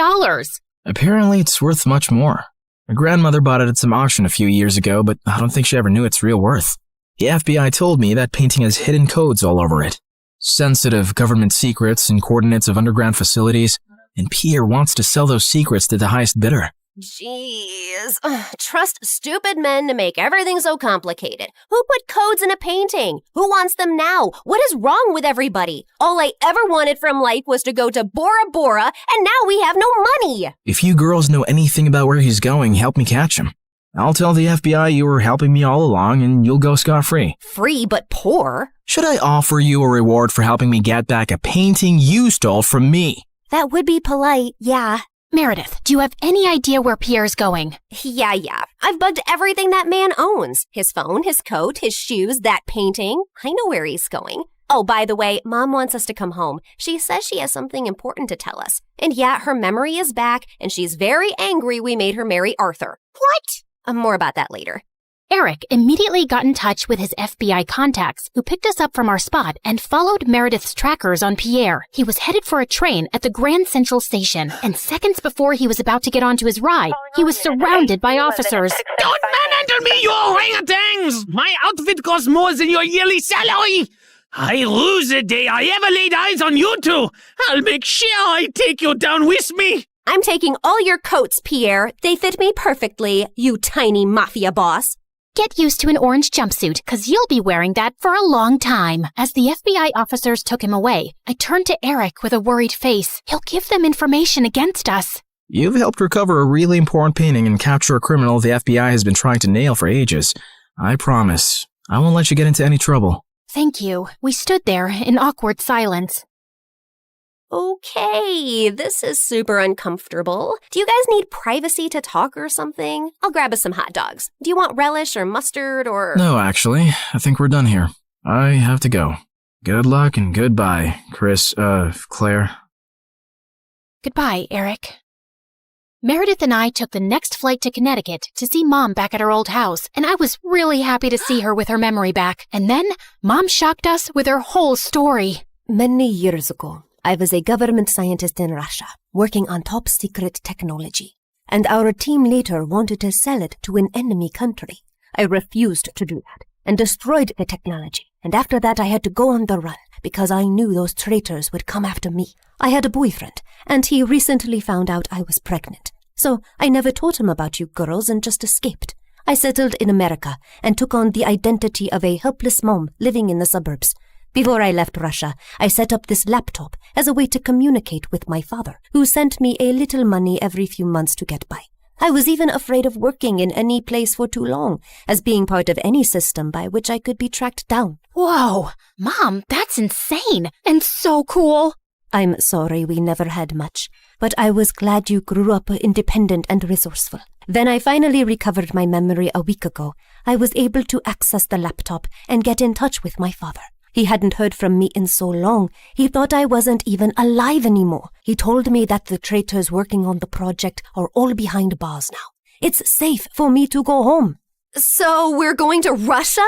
Apparently, it's worth much more. My grandmother bought it at some auction a few years ago, but I don't think she ever knew its real worth. The FBI told me that painting has hidden codes all over it. Sensitive government secrets and coordinates of underground facilities, and Pierre wants to sell those secrets to the highest bidder. Jeez. Trust stupid men to make everything so complicated. Who put codes in a painting? Who wants them now? What is wrong with everybody? All I ever wanted from life was to go to Bora Bora, and now we have no money. If you girls know anything about where he's going, help me catch him. I'll tell the FBI you were helping me all along, and you'll go scot-free. Free but poor? Should I offer you a reward for helping me get back a painting you stole from me? That would be polite, yeah. Meredith, do you have any idea where Pierre's going? Yeah. I've bugged everything that man owns. His phone, his coat, his shoes, that painting. I know where he's going. Oh, by the way, Mom wants us to come home. She says she has something important to tell us. And yeah, her memory is back, and she's very angry we made her marry Arthur. What? More about that later. Eric immediately got in touch with his FBI contacts, who picked us up from our spot and followed Meredith's trackers on Pierre. He was headed for a train at the Grand Central Station, and seconds before he was about to get onto his ride, he was surrounded by officers. Don't manhandle me, you orangutans! My outfit costs more than your yearly salary! I lose the day I ever laid eyes on you two! I'll make sure I take you down with me! I'm taking all your coats, Pierre. They fit me perfectly, you tiny mafia boss. Get used to an orange jumpsuit, because you'll be wearing that for a long time. As the FBI officers took him away, I turned to Eric with a worried face. He'll give them information against us. You've helped recover a really important painting and capture a criminal the FBI has been trying to nail for ages. I promise, I won't let you get into any trouble. Thank you. We stood there in awkward silence. Okay, this is super uncomfortable. Do you guys need privacy to talk or something? I'll grab us some hot dogs. Do you want relish or mustard or... No, actually, I think we're done here. I have to go. Good luck and goodbye, Claire. Goodbye, Eric. Meredith and I took the next flight to Connecticut to see Mom back at her old house, and I was really happy to see her with her memory back. And then, Mom shocked us with her whole story. Many years ago, I was a government scientist in Russia, working on top secret technology, and our team later wanted to sell it to an enemy country. I refused to do that, and destroyed the technology, and after that I had to go on the run, because I knew those traitors would come after me. I had a boyfriend, and he recently found out I was pregnant, so I never told him about you girls and just escaped. I settled in America, and took on the identity of a helpless mom living in the suburbs. Before I left Russia, I set up this laptop as a way to communicate with my father, who sent me a little money every few months to get by. I was even afraid of working in any place for too long, as being part of any system by which I could be tracked down. Whoa, Mom, that's insane and so cool. I'm sorry we never had much, but I was glad you grew up independent and resourceful. When I finally recovered my memory a week ago, I was able to access the laptop and get in touch with my father. He hadn't heard from me in so long, he thought I wasn't even alive anymore. He told me that the traitors working on the project are all behind bars now. It's safe for me to go home. So we're going to Russia?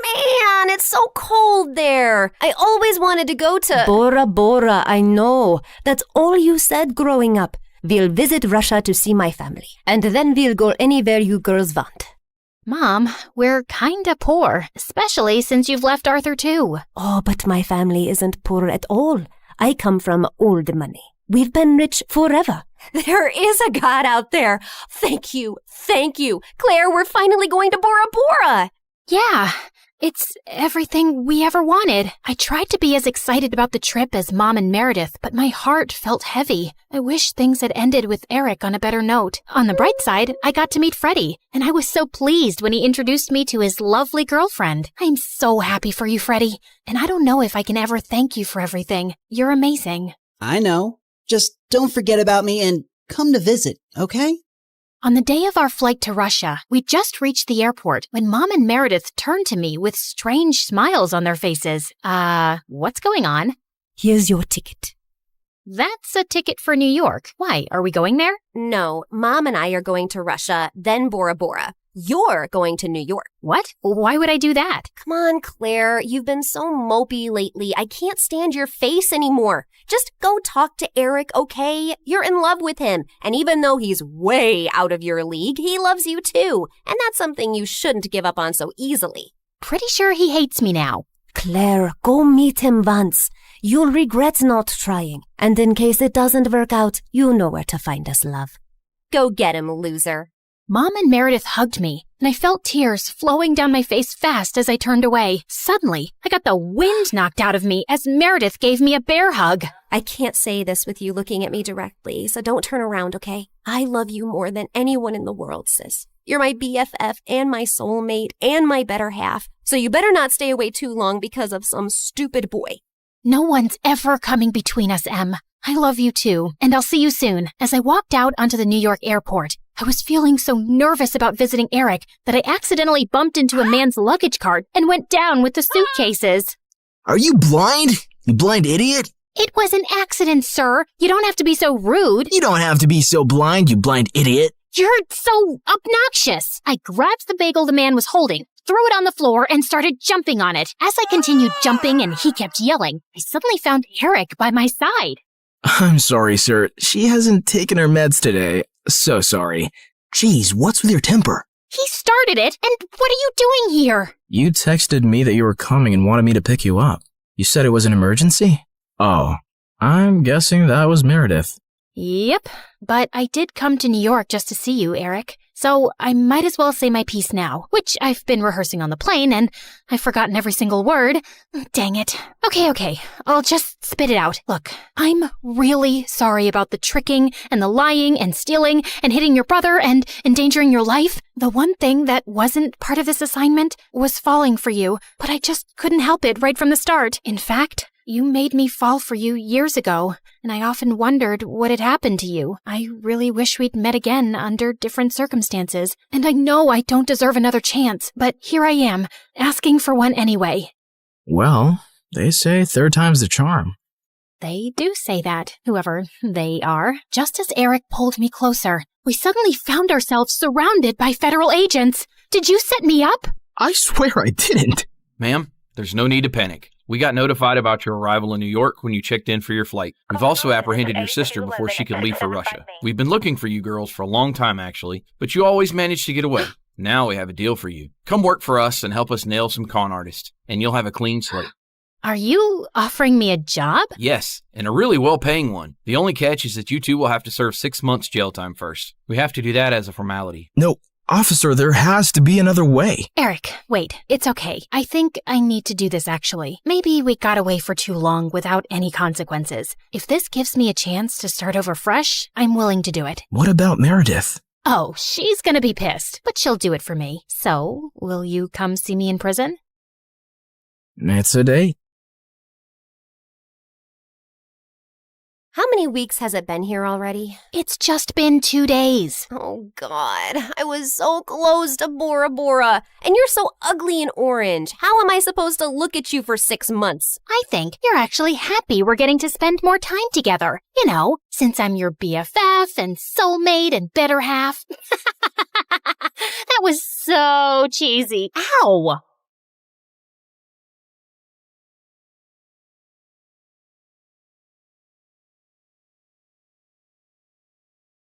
Man, it's so cold there. I always wanted to go to... Bora Bora, I know. That's all you said growing up. We'll visit Russia to see my family, and then we'll go anywhere you girls want. Mom, we're kinda poor, especially since you've left Arthur too. Oh, but my family isn't poor at all. I come from old money. We've been rich forever. There is a God out there. Thank you. Claire, we're finally going to Bora Bora. Yeah, it's everything we ever wanted. I tried to be as excited about the trip as Mom and Meredith, but my heart felt heavy. I wish things had ended with Eric on a better note. On the bright side, I got to meet Freddie, and I was so pleased when he introduced me to his lovely girlfriend. I'm so happy for you, Freddie, and I don't know if I can ever thank you for everything. You're amazing. I know. Just don't forget about me and come to visit, okay? On the day of our flight to Russia, we just reached the airport when Mom and Meredith turned to me with strange smiles on their faces. What's going on? Here's your ticket. That's a ticket for New York. Why, are we going there? No, Mom and I are going to Russia, then Bora Bora. You're going to New York. What? Why would I do that? Come on, Claire. You've been so mopey lately. I can't stand your face anymore. Just go talk to Eric, okay? You're in love with him. And even though he's way out of your league, he loves you too. And that's something you shouldn't give up on so easily. Pretty sure he hates me now. Claire, go meet him once. You'll regret not trying. And in case it doesn't work out, you know where to find us, love. Go get him, loser. Mom and Meredith hugged me, and I felt tears flowing down my face fast as I turned away. Suddenly, I got the wind knocked out of me as Meredith gave me a bear hug. I can't say this with you looking at me directly, so don't turn around, okay? I love you more than anyone in the world, sis. You're my BFF and my soulmate and my better half, so you better not stay away too long because of some stupid boy. No one's ever coming between us, Em. I love you too, and I'll see you soon. As I walked out onto the New York airport, I was feeling so nervous about visiting Eric that I accidentally bumped into a man's luggage cart and went down with the suitcases. Are you blind? You blind idiot? It was an accident, sir. You don't have to be so rude. You don't have to be so blind, you blind idiot. You're so obnoxious. I grabbed the bagel the man was holding, threw it on the floor, and started jumping on it. As I continued jumping and he kept yelling, I suddenly found Eric by my side. I'm sorry, sir. She hasn't taken her meds today. So sorry. Jeez, what's with your temper? He started it, and what are you doing here? You texted me that you were coming and wanted me to pick you up. You said it was an emergency? Oh, I'm guessing that was Meredith. Yep, but I did come to New York just to see you, Eric. So I might as well say my piece now, which I've been rehearsing on the plane, and I've forgotten every single word. Dang it. Okay, I'll just spit it out. Look, I'm really sorry about the tricking and the lying and stealing and hitting your brother and endangering your life. The one thing that wasn't part of this assignment was falling for you, but I just couldn't help it right from the start. In fact, you made me fall for you years ago, and I often wondered what had happened to you. I really wish we'd met again under different circumstances, and I know I don't deserve another chance, but here I am, asking for one anyway. Well, they say third time's the charm. They do say that, whoever they are. Just as Eric pulled me closer, we suddenly found ourselves surrounded by federal agents. Did you set me up? I swear I didn't. Ma'am, there's no need to panic. We got notified about your arrival in New York when you checked in for your flight. We've also apprehended your sister before she could leave for Russia. We've been looking for you girls for a long time, actually, but you always managed to get away. Now we have a deal for you. Come work for us and help us nail some con artists, and you'll have a clean slate. Are you offering me a job? Yes, and a really well-paying one. The only catch is that you two will have to serve 6 months jail time first. We have to do that as a formality. No, officer, there has to be another way. Eric, wait, it's okay. I think I need to do this actually. Maybe we got away for too long without any consequences. If this gives me a chance to start over fresh, I'm willing to do it. What about Meredith? Oh, she's gonna be pissed, but she'll do it for me. So, will you come see me in prison? It's a date. How many weeks has it been here already? It's just been 2 days. Oh, God. I was so close to Bora Bora. And you're so ugly and orange. How am I supposed to look at you for 6 months? I think you're actually happy we're getting to spend more time together. You know, since I'm your BFF and soulmate and better half. That was so cheesy. Ow!